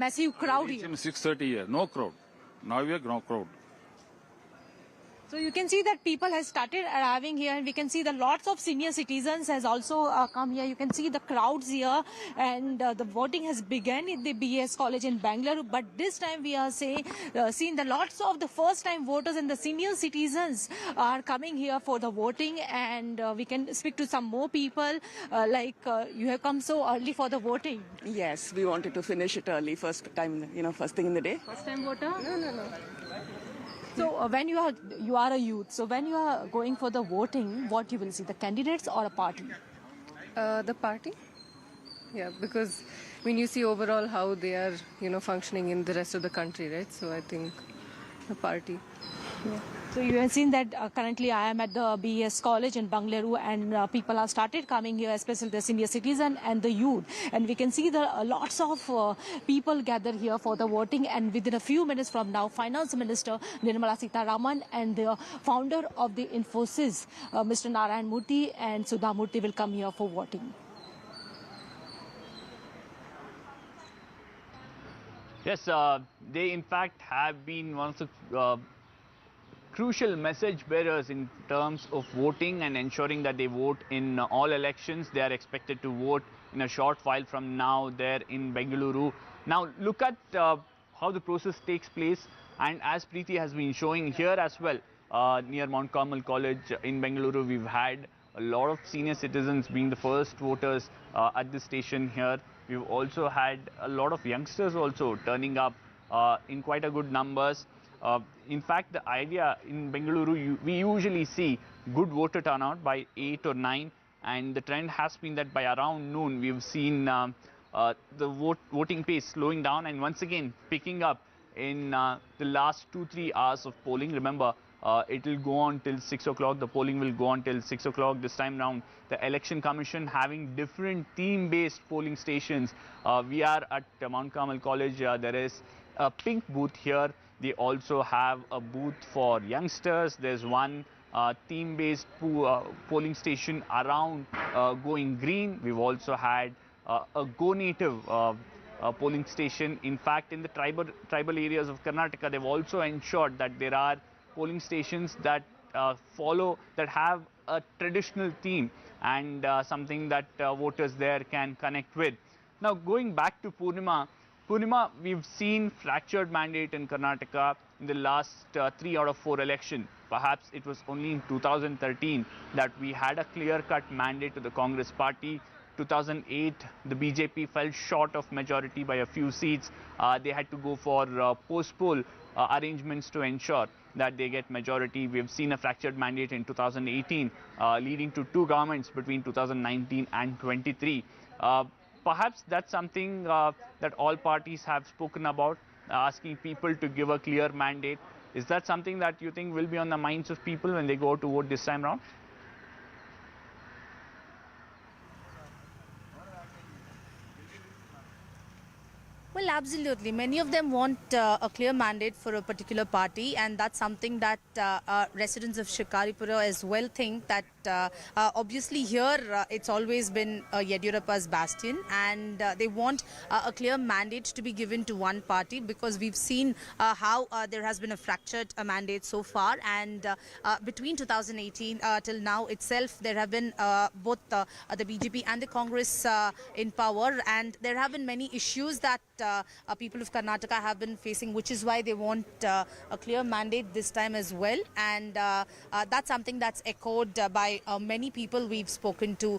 Massive crowd Reach here. in 6:30 here, no crowd. Now we have no crowd. So you can see that people have started arriving here, and we can see that lots of senior citizens has also come here. You can see the crowds here, and the voting has begun in the BS college in Bangalore. But this time we are seeing that lots of the first-time voters and the senior citizens are coming here for the voting, and we can speak to some more people. You have come so early for the voting. Yes, we wanted to finish it early, first time, first thing in the day. First-time voter? No. So when you are a youth, so when you are going for the voting, what you will see, the candidates or a party? The party, yeah, because when you see overall how they are, functioning in the rest of the country, right? So I think the party. Yeah. So you have seen that currently I am at the BS college in Bangalore, and people have started coming here, especially the senior citizen and the youth. And we can see that lots of people gather here for the voting. And within a few minutes from now, Finance Minister Nirmala Sitharaman and the founder of the Infosys, Mr. Narayan Murthy and Sudha Murthy will come here for voting. Yes, they in fact have been one of the crucial message bearers in terms of voting and ensuring that they vote in all elections. They are expected to vote in a short while from now there in Bengaluru. Now look at how the process takes place, and as Preeti has been showing here as well, near Mount Carmel College in Bengaluru, we've had a lot of senior citizens being the first voters at this station here. We've also had a lot of youngsters also turning up in quite a good numbers. In fact, the idea in Bengaluru, we usually see good voter turnout by 8 or 9, and the trend has been that by around noon we've seen the voting pace slowing down and once again picking up in the last 2-3 hours of polling. Remember, it will go on till 6 o'clock. The polling will go on till 6 o'clock. This time round, the Election Commission having different theme-based polling stations. We are at Mount Carmel College. There is a pink booth here. They also have a booth for youngsters. There's one theme-based polling station around going green. We've also had a Go Native polling station. In fact, in the tribal areas of Karnataka, they've also ensured that there are polling stations that have a traditional theme and something that voters there can connect with. Now, going back to Purnima, we've seen fractured mandate in Karnataka in the last 3 out of 4 elections. Perhaps it was only in 2013 that we had a clear-cut mandate to the Congress party. 2008, the BJP fell short of majority by a few seats. They had to go for post-poll arrangements to ensure that they get majority. We've seen a fractured mandate in 2018, leading to 2 governments between 2019 and 23. Perhaps that's something that all parties have spoken about, asking people to give a clear mandate. Is that something that you think will be on the minds of people when they go to vote this time round? Well, absolutely. Many of them want a clear mandate for a particular party, and that's something that residents of Shikaripura as well think that obviously here it's always been Yediyurappa's bastion, and they want a clear mandate to be given to one party, because we've seen how there has been a fractured mandate so far, and between 2018 till now itself there have been both the BJP and the Congress in power, and there have been many issues that people of Karnataka have been facing, which is why they want a clear mandate this time as well. And that's something that's echoed by many people we've spoken to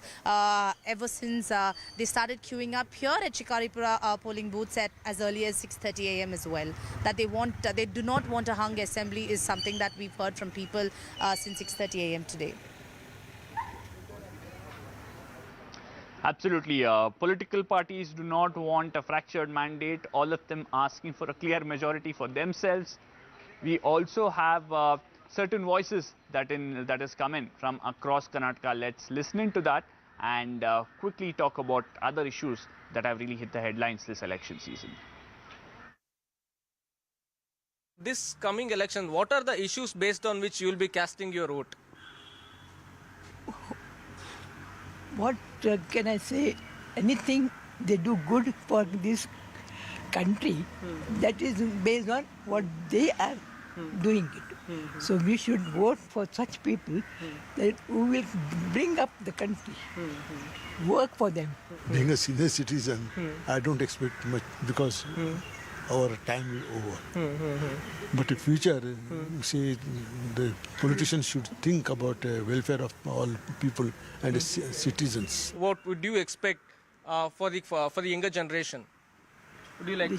ever since they started queuing up here at Shikaripura polling booths at as early as 6:30 a.m. as well. That they do not want a hung assembly is something that we've heard from people since 6:30 a.m. today. Absolutely. Political parties do not want a fractured mandate, all of them asking for a clear majority for themselves. We also have certain voices that has come in from across Karnataka. Let's listen into that and quickly talk about other issues that have really hit the headlines this election season. This coming election, what are the issues based on which you will be casting your vote? What can I say? Anything they do good for this country, that is based on what they are doing it. So we should vote for such people that who will bring up the country, work for them. Being a senior citizen, I don't expect much because our time is over. But in future, you see, the politicians should think about welfare of all people and citizens. What would you expect for the younger generation? Would you like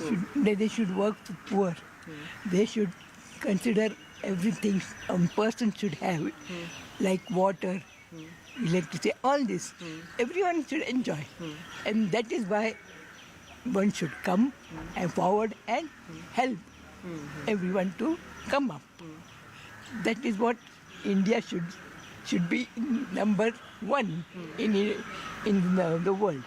They should work for poor. They should consider everything a person should have, like water, electricity, all this. Everyone should enjoy. And that is why one should come and forward and help everyone to come up. That is what India should be number one in the world.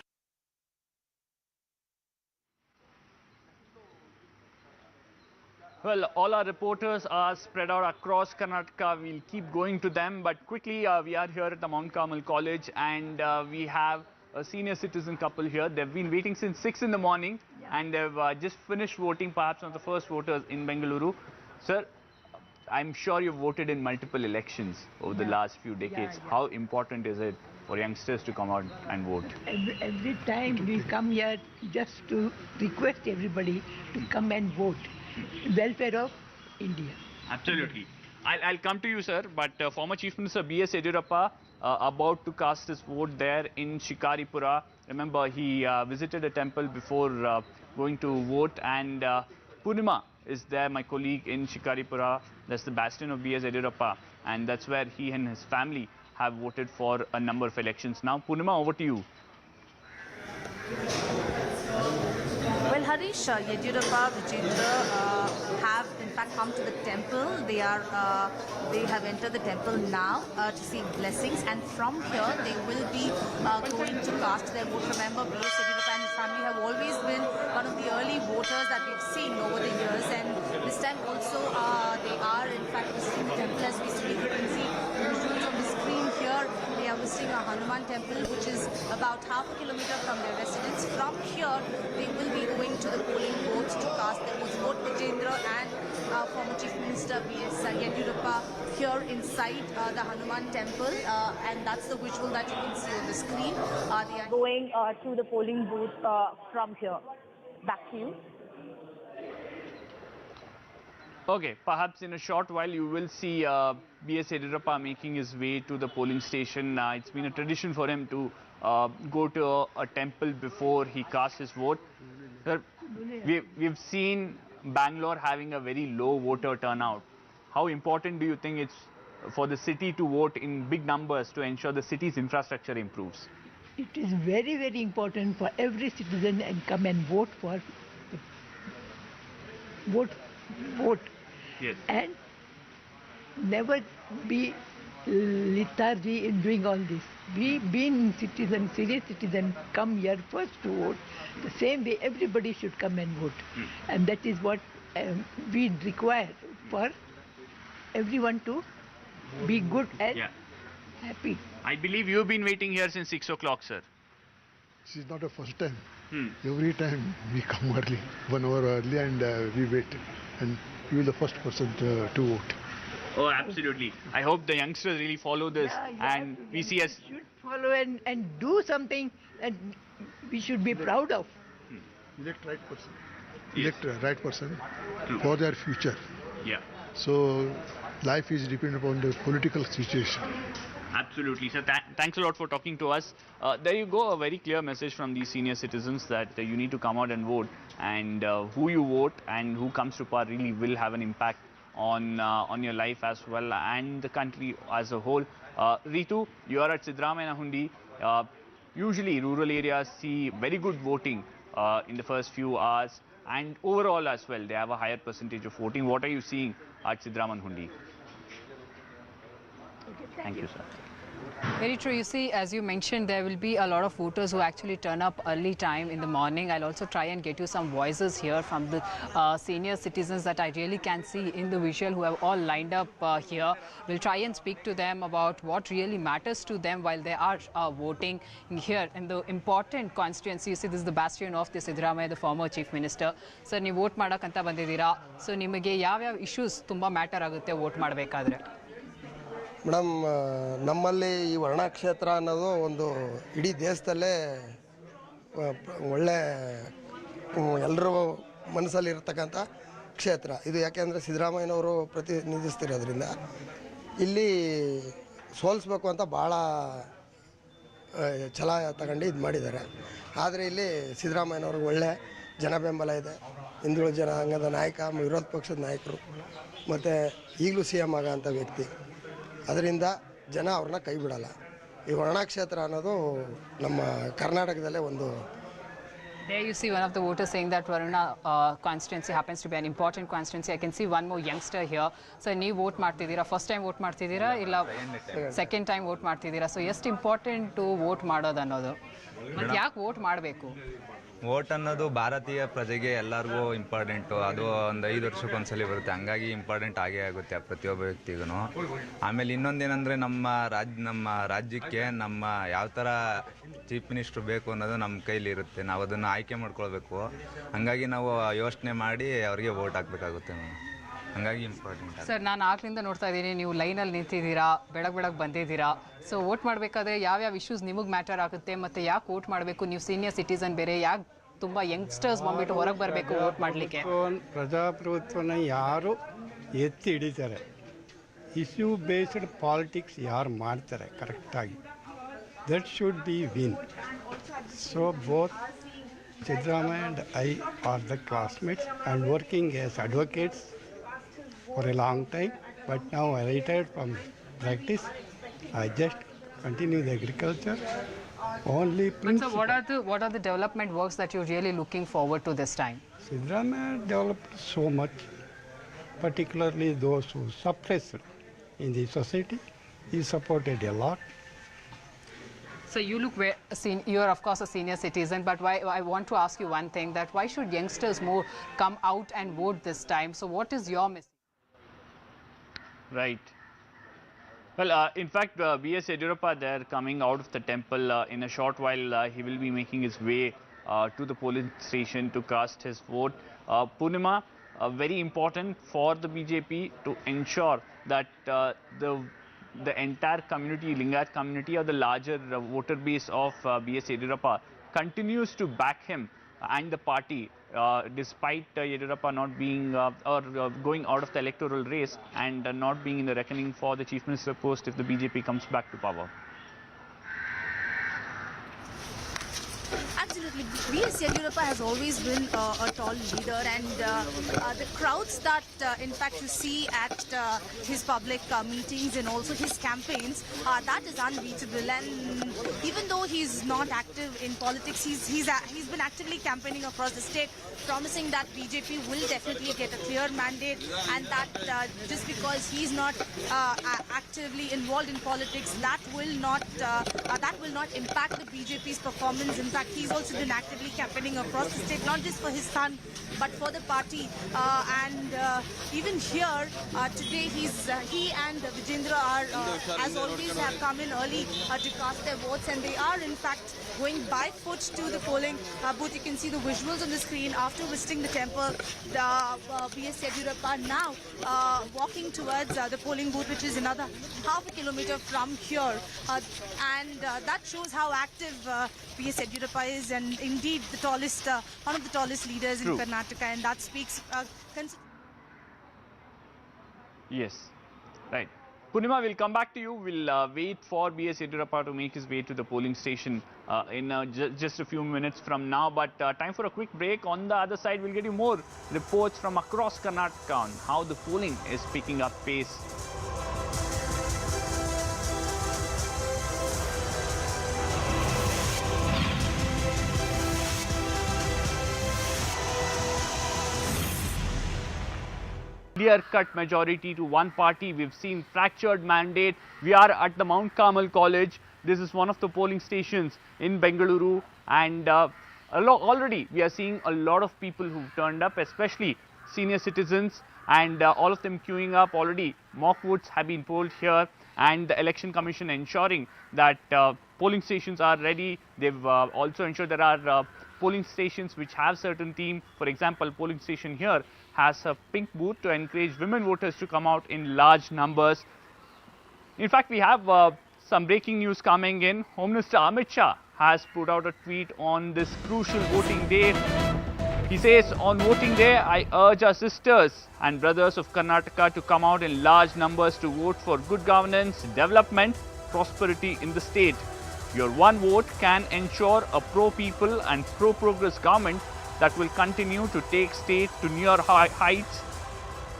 Well, all our reporters are spread out across Karnataka. We'll keep going to them, but quickly we are here at the Mount Carmel College, and we have a senior citizen couple here. They've been waiting since 6 in the morning, and they've just finished voting, perhaps one of the first voters in Bengaluru. Sir, I'm sure you've voted in multiple elections over the last few decades. How important is it for youngsters to come out and vote? Every time we come here just to request everybody to come and vote. Welfare of India. Absolutely. I'll come to you, sir, but former Chief Minister B.S. Yediyurappa about to cast his vote there in Shikaripura. Remember, he visited a temple before going to vote, and Purnima is there, my colleague in Shikaripura. That's the bastion of B.S. Yediyurappa, and that's where he and his family have voted for a number of elections. Now, Purnima, over to you. Well, Harish, Yediyurappa, Vijendra have in fact come to the temple. They have entered the temple now to seek blessings, and from here they will be going to cast their vote. Remember, B.S. Yediyurappa and his family have always been one of the early voters that we've seen over the years, and this time also they are in fact visiting the temple as we speak. You can see the visuals on the screen here. They are visiting a Hanuman temple, which is about half a kilometer from their residence. From here, they will be going to the polling booths to cast their votes. Both Vijendra and former Chief Minister B.S. Yediyurappa here inside the Hanuman temple, and that's the visual that you can see on the screen. They are going to the polling booth from here. Back to you. Okay, perhaps in a short while you will see B.S. Yediyurappa making his way to the polling station. It's been a tradition for him to go to a temple before he casts his vote. Sir, we've seen Bangalore having a very low voter turnout. How important do you think it's for the city to vote in big numbers to ensure the city's infrastructure improves? It is very, very important for every citizen and come and vote for vote. Yes. And never be lethargy in doing all this. We being citizen, serious citizen, come here first to vote. The same way everybody should come and vote. And that is what we require for everyone to be good and happy. I believe you've been waiting here since 6 o'clock, sir. This is not the first time. Every time we come early, 1 hour early, and we wait. And you are the first person to vote. Oh, absolutely. I hope the youngsters really follow this, and we see us should follow and do something that we should be proud of. Elect right person. Elect right person for their future. Yeah. So life is dependent upon the political situation. Absolutely, sir. Thanks a lot for talking to us. There you go, a very clear message from these senior citizens that you need to come out and vote, and who you vote and who comes to power really will have an impact on your life as well and the country as a whole. Ritu, you are at Siddaramaiah Hundi. Usually rural areas see very good voting in the first few hours, and overall as well they have a higher percentage of voting. What are you seeing at Siddaramaiah Hundi? Okay, Thank you, sir. Very true. You see, as you mentioned, there will be a lot of voters who actually turn up early time in the morning. I'll also try and get you some voices here from the senior citizens that I really can see in the visual who have all lined up here. We'll try and speak to them about what really matters to them while they are voting here in the important constituency. You see, this is the bastion of the Siddaramaiah, the former chief minister. Sir, ನೀವು vote ಮಾಡಕಂತ ಬಂದಿದ್ದೀರಾ. So ನಿಮಗೆ ಯಾವ issues ತುಂಬಾ matter ಆಗುತ್ತೆ vote ಮಾಡಬೇಕಾದ್ರೆ? Madam, ನಮ್ಮಲ್ಲಿ ಈ ವರ್ಣ ಕ್ಷೇತ್ರ ಅನ್ನೋದು ಒಂದು ಇಡೀ ದೇಶದಲ್ಲೇ ಒಳ್ಳೆ ಎಲ್ಲರೂ ಮನಸ್ಸಲ್ಲಿ ಇರ್ತಕ್ಕಂಥ ಕ್ಷೇತ್ರ ಇದು. ಯಾಕೆಂದರೆ ಸಿದ್ದರಾಮಯ್ಯನವರು ಪ್ರತಿನಿಧಿಸ್ತಿರೋದ್ರಿಂದ ಇಲ್ಲಿ ಸೋಲಿಸ್ಬೇಕು ಅಂತ ಭಾಳ ಛಲ ತಗೊಂಡು ಇದು ಮಾಡಿದ್ದಾರೆ. ಆದರೆ ಇಲ್ಲಿ ಸಿದ್ದರಾಮಯ್ಯನವ್ರಿಗೆ ಒಳ್ಳೆ ಜನ ಬೆಂಬಲ ಇದೆ. ಹಿಂದುಳಿದ ಜನಾಂಗದ ನಾಯಕ, ವಿರೋಧ ಪಕ್ಷದ ನಾಯಕರು ಮತ್ತು ಈಗಲೂ CM ಆಗೋಂಥ ವ್ಯಕ್ತಿ. ಅದರಿಂದ ಜನ ಅವ್ರನ್ನ ಕೈ ಬಿಡಲ್ಲ. ಈ ವರ್ಣ ಕ್ಷೇತ್ರ ಅನ್ನೋದು ನಮ್ಮ ಕರ್ನಾಟಕದಲ್ಲೇ ಒಂದು. There you see one of the voters saying that Varuna constituency happens to be an important constituency. I can see one more youngster here. So, ನೀವು vote ಮಾಡ್ತಿದ್ದೀರಾ? First time vote ಮಾಡ್ತಿದ್ದೀರಾ ಇಲ್ಲ second time vote ಮಾಡ್ತಿದ್ದೀರಾ? So, ಎಷ್ಟು important to vote ಮಾಡೋದು ಅನ್ನೋದು? ಮತ್ತು ಯಾಕೆ vote ಮಾಡಬೇಕು? ವೋಟ್ ಅನ್ನೋದು ಭಾರತೀಯ ಪ್ರಜೆಗೆ ಎಲ್ಲರಿಗೂ ಇಂಪಾರ್ಟೆಂಟು. ಅದು ಒಂದು 5 ವರ್ಷಕ್ಕೊಂದ್ಸಲಿ ಬರುತ್ತೆ, ಹಂಗಾಗಿ ಇಂಪಾರ್ಟೆಂಟ್ ಆಗೇ ಆಗುತ್ತೆ ಪ್ರತಿಯೊಬ್ಬ ವ್ಯಕ್ತಿಗೂ. ಆಮೇಲೆ ಇನ್ನೊಂದೇನೆಂದರೆ ನಮ್ಮ ರಾಜ್ಯಕ್ಕೆ ನಮ್ಮ ಯಾವ ಥರ ಚೀಫ್ ಮಿನಿಸ್ಟ್ರು ಬೇಕು ಅನ್ನೋದು ನಮ್ಮ ಕೈಲಿ ಇರುತ್ತೆ. ನಾವು ಅದನ್ನು ಆಯ್ಕೆ ಮಾಡ್ಕೊಳ್ಬೇಕು. ಹಾಗಾಗಿ ನಾವು ಯೋಚನೆ ಮಾಡಿ ಅವರಿಗೆ ವೋಟ್ ಹಾಕಬೇಕಾಗುತ್ತೆ. ಹಂಗಾಗಿ ಇಂಪಾರ್ಟೆಂಟ್. ಸರ್, ನಾನು ಆಗ್ಲಿಂದ ನೋಡ್ತಾ ಇದ್ದೀನಿ, ನೀವು ಲೈನಲ್ಲಿ ನಿಂತಿದ್ದೀರಾ, ಬೆಳಗ್ಗೆ ಬಂದಿದ್ದೀರಾ. ಸೊ ವೋಟ್ ಮಾಡಬೇಕಾದ್ರೆ ಯಾವ್ಯಾವ ಇಶ್ಯೂಸ್ ನಿಮಗೆ ಮ್ಯಾಟರ್ ಆಗುತ್ತೆ ಮತ್ತು ಯಾಕೆ ವೋಟ್ ಮಾಡಬೇಕು? ನೀವು ಸೀನಿಯರ್ ಸಿಟಿಸನ್ ಬೇರೆ, ಯಾಕೆ ತುಂಬ ಯಂಗ್ಸ್ಟರ್ಸ್ ಬಂದ್ಬಿಟ್ಟು ಹೊರಗೆ ಬರಬೇಕು ವೋಟ್ ಮಾಡಲಿಕ್ಕೆ? ಪ್ರಜಾಪ್ರಭುತ್ವನ ಯಾರು ಎತ್ತಿ ಹಿಡಿತಾರೆ, ಇಶ್ಯೂ ಬೇಸ್ಡ್ ಪಾಲಿಟಿಕ್ಸ್ ಯಾರು ಮಾಡ್ತಾರೆ ಕರೆಕ್ಟಾಗಿ, that should be win. So both Siddaramaiah and I are the classmates and working as advocates for a long time, but now I retired from practice. I just continue the agriculture. Only So what are the development works that you're really looking forward to this time? Siddaramaiah developed so much, particularly those who suppressed in the society. He supported a lot. So you look you are of course a senior citizen, but why I want to ask you one thing, that why should youngsters more come out and vote this time? So what is your message? Right. Well, in fact, B.S. Yediyurappa, they're coming out of the temple. In a short while, he will be making his way to the polling station to cast his vote. Purnima, very important for the BJP to ensure that the entire community, Lingat community, or the larger voter base of B.S. Yediyurappa continues to back him and the party, despite Yediyurappa not being going out of the electoral race and not being in the reckoning for the chief minister post if the BJP comes back to power. Absolutely. B.S. Yediyurappa has always been a tall leader, and the crowds that in fact you see at his public meetings and also his campaigns, that is unbeatable. And even though he's not active in politics, he's been actively campaigning across the state, promising that BJP will definitely get a clear mandate, and that just because he's not actively involved in politics, that will not impact the BJP's performance. In fact, he's also been actively campaigning across the state, not just for his son, but for the party. And even here today, he and Vijendra are, as always, have come in early to cast their votes, and they are in fact going by foot to the polling booth. You can see the visuals on the screen after visiting the temple. The B.S. Yediyurappa now walking towards the polling booth, which is another half a kilometer from here, and that shows how active B.S. Yediyurappa is, and indeed the tallest, one of the tallest leaders in Karnataka, and that speaks. Yes, right. Purnima, we'll come back to you. We'll wait for B.S. Yediyurappa to make his way to the polling station in just a few minutes from now. But time for a quick break. On the other side, we'll get you more reports from across Karnataka on how the polling is picking up pace. clear-cut majority to one party. We've seen fractured mandate. We are at the Mount Carmel College. This is one of the polling stations in Bengaluru, and already we are seeing a lot of people who've turned up, especially senior citizens, and all of them queuing up. Already mock votes have been polled here, and the Election Commission ensuring that polling stations are ready. They've also ensured there are polling stations which have certain theme. For example, polling station here has a pink booth to encourage women voters to come out in large numbers. In fact, we have some breaking news coming in. Home Minister Amit Shah has put out a tweet on this crucial voting day. He says, on voting day, I urge our sisters and brothers of Karnataka to come out in large numbers to vote for good governance, development, prosperity in the state. Your one vote can ensure a pro-people and pro-progress government that will continue to take state to newer heights.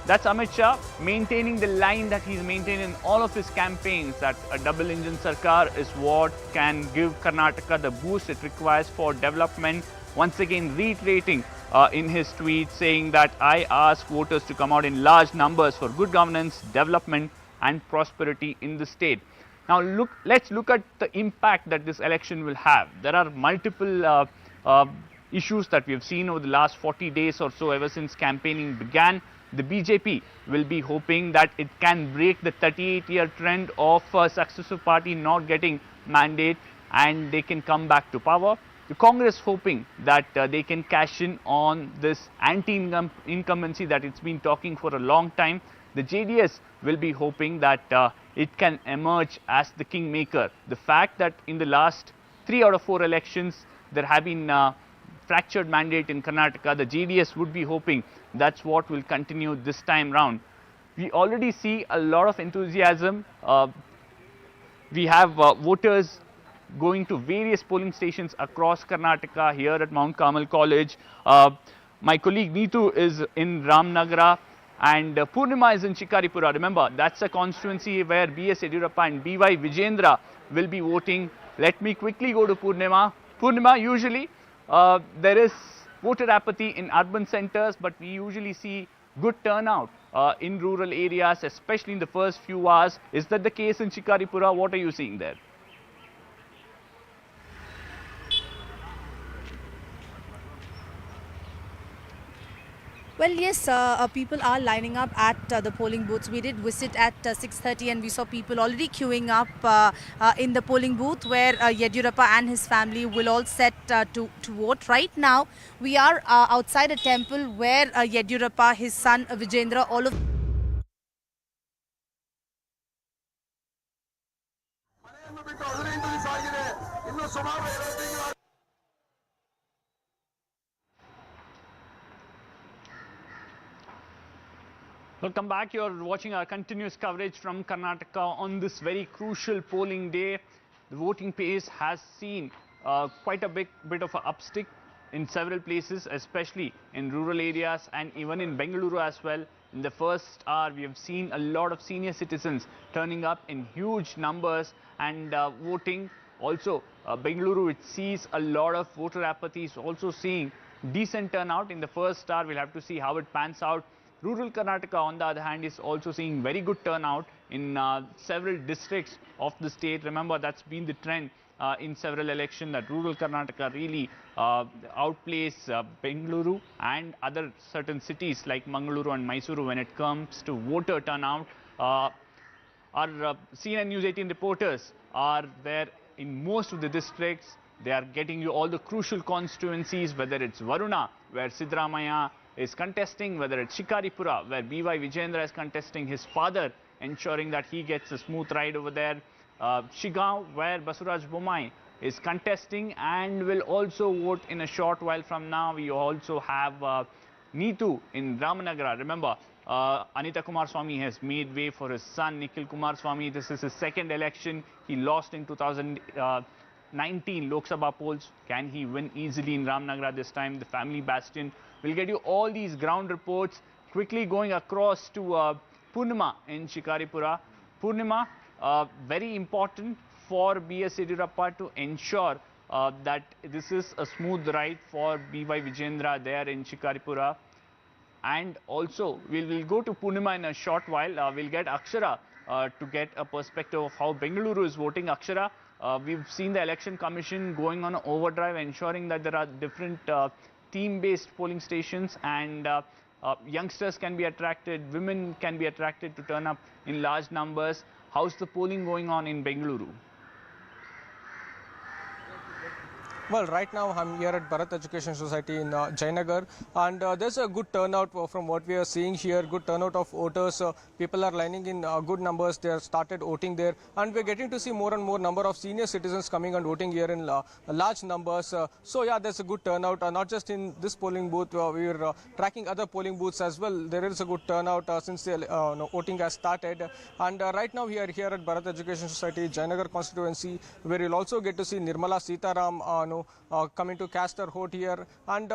That's Amit Shah maintaining the line that he's maintained in all of his campaigns, that a double-engine Sarkar is what can give Karnataka the boost it requires for development. Once again reiterating in his tweet saying that I ask voters to come out in large numbers for good governance, development and prosperity in the state. Now let's look at the impact that this election will have. There are multiple issues that we have seen over the last 40 days or so ever since campaigning began. The BJP will be hoping that it can break the 38-year trend of a successive party not getting mandate and they can come back to power. The Congress hoping that they can cash in on this anti-incumbency that it's been talking for a long time. The JDS will be hoping that it can emerge as the kingmaker. The fact that in the last 3 out of 4 elections there have been fractured mandate in Karnataka, the JDS would be hoping that's what will continue this time round. We already see a lot of enthusiasm. We have voters going to various polling stations across Karnataka here at Mount Carmel College. My colleague Neetu is in Ramnagara and Purnima is in Shikaripura. Remember, that's a constituency where B.S. Yediyurappa and B.Y. Vijendra will be voting. Let me quickly go to Purnima. Purnima, usually there is voter apathy in urban centers, but we usually see good turnout in rural areas, especially in the first few hours. Is that the case in Shikaripura? What are you seeing there? Well, yes, people are lining up at the polling booths. We did visit at 6:30 and we saw people already queuing up in the polling booth where Yediyurappa and his family will all set to vote. Right now, we are outside a temple where Yediyurappa, his son Vijendra, all of Welcome back. You're watching our continuous coverage from Karnataka on this very crucial polling day. The voting pace has seen quite a bit of an upstick in several places, especially in rural areas and even in Bengaluru as well. In the first hour, we have seen a lot of senior citizens turning up in huge numbers and voting. Also, Bengaluru, it sees a lot of voter apathy, also seeing decent turnout in the first hour. We'll have to see how it pans out. Rural Karnataka, on the other hand, is also seeing very good turnout in several districts of the state. Remember, that's been the trend in several elections, that rural Karnataka really outplays Bengaluru and other certain cities like Mangaluru and Mysore when it comes to voter turnout. Our CNN News 18 reporters are there in most of the districts. They are getting you all the crucial constituencies, whether it's Varuna, where Siddaramaiah is contesting, whether it's Shikaripura, where B.Y. Vijendra is contesting his father, ensuring that he gets a smooth ride over there. Shigaon, where Basavaraj Bommai is contesting and will also vote in a short while from now. We also have Neetu in Ramanagara. Remember, Anita Kumaraswamy has made way for his son Nikhil Kumaraswamy. This is his second election. He lost in 2019 Lok Sabha polls. Can he win easily in Ramnagara this time? The family bastion. We'll get you all these ground reports. Quickly going across to Purnima in Shikaripura. Purnima, very important for B.S. Yediyurappa to ensure that this is a smooth ride for B.Y. Vijendra there in Shikaripura. And also, we'll go to Purnima in a short while. We'll get Akshara to get a perspective of how Bengaluru is voting. Akshara, we've seen the election commission going on overdrive, ensuring that there are different team-based polling stations, and youngsters can be attracted, women can be attracted to turn up in large numbers. How's the polling going on in Bengaluru? Well, right now I'm here at Bharat Education Society in Jayanagar, and there's a good turnout from what we are seeing here. Good turnout of voters. People are lining in good numbers. They have started voting there, and we're getting to see more and more number of senior citizens coming and voting here in large numbers. So yeah, there's a good turnout. Not just in this polling booth. We're tracking other polling booths as well. There is a good turnout since the voting has started. And right now we are here at Bharat Education Society, Jayanagar constituency, where you'll also get to see Nirmala Sitaram coming to cast her vote here, and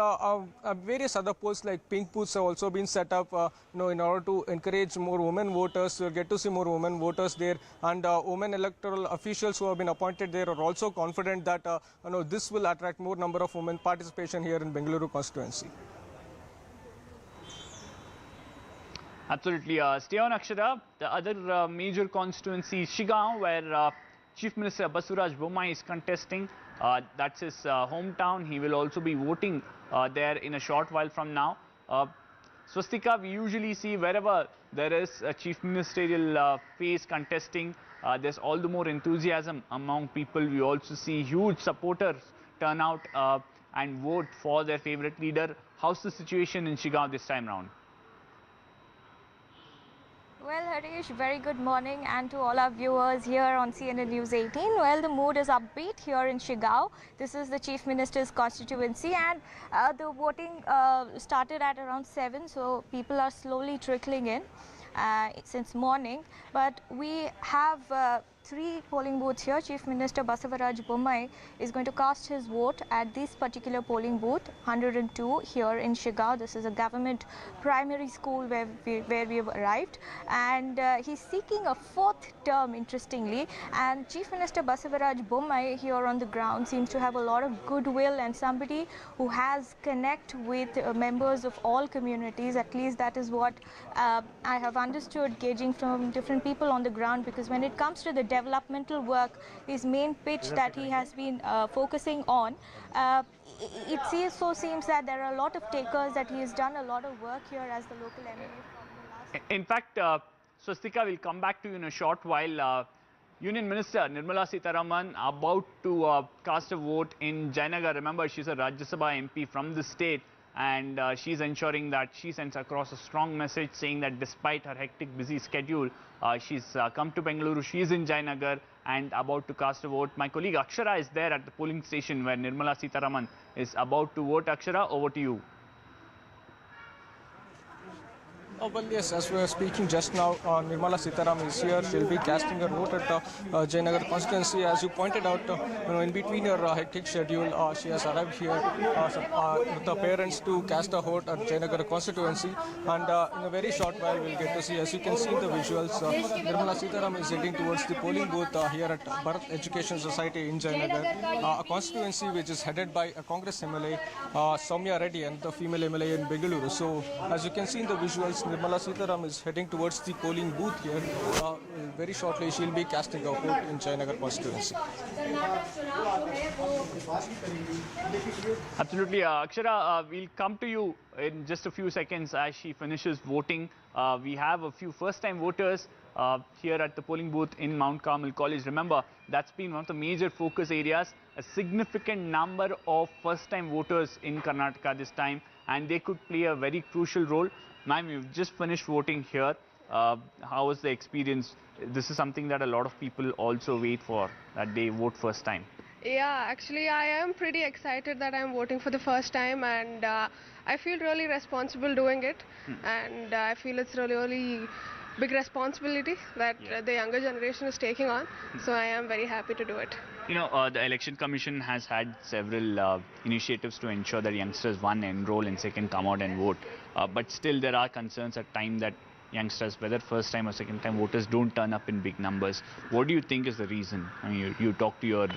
various other polls like pink booths have also been set up in order to encourage more women voters. We'll get to see more women voters there, and women electoral officials who have been appointed there are also confident that this will attract more number of women participation here in Bengaluru constituency. Absolutely. Stay on, Akshara. The other major constituency is Shigaon, where Chief Minister Basavaraj Bommai is contesting. That's his hometown. He will also be voting there in a short while from now. Swastika, we usually see wherever there is a chief ministerial face contesting, there's all the more enthusiasm among people. We also see huge supporters turn out and vote for their favorite leader. How's the situation in Shigaon this time round? Well, Harish, very good morning, and to all our viewers here on CNN News 18. Well, the mood is upbeat here in Shigaon. This is the Chief Minister's constituency, and the voting started at around 7, so people are slowly trickling in since morning. But we have 3 polling booths here. Chief Minister Basavaraj Bommai is going to cast his vote at this particular polling booth, 102 here in Shigaon. This is a government primary school where we have arrived, and he's seeking a 4th term, interestingly. And Chief Minister Basavaraj Bommai here on the ground seems to have a lot of goodwill, and somebody who has connect with members of all communities. At least that is what I have understood, gauging from different people on the ground, because when it comes to the developmental work, his main pitch that he has been focusing on, it seems that there are a lot of takers, that he has done a lot of work here as the local MLA. In fact, Swastika, will come back to you in a short while. Union Minister Nirmala Sitaraman about to cast a vote in Jayanagar. Remember, she's a Rajya Sabha MP from the state, and she's ensuring that she sends across a strong message saying that despite her hectic, busy schedule, she's come to Bengaluru. She's in Jayanagar and about to cast a vote. My colleague Akshara is there at the polling station where Nirmala Sitaraman is about to vote. Akshara, over to you. Oh, well, yes, as we were speaking just now, Nirmala Sitaram is here. She'll be casting her vote at Jayanagar constituency. As you pointed out, in between her hectic schedule, she has arrived here with her parents to cast a vote at Jayanagar constituency. And in a very short while, we'll get to see, as you can see in the visuals, Nirmala Sitaram is heading towards the polling booth here at Bharat Education Society in Jayanagar, a constituency which is headed by a Congress MLA, Soumya Reddy, and the female MLA in Bengaluru. So, as you can see in the visuals, Nirmala Sitaram is heading towards the polling booth here. Very shortly, she'll be casting a vote in Jayanagar constituency. Absolutely. Akshara, we'll come to you in just a few seconds as she finishes voting. We have a few first-time voters here at the polling booth in Mount Carmel College. Remember, that's been one of the major focus areas. A significant number of first-time voters in Karnataka this time, and they could play a very crucial role. Ma'am, you've just finished voting here. How was the experience? This is something that a lot of people also wait for, that they vote first time. Yeah, actually I am pretty excited that I'm voting for the first time, and I feel really responsible doing it. And I feel it's really big responsibility that the younger generation is taking on. So I am very happy to do it. You know, the Election Commission has had several initiatives to ensure that youngsters, one, enroll, and second, come out and vote. But still there are concerns at times that youngsters, whether first time or second time voters, don't turn up in big numbers. What do you think is the reason? I mean, you talk to your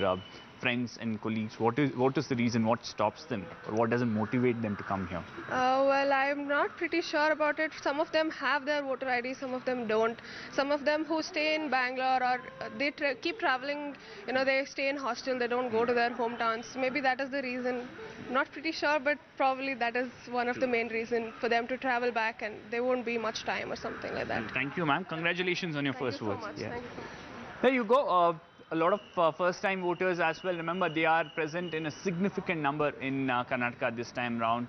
friends and colleagues? What is the reason? What stops them, or what doesn't motivate them to come here? Well, I'm not pretty sure about it. Some of them have their voter ID, some of them don't. Some of them who stay in Bangalore or they keep traveling, they stay in hostel, they don't go to their hometowns. Maybe that is the reason. Not pretty sure, but probably that is one of the main reasons for them to travel back, and there won't be much time or something like that. Thank you, ma'am. Congratulations on your first vote. Thank you so much. Thank you. There you go. A lot of first-time voters as well. Remember, they are present in a significant number in Karnataka this time round.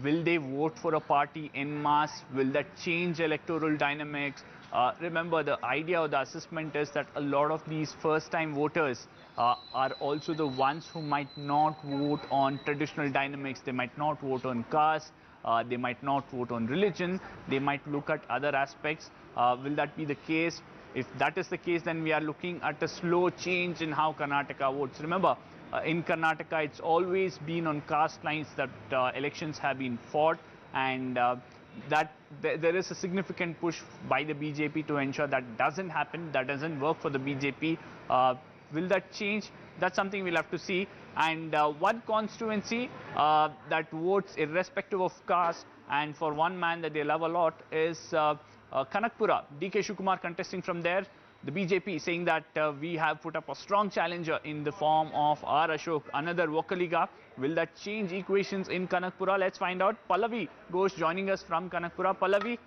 Will they vote for a party en masse? Will that change electoral dynamics? Remember, the idea or the assessment is that a lot of these first-time voters are also the ones who might not vote on traditional dynamics. They might not vote on caste. They might not vote on religion. They might look at other aspects. Will that be the case? If that is the case, then we are looking at a slow change in how Karnataka votes. Remember, in Karnataka, it's always been on caste lines that elections have been fought, and that there is a significant push by the BJP to ensure that doesn't happen, that doesn't work for the BJP. Will that change? That's something we'll have to see. And one constituency that votes irrespective of caste, and for one man that they love a lot, is Kanakpura. DK Shivakumar contesting from there. The BJP saying that we have put up a strong challenger in the form of R. Ashok, another Vokkaliga. Will that change equations in Kanakpura? Let's find out. Pallavi Ghosh joining us from Kanakpura. Pallavi,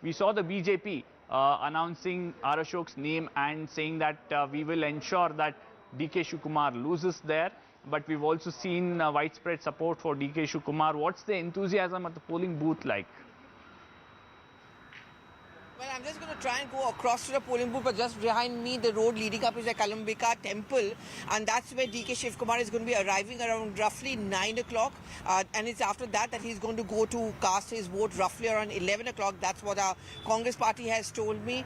we saw the BJP announcing R. Ashok's name and saying that we will ensure that DK Shivakumar loses there. But we've also seen widespread support for DK Shivakumar. What's the enthusiasm at the polling booth like? Well, I'm just going to try and go across to the polling booth, but just behind me, the road leading up is the Kalambika temple, and that's where DK Shivakumar is going to be arriving around roughly 9 o'clock, and it's after that he's going to go to cast his vote roughly around 11 o'clock. That's what our Congress party has told me.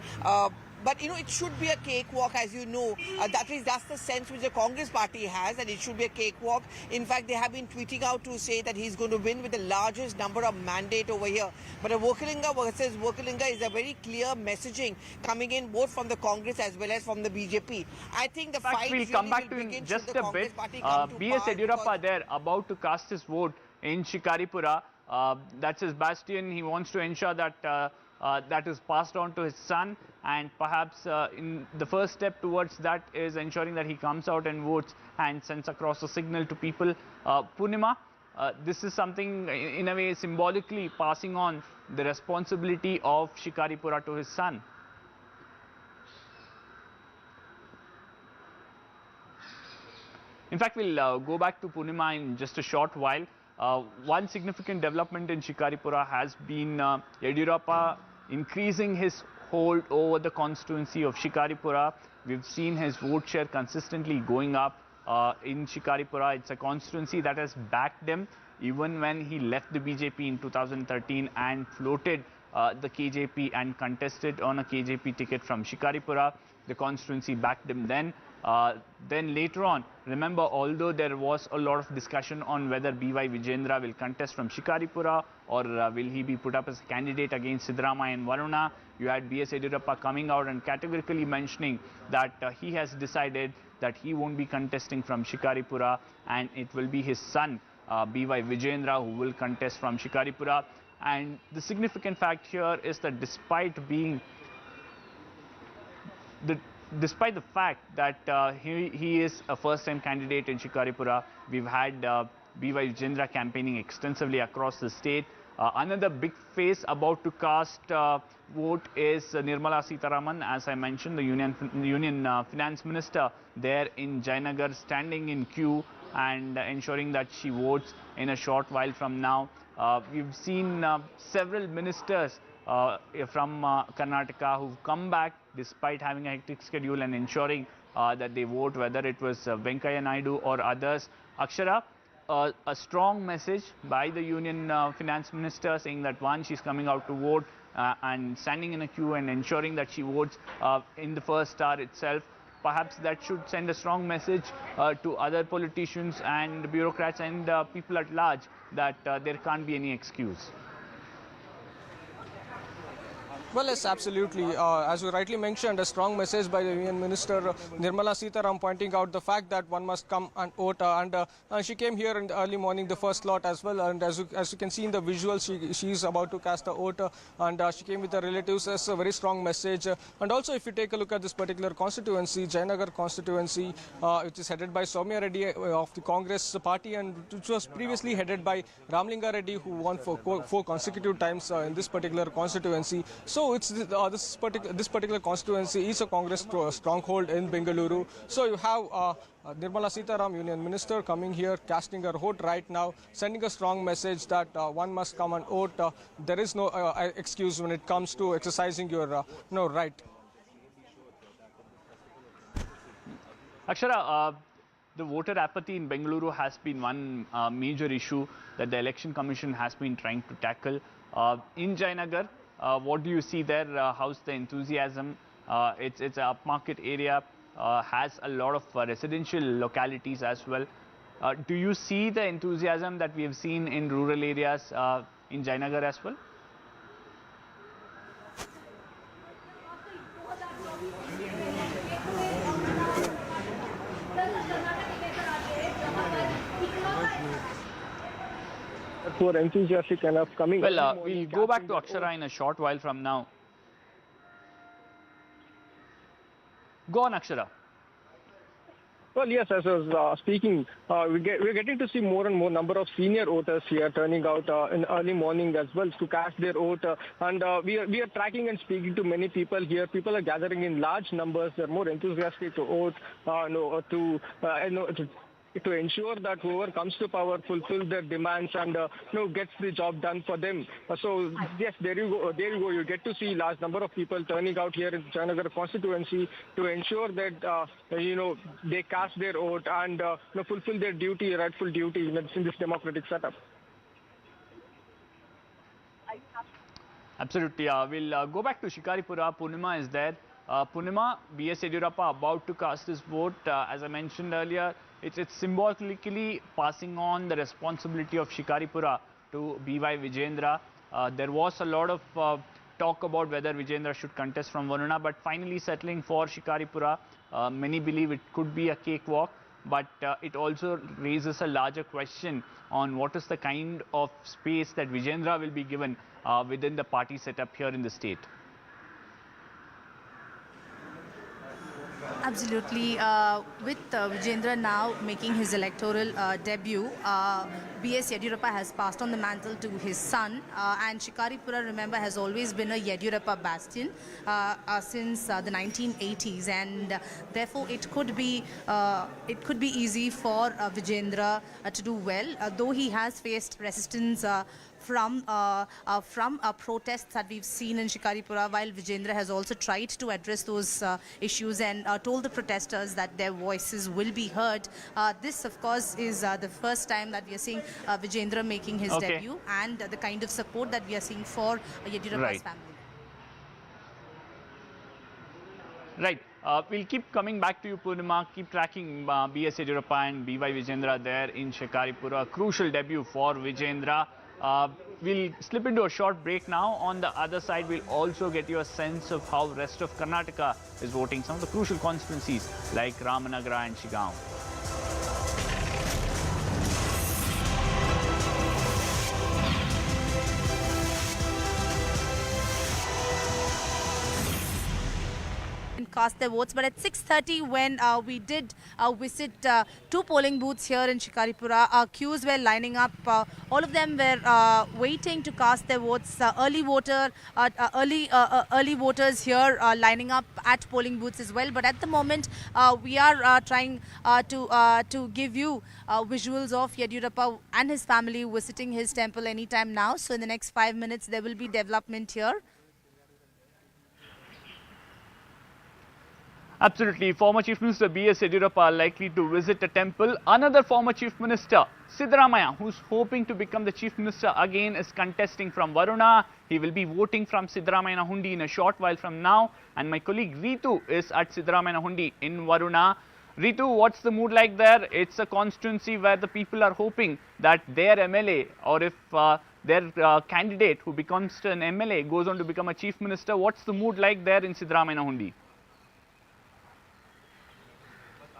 But, it should be a cakewalk, as you know. That's the sense which the Congress party has, that it should be a cakewalk. In fact, they have been tweeting out to say that he's going to win with the largest number of mandate over here. But a Vokkaliga versus Vokkaliga is a very clear messaging coming in both from the Congress as well as from the BJP. I think the fight will really come back will to begin in just should the a bit. B.S. Yediyurappa there about to cast his vote in Shikaripura. That's his bastion. He wants to ensure that that is passed on to his son, and perhaps in the first step towards that is ensuring that he comes out and votes and sends across a signal to people. Purnima, this is something in a way symbolically passing on the responsibility of Shikaripura to his son. In fact, we'll go back to Purnima in just a short while. One significant development in Shikaripura has been Yediyurappa increasing his hold over the constituency of Shikaripura. We've seen his vote share consistently going up in Shikaripura. It's a constituency that has backed him even when he left the BJP in 2013 and floated the KJP and contested on a KJP ticket from Shikaripura. The constituency backed him then. Then later on, remember, although there was a lot of discussion on whether B.Y. Vijayendra will contest from Shikaripura or will he be put up as a candidate against Siddaramaiah and Varuna, you had B.S. Yediyurappa coming out and categorically mentioning that he has decided that he won't be contesting from Shikaripura and it will be his son, B.Y. Vijayendra, who will contest from Shikaripura. And the significant fact here is that despite the fact that he is a first-time candidate in Shikaripura, we've had B.Y. Vijayendra campaigning extensively across the state. Another big face about to cast vote is Nirmala Sitharaman, as I mentioned, the Union Finance Minister there in Jayanagar, standing in queue and ensuring that she votes in a short while from now. We've seen several ministers from Karnataka who've come back despite having a hectic schedule and ensuring that they vote, whether it was Venkaiah Naidu or others. Akshara, a strong message by the Union Finance Minister saying that one, she's coming out to vote and standing in a queue and ensuring that she votes in the first hour itself. Perhaps that should send a strong message to other politicians and bureaucrats and people at large that there can't be any excuse. Well, yes, absolutely. As you rightly mentioned, a strong message by the Union Minister Nirmala Sitharam pointing out the fact that one must come and vote. And she came here in the early morning, the first lot as well. And as you can see in the visuals, she is about to cast a vote. And she came with her relatives as a very strong message. And also, if you take a look at this particular constituency, Jayanagar constituency, which is headed by Soumya Reddy of the Congress party, and which was previously headed by Ramlinga Reddy, who won for four consecutive times in this particular constituency. So it's this particular constituency is a Congress stronghold in Bengaluru. So you have Nirmala Sitharam, Union Minister, coming here, casting her vote right now, sending a strong message that one must come and vote. There is no excuse when it comes to exercising your right. Akshara, the voter apathy in Bengaluru has been one major issue that the Election Commission has been trying to tackle. In Jayanagar, what do you see there? How's the enthusiasm? It's an upmarket area, has a lot of residential localities as well. Do you see the enthusiasm that we have seen in rural areas in Jayanagar as well? Who are enthusiastic enough coming. Well, we'll go back to Akshara in a short while from now. Go on, Akshara. Well, yes, as I was speaking, we're getting to see more and more number of senior voters here turning out in early morning as well to cast their vote. And we are tracking and speaking to many people here. People are gathering in large numbers. They're more enthusiastic to vote, to ensure that whoever comes to power fulfills their demands and gets the job done for them. So yes, there you go. You get to see large number of people turning out here in Jayanagar constituency to ensure that they cast their vote and fulfill their rightful duty in this democratic setup. Absolutely. We'll go back to Shikaripura. Purnima is there. Purnima, B.S. Yediyurappa about to cast his vote. As I mentioned earlier, it's symbolically passing on the responsibility of Shikaripura to B.Y. Vijayendra. There was a lot of talk about whether Vijayendra should contest from Varuna, but finally settling for Shikaripura. Many believe it could be a cakewalk, but it also raises a larger question on what is the kind of space that Vijayendra will be given within the party setup here in the state. Absolutely. With Vijayendra now making his electoral debut, B.S. Yediyurappa has passed on the mantle to his son, and Shikaripura, remember, has always been a Yediyurappa bastion since the 1980s, and therefore it could be easy for Vijayendra to do well, though he has faced resistance from protests that we've seen in Shikaripura, while Vijayendra has also tried to address those issues and told the protesters that their voices will be heard. This, of course, is the first time that we are seeing Vijayendra making his debut, and the kind of support that we are seeing for Yediyurappa's family. Right. We'll keep coming back to you, Purnima. Keep tracking B.S. Yediyurappa and B.Y. Vijayendra there in Shikaripura. A crucial debut for Vijayendra. We'll slip into a short break now. On the other side, we'll also get you a sense of how the rest of Karnataka is voting. Some of the crucial constituencies like Ramanagara and Shigaon. Cast their votes, but at 6:30 when we did visit two polling booths here in Shikaripura, queues were lining up. All of them were waiting to cast their votes. Early voters here lining up at polling booths as well. But at the moment, we are trying to give you visuals of Yediyurappa and his family visiting his temple anytime now. So in the next 5 minutes, there will be development here. Absolutely. Former Chief Minister B.S. Yediyurappa are likely to visit a temple. Another former Chief Minister, Siddaramaiah, who's hoping to become the Chief Minister again, is contesting from Varuna. He will be voting from Siddaramaiah Hundi in a short while from now. And my colleague Ritu is at Siddaramaiah Hundi in Varuna. Ritu, what's the mood like there? It's a constituency where the people are hoping that their MLA, or if their candidate who becomes an MLA goes on to become a chief minister. What's the mood like there in Siddaramaiah Hundi?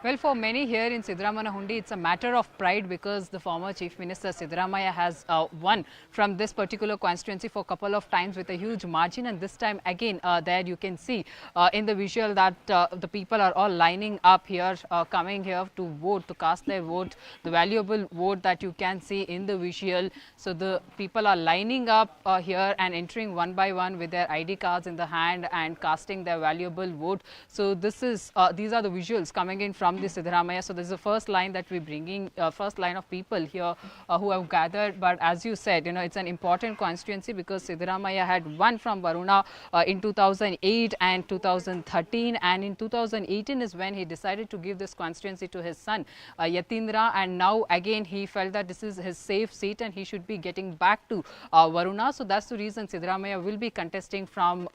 Well, for many here in Siddaramaiah Hundi, it's a matter of pride because the former Chief Minister Siddaramaiah has won from this particular constituency for a couple of times with a huge margin. And this time again, there you can see in the visual that the people are all lining up here, coming here to vote, to cast their vote, the valuable vote that you can see in the visual. So the people are lining up here and entering one by one with their ID cards in the hand and casting their valuable vote. So this is these are the visuals coming in from the Siddaramaiah. So this is the first line that we're bringing, first line of people here who have gathered. But as you said, it's an important constituency because Siddaramaiah had won from Varuna in 2008 and 2013, and in 2018 is when he decided to give this constituency to his son Yatindra, and now again he felt that this is his safe seat and he should be getting back to Varuna. So that's the reason Siddaramaiah will be contesting from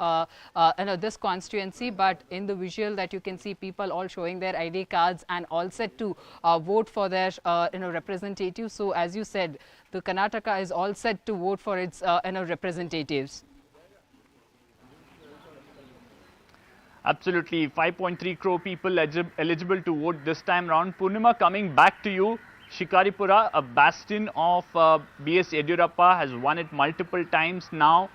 this constituency. But in the visual that you can see people all showing their ID cards and all set to vote for their representatives. So as you said, the Karnataka is all set to vote for its representatives. Absolutely, 5.3 crore people eligible to vote this time round. Purnima, coming back to you, Shikaripura, a bastion of B.S. Yediyurappa, has won it multiple times now.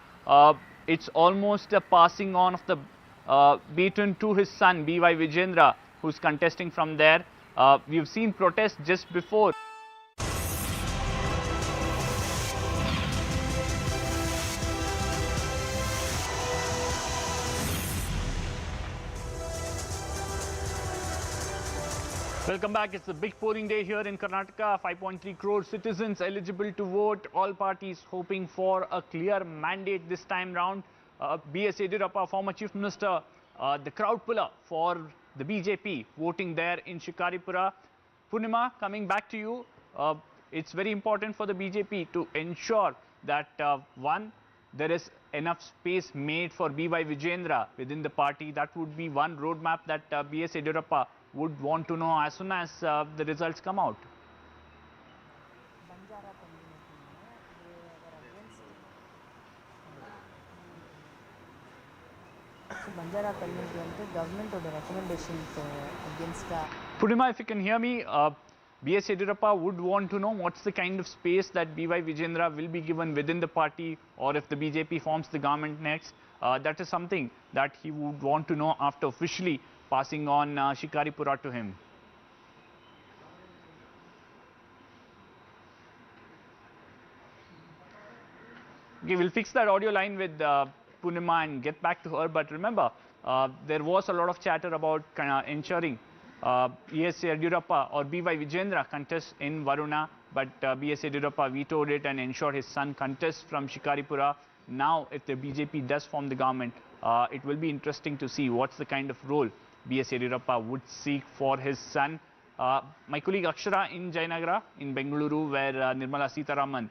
It's almost a passing on of the baton to his son B.Y. Vijendra, who's contesting from there. We've seen protests just before. Welcome back. It's a big polling day here in Karnataka. 5.3 crore citizens eligible to vote. All parties hoping for a clear mandate this time round. B.S. Yediyurappa, former Chief Minister, the crowd puller for the BJP, voting there in Shikaripura. Purnima, coming back to you, it's very important for the BJP to ensure that one, there is enough space made for B.Y. Vijendra within the party. That would be one roadmap that B.S. Yediyurappa would want to know as soon as the results come out. Purnima, if you can hear me, B.S. Yediyurappa would want to know what's the kind of space that B.Y. Vijendra will be given within the party, or if the BJP forms the government next. That is something that he would want to know after officially passing on Shikaripura to him. Okay, we'll fix that audio line with Purnima and get back to her. But remember, there was a lot of chatter about ensuring B.S. Yediyurappa or B.Y. Vijendra contest in Varuna, but B.S. Yediyurappa vetoed it and ensured his son contests from Shikaripura. Now, if the BJP does form the government, it will be interesting to see what's the kind of role B.S. Yediyurappa would seek for his son. My colleague Akshara in Jayanagara, in Bengaluru, where Nirmala Sitharaman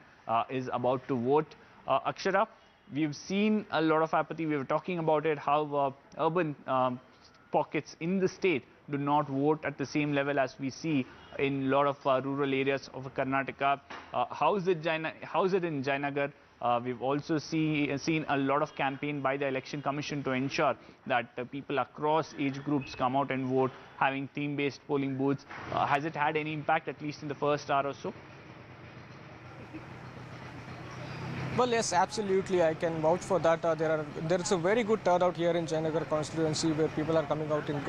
is about to vote. Akshara, we've seen a lot of apathy. We were talking about it, how urban pockets in the state do not vote at the same level as we see in a lot of rural areas of Karnataka. How is it in Jayanagar? We've also seen a lot of campaign by the Election Commission to ensure that people across age groups come out and vote, having theme-based polling booths. Has it had any impact, at least in the first hour or so? Well, yes, absolutely. I can vouch for that. There is a very good turnout here in Jayanagar constituency where people are coming out in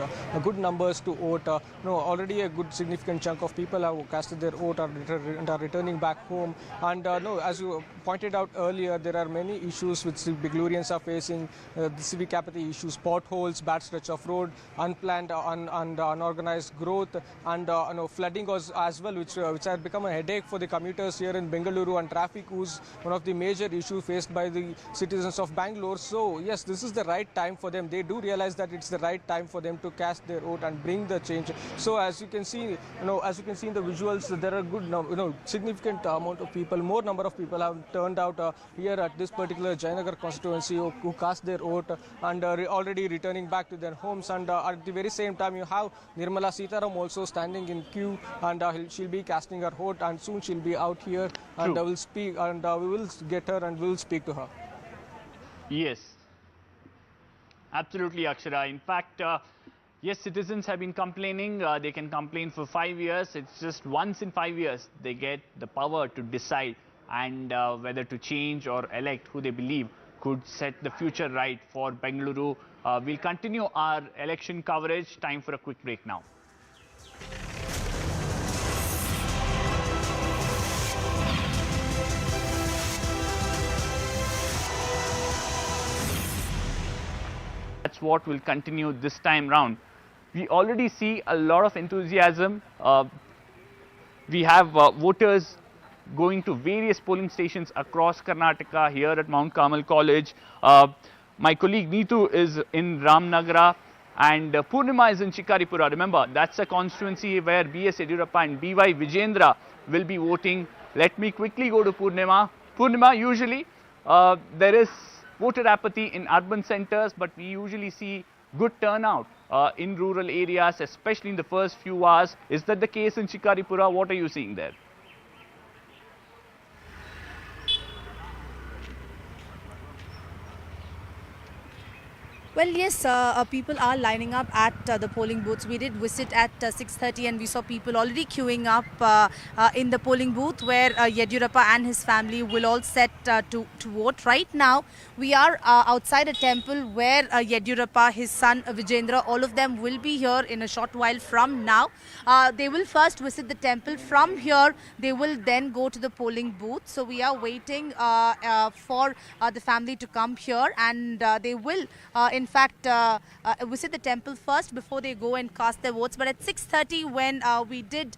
good numbers to vote. Already a good significant chunk of people have casted their vote and are returning back home. And as you pointed out earlier, there are many issues which the Bengaloreans are facing. The civic apathy issues, potholes, bad stretch of road, unplanned and unorganized growth, and flooding as well, which has become a headache for the commuters here in Bengaluru, and traffic was one of the major issue faced by the citizens of Bangalore. So yes, this is the right time for them. They do realize that it's the right time for them to cast their vote and bring the change. So as you can see, in the visuals, there are good, significant amount of people, more number of people have turned out here at this particular Jayanagar constituency who cast their vote and already returning back to their homes. And at the very same time, you have Nirmala Sitharaman also standing in queue, and she'll be casting her vote, and soon she'll be out here and will speak, and we will get met her and we will speak to her. Yes, absolutely, Akshara. In fact, yes, citizens have been complaining. They can complain for 5 years. It's just once in 5 years they get the power to decide and whether to change or elect who they believe could set the future right for Bengaluru. We'll continue our election coverage. Time for a quick break now. That's what will continue this time round. We already see a lot of enthusiasm. We have voters going to various polling stations across Karnataka, here at Mount Carmel College. My colleague Neetu is in Ramnagara and Purnima is in Shikaripura. Remember, that's a constituency where B.S. Yediyurappa and B.Y. Vijendra will be voting. Let me quickly go to Purnima. Purnima, usually there is voter apathy in urban centers, but we usually see good turnout in rural areas, especially in the first few hours. Is that the case in Shikaripura? What are you seeing there? Well, yes, people are lining up at the polling booths. We did visit at 6:30 and we saw people already queuing up in the polling booth where Yediyurappa and his family will all set to vote. Right now, we are outside a temple where Yediyurappa, his son Vijendra, all of them will be here in a short while from now. They will first visit the temple. From here, they will then go to the polling booth. So we are waiting for the family to come here, and they will in fact visit the temple first before they go and cast their votes. But at 6:30, when we did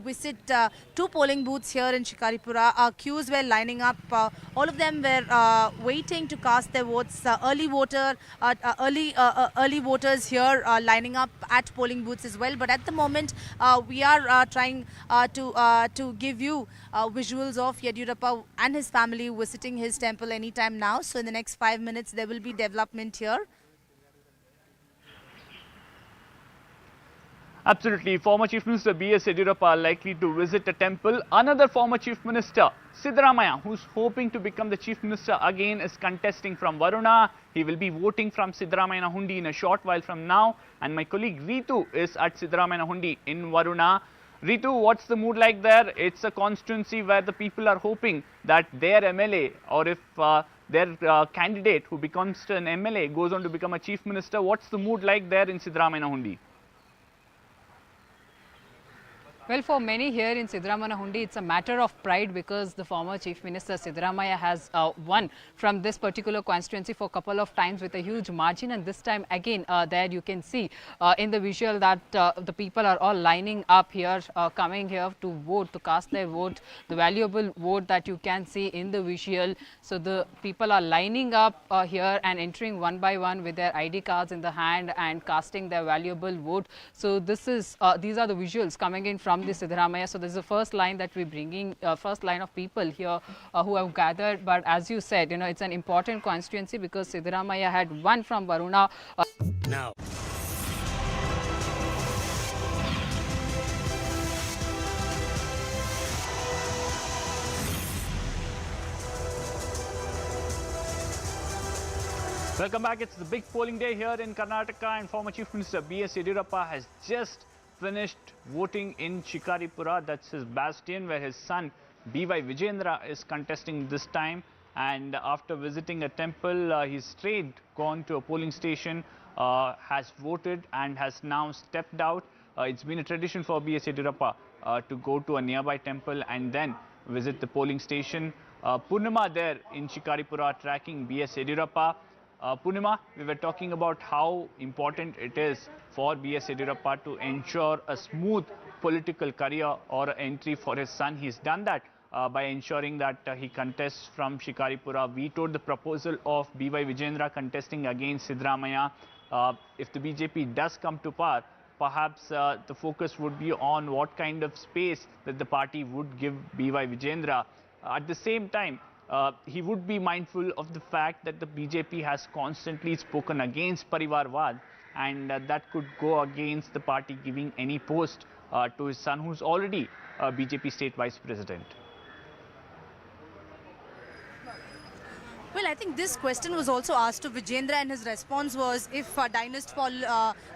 visit 2 polling booths here in Shikaripura, queues were lining up. All of them were waiting to cast their votes. Early voters here lining up at polling booths as well. But at the moment, we are trying to give you visuals of Yediyurappa and his family visiting his temple anytime now. So in the next 5 minutes, there will be development here. Absolutely. Former Chief Minister B.S. Yediyurappa are likely to visit a temple. Another former Chief Minister, Siddaramaiah, who's hoping to become the Chief Minister again, is contesting from Varuna. He will be voting from Siddaramaiah Hundi in a short while from now. And my colleague Ritu is at Siddaramaiah Hundi in Varuna. Ritu, what's the mood like there? It's a constituency where the people are hoping that their MLA, or if their candidate who becomes an MLA goes on to become a Chief Minister. What's the mood like there in Siddaramaiah Hundi? Well, for many here in Siddaramaiah Hundi, it's a matter of pride because the former Chief Minister Siddaramaiah has won from this particular constituency for a couple of times with a huge margin. And this time again, there you can see in the visual that the people are all lining up here, coming here to vote, to cast their vote, the valuable vote that you can see in the visual. So the people are lining up here and entering one by one with their ID cards in the hand and casting their valuable vote. So this is these are the visuals coming in from the Siddaramaiah. So this is the first line that we're bringing, first line of people here who have gathered. But as you said, it's an important constituency because Siddaramaiah had won from Varuna. Now. Welcome back. It's the big polling day here in Karnataka, and former Chief Minister B.S. Yediyurappa has just finished voting in Shikaripura. That's his bastion where his son B.Y. Vijendra is contesting this time. And after visiting a temple, he's straight gone to a polling station, has voted and has now stepped out. It's been a tradition for B.S. Yediyurappa to go to a nearby temple and then visit the polling station. Purnima there in Shikaripura tracking B.S. Yediyurappa. Purnima, we were talking about how important it is for B.S. Yediyurappa to ensure a smooth political career or entry for his son. He's done that by ensuring that he contests from Shikaripura. Vetoed the proposal of B.Y. Vijendra contesting against Siddaramaiah. If the BJP does come to power, perhaps the focus would be on what kind of space that the party would give B.Y. Vijendra. At the same time, he would be mindful of the fact that the BJP has constantly spoken against Parivarvad, and that could go against the party giving any post to his son, who's already BJP state vice president. Well, I think this question was also asked to Vijendra, and his response was, if dynasty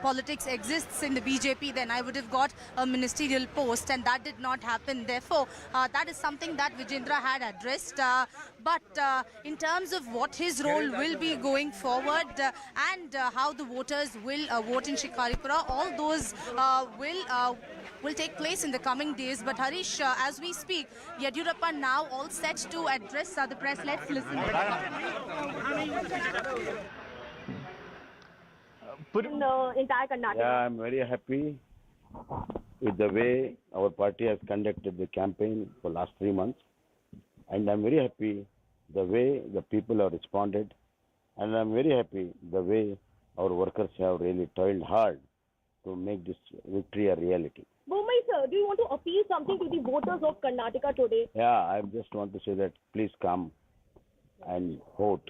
politics exists in the BJP, then I would have got a ministerial post, and that did not happen. Therefore, that is something that Vijendra had addressed. But in terms of what his role will be going forward and how the voters will vote in Shikaripura, all those will take place in the coming days. But Harish, as we speak, Yediyurappa now all set to address the press. Let's listen. In entire Karnataka. Yeah, I'm very happy with the way our party has conducted the campaign for last 3 months, and I'm very happy the way the people have responded, and I'm very happy the way our workers have really toiled hard to make this victory a reality. Bommai sir, do you want to appeal something to the voters of Karnataka today? Yeah, I just want to say that please come and vote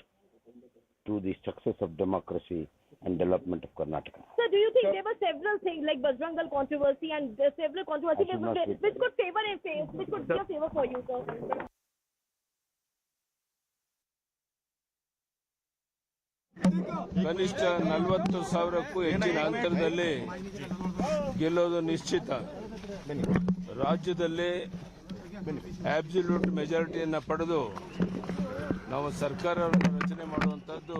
to the success of democracy and development of Karnataka. Sir, do you think there were several things like Bajrang Dal controversy and several controversies which could be a favor for you, sir? ಕನಿಷ್ಠ 40,000ಕ್ಕೂ ಹೆಚ್ಚಿನ ಅಂತರದಲ್ಲಿ ಗೆಲ್ಲೋದು ನಿಶ್ಚಿತ. ರಾಜ್ಯದಲ್ಲಿ absolute ಮೆಜಾರಿಟಿಯನ್ನು ಪಡೆದು ನಾವು ಸರ್ಕಾರವನ್ನು ರಚನೆ ಮಾಡುವಂಥದ್ದು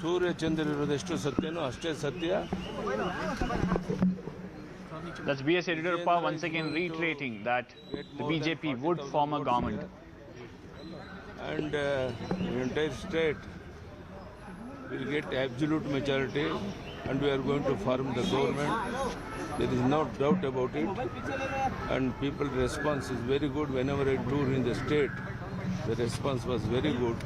ಸೂರ್ಯ ಚಂದ್ರ ಇರೋದೆಷ್ಟು ಸತ್ಯನೋ ಅಷ್ಟೇ ಸತ್ಯ. That's B.S. Yediyurappa once again reiterating that the BJP would form a government. And the entire state will get absolute majority, and we are going to form the government. There is no doubt about it. And people's response is very good. Whenever I tour in the state, the response was very good.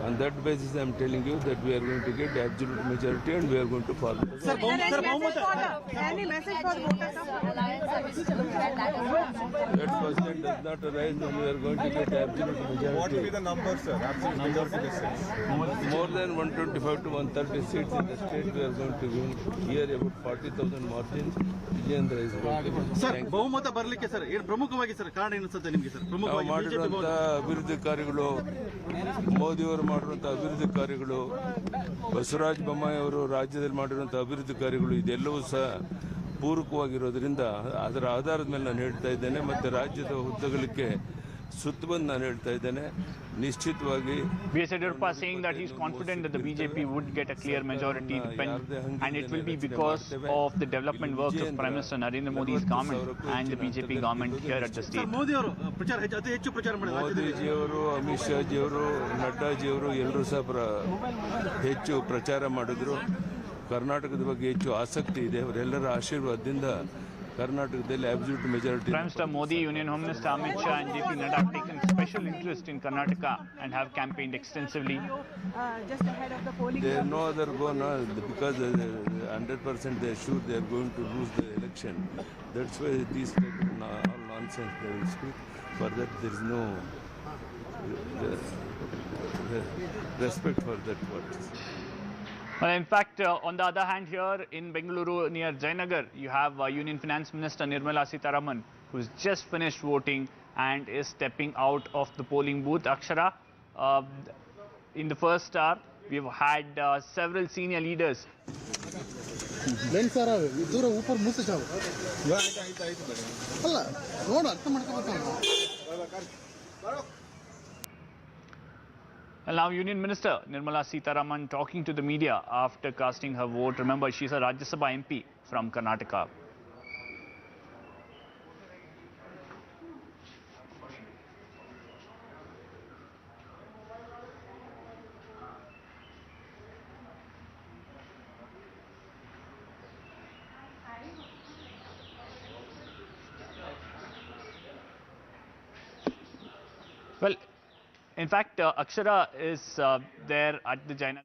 On that basis, I am telling you that we are going to get absolute majority and we are going to form. Any message for the voters? That question does not arise when we are going to get absolute majority. What will be the number, sir? Absolute majority. More than 125 to 130 seats in the state we are going to win. Here about 40,000 margins. Vijendra is going to win. Sir, ಬಹುಮತ ಬರಲಿಕ್ಕೆ sir ಏನು ಪ್ರಮುಖವಾಗಿ sir ಕಾರಣ ಏನಿಸುತ್ತೆ ನಿಮಗೆ sir? ಪ್ರಮುಖವಾಗಿ ಮಾಡಿರುವಂತ ಅಭಿವೃದ್ಧಿ ಕಾರ್ಯಗಳು, ಮೋದಿ ಅವರು ಮಾಡಿರುವಂತ ಅಭಿವೃದ್ಧಿ ಕಾರ್ಯಗಳು, ಬಸವರಾಜ ಬೊಮ್ಮಾಯಿ ಅವರು ರಾಜ್ಯದಲ್ಲಿ ಮಾಡಿರುವಂತ ಅಭಿವೃದ್ಧಿ ಕಾರ್ಯಗಳು, ಇದೆಲ್ಲವೂ ಸಹ ಪೂರಕವಾಗಿರೋದ್ರಿಂದ ಅದರ ಆಧಾರದ ಮೇಲೆ ನಾನು ಹೇಳ್ತಾ ಇದ್ದೇನೆ. ಮತ್ತೆ ರಾಜ್ಯದ ಹುದ್ದೆಗಳಿಗೆ ಸುತ್ತ ಬಂದು ನಾನು ಹೇಳ್ತಾ ಇದ್ದೇನೆ, ನಿಶ್ಚಿತವಾಗಿ. B.S. Yediyurappa saying that he is confident that the BJP would get a clear majority, and it will be because of the development works of Prime Minister Narendra Modi's government and the BJP government here at the state. Modi ಅವರು ಪ್ರಚಾರ ಅತಿ ಹೆಚ್ಚು ಪ್ರಚಾರ ಮಾಡಿದ್ದಾರೆ. ಮೋದಿಜಿಯವರು, ಅಮಿತ್ ಶಾಜಿಯವರು, ನಡ್ಡಾಜಿಯವರು ಎಲ್ಲರೂ ಸಹ ಹೆಚ್ಚು ಪ್ರಚಾರ ಮಾಡಿದ್ರು. ಕರ್ನಾಟಕದ ಬಗ್ಗೆ ಹೆಚ್ಚು ಆಸಕ್ತಿ ಇದೆ. ಅವರೆಲ್ಲರ ಆಶೀರ್ವಾದದಿಂದ ಕರ್ನಾಟಕದಲ್ಲಿ absolute majority. Prime Minister Modi, Union Home Minister Amit Shah and JP Nadda have taken special interest in Karnataka and have campaigned extensively. Just ahead of the polling. There are no other go now because 100% they are sure they are going to lose the election. That's why these all nonsense they will speak. For that there is no respect for that word. Well, in fact, on the other hand, here in Bengaluru near Jayanagar, you have Union Finance Minister Nirmala Sitharaman, who's just finished voting and is stepping out of the polling booth. Akshara, in the first hour, we've had several senior leaders. And now Union Minister Nirmala Sitharaman talking to the media after casting her vote. Remember, she's a Rajya Sabha MP from Karnataka. Well, in fact, Akshara is there at the Janata.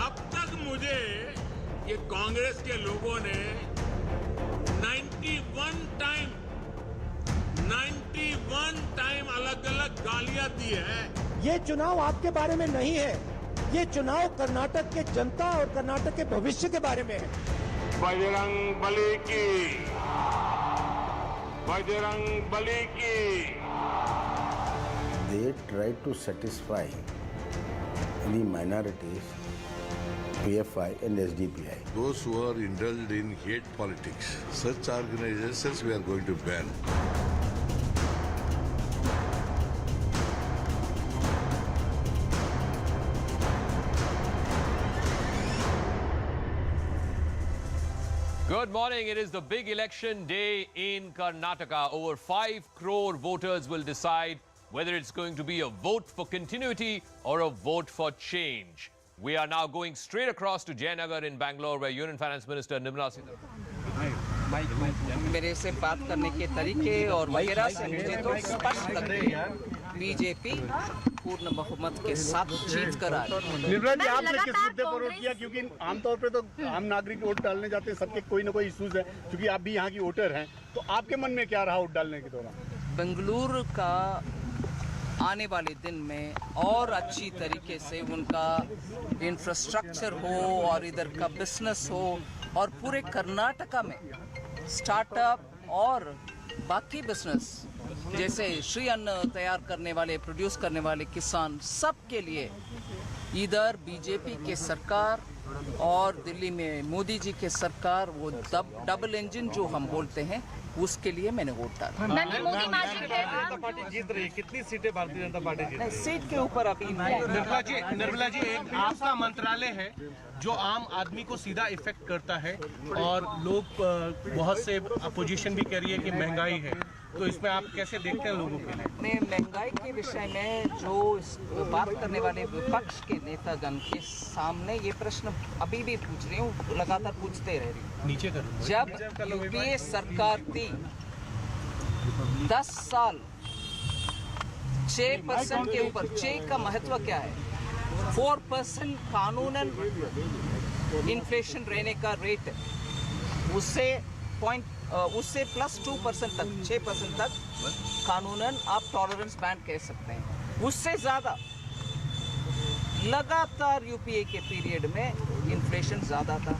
अब तक मुझे ये कांग्रेस के लोगों ने गालियां दी है। ये चुनाव आपके बारे में नहीं है, ये चुनाव कर्नाटक के जनता और कर्नाटक के भविष्य के बारे में है। बजरंग बली की, बजरंग बली की। They try to satisfy the minorities, PFI and SDPI. Those who are indulged in hate politics, such organizations we are going to ban. Good morning. It is the big election day in Karnataka. Over 5 crore voters will decide whether it's going to be a vote for continuity or a vote for change. We are now going straight across to Jayanagar in Bangalore, where Union Finance Minister Nirmala Siddaramaiah. मेरे से बात करने के तरीके और वगैरह से मुझे तो स्पष्ट लग रही है बीजेपी पूर्ण बहुमत के साथ जीत कर आ रही है। निर्मला जी, आपने किस मुद्दे पर वोट किया? क्योंकि आमतौर पे तो आम नागरिक वोट डालने जाते हैं, सबके कोई ना कोई इश्यूज है, क्योंकि आप भी यहाँ की वोटर हैं, तो आपके मन में क्या रहा वोट डालने के दौरान? बेंगलुरु का आने वाले दिन में और अच्छी तरीके से उनका इंफ्रास्ट्रक्चर हो और इधर का बिजनेस हो और पूरे कर्नाटका में स्टार्टअप और बाकी बिजनेस जैसे श्री अन्न तैयार करने वाले, प्रोड्यूस करने वाले किसान, सब के लिए इधर बीजेपी के सरकार और दिल्ली में मोदी जी के सरकार, वो डबल इंजन जो हम बोलते हैं, उसके लिए मैंने वोट डाला। जनता पार्टी जीत रही है, कितनी सीटें भारतीय जनता पार्टी जीत रही है? सीट के ऊपर अभी निर्मला जी, एक आपका मंत्रालय है जो आम आदमी को सीधा इफेक्ट करता है और लोग बहुत से अपोजिशन भी कह रही है कि महंगाई है, तो इसमें आप कैसे देखते हैं लोगों के लिए? मैं महंगाई के विषय में जो बात करने वाले विपक्ष के नेतागण के सामने ये प्रश्न अभी भी पूछ रही हूँ, लगातार पूछते रह रही हूँ। नीचे करो। जब यूपीए सरकार थी 10 साल 6% के ऊपर, 6 का महत्व क्या है? 4% कानूनन इन्फ्लेशन रहने का रेट है, उससे प्लस 2% तक 6% तक कानूनन आप टॉलरेंस बैंड कह सकते हैं। उससे ज़्यादा लगातार यूपीए के पीरियड में इन्फ्लेशन ज़्यादा था।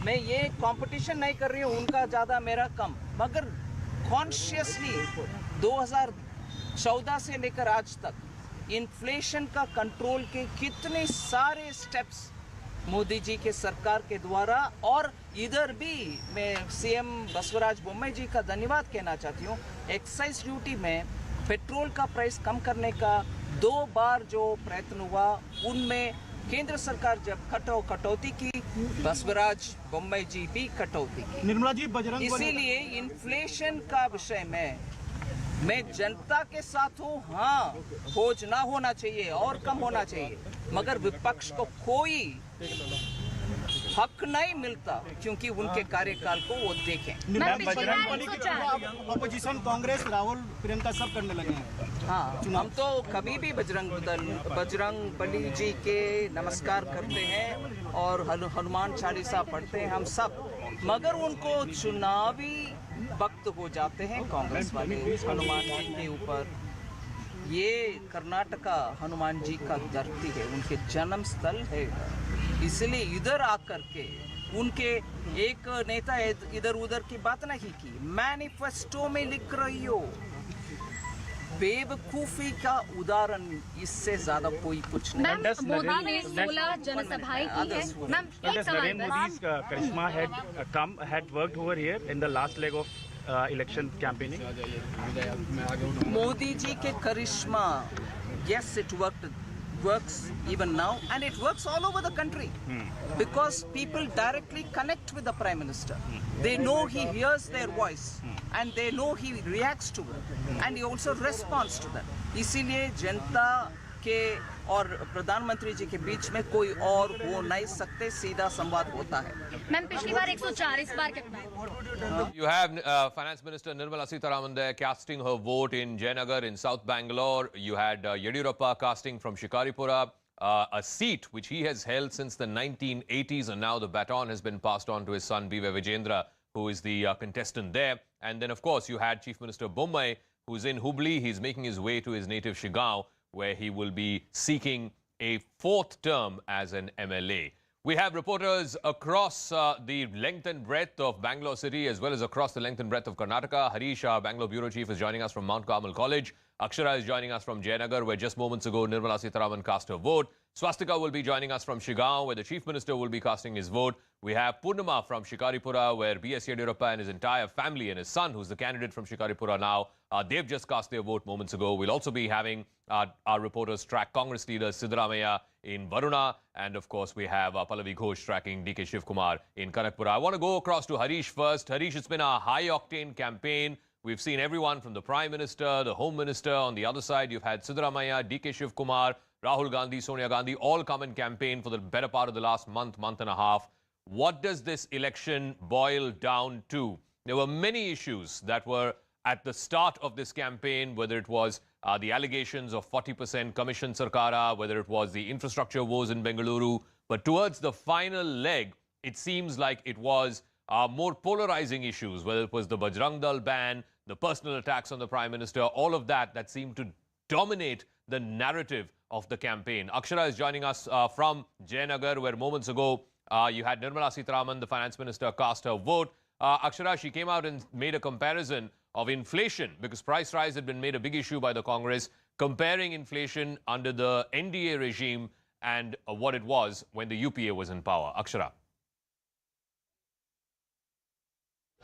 मैं ये कंपटीशन नहीं कर रही हूँ उनका ज़्यादा मेरा कम, मगर कॉन्शियसली 2014 से लेकर आज तक इन्फ्लेशन का कंट्रोल के कितने सारे स्टेप्स मोदी जी के सरकार के द्वारा, और इधर भी मैं सीएम बसवराज बोम्मई जी का धन्यवाद कहना चाहती हूँ। एक्साइज ड्यूटी में पेट्रोल का प्राइस कम करने का 2 बार जो प्रयत्न हुआ, उनमें केंद्र सरकार जब कटौती की, बसवराज बोम्मई जी भी कटौती की। निर्मला जी, बजरंग इसीलिए इन्फ्लेशन का विषय में मैं जनता के साथ हूँ। हाँ, बोझ ना होना चाहिए और कम होना चाहिए, मगर विपक्ष को कोई हक नहीं मिलता क्योंकि उनके कार्यकाल को वो देखें। अपोजिशन कांग्रेस, राहुल, प्रियंका सब करने लगे हैं। हाँ, हम तो कभी भी बजरंग बली जी के नमस्कार करते हैं और हनुमान चालीसा पढ़ते हैं हम सब, मगर उनको चुनावी वक्त हो जाते हैं कांग्रेस वाले हनुमान जी के ऊपर। ये कर्नाटका हनुमान जी का धरती है, उनके जन्म स्थल है, इसलिए इधर आकर के उनके एक नेता इधर उधर की बात नहीं की, मैनिफेस्टो में लिख रही हो। बेवकूफी का उदाहरण इससे ज्यादा कोई कुछ नहीं। मोदी ने 16 जनसभाएं की है। मैम, एक सवाल Mody's charisma had worked over here in the last leg of election campaigning. Modi ji के करिश्मा, yes, it works even now, and it works all over the country because people directly connect with the Prime Minister. They know he hears their voice and they know he reacts to it and he also responds to that. इसीलिए जनता के और प्रधानमंत्री जी के बीच में कोई और हो नहीं सकते, सीधा संवाद होता है। मैम, पिछली बार 104, इस बार कितना? You have Finance Minister Nirmala Sitharaman there casting her vote in Jayanagar in South Bangalore. You had Yediyurappa casting from Shikaripura, a seat which he has held since the 1980s, and now the baton has been passed on to his son B.V. Vijendra, who is the contestant there. And then, of course, you had Chief Minister Bommai, who's in Hubli. He's making his way to his native Shigaon, where he will be seeking a 4th term as an MLA. We have reporters across the length and breadth of Bangalore city as well as across the length and breadth of Karnataka. Harish, our Bangalore bureau chief, is joining us from Mount Carmel College. Akshara is joining us from Jayanagar, where just moments ago Nirmala Sitharaman cast her vote. Swastika will be joining us from Shigaon, where the Chief Minister will be casting his vote. We have Purnima from Shikaripura, where B.S. Yediyurappa and his entire family and his son, who's the candidate from Shikaripura now, they've just cast their vote moments ago. We'll also be having our reporters track Congress leader Siddaramaiah in Varuna. And, of course, we have Pallavi Ghosh tracking D.K. Shivakumar in Kanakpura. I want to go across to Harish first. Harish, it's been a high-octane campaign. We've seen everyone from the Prime Minister, the Home Minister. On the other side, you've had Siddaramaiah, D.K. Shivakumar, Rahul Gandhi, Sonia Gandhi, all come and campaign for the better part of the last month, month and a half. What does this election boil down to? There were many issues that were at the start of this campaign, whether it was the allegations of 40% commission sarkara, whether it was the infrastructure woes in Bengaluru. But towards the final leg, it seems like it was more polarizing issues, whether it was the Bajrang Dal ban, the personal attacks on the Prime Minister, all of that seemed to dominate the narrative of the campaign. Akshara is joining us from Jayanagar, where moments ago you had Nirmala Sitharaman, the Finance Minister, cast her vote. Akshara, she came out and made a comparison of inflation, because price rise had been made a big issue by the Congress, comparing inflation under the NDA regime and what it was when the UPA was in power. Akshara.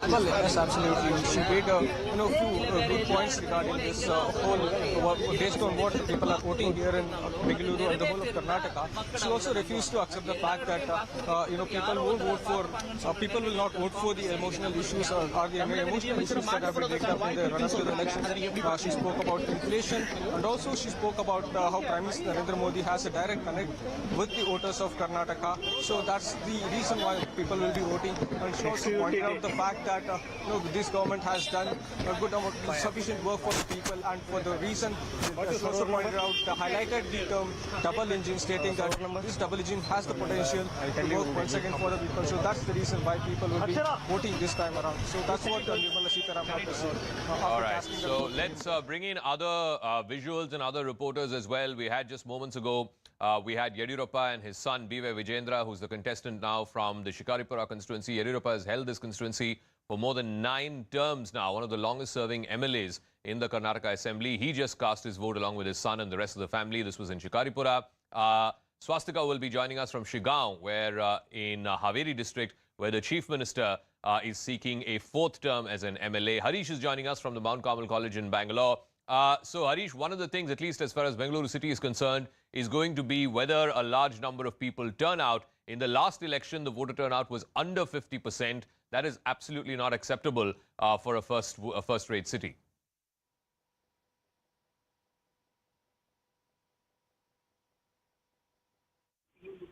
Well, yes, absolutely. She made few good points regarding this whole, based on what people are voting here in Bengaluru and the whole of Karnataka. She also refused to accept the fact that people will not vote for the emotional issues or the emotional issues that have been taken up in the run-up to the elections. She spoke about inflation, and also she spoke about how Prime Minister Narendra Modi has a direct connect with the voters of Karnataka. So that's the reason why people will be voting. And she also pointed out the fact that this government has done a good amount, sufficient work for the people, and for the reason she also pointed out, highlighted the term double engine, stating that this double engine has the potential to work once again for the people. So that's the reason why people will be voting this time around. So that's what Nirmala Sitharaman had to say. All right, so let's bring in other visuals and other reporters as well. We had just moments ago, we had Yediyurappa and his son, B.V. Vijendra, who's the contestant now from the Shikaripura constituency. Yediyurappa has held this constituency for more than 9 terms now, one of the longest-serving MLAs in the Karnataka Assembly. He just cast his vote along with his son and the rest of the family. This was in Shikaripura. Swastika will be joining us from Shigaon, where in Haveri district, where the Chief Minister is seeking a 4th term as an MLA. Harish is joining us from the Mount Carmel College in Bangalore. So, Harish, one of the things, at least as far as Bengaluru city is concerned, is going to be whether a large number of people turn out. In the last election, the voter turnout was under 50%. That is absolutely not acceptable for a first-rate city.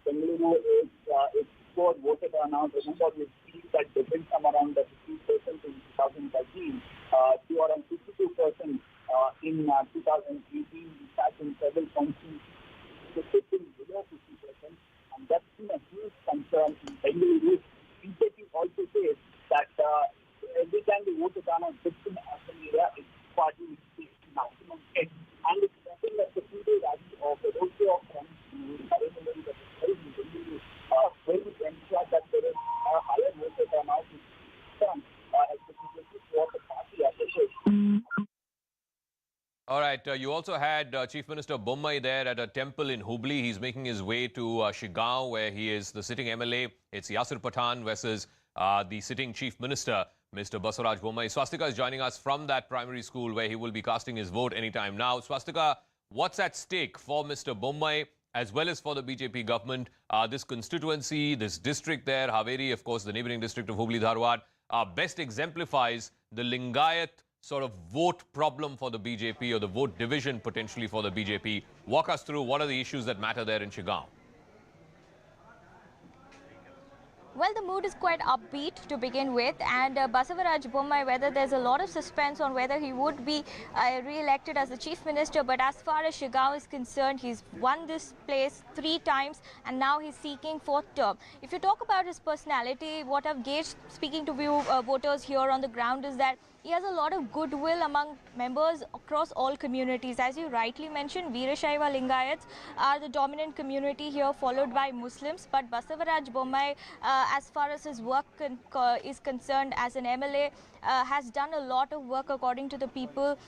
Bengaluru is poor voter turnout. Remember, we've seen that difference from around the 50% in 2013 to around 52% in 2018. We sat in several councils sitting below 50%, and that's been a huge concern in Bengaluru. BJP also says that every time the voter turnout dips in the assembly area, its party is taking maximum hit. And it's nothing that the two-day rally of the roadshow of will ensure that there is a higher voter turnout as the BJP for the party association. All right, you also had Chief Minister Bommai there at a temple in Hubli. He's making his way to Shigaon, where he is the sitting MLA. It's Yasir Pathan versus the sitting Chief Minister, Mr. Basavaraj Bommai. Swastika is joining us from that primary school where he will be casting his vote anytime now. Swastika, what's at stake for Mr. Bommai as well as for the BJP government? This constituency, this district there, Haveri, of course, the neighboring district of Hubli Dharwad, best exemplifies the Lingayat sort of vote problem for the BJP, or the vote division potentially for the BJP. Walk us through what are the issues that matter there in Shigaon. Well, the mood is quite upbeat to begin with, and Basavaraj Bommai, whether there's a lot of suspense on whether he would be re-elected as the chief minister, but as far as Shigaon is concerned, he's won this place 3 times and now he's seeking 4th term. If you talk about his personality, what I've gauged speaking to voters here on the ground is that he has a lot of goodwill among members across all communities. As you rightly mentioned, Veerashaiva Lingayats are the dominant community here, followed by Muslims. But Basavaraj Bommai, as far as his work is concerned as an MLA, has done a lot of work according to the people,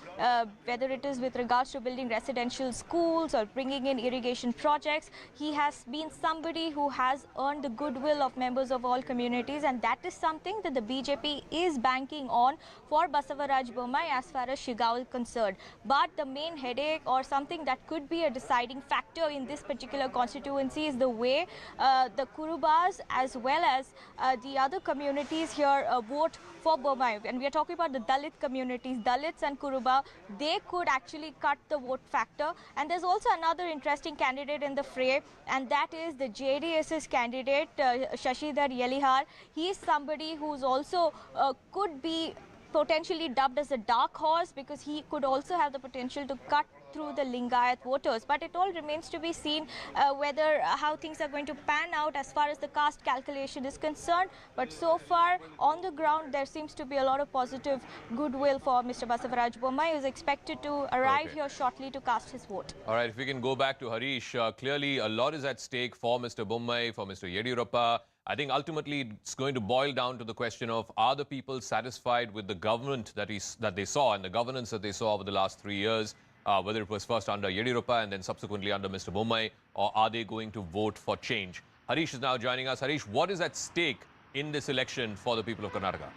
whether it is with regards to building residential schools or bringing in irrigation projects. He has been somebody who has earned the goodwill of members of all communities, and that is something that the BJP is banking on for Basavaraj Bommai as far as Shigaon is concerned. But the main headache, or something that could be a deciding factor in this particular constituency, is the way the Kurubas as well as the other communities here vote for Bommai. And we are talking about the Dalit communities, Dalits and Kuruba. They could actually cut the vote factor. And there's also another interesting candidate in the fray, and that is the JDS's candidate, Shashidhar Yelihar. He is somebody who's also could be potentially dubbed as a dark horse, because he could also have the potential to cut through the Lingayat voters. But it all remains to be seen whether how things are going to pan out as far as the caste calculation is concerned. But so far on the ground, there seems to be a lot of positive goodwill for Mr. Basavaraj Bommai, who is expected to arrive here shortly to cast his vote. All right, if we can go back to Harish, clearly a lot is at stake for Mr. Bommai, for Mr. Yediyurappa. I think ultimately it's going to boil down to the question of, are the people satisfied with the government that they saw and the governance that they saw over the last 3 years, whether it was first under Yediyurappa and then subsequently under Mr. Bommai, or are they going to vote for change? Harish is now joining us. Harish, what is at stake in this election for the people of Karnataka?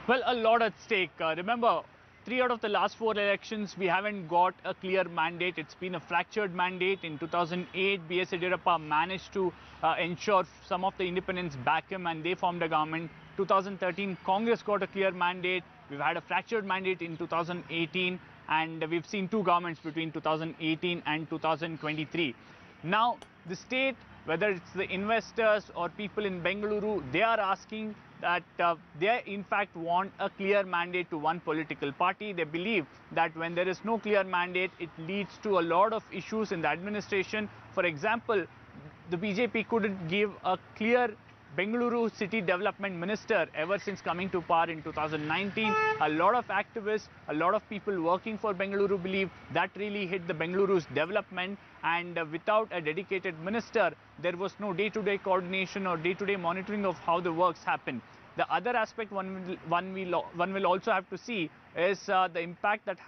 Well, a lot at stake. Remember, 3 out of the last 4 elections, we haven't got a clear mandate. It's been a fractured mandate. In 2008, B.S. Yediyurappa managed to ensure some of the independents back him and they formed a government. 2013, Congress got a clear mandate. We've had a fractured mandate in 2018, and we've seen 2 governments between 2018 and 2023. Now, the state, whether it's the investors or people in Bengaluru, they are asking that they in fact want a clear mandate to one political party. They believe that when there is no clear mandate, it leads to a lot of issues in the administration. For example, the BJP couldn't give a clear Bengaluru city development minister ever since coming to power in 2019. A lot of activists, a lot of people working for Bengaluru believe that really hit the Bengaluru's development, and without a dedicated minister, there was no day-to-day coordination or day-to-day monitoring of how the works happen. The other aspect one will also have to see is the impact that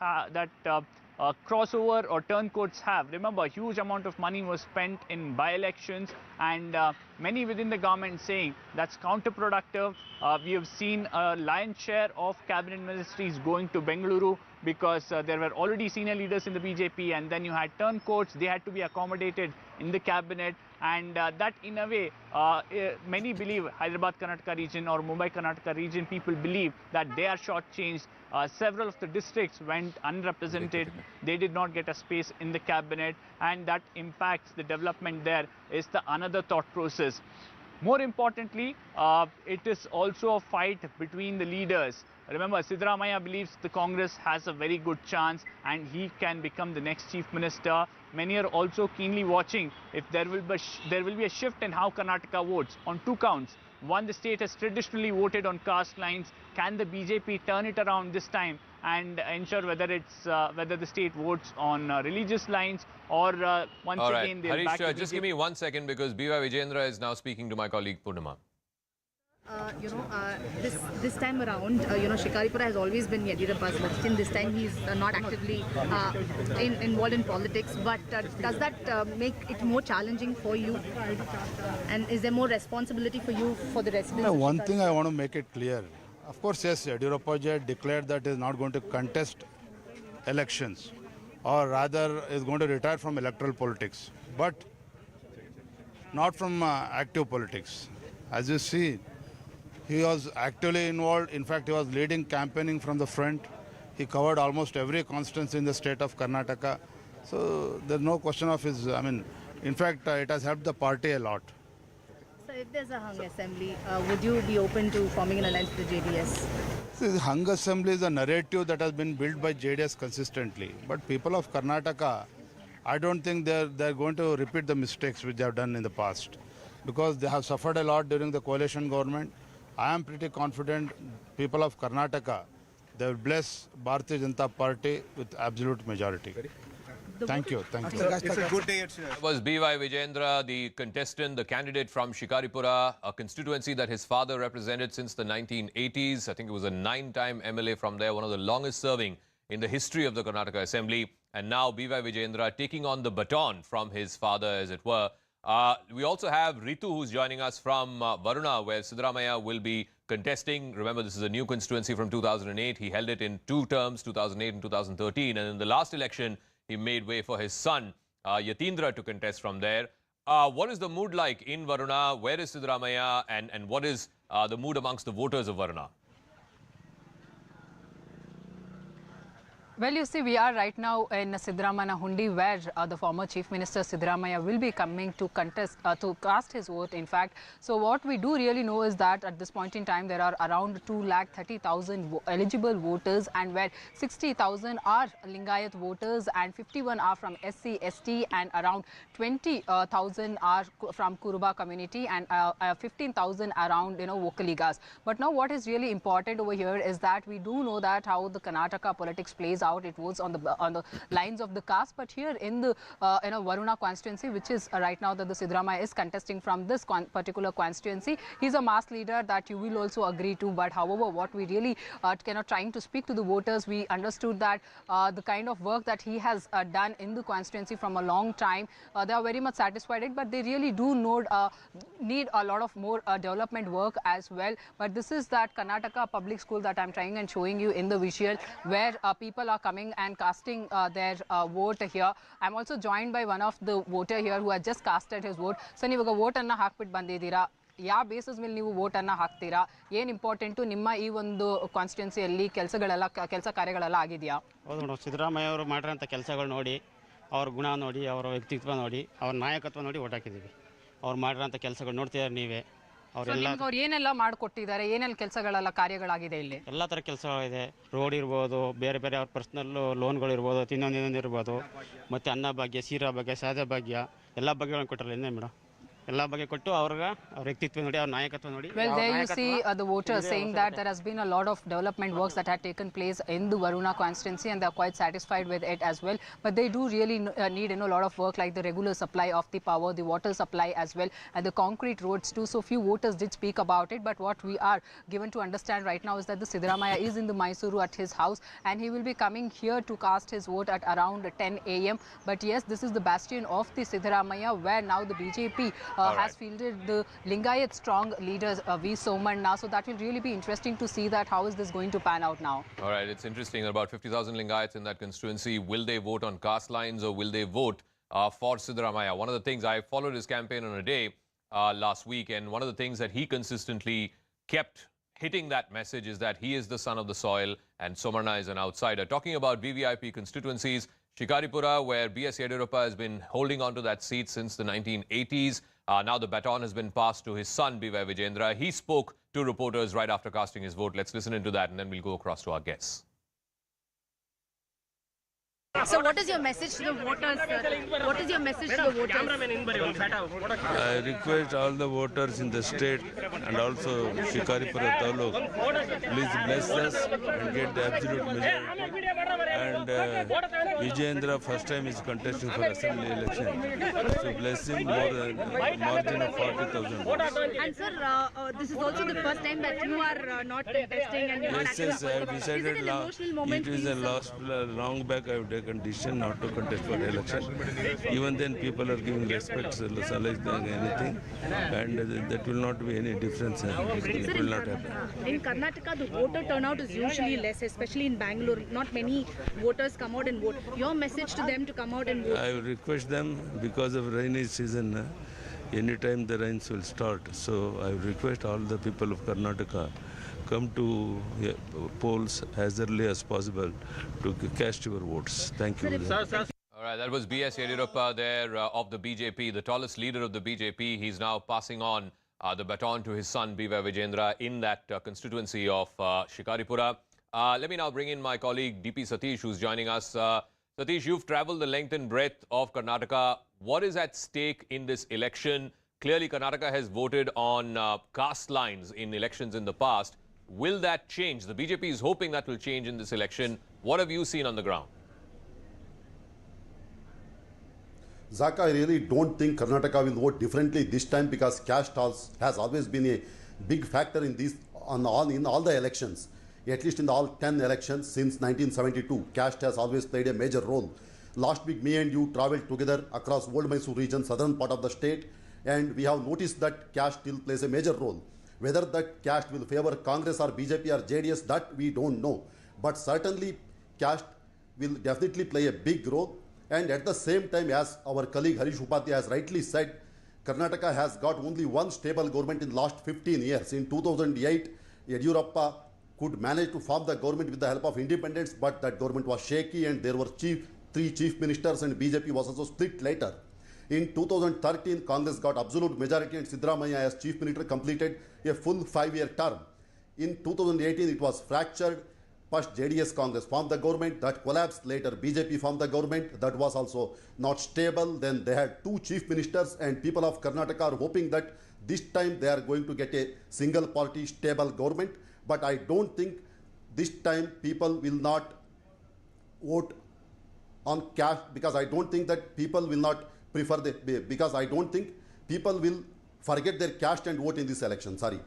crossover or turncoats have. Remember, a huge amount of money was spent in by-elections, and many within the government saying that's counterproductive. We have seen a lion's share of cabinet ministries going to Bengaluru because there were already senior leaders in the BJP, and then you had turncoats. They had to be accommodated in the cabinet, and that in a way, many believe Hyderabad Karnataka region or Mumbai Karnataka region, people believe that they are shortchanged. Several of the districts went unrepresented. They did not get a space in the cabinet, and that impacts the development there is the another thought process. More importantly, it is also a fight between the leaders. Remember, Siddaramaiah believes the Congress has a very good chance and he can become the next chief minister. Many are also keenly watching if there will be a shift in how Karnataka votes on 2 counts. One, the state has traditionally voted on caste lines. Can the BJP turn it around this time and ensure whether the state votes on religious lines, or once again they'll back to Harish, just give me 1 second, because B.Y. Vijayendra is now speaking to my colleague Purnima. This time around, Shikaripura has always been Yediyurappa's bastion. This time he's not actively involved in politics. But does that make it more challenging for you? And is there more responsibility for you, for the residents? One thing I want to make it clear. Of course, yes, Yediyurappa declared that he is not going to contest elections, or rather is going to retire from electoral politics, but not from active politics. As you see, he was actively involved. In fact, he was leading campaigning from the front. He covered almost every constituency in the state of Karnataka. So there's no question of his, In fact, it has helped the party a lot. So if there's a hung assembly, would you be open to forming an alliance with the JDS? See, the hung assembly is a narrative that has been built by JDS consistently. But people of Karnataka, I don't think they're going to repeat the mistakes which they have done in the past, because they have suffered a lot during the coalition government. I am pretty confident people of Karnataka, they will bless Bharatiya Janata Party with absolute majority. Thank you. Thank you. It's a good day. That was B.Y. Vijayendra, the contestant, the candidate from Shikaripura, a constituency that his father represented since the 1980s. I think it was a 9-time MLA from there, one of the longest serving in the history of the Karnataka Assembly. And now B.Y. Vijayendra taking on the baton from his father, as it were. We also have Ritu, who's joining us from Varuna, where Siddaramaiah will be contesting. Remember, this is a new constituency from 2008. He held it in 2 terms, 2008 and 2013. And in the last election, he made way for his son, Yatindra, to contest from there. What is the mood like in Varuna? Where is Siddaramaiah? And what is the mood amongst the voters of Varuna? Well, you see, we are right now in Siddaramaiah Hundi, where the former Chief Minister Siddaramaiah will be coming to contest, to cast his vote, in fact. So what we do really know is that at this point in time, there are around 230,000 eligible voters, and where 60,000 are Lingayat voters and 51 are from SC, ST, and around 20,000 are from Kuruba community, and 15,000 around, Vokkaligas. But now what is really important over here is that we do know that how the Karnataka politics plays out. It was on the lines of the caste, but here in the Varuna constituency, which is right now that the Siddaramaiah is contesting from this particular constituency, he's a mass leader that you will also agree to. But however, what we really trying to speak to the voters, we understood that the kind of work that he has done in the constituency from a long time, they are very much satisfied it, but they really do need a lot of more development work as well. But this is that Karnataka public school that I'm trying and showing you in the visual, where people are coming and casting their vote here. I'm also joined by one of the voter here who has just casted his vote. So ನೀವು vote ಅನ್ನು ಹಾಕ್ಬಿಟ್ಟು ಬಂದಿದ್ದೀರಾ, ಯಾವ basis ಮೇಲೆ ನೀವು vote ಅನ್ನು ಹಾಕ್ತೀರಾ, ಏನು ಇಂಪಾರ್ಟೆಂಟು ನಿಮ್ಮ ಈ ಒಂದು ಕಾನ್ಸ್ಟಿಟ್ಯೂನ್ಸಿಯಲ್ಲಿ ಕೆಲಸ ಕಾರ್ಯಗಳೆಲ್ಲ ಆಗಿದೆಯಾ? ಹೌದು ಮೇಡಮ್, ಸಿದ್ದರಾಮಯ್ಯ ಅವರು ಮಾಡಿರೋಂಥ ಕೆಲಸಗಳು ನೋಡಿ, ಅವ್ರ ಗುಣ ನೋಡಿ, ಅವರ ವ್ಯಕ್ತಿತ್ವ ನೋಡಿ, ಅವ್ರ ನಾಯಕತ್ವ ನೋಡಿ ಓಟ್ ಹಾಕಿದ್ದೀವಿ. ಅವ್ರು ಮಾಡಿರೋಂಥ ಕೆಲಸಗಳು ನೋಡ್ತಿದ್ದಾರೆ ನೀವೇ. ಅವ್ರು ಏನೆಲ್ಲ ಮಾಡಿಕೊಟ್ಟಿದ್ದಾರೆ, ಏನೆಲ್ಲ ಕೆಲಸಗಳೆಲ್ಲ ಕಾರ್ಯಗಳಾಗಿದೆ ಇಲ್ಲಿ? ಎಲ್ಲ ಥರ ಕೆಲಸಗಳಿದೆ. ರೋಡ್ ಇರ್ಬೋದು, ಬೇರೆ ಬೇರೆ ಅವ್ರ ಪರ್ಸ್ನಲ್ ಲೋನ್ಗಳು ಇರ್ಬೋದು, ಇನ್ನೊಂದು ಇರ್ಬೋದು, ಮತ್ತು ಅನ್ನ ಭಾಗ್ಯ, ಸೀರಾ ಭಾಗ್ಯ, ಸಾದ ಭಾಗ್ಯ, ಎಲ್ಲ ಬಗ್ಗೆಗಳನ್ನು ಕೊಟ್ಟರಲ್ಲ ಇನ್ನೇ ಮೇಡಮ್. ಎಲ್ಲ ಬಗ್ಗೆ ಕೊಟ್ಟು ಅವ್ರ ವ್ಯಕ್ತಿತ್ವ ನೋಡಿ, ಅವ್ರ ನಾಯಕತ್ವ ನೋಡಿ. Well, there you see the voters saying that there has been a lot of development works that had taken place in the Varuna constituency, and they are quite satisfied with it as well. But they do really need a lot of work, like the regular supply of the power, the water supply as well, and the concrete roads too. So few voters did speak about it, but what we are given to understand right now is that the Siddaramaiah is in the Mysore at his house, and he will be coming here to cast his vote at around 10 a.m. But yes, this is the bastion of the Siddaramaiah, where now the BJP has fielded the Lingayat strong leaders V. Somanna. So that will really be interesting to see that how is this going to pan out now. All right, it's interesting. About 50,000 Lingayats in that constituency. Will they vote on caste lines or will they vote for Siddaramaiah? One of the things, I followed his campaign on a day last week, and one of the things that he consistently kept hitting that message is that he is the son of the soil and Somanna is an outsider. Talking about VVIP constituencies, Shikaripura, where B.S. Yediyurappa has been holding on to that seat since the 1980s. Now the baton has been passed to his son, B.Y. Vijayendra. He spoke to reporters right after casting his vote. Let's listen into that and then we'll go across to our guests. So what is your message to the voters, sir? What is your message to the voters? I request all the voters in the state and also Shikaripura Taluk, please bless us and get the absolute majority. And Vijayendra first time is contesting for assembly election. So bless him, margin of 40,000 votes. And sir, this is also the first time that you are not contesting and you are not Yes, I have decided it is a long back I have taken decision not to contest for the election. Even then people are giving respect, like anything, and that will not be any difference. It will not happen. In Karnataka, the voter turnout is usually less, especially in Bangalore. Not many voters come out and vote. Your message to them to come out and vote? I request them, because of rainy season, anytime the rains will start. So I request all the people of Karnataka come to polls as early as possible to cast your votes. Thank you. All right, That was B.S. Yediyurappa there of the BJP, the tallest leader of the BJP. He's now passing on the baton to his son, B.Y. Vijayendra, in that constituency of Shikaripura. Let me now bring in my colleague, DP Satish, who's joining us. Satish, you've traveled the length and breadth of Karnataka. What is at stake in this election? Clearly, Karnataka has voted on caste lines in elections in the past. Will that change? The BJP is hoping that will change in this election. What have you seen on the ground? Zach, I really don't think Karnataka will vote differently this time because caste has always been a big factor in all the elections. At least in all 10 elections since 1972, caste has always played a major role. Last week, me and you traveled together across Old Mysore region, southern part of the state, and we have noticed that caste still plays a major role. Whether that caste will favor Congress or BJP or JDS, that we don't know. But certainly, caste will definitely play a big role. And at the same time, as our colleague Harish Upadhyay has rightly said, Karnataka has got only one stable government in the last 15 years. In 2008, Yediyurappa could manage to form the government with the help of independents, but that government was shaky and there were three chief ministers and BJP was also split later. In 2013, Congress got absolute majority and Siddaramaiah as chief minister completed a full 5-year term. In 2018, it was fractured. First, JDS Congress formed the government, that collapsed. Later, BJP formed the government, that was also not stable. Then they had 2 chief ministers, and people of Karnataka are hoping that this time they are going to get a single party stable government. But I don't think this time people will not vote on caste, because I don't think that people will not prefer because I don't think people will forget their caste and vote in this election. Sorry.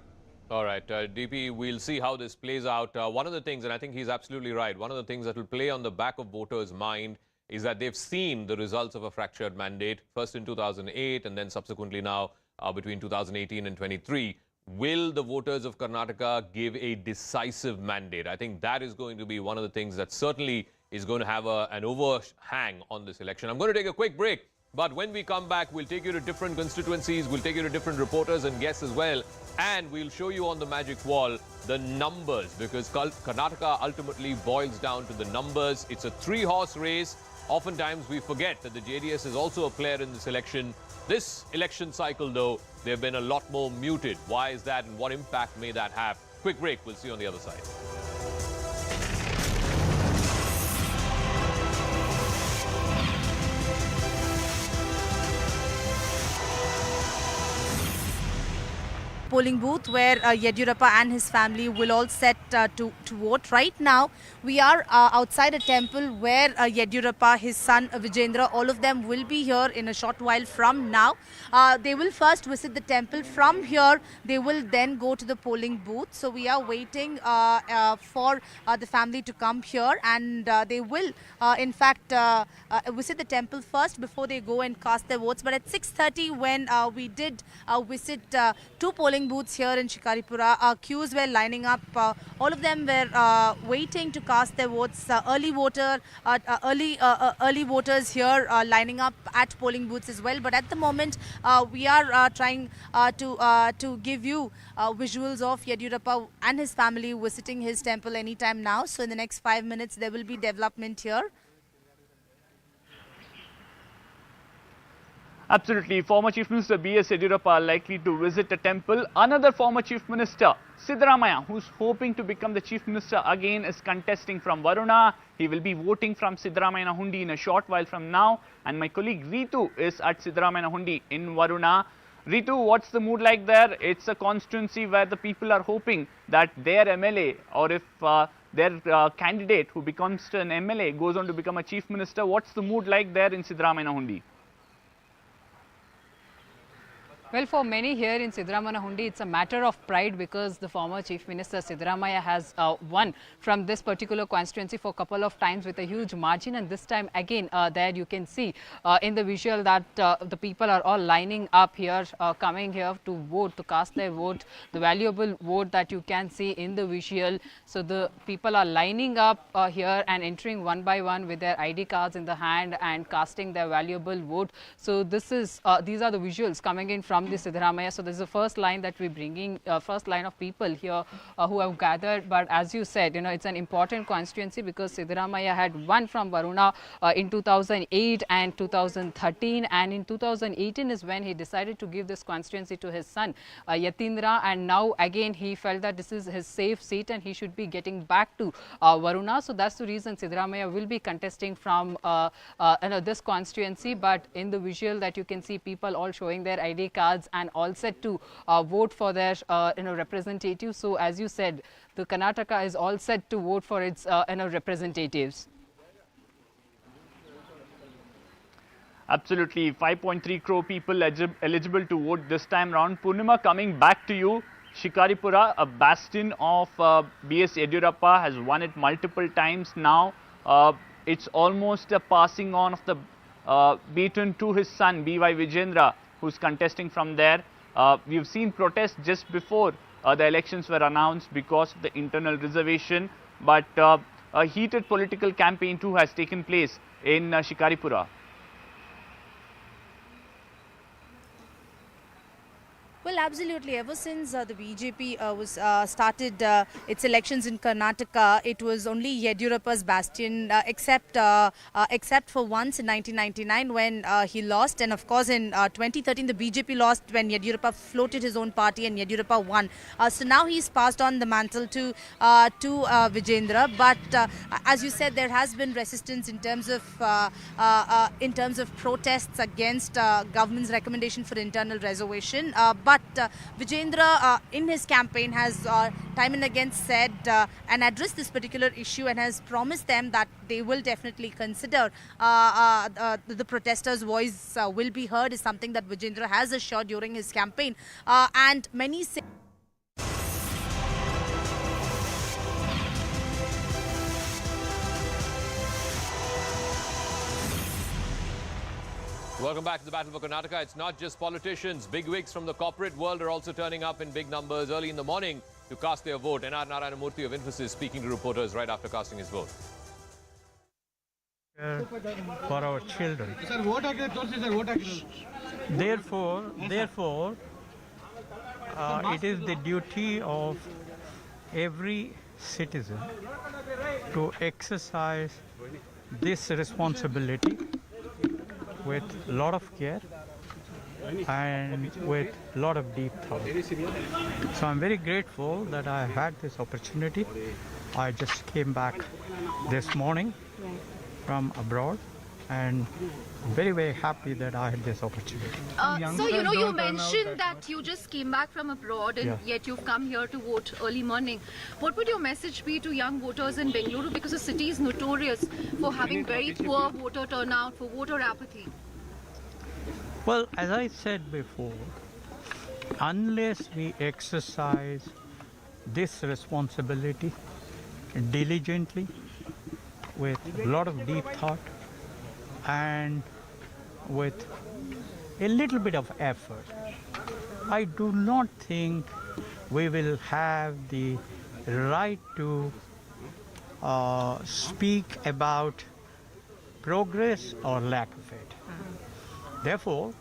All right, DP, we'll see how this plays out. One of the things, and I think he's absolutely right, one of the things that will play on the back of voters' mind is that they've seen the results of a fractured mandate, first in 2008 and then subsequently now between 2018 and 23. Will the voters of Karnataka give a decisive mandate? I think that is going to be one of the things that certainly is going to have an overhang on this election. I'm going to take a quick break, but when we come back, we'll take you to different constituencies, we'll take you to different reporters and guests as well, and we'll show you on the magic wall the numbers, because Karnataka ultimately boils down to the numbers. It's a 3-horse race. Oftentimes we forget that the JDS is also a player in this election. This election cycle, though, they've been a lot more muted. Why is that, and what impact may that have? Quick break. We'll see you on the other side. Polling booth where Yediyurappa and his family will all set to vote. Right now, we are outside a temple where Yediyurappa, his son Vijayendra, all of them will be here in a short while from now. They will first visit the temple. From here, they will then go to the polling booth. So we are waiting for the family to come here, and they will, in fact, visit the temple first before they go and cast their votes. But at 6:30, when we did visit 2 polling booths here in Shikaripura, queues were lining up. All of them were waiting to cast their votes. Early voters here lining up at polling booths as well. But at the moment, we are trying to give you visuals of Yediyurappa and his family visiting his temple anytime now. So in the next 5 minutes, there will be development here. Absolutely. Former Chief Minister B.S. Yediyurappa are likely to visit a temple. Another former Chief Minister, Siddaramaiah, who's hoping to become the Chief Minister again, is contesting from Varuna. He will be voting from Siddaramaiah Hundi in a short while from now. And my colleague Ritu is at Siddaramaiah Hundi in Varuna. Ritu, what's the mood like there? It's a constituency where the people are hoping that their MLA, or if their candidate who becomes an MLA goes on to become a Chief Minister. What's the mood like there in Siddaramaiah Hundi? Well, for many here in Siddaramaiah Hundi, it's a matter of pride because the former Chief Minister Siddaramaiah has won from this particular constituency for a couple of times with a huge margin. And this time again, there you can see in the visual that the people are all lining up here, coming here to vote, to cast their vote, the valuable vote that you can see in the visual. So the people are lining up here and entering one by one with their ID cards in the hand and casting their valuable vote. So this is these are the visuals coming in from from the Siddaramaiah. So this is the first line that we're bringing, first line of people here who have gathered. But as you said, it's an important constituency because Siddaramaiah had won from Varuna in 2008 and 2013, and in 2018 is when he decided to give this constituency to his son Yatindra, and now again he felt that this is his safe seat and he should be getting back to Varuna. So that's the reason Siddaramaiah will be contesting from this constituency. But in the visual that you can see people all showing their ID cards and all set to vote for their representatives. So as you said, the Karnataka is all set to vote for its representatives. Absolutely, 5.3 crore people eligible to vote this time round. Purnima, coming back to you, Shikaripura, a bastion of B.S. Yediyurappa, has won it multiple times now. It's almost a passing on of the baton to his son, B.Y. Vijendra, who's contesting from there. We've seen protests just before the elections were announced because of the internal reservation, but a heated political campaign too has taken place in Shikaripura. Well, absolutely. Ever since the BJP started its elections in Karnataka, it was only Yediyurappa's bastion, except for once in 1999 when he lost, and of course in 2013 the BJP lost when Yediyurappa floated his own party and Yediyurappa won. So now he's passed on the mantle to Vijendra. But as you said, there has been resistance in terms of protests against government's recommendation for internal reservation. But Vijendra in his campaign has time and again said and addressed this particular issue and has promised them that they will definitely consider the protesters' voice will be heard, is something that Vijendra has assured during his campaign. And many say Welcome back to the Battle for Karnataka. It's not just politicians. Big wigs from the corporate world are also turning up in big numbers early in the morning to cast their vote. N.R. Narayanamurthy of Infosys speaking to reporters right after casting his vote. For our children. Therefore, it is the duty of every citizen to exercise this responsibility with a lot of care and with a lot of deep thought. So I'm very grateful that I had this opportunity. I just came back this morning from abroad and very, very happy that I had this opportunity. So, you mentioned that you just came back from abroad and yet you've come here to vote early morning. What would your message be to young voters in Bengaluru, because the city is notorious for having very poor voter turnout, for voter apathy? Well, as I said before, unless we exercise this responsibility diligently, with a lot of deep thought and with a little bit of effort, I do not think we will have the right to speak about progress or lack of it. Therefore,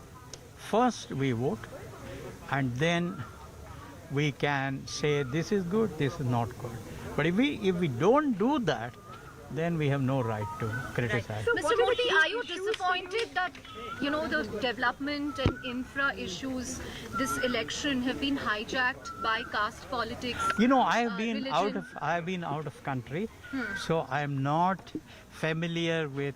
first we vote and then we can say this is good, this is not good. But if we don't do that, then we have no right to criticize. So Mr. Modi, are you disappointed that, the development and infra issues this election have been hijacked by caste politics? I have been out of country, so I am not familiar with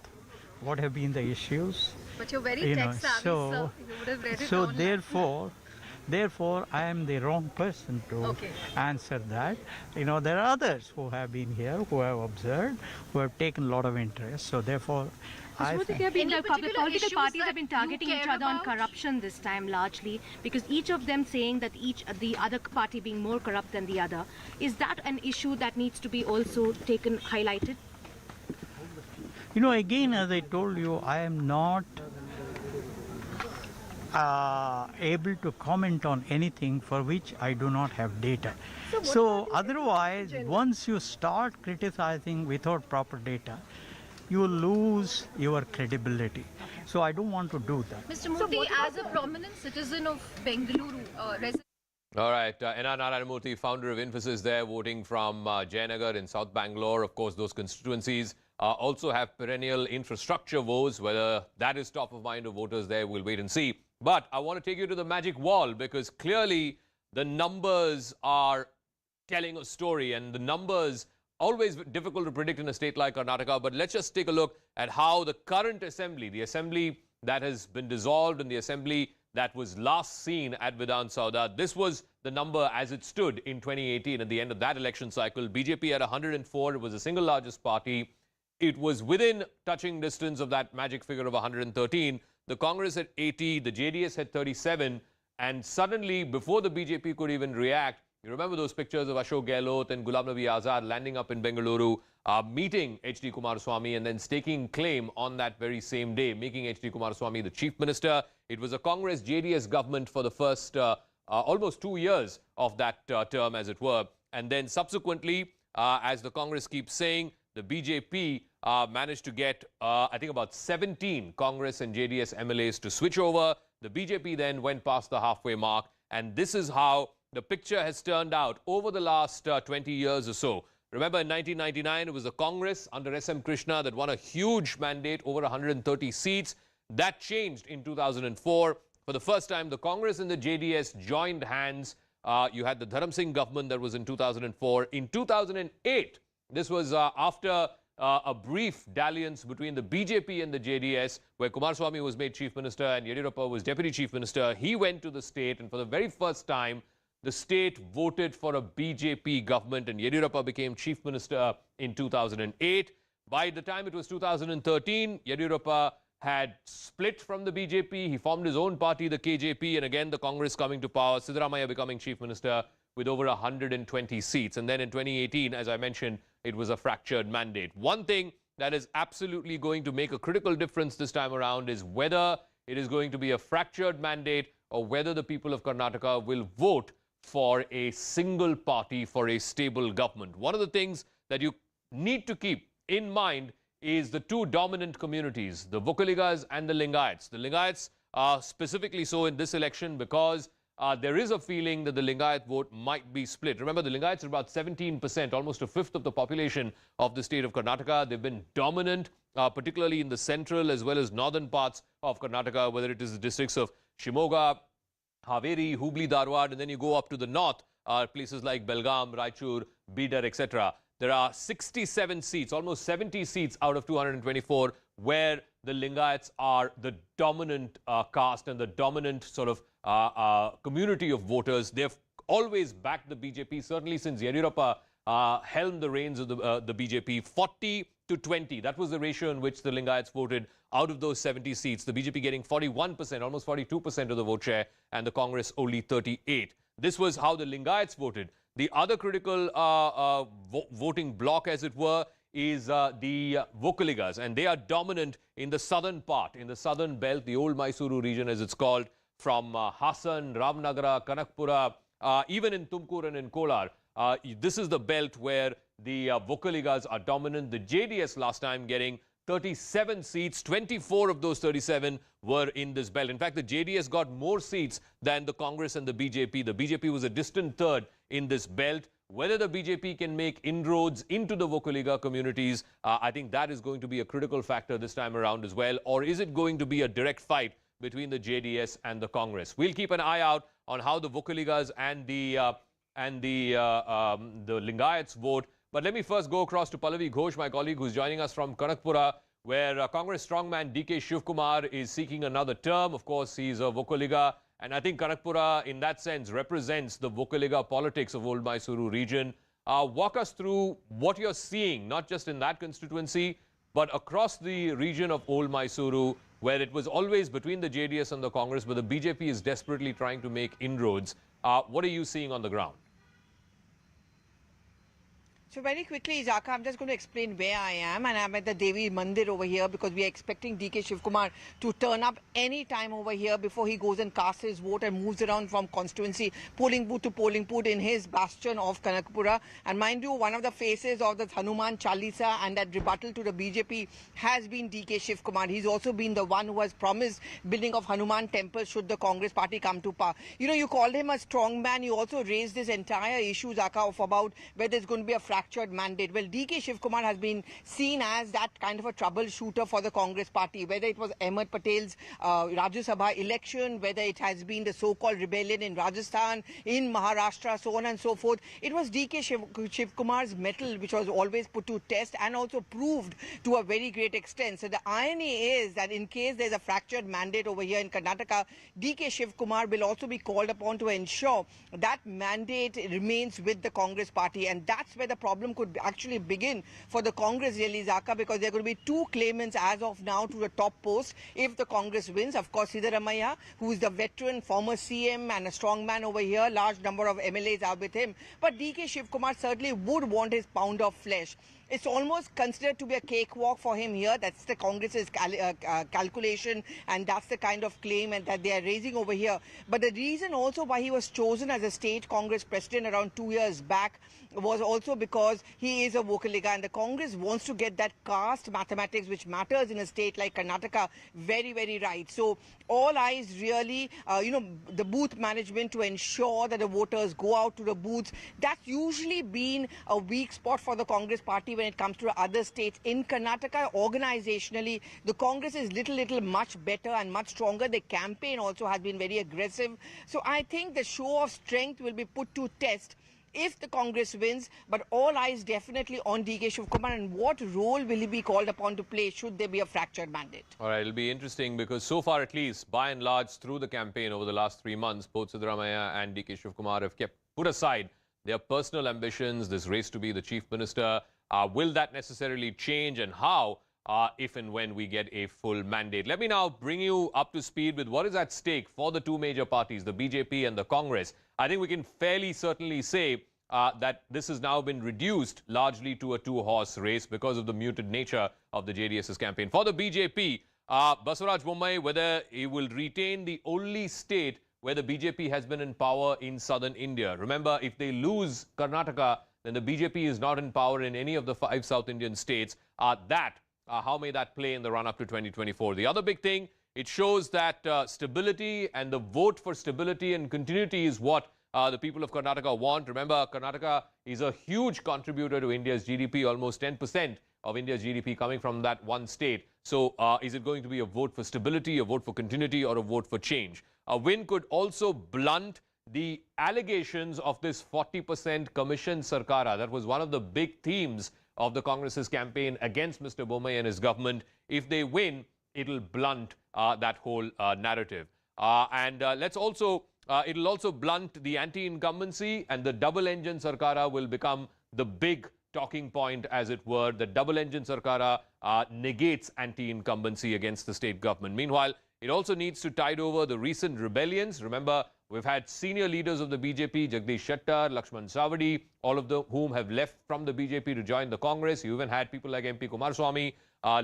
what have been the issues. But you're very tech-savvy, so you would have read it online. Therefore, I am the wrong person to answer that. There are others who have been here, who have observed, who have taken a lot of interest. So therefore, I think the political parties have been targeting each other on corruption this time largely, because each of them saying that the other party being more corrupt than the other. Is that an issue that needs to be also highlighted? Again, as I told you, I am not able to comment on anything for which I do not have data. So otherwise, once you start criticizing without proper data, you lose your credibility. So I don't want to do that. Mr. Murthy, as a prominent citizen of Bengaluru, resident. All right, N.R. Narayanamurthy, founder of Infosys there, voting from Jayanagar in South Bangalore. Of course, those constituencies also have perennial infrastructure woes. Whether that is top of mind of voters there, we'll wait and see. But I want to take you to the magic wall, because clearly the numbers are telling a story, and the numbers always difficult to predict in a state like Karnataka. But let's just take a look at how the current assembly, the assembly that has been dissolved and the assembly that was last seen at Vidhan Sauda, this was the number as it stood in 2018 at the end of that election cycle. BJP at 104, it was the single largest party. It was within touching distance of that magic figure of 113. The Congress at 80, the JDS had 37, and suddenly, before the BJP could even react, you remember those pictures of Ashok Gehlot and Ghulam Nabi Azad landing up in Bengaluru, meeting H.D. Kumaraswamy and then staking claim on that very same day, making H.D. Kumaraswamy the chief minister. It was a Congress-JDS government for the first almost 2 years of that term, as it were. And then subsequently, as the Congress keeps saying, the BJP managed to get, I think, about 17 Congress and JDS MLAs to switch over. The BJP then went past the halfway mark, and this is how the picture has turned out over the last 20 years or so. Remember, in 1999, it was the Congress under S.M. Krishna that won a huge mandate, over 130 seats. That changed in 2004. For the first time, the Congress and the JDS joined hands. You had the Dharam Singh government that was in 2004. In 2008, this was after a brief dalliance between the BJP and the JDS, where Kumaraswamy was made chief minister and Yediyurappa was deputy chief minister. He went to the state, and for the very first time, the state voted for a BJP government, and Yediyurappa became chief minister in 2008. By the time it was 2013, Yediyurappa had split from the BJP. He formed his own party, the KJP, and again the Congress coming to power, Siddaramaiah becoming chief minister with over 120 seats. And then in 2018, as I mentioned, it was a fractured mandate. One thing that is absolutely going to make a critical difference this time around is whether it is going to be a fractured mandate or whether the people of Karnataka will vote for a single party, for a stable government. One of the things that you need to keep in mind is the two dominant communities, the Vokkaligas and the Lingayats. The Lingayats are specifically so in this election because there is a feeling that the Lingayat vote might be split. Remember, the Lingayats are about 17%, almost a fifth of the population of the state of Karnataka. They've been dominant, particularly in the central as well as northern parts of Karnataka, whether it is the districts of Shimoga, Haveri, Hubli, Dharwad, and then you go up to the north, places like Belgaum, Raichur, Bidar, etc. There are 67 seats, almost 70 seats out of 224, where the Lingayats are the dominant caste and the dominant sort of community of voters. They've always backed the BJP, certainly since Yediyurappa helmed the reins of the BJP. 40 to 20, that was the ratio in which the Lingayats voted out of those 70 seats. The BJP getting 41%, almost 42% of the vote share, and the Congress only 38. This was how the Lingayats voted. The other critical voting bloc, as it were, is the Vokkaligas, and they are dominant in the southern part, in the southern belt, the Old Mysore region, as it's called, from Hassan, Ramnagara, Kanakpura, even in Tumkur and in Kolar. This is the belt where the Vokkaligas are dominant. The JDS last time getting 37 seats, 24 of those 37 were in this belt. In fact, the JDS got more seats than the Congress and the BJP. The BJP was a distant third in this belt. Whether the BJP can make inroads into the Vokkaliga communities, I think that is going to be a critical factor this time around as well. Or is it going to be a direct fight between the JDS and the Congress? We'll keep an eye out on how the Vokkaligas and the Lingayats vote. But let me first go across to Pallavi Ghosh, my colleague, who's joining us from Kanakpura, where Congress strongman DK Shivakumar is seeking another term. Of course, he's a Vokkaliga, and I think Kanakpura, in that sense, represents the Vokkaliga politics of Old Mysore region. Walk us through what you're seeing, not just in that constituency, but across the region of Old Mysore, where it was always between the JDS and the Congress, but the BJP is desperately trying to make inroads. What are you seeing on the ground? So very quickly, Zaka, I'm just going to explain where I am, and I'm at the Devi Mandir over here because we are expecting DK Shivakumar to turn up any time over here before he goes and casts his vote and moves around from constituency, polling booth to polling booth in his bastion of Shikaripura. And mind you, one of the faces of the Hanuman Chalisa and that rebuttal to the BJP has been DK Shivakumar. He's also been the one who has promised building of Hanuman temple should the Congress party come to power. You know, you called him a strong man. You also raised this entire issue, Zaka, of about whether there's going to be a fractured mandate. Well, DK Shivakumar has been seen as that kind of a troubleshooter for the Congress party, whether it was Ahmed Patel's Rajya Sabha election, whether it has been the so-called rebellion in Rajasthan, in Maharashtra, so on and so forth. It was DK Shivakumar's mettle which was always put to test and also proved to a very great extent. So the irony is that in case there's a fractured mandate over here in Karnataka, DK Shivakumar will also be called upon to ensure that mandate remains with the Congress party, and that's where the problem could actually begin for the Congress really, Zaka, because there are going to be two claimants as of now to the top post if the Congress wins. Of course, Siddaramaiah, who is the veteran former CM and a strong man over here, large number of MLAs are with him, but DK Shivakumar certainly would want his pound of flesh. It's almost considered to be a cakewalk for him here. That's the Congress's calculation, and that's the kind of claim and that they are raising over here. But the reason also why he was chosen as a state Congress president around 2 years back was also because he is a Vokkaligas, and the Congress wants to get that caste mathematics, which matters in a state like Karnataka, very, very right. So all eyes really, the booth management to ensure that the voters go out to the booths. That's usually been a weak spot for the Congress party when it comes to other states. In Karnataka, organizationally, the Congress is little much better and much stronger. The campaign also has been very aggressive. So I think the show of strength will be put to test if the Congress wins, but all eyes definitely on DK Shivakumar and what role will he be called upon to play should there be a fractured mandate. All right, it'll be interesting because so far at least, by and large, through the campaign over the last 3 months, both Siddaramaiah and DK Shivakumar have put aside their personal ambitions, this race to be the chief minister. Will that necessarily change, and how if and when we get a full mandate? Let me now bring you up to speed with what is at stake for the two major parties, the BJP and the Congress. I think we can fairly certainly say that this has now been reduced largely to a two-horse race because of the muted nature of the JDS's campaign. For the BJP, Basavaraj Bommai, whether he will retain the only state where the BJP has been in power in southern India. Remember, if they lose Karnataka, then the BJP is not in power in any of the 5 South Indian states. How may that play in the run-up to 2024? The other big thing, it shows that stability and the vote for stability and continuity is what the people of Karnataka want. Remember, Karnataka is a huge contributor to India's GDP, almost 10% of India's GDP coming from that one state. So is it going to be a vote for stability, a vote for continuity, or a vote for change? A win could also blunt the allegations of this 40% commission sarkara. That was one of the big themes of the Congress's campaign against Mr. Bommai and his government. If they win, it'll blunt that whole narrative. It'll also blunt the anti-incumbency, and the double-engine sarkara will become the big talking point, as it were. The double-engine sarkara negates anti-incumbency against the state government. Meanwhile, it also needs to tide over the recent rebellions. Remember, we've had senior leaders of the BJP, Jagdish Shettar, Lakshman Savadi, all of whom have left from the BJP to join the Congress. You even had people like MP Kumaraswamy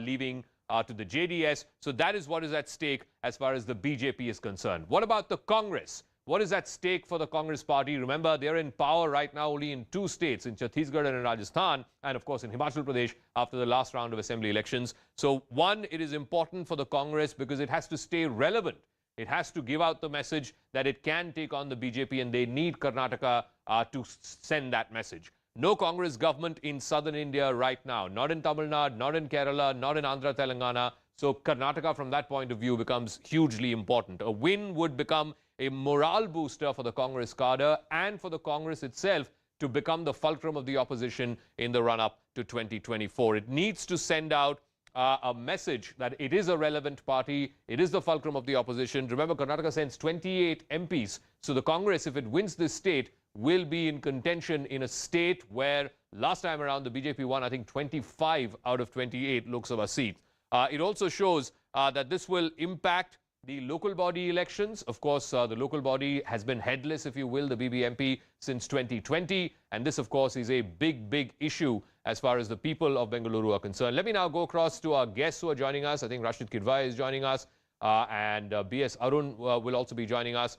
leaving to the JDS. So that is what is at stake as far as the BJP is concerned. What about the Congress? What is at stake for the Congress party? Remember, they're in power right now only in 2 states, in Chhattisgarh and in Rajasthan, and of course in Himachal Pradesh after the last round of assembly elections. So one, it is important for the Congress because it has to stay relevant. It has to give out the message that it can take on the BJP, and they need Karnataka to send that message. No Congress government in southern India right now, not in Tamil Nadu, not in Kerala, not in Andhra Telangana. So Karnataka from that point of view becomes hugely important. A win would become a morale booster for the Congress cadre and for the Congress itself to become the fulcrum of the opposition in the run-up to 2024. It needs to send out a message that it is a relevant party, it is the fulcrum of the opposition. Remember, Karnataka sends 28 MPs. So the Congress, if it wins this state, will be in contention in a state where last time around the BJP won, I think, 25 out of 28 Lok Sabha seats. It also shows that this will impact the local body elections. Of course, the local body has been headless, if you will, the BBMP, since 2020. And this, of course, is a big, big issue as far as the people of Bengaluru are concerned. Let me now go across to our guests who are joining us. I think Rashid Kidwai is joining us. And B.S. Arun will also be joining us.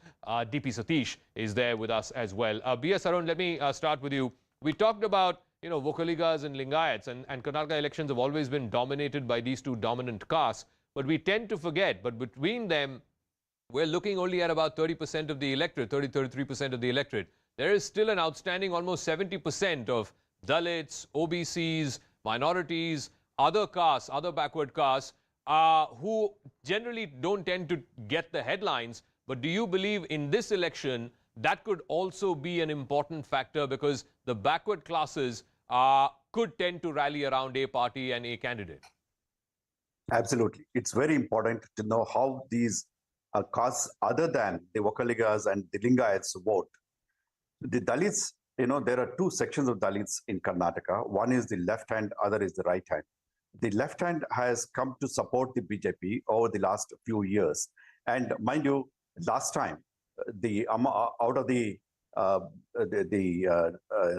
D.P. Satish is there with us as well. B.S. Arun, let me start with you. We talked about, Vokkaligas and Lingayats, and Karnataka elections have always been dominated by these two dominant castes. But we tend to forget, but between them, we're looking only at about 30% of the electorate, 33% of the electorate. There is still an outstanding almost 70% of Dalits, OBCs, minorities, other castes, other backward castes, who generally don't tend to get the headlines. But do you believe in this election that could also be an important factor, because the backward classes could tend to rally around a party and a candidate? Absolutely. It's very important to know how these castes, other than the Vokkaligas and the Lingayats, vote. The Dalits, there are two sections of Dalits in Karnataka. One is the left hand, other is the right hand. The left hand has come to support the BJP over the last few years. And mind you, last time, out of the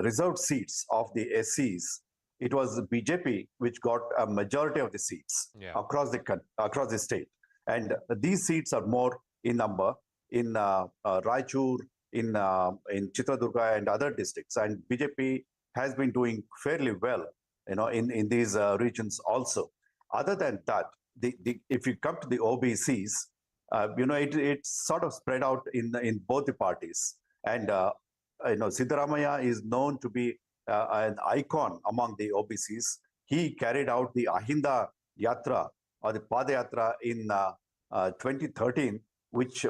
reserved seats of the SCs, it was BJP which got a majority of the seats across the state. And these seats are more in number in Raichur, in Chitradurga and other districts. And BJP has been doing fairly well, in these regions also. Other than that, if you come to the OBCs, it's sort of spread out in both the parties. And Siddaramaiah is known to be an icon among the OBCs. He carried out the Ahinda Yatra or the Padayatra in 2013, which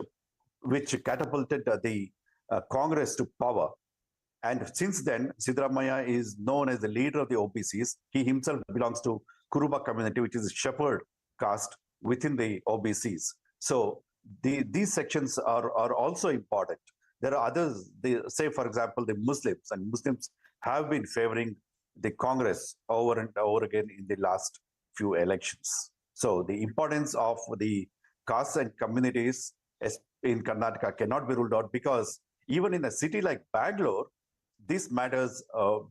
catapulted the Congress to power. And since then, Siddaramaiah is known as the leader of the OBCs. He himself belongs to Kuruba community, which is a shepherd caste within the OBCs. So these sections are also important. There are others, say, for example, the Muslims, and Muslims have been favoring the Congress over and over again in the last few elections. So the importance of the castes and communities in Karnataka cannot be ruled out, because even in a city like Bangalore, this matters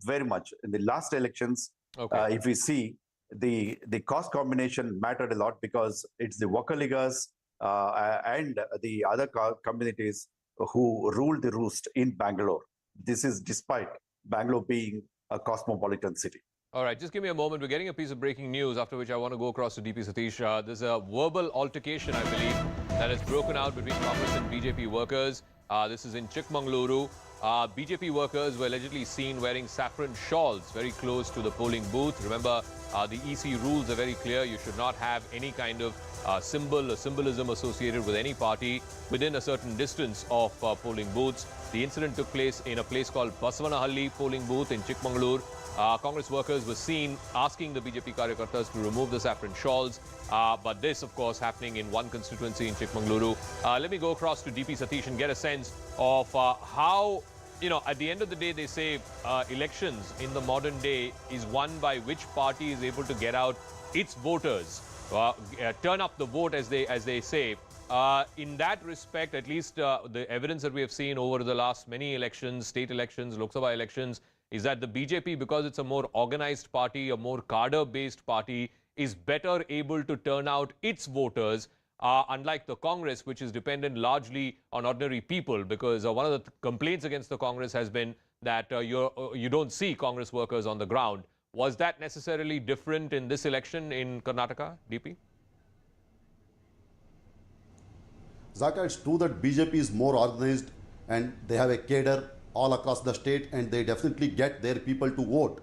very much. In the last elections, if we see, the caste combination mattered a lot, because it's the Vokkaligas and the other communities who ruled the roost in Bangalore. This is despite Bangalore being a cosmopolitan city. All right, just give me a moment. We're getting a piece of breaking news, after which I want to go across to DP Satish. There's a verbal altercation, I believe, that has broken out between Congress and BJP workers. This is in Chikmagaluru. BJP workers were allegedly seen wearing saffron shawls very close to the polling booth. Remember, the EC rules are very clear. You should not have any kind of symbol or symbolism associated with any party within a certain distance of polling booths. The incident took place in a place called Basavanahalli polling booth in Chikmagaluru. Congress workers were seen asking the BJP Karyakartas to remove the saffron shawls. But this, of course, happening in one constituency in Chikmagaluru. Let me go across to DP Satish and get a sense of how, at the end of the day, they say elections in the modern day is won by which party is able to get out its voters, turn up the vote, as they say. In that respect, at least the evidence that we have seen over the last many elections, state elections, Lok Sabha elections, is that the BJP, because it's a more organized party, a more cadre-based party, is better able to turn out its voters, unlike the Congress, which is dependent largely on ordinary people, because one of the complaints against the Congress has been that you don't see Congress workers on the ground. Was that necessarily different in this election in Karnataka, DP? Zaka, it's true that BJP is more organized and they have a cadre all across the state, and they definitely get their people to vote.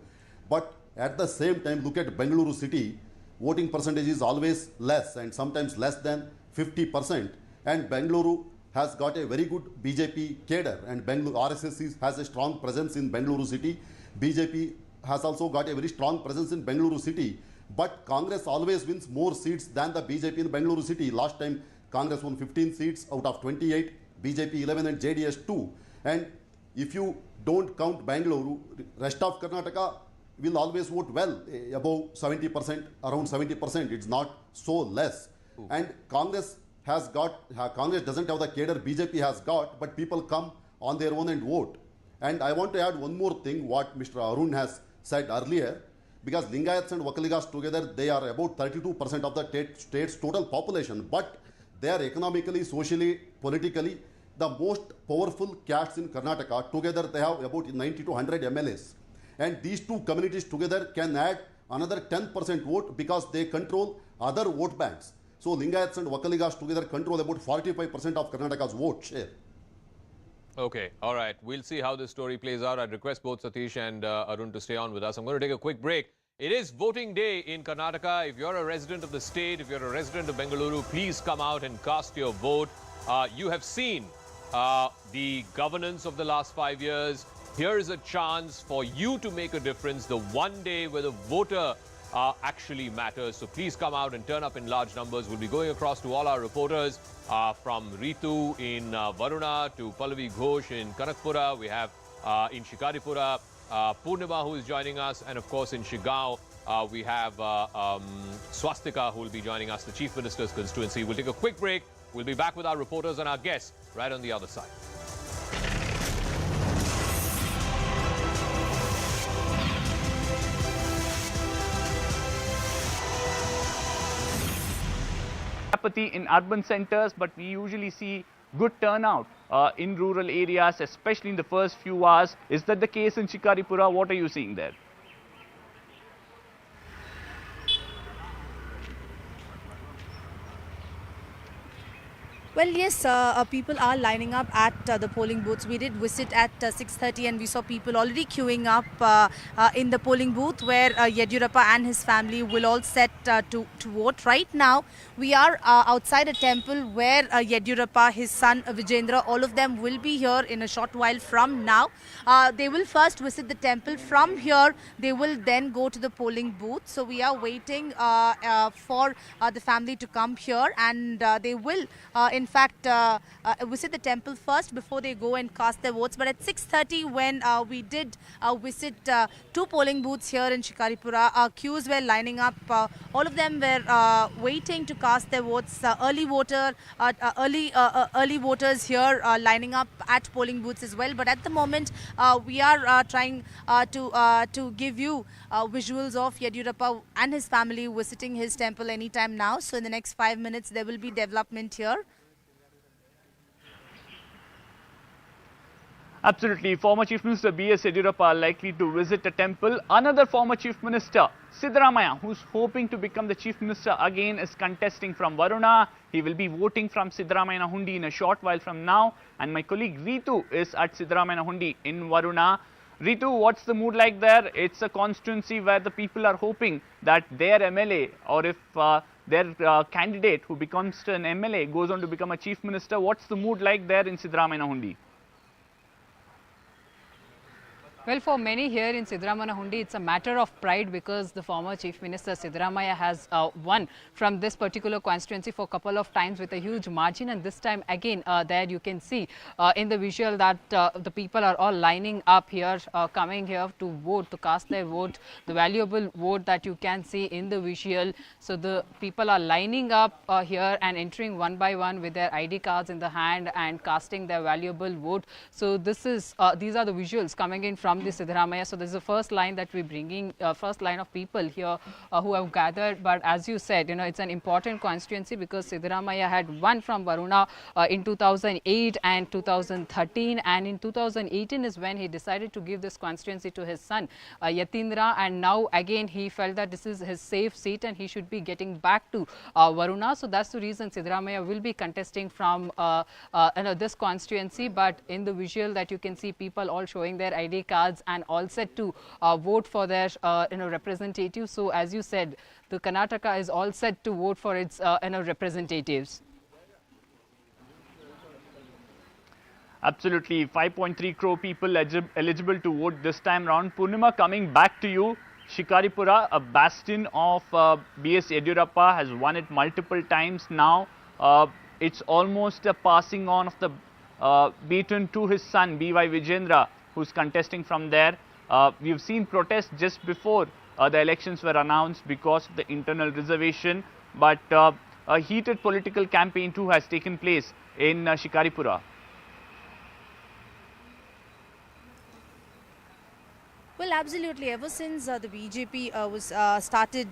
But at the same time, look at Bengaluru city, voting percentage is always less, and sometimes less than 50%. And Bengaluru has got a very good BJP cadre, and RSS has a strong presence in Bengaluru city. BJP has also got a very strong presence in Bengaluru city. But Congress always wins more seats than the BJP in Bengaluru city. Last time, Congress won 15 seats out of 28, BJP 11 and JDS 2. And if you don't count Bengaluru, rest of Karnataka will always vote well, above 70%, around 70%. It's not so less. And Congress has got, Congress doesn't have the cadre BJP has got, but people come on their own and vote. And I want to add one more thing, what Mr. Arun has said earlier, because Lingayats and Vokkaligas together, they are about 32% of the state's total population, but they are economically, socially, politically, the most powerful castes in Karnataka. Together, they have about 90 to 100 MLAs. And these two communities together can add another 10% vote because they control other vote banks. So Lingayats and Vokkaligas together control about 45% of Karnataka's vote share. Okay, all right. We'll see how this story plays out. I'd request both Satish and Arun to stay on with us. I'm going to take a quick break. It is voting day in Karnataka. If you're a resident of the state, if you're a resident of Bengaluru, please come out and cast your vote. You have seen the governance of the last 5 years. Here is a chance for you to make a difference, the one day where the voter actually matters. So please come out and turn up in large numbers. We'll be going across to all our reporters from Ritu in Varuna to Pallavi Ghosh in Kanakpura. We have in Shikaripura Purnima, who is joining us, and of course in Shigao we have Swastika, who will be joining us, the Chief Minister's constituency. We'll take a quick break. We'll be back with our reporters and our guests right on the other side. Apathy in urban centers, but we usually see good turnout in rural areas, especially in the first few hours. Is that the case in Shikaripura? What are you seeing there? Well, yes, people are lining up at the polling booths. We did visit at 6:30 and we saw people already queuing up in the polling booth where Yediyurappa and his family will all set to vote. Right now, we are outside a temple where Yediyurappa, his son Vijendra, all of them will be here in a short while from now. They will first visit the temple. From here, they will then go to the polling booth. So we are waiting for the family to come here, and they will in fact visit the temple first before they go and cast their votes. But at 6:30, when we did visit 2 polling booths here in Shikaripura, queues were lining up. All of them were waiting to cast their votes. Early voters here lining up at polling booths as well. But at the moment, we are trying to give you visuals of Yediyurappa and his family visiting his temple anytime now. So in the next 5 minutes, there will be development here. Absolutely. Former Chief Minister B.S. Yediyurappa are likely to visit a temple. Another former Chief Minister, Siddaramaiah, who's hoping to become the Chief Minister again, is contesting from Varuna. He will be voting from Siddaramaiah Hundi in a short while from now. And my colleague Ritu is at Siddaramaiah Hundi in Varuna. Ritu, what's the mood like there? It's a constituency where the people are hoping that their MLA, or if their candidate who becomes an MLA goes on to become a Chief Minister. What's the mood like there in Siddaramaiah Hundi? Well, for many here in Siddaramaiah Hundi, it's a matter of pride because the former Chief Minister Siddaramaiah has won from this particular constituency for a couple of times with a huge margin. And this time again, there you can see in the visual that the people are all lining up here, coming here to vote, to cast their vote, the valuable vote that you can see in the visual. So the people are lining up here and entering one by one with their ID cards in the hand and casting their valuable vote. So this is these are the visuals coming in from the Siddaramaiah. So this is the first line that we're bringing, first line of people here who have gathered. But as you said, you know, it's an important constituency because Siddaramaiah had won from Varuna in 2008 and 2013, and in 2018 is when he decided to give this constituency to his son Yatindra, and now again he felt that this is his safe seat and he should be getting back to Varuna. So that's the reason Siddaramaiah will be contesting from this constituency. But in the visual that you can see, people all showing their ID cards and all set to vote for their representatives. So as you said, the Karnataka is all set to vote for its representatives. Absolutely. 5.3 crore people eligible to vote this time round. Purnima, coming back to you, Shikaripura, a bastion of B.S. Yediyurappa, has won it multiple times now. It's almost a passing on of the baton to his son, B.Y. Vijendra, who's contesting from there. We've seen protests just before the elections were announced because of the internal reservation. But a heated political campaign too has taken place in Shikaripura. Well, absolutely. Ever since the BJP was started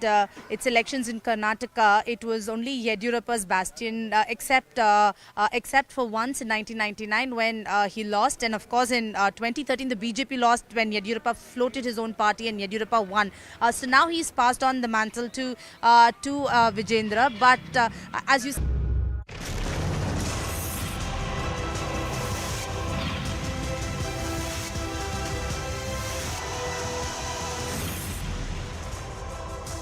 its elections in Karnataka, it was only Yediyurappa's bastion, except for once in 1999 when he lost, and of course in 2013 the BJP lost when Yediyurappa floated his own party and Yediyurappa won. So now he's passed on the mantle to Vijendra, but as you.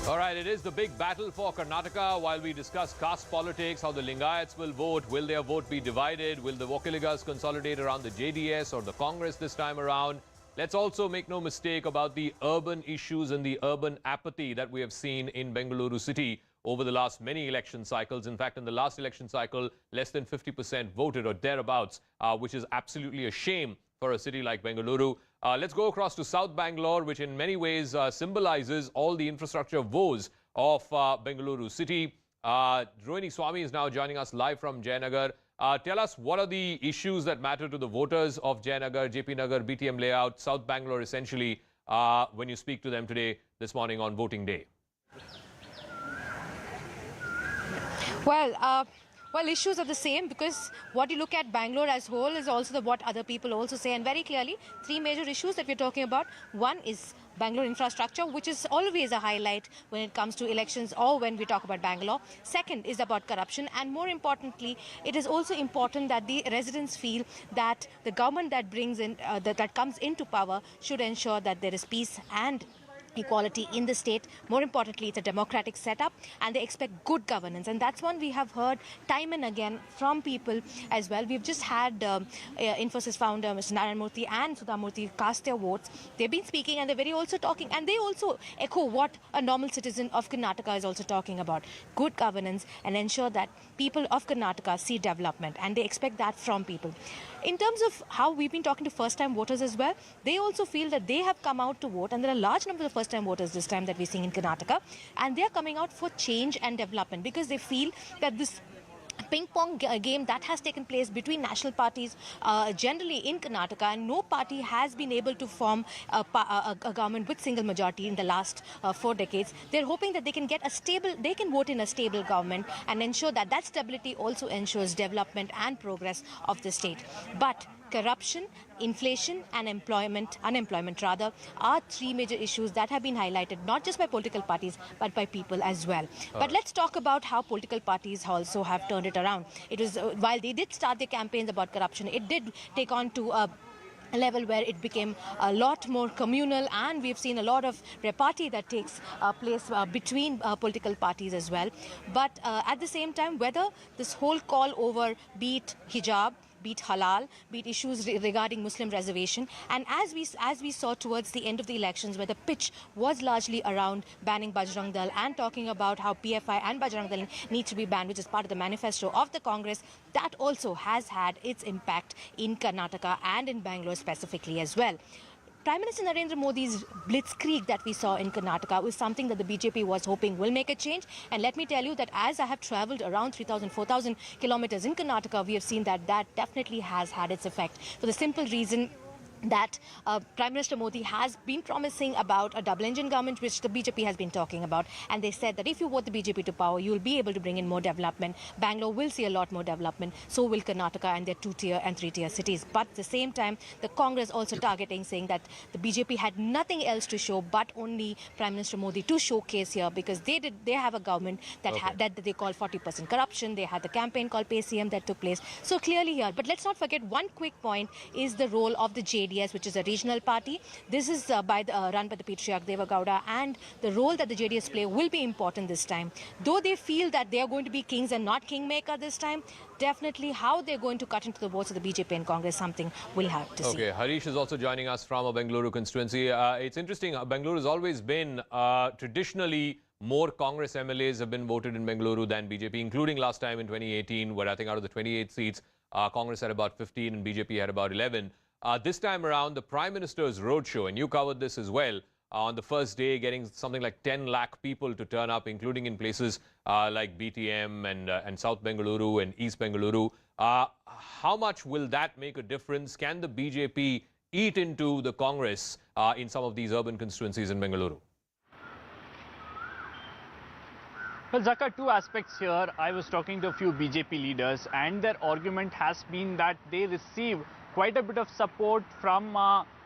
All right, it is the big battle for Karnataka. While we discuss caste politics, how the Lingayats will vote, will their vote be divided? Will the Vokkaligas consolidate around the JDS or the Congress this time around? Let's also make no mistake about the urban issues and the urban apathy that we have seen in Bengaluru city over the last many election cycles. In fact, in the last election cycle, less than 50% voted or thereabouts, which is absolutely a shame for a city like Bengaluru. Let's go across to South Bangalore, which in many ways symbolizes all the infrastructure woes of Bengaluru city. Rohini Swami is now joining us live from Jayanagar. Tell us, what are the issues that matter to the voters of Jayanagar, JP Nagar, BTM layout, South Bangalore essentially, when you speak to them today, this morning on voting day? Well, issues are the same, because what you look at Bangalore as whole is also what other people also say, and very clearly three major issues that we're talking about. One is Bangalore infrastructure, which is always a highlight when it comes to elections or when we talk about Bangalore. Second is about corruption, and more importantly, it is also important that the residents feel that the government that brings in that comes into power should ensure that there is peace and equality in the state. More importantly, it's a democratic setup, and they expect good governance, and that's one we have heard time and again from people as well. We've just had Infosys founder Mr. Narayanamurthy and Sudhamurthy cast their votes. They've been speaking, and they're very also talking, and they also echo what a normal citizen of Karnataka is also talking about: good governance, and ensure that people of Karnataka see development, and they expect that from people. In terms of how we've been talking to first-time voters as well, they also feel that they have come out to vote, and there are a large number of first-time voters this time that we're seeing in Karnataka, and they're coming out for change and development, because they feel that this ping-pong game that has taken place between national parties generally in Karnataka, and no party has been able to form a government with single majority in the last 4 decades. They're hoping that they can get they can vote in a stable government and ensure that that stability also ensures development and progress of the state. But corruption, inflation and unemployment rather, are three major issues that have been highlighted not just by political parties but by people as well. But let's talk about how political parties also have turned it around. It was while they did start their campaigns about corruption, it did take on to a level where it became a lot more communal, and we've seen a lot of repartee that takes place between political parties as well. But at the same time, whether this whole call over, be it hijab, be it halal, be it issues regarding Muslim reservation, and as we saw towards the end of the elections, where the pitch was largely around banning Bajrang Dal and talking about how PFI and Bajrang Dal need to be banned, which is part of the manifesto of the Congress, that also has had its impact in Karnataka and in Bangalore specifically as well. Prime Minister Narendra Modi's blitzkrieg that we saw in Karnataka was something that the BJP was hoping will make a change. And let me tell you that as I have travelled around 3,000, 4,000 kilometers in Karnataka, we have seen that that definitely has had its effect, for the simple reason that Prime Minister Modi has been promising about a double-engine government, which the BJP has been talking about. And they said that if you vote the BJP to power, you will be able to bring in more development. Bangalore will see a lot more development. So will Karnataka and their 2-tier and 3-tier cities. But at the same time, the Congress also targeting, saying that the BJP had nothing else to show but only Prime Minister Modi to showcase here, because they have a government that that they call 40% corruption. They had the campaign called PCM that took place. So clearly here. But let's not forget one quick point is the role of the JDS, which is a regional party. This is run by the Patriarch Devagowda, and the role that the JDS play will be important this time. Though they feel that they are going to be kings and not kingmaker this time, definitely how they're going to cut into the votes of the BJP and Congress, something we'll have to see. Okay, Harish is also joining us from a Bengaluru constituency. It's interesting, Bengaluru has always been traditionally more Congress MLAs have been voted in Bengaluru than BJP, including last time in 2018, where I think out of the 28 seats, Congress had about 15 and BJP had about 11. This time around, the Prime Minister's roadshow, and you covered this as well, on the first day, getting something like 10 lakh people to turn up, including in places like BTM and South Bengaluru and East Bengaluru. How much will that make a difference? Can the BJP eat into the Congress in some of these urban constituencies in Bengaluru? Well, Zaka, two aspects here. I was talking to a few BJP leaders and their argument has been that they receive quite a bit of support from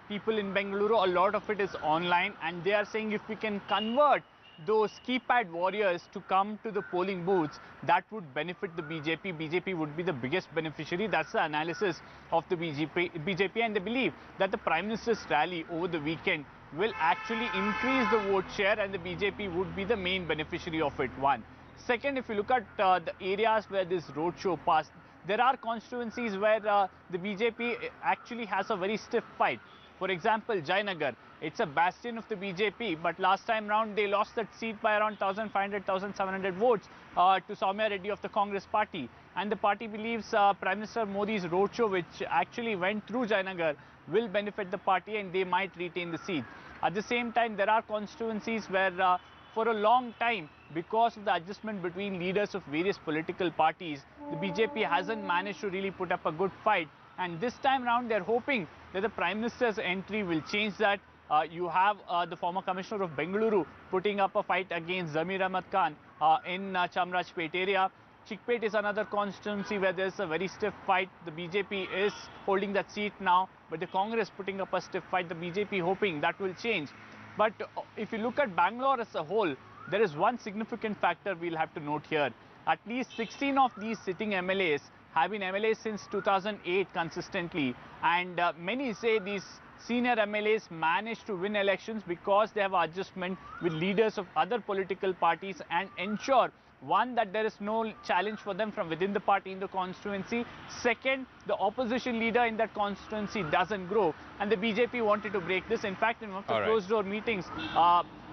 people in Bengaluru. A lot of it is online and they are saying if we can convert those keypad warriors to come to the polling booths, that would benefit the BJP. BJP would be the biggest beneficiary. That's the analysis of the BJP, and they believe that the Prime Minister's rally over the weekend will actually increase the vote share and the BJP would be the main beneficiary of it, one. Second, if you look at the areas where this roadshow passed, there are constituencies where the BJP actually has a very stiff fight. For example, Jayanagar, it's a bastion of the BJP, but last time round they lost that seat by around 1,500, 1,700 votes to Soumya Reddy of the Congress party. And the party believes Prime Minister Modi's roadshow, which actually went through Jayanagar, will benefit the party and they might retain the seat. At the same time, there are constituencies where for a long time, because of the adjustment between leaders of various political parties, the BJP hasn't managed to really put up a good fight. And this time round, they're hoping that the Prime Minister's entry will change that. You have the former Commissioner of Bengaluru putting up a fight against Zamir Ahmad Khan in Chamrajpet area. Chikpet is another constituency where there's a very stiff fight. The BJP is holding that seat now, but the Congress putting up a stiff fight. The BJP hoping that will change. But if you look at Bangalore as a whole, there is one significant factor we'll have to note here. At least 16 of these sitting MLAs have been MLAs since 2008 consistently, and many say these senior MLAs managed to win elections because they have adjustment with leaders of other political parties and ensure, one, that there is no challenge for them from within the party in the constituency. Second, the opposition leader in that constituency doesn't grow, and the BJP wanted to break this. In fact, in one of the closed door meetings,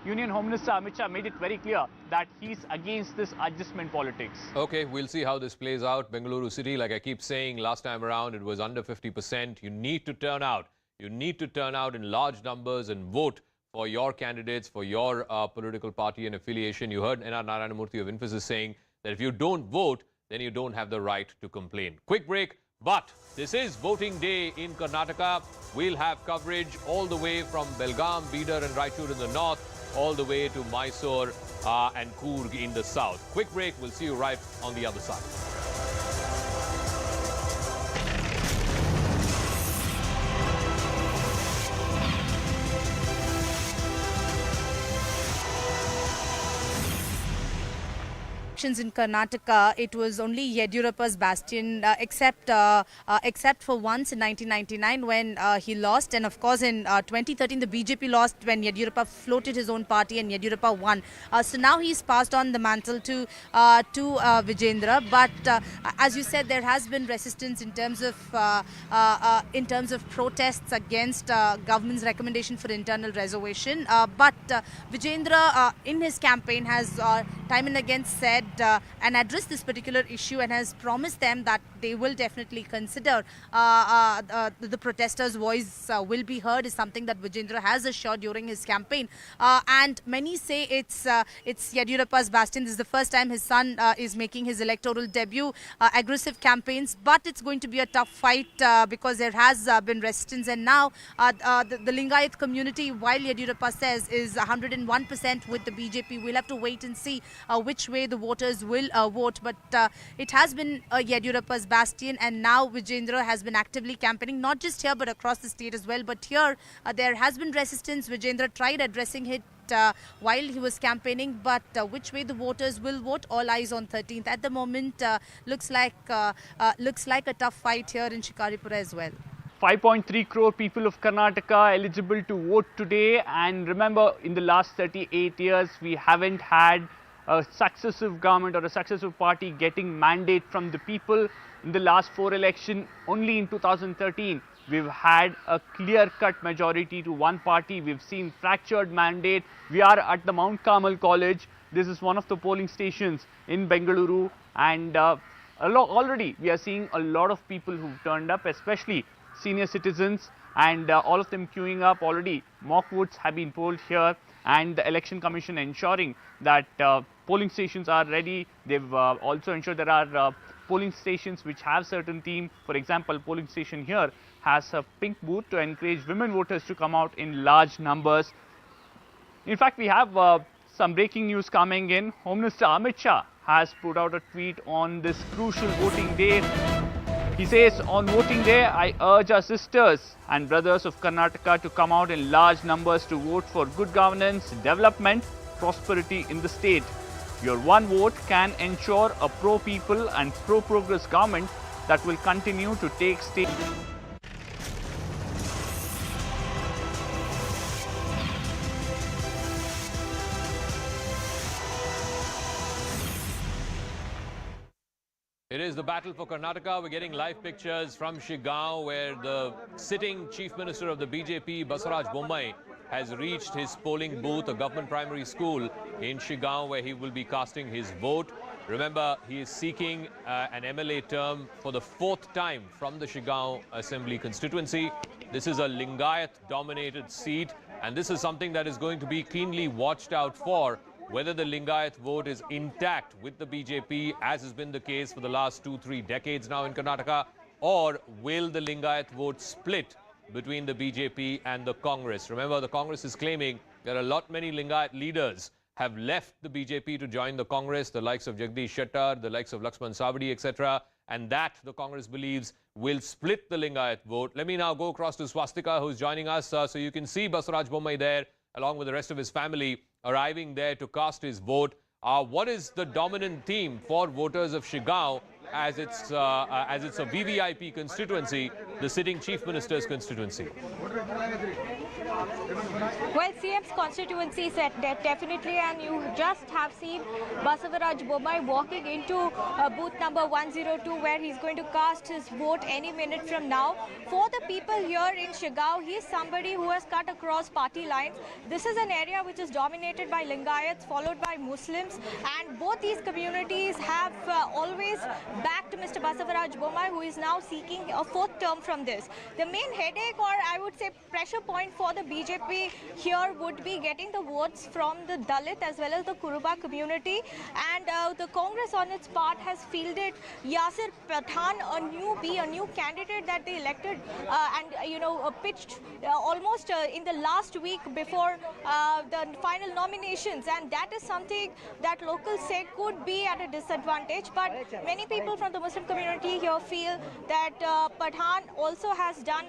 Union Home Minister Amit Shah made it very clear that he's against this adjustment politics. Okay, we'll see how this plays out. Bengaluru City, like I keep saying, last time around it was under 50%. You need to turn out. You need to turn out in large numbers and vote for your candidates, for your political party and affiliation. You heard N.R. Narayanamurthy of Infosys saying that if you don't vote, then you don't have the right to complain. Quick break, but this is voting day in Karnataka. We'll have coverage all the way from Belgaum, Bidar and Raichur in the north, all the way to Mysore and Coorg in the south. Quick break, we'll see you right on the other side. In Karnataka, it was only Yediyurappa's bastion, except for once in 1999 when he lost, and of course in 2013 the BJP lost when Yediyurappa floated his own party and Yediyurappa won. So now he's passed on the mantle to Vijendra. But as you said, there has been resistance in terms of protests against government's recommendation for internal reservation. But Vijendra in his campaign has time and again said and addressed this particular issue and has promised them that they will definitely consider the protesters' voice will be heard, is something that Vijendra has assured during his campaign. And many say it's Yediyurappa's bastion. This is the first time his son is making his electoral debut. Aggressive campaigns, but it's going to be a tough fight because there has been resistance. And now the Lingayat community, while Yediyurappa says is 101% with the BJP, we'll have to wait and see which way the voters will vote. But it has been Yediyurappa's bastion, and now Vijendra has been actively campaigning, not just here but across the state as well. But here there has been resistance. Vijendra tried addressing it while he was campaigning, but which way the voters will vote, all eyes on 13th. At the moment, looks like a tough fight here in Shikaripura as well. 5.3 crore people of Karnataka eligible to vote today, and remember, in the last 38 years we haven't had a successive government or a successive party getting mandate from the people. In the last 4 elections, only in 2013 we've had a clear-cut majority to one party. We've seen fractured mandate. We are at the Mount Carmel College. This is one of the polling stations in Bengaluru, and already we are seeing a lot of people who've turned up, especially senior citizens. and all of them queuing up already. Mock votes have been polled here, and the election commission ensuring that polling stations are ready. They've also ensured there are polling stations which have certain theme. For example, polling station here has a pink booth to encourage women voters to come out in large numbers. In fact, we have some breaking news coming in. Home Minister Amit Shah has put out a tweet on this crucial voting day. He says, on voting day, I urge our sisters and brothers of Karnataka to come out in large numbers to vote for good governance, development, prosperity in the state. Your one vote can ensure a pro-people and pro-progress government that will continue to take state. It is the battle for Karnataka. We're getting live pictures from Shigaon, where the sitting Chief Minister of the BJP, Basavaraj Bommai, has reached his polling booth, a government primary school in Shigaon, where he will be casting his vote. Remember, he is seeking an MLA term for the 4th time from the Shigaon Assembly constituency. This is a Lingayat-dominated seat, and this is something that is going to be keenly watched out for, whether the Lingayat vote is intact with the BJP, as has been the case for the last 2-3 decades now in Karnataka, or will the Lingayat vote split between the BJP and the Congress. Remember, the Congress is claiming that many Lingayat leaders have left the BJP to join the Congress, the likes of Jagdish Shettar, the likes of Lakshman Savadi, etc., and that the Congress believes will split the Lingayat vote. Let me now go across to Swastika, who's joining us, so you can see Basavaraj Bommai there, along with the rest of his family, arriving there to cast his vote. What is the dominant theme for voters of Shigaon, as it's a VVIP constituency, the sitting Chief Minister's constituency? Well, CM's constituency is definitely, and you just have seen Basavaraj Bommai walking into booth number 102, where he's going to cast his vote any minute from now. For the people here in Shigaon, he's somebody who has cut across party lines. This is an area which is dominated by Lingayats, followed by Muslims, and both these communities have always backed Mr. Basavaraj Bommai, who is now seeking a 4th term from this. The main headache, or I would say pressure point for the BJP here would be getting the votes from the Dalit as well as the Kuruba community, and the Congress on its part has fielded Yasir Pathan, a new candidate that they elected and pitched almost in the last week before the final nominations, and that is something that locals say could be at a disadvantage. But many people from the Muslim community here feel that Pathan also has done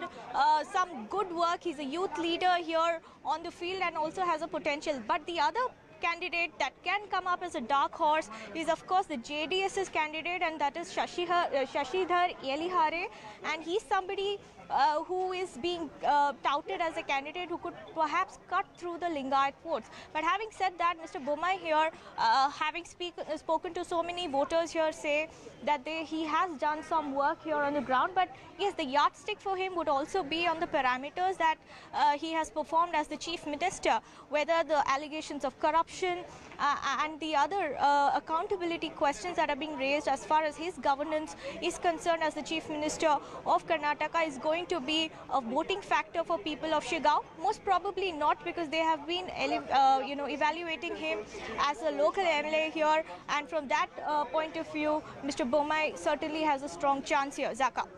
some good work. He's a youth leader here on the field and also has a potential. But the other candidate that can come up as a dark horse is, of course, the JDS's candidate, and that is Shashidhar Yelihare, and he's somebody who is being touted as a candidate who could perhaps cut through the Lingayat votes. But having said that, Mr. Bommai here, having spoken to so many voters here, say that he has done some work here on the ground. But yes, the yardstick for him would also be on the parameters that he has performed as the Chief Minister, whether the allegations of corruption and the other accountability questions that are being raised as far as his governance is concerned as the Chief Minister of Karnataka is going to be a voting factor for people of Shigaon. Most probably not, because they have been evaluating him as a local MLA here, and from that point of view, Mr. Bommai certainly has a strong chance here. Zaka.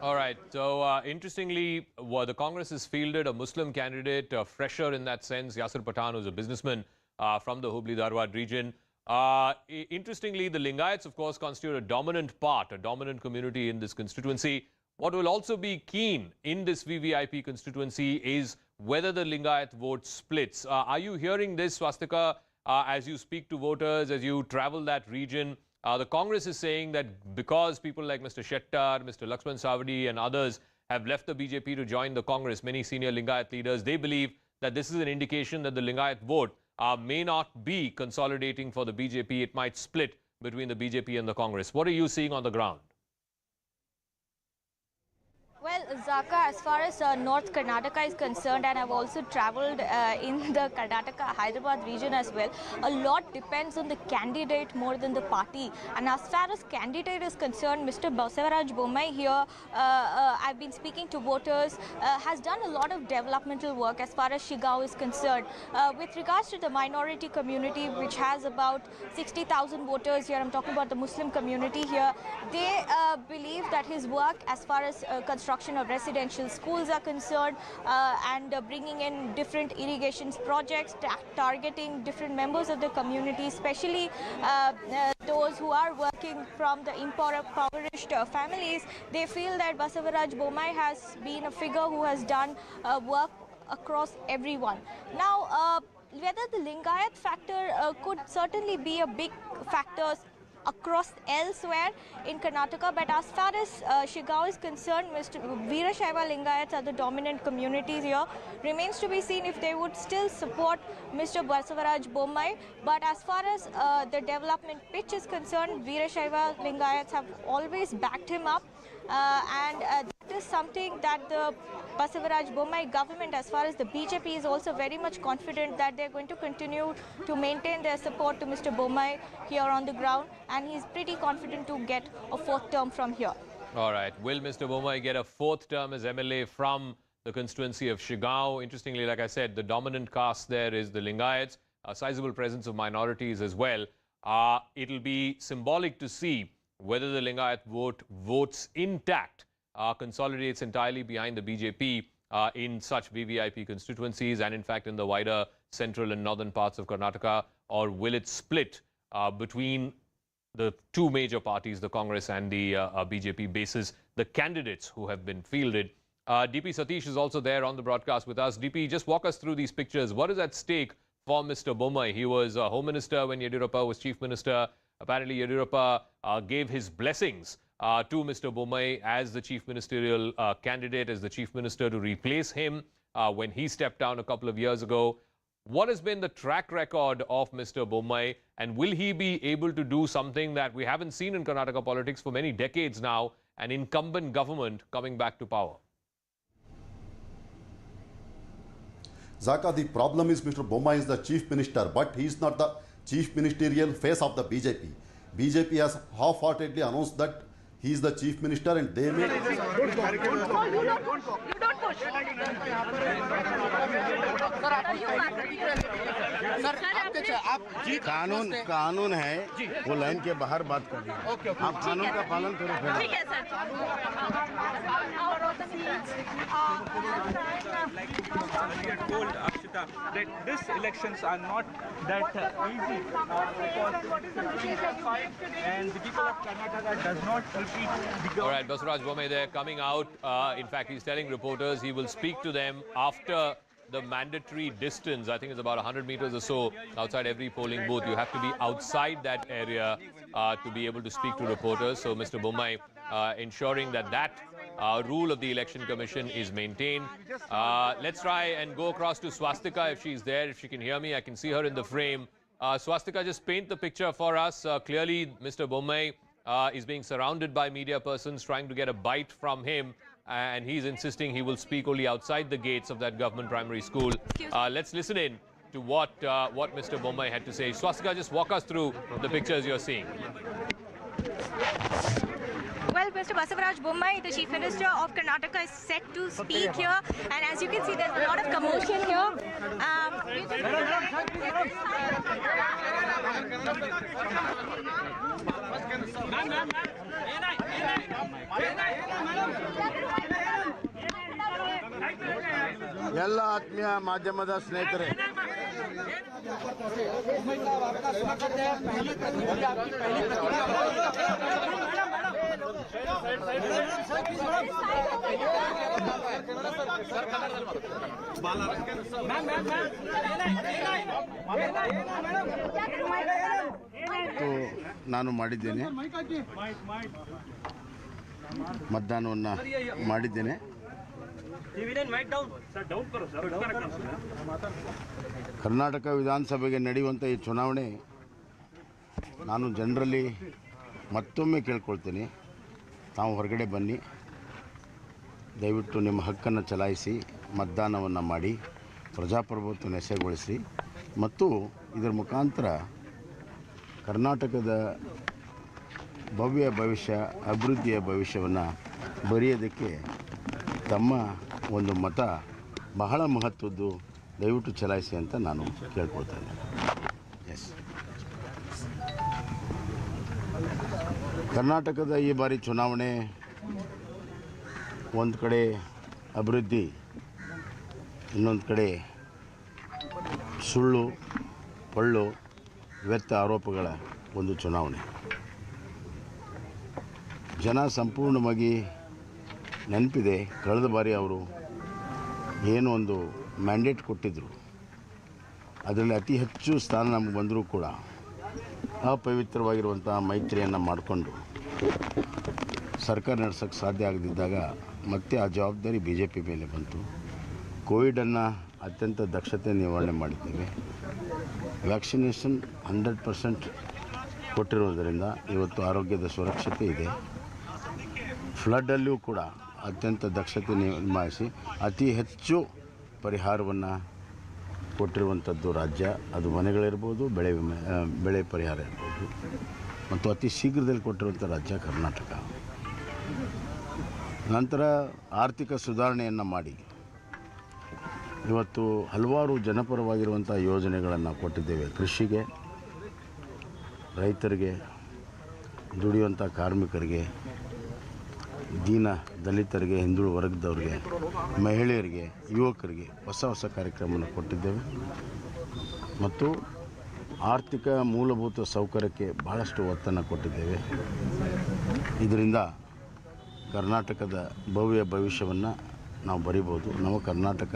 All right. So, interestingly, the Congress has fielded a Muslim candidate, fresher in that sense, Yasir Pathan, who's a businessman from the Hubli-Dharwad region. Interestingly, the Lingayats, of course, constitute a dominant community in this constituency. What will also be keen in this VVIP constituency is whether the Lingayat vote splits. Are you hearing this, Swastika, as you speak to voters, as you travel that region? The Congress is saying that because people like Mr. Shettar, Mr. Lakshman Savadi and others have left the BJP to join the Congress, many senior Lingayat leaders, they believe that this is an indication that the Lingayat vote may not be consolidating for the BJP. It might split between the BJP and the Congress. What are you seeing on the ground? Well, Zaka, as far as North Karnataka is concerned, and I've also travelled in the Karnataka Hyderabad region as well, a lot depends on the candidate more than the party. And as far as candidate is concerned, Mr. Basavaraj Bommai here, I've been speaking to voters, has done a lot of developmental work as far as Shigao is concerned. With regards to the minority community, which has about 60,000 voters here, I'm talking about the Muslim community here, they believe that his work as far as construction of residential schools are concerned and bringing in different irrigation projects, targeting different members of the community, especially those who are working from the impoverished families. They feel that Basavaraj Bommai has been a figure who has done work across everyone. Now, whether the Lingayat factor could certainly be a big factor across elsewhere in Karnataka, but as far as Shigao is concerned, Mr. Veerashaiva Lingayats are the dominant communities here. Remains to be seen if they would still support Mr. Basavaraj Bommai. But as far as the development pitch is concerned, Veerashaiva Lingayats have always backed him up. And that is something that the Basavaraj Bommai government, as far as the BJP, is also very much confident that they're going to continue to maintain their support to Mr. Bommai here on the ground, and he's pretty confident to get a fourth term from here. All right. Will Mr. Bommai get a fourth term as MLA from the constituency of Shigao? Interestingly, like I said, the dominant caste there is the Lingayats, a sizable presence of minorities as well. It'll be symbolic to see whether the Lingayat votes intact, consolidates entirely behind the BJP in such VVIP constituencies and in fact in the wider central and northern parts of Karnataka, or will it split between the two major parties, the Congress and the BJP basis, the candidates who have been fielded. DP Satish is also there on the broadcast with us. DP, just walk us through these pictures. What is at stake for Mr. Bommai? He was Home Minister when Yediyurappa was Chief Minister. Apparently, Yediyurappa gave his blessings to Mr. Bommai as the Chief Ministerial candidate, as the Chief Minister to replace him when he stepped down a couple of years ago. What has been the track record of Mr. Bommai, and will he be able to do something that we haven't seen in Karnataka politics for many decades now, an incumbent government coming back to power? Zaka, the problem is Mr. Bommai is the Chief Minister, but he is not the Chief Ministerial face of the BJP. BJP has half-heartedly announced that he is the Chief Minister and they may... कानून है वो line के बाहर बात कर रही है आप कानून का पालन करो ठीक है sir told Akshita that these elections are not that easy and the people of Karnataka does not repeat the... All right, Basavaraj Bommai there coming out. In fact, he's telling reporters he will speak to them after the mandatory distance. I think it's about 100 meters or so outside every polling booth. You have to be outside that area to be able to speak to reporters. So Mr. Bommai ensuring that rule of the Election Commission is maintained. Let's try and go across to Swastika if she's there, if she can hear me. I can see her in the frame. Swastika, just paint the picture for us. Clearly, Mr. Bommai is being surrounded by media persons trying to get a bite from him. And he's insisting he will speak only outside the gates of that government primary school. Let's listen in to what Mr. Bommai had to say. Swastika, just walk us through the pictures you're seeing. Well, Mr. Basavaraj Bommai, the Chief Minister of Karnataka, is set to speak here. And as you can see, there's a lot of commotion here. ಎಲ್ಲ ಆತ್ಮೀಯ ಮಾಧ್ಯಮದ ಸ್ನೇಹಿತರೆ ನಾನು ಮಾಡಿದ್ದೇನೆ ಮತದಾನವನ್ನು ಮಾಡಿದ್ದೇನೆ ಕರ್ನಾಟಕ ವಿಧಾನಸಭೆಗೆ ನಡೆಯುವಂಥ ಈ ಚುನಾವಣೆ ನಾನು ಜನರಲ್ಲಿ ಮತ್ತೊಮ್ಮೆ ಕೇಳ್ಕೊಳ್ತೀನಿ, ತಾವು ಹೊರಗಡೆ ಬನ್ನಿ, ದಯವಿಟ್ಟು ನಿಮ್ಮ ಹಕ್ಕನ್ನು ಚಲಾಯಿಸಿ ಮತದಾನವನ್ನು ಮಾಡಿ ಪ್ರಜಾಪ್ರಭುತ್ವ ನೆಸೆಗೊಳಿಸಿ ಮತ್ತು ಇದರ ಮುಖಾಂತರ ಕರ್ನಾಟಕದ ಭವ್ಯ ಭವಿಷ್ಯ ಅಭಿವೃದ್ಧಿಯ ಭವಿಷ್ಯವನ್ನು ಬರೆಯೋದಕ್ಕೆ ತಮ್ಮ ಒಂದು ಮತ ಬಹಳ ಮಹತ್ವದ್ದು. ದಯವಿಟ್ಟು ಚಲಾಯಿಸಿ ಅಂತ ನಾನು ಕೇಳ್ಕೊಳ್ತಾ ಇದ್ದೇನೆ. ಎಸ್, ಕರ್ನಾಟಕದ ಈ ಬಾರಿ ಚುನಾವಣೆ ಒಂದು ಕಡೆ ಅಭಿವೃದ್ಧಿ, ಇನ್ನೊಂದು ಕಡೆ ಸುಳ್ಳು ಪಳ್ಳು ವ್ಯರ್ಥ ಆರೋಪಗಳ ಒಂದು ಚುನಾವಣೆ. ಜನ ಸಂಪೂರ್ಣವಾಗಿ ನೆನಪಿದೆ, ಕಳೆದ ಬಾರಿ ಅವರು ಏನು ಒಂದು ಮ್ಯಾಂಡೇಟ್ ಕೊಟ್ಟಿದ್ದರು, ಅದರಲ್ಲಿ ಅತಿ ಹೆಚ್ಚು ಸ್ಥಾನ ನಮಗೆ ಬಂದರೂ ಕೂಡ ಅಪವಿತ್ರವಾಗಿರುವಂಥ ಮೈತ್ರಿಯನ್ನು ಮಾಡಿಕೊಂಡು ಸರ್ಕಾರ ನಡೆಸೋಕ್ಕೆ ಸಾಧ್ಯ ಆಗದಿದ್ದಾಗ ಮತ್ತೆ ಆ ಜವಾಬ್ದಾರಿ BJP ಮೇಲೆ ಬಂತು. ಕೋವಿಡನ್ನು ಅತ್ಯಂತ ದಕ್ಷತೆ ನಿವಾರಣೆ ಮಾಡಿದ್ದೇವೆ. ವ್ಯಾಕ್ಸಿನೇಷನ್ 100% ಕೊಟ್ಟಿರೋದರಿಂದ ಇವತ್ತು ಆರೋಗ್ಯದ ಸುರಕ್ಷತೆ ಇದೆ. ಫ್ಲಡ್ಡಲ್ಲೂ ಕೂಡ ಅತ್ಯಂತ ದಕ್ಷತೆ ನಿಭಾಯಿಸಿ ಅತಿ ಹೆಚ್ಚು ಪರಿಹಾರವನ್ನು ಕೊಟ್ಟಿರುವಂಥದ್ದು ರಾಜ್ಯ. ಅದು ಮನೆಗಳಿರ್ಬೋದು, ಬೆಳೆ ಪರಿಹಾರ ಇರ್ಬೋದು, ಮತ್ತು ಅತಿ ಶೀಘ್ರದಲ್ಲಿ ಕೊಟ್ಟಿರುವಂಥ ರಾಜ್ಯ ಕರ್ನಾಟಕ. ನಂತರ ಆರ್ಥಿಕ ಸುಧಾರಣೆಯನ್ನು ಮಾಡಿ ಇವತ್ತು ಹಲವಾರು ಜನಪರವಾಗಿರುವಂಥ ಯೋಜನೆಗಳನ್ನು ಕೊಟ್ಟಿದ್ದೇವೆ. ಕೃಷಿಗೆ, ರೈತರಿಗೆ, ದುಡಿಯುವಂಥ ಕಾರ್ಮಿಕರಿಗೆ, ದೀನ ದಲಿತರಿಗೆ, ಹಿಂದುಳಿದ ವರ್ಗದವ್ರಿಗೆ, ಮಹಿಳೆಯರಿಗೆ, ಯುವಕರಿಗೆ ಹೊಸ ಕಾರ್ಯಕ್ರಮವನ್ನು ಕೊಟ್ಟಿದ್ದೇವೆ. ಮತ್ತು ಆರ್ಥಿಕ ಮೂಲಭೂತ ಸೌಕರ್ಯಕ್ಕೆ ಬಹಳಷ್ಟು ಒತ್ತನ್ನು ಕೊಟ್ಟಿದ್ದೇವೆ. ಇದರಿಂದ ಕರ್ನಾಟಕದ ಭವ್ಯ ಭವಿಷ್ಯವನ್ನು ನಾವು ಬರಿಬೋದು. ನಾವು ಕರ್ನಾಟಕ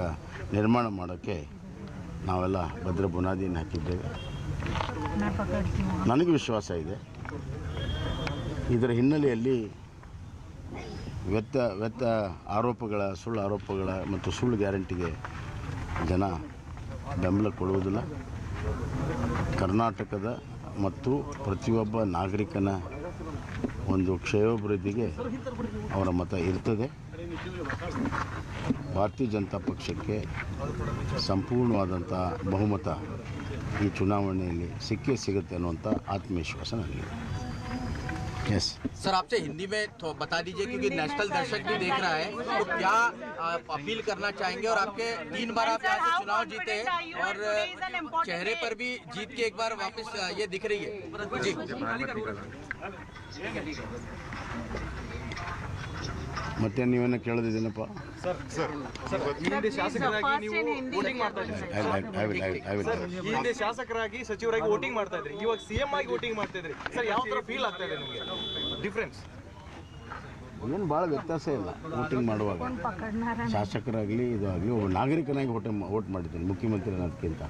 ನಿರ್ಮಾಣ ಮಾಡೋಕ್ಕೆ ನಾವೆಲ್ಲ ಭದ್ರ ಬುನಾದಿಯನ್ನು ಹಾಕಿದ್ದೇವೆ. ನನಗೆ ವಿಶ್ವಾಸ ಇದೆ ಇದರ ಹಿನ್ನೆಲೆಯಲ್ಲಿ ವ್ಯರ್ಥ ಆರೋಪಗಳ, ಸುಳ್ಳು ಆರೋಪಗಳ ಮತ್ತು ಸುಳ್ಳು ಗ್ಯಾರಂಟಿಗೆ ಜನ ಬೆಂಬಲ ಕೊಡುವುದಿಲ್ಲ. ಕರ್ನಾಟಕದ ಮತ್ತು ಪ್ರತಿಯೊಬ್ಬ ನಾಗರಿಕನ ಒಂದು ಕ್ಷೇಮಾಭಿವೃದ್ಧಿಗೆ ಅವರ ಮತ ಇರ್ತದೆ. ಭಾರತೀಯ ಜನತಾ ಪಕ್ಷಕ್ಕೆ ಸಂಪೂರ್ಣವಾದಂಥ ಬಹುಮತ ಈ ಚುನಾವಣೆಯಲ್ಲಿ ಸಿಕ್ಕೇ ಸಿಗುತ್ತೆ ಅನ್ನುವಂಥ ಆತ್ಮವಿಶ್ವಾಸ ನನಗಿದೆ. यस सर, आपसे हिंदी में बता दीजिए क्योंकि नेशनल दर्शक भी देख रहा है, तो क्या अपील करना चाहेंगे? और आपके 3 बार आप यहाँ से चुनाव जीते और चेहरे पर भी जीत के एक बार वापस ये दिख रही है जी। ಮತ್ತೆ ನೀವೇನ ಕೇಳೋದಿದ್ದೀನಪ್ಪ ಸರ್ ಹಿಂದೆ ಶಾಸಕರಾಗಿ ನೀವು ವೋಟಿಂಗ್ ಮಾಡ್ತಾ ಇದ್ರಿ. ಹಿಂದೆ ಶಾಸಕರಾಗಿ ಸಚಿವರಾಗಿ ವೋಟಿಂಗ್ ಮಾಡ್ತಾ ಇದ್ರಿ, ಇವಾಗ CM ಆಗಿ ವೋಟಿಂಗ್ ಮಾಡ್ತಾ ಇದ್ರಿ. ಸರ್, ಯಾವ ತರ ಫೀಲ್ ಆಗ್ತಾ ಇದೆ ನಿಮಗೆ? ಡಿಫರೆನ್ಸ್ ಏನು ಭಾಳ ವ್ಯತ್ಯಾಸ ಇಲ್ಲ. ವೋಟಿಂಗ್ ಮಾಡುವಾಗ ಶಾಸಕರಾಗಲಿ ಇದು ಆಗಲಿ ಒಬ್ಬ ನಾಗರಿಕನಾಗಿ ವೋಟ್ ಮಾಡಿದ್ದೇನೆ. ಮುಖ್ಯಮಂತ್ರಿ ಅನ್ನೋದಕ್ಕಿಂತ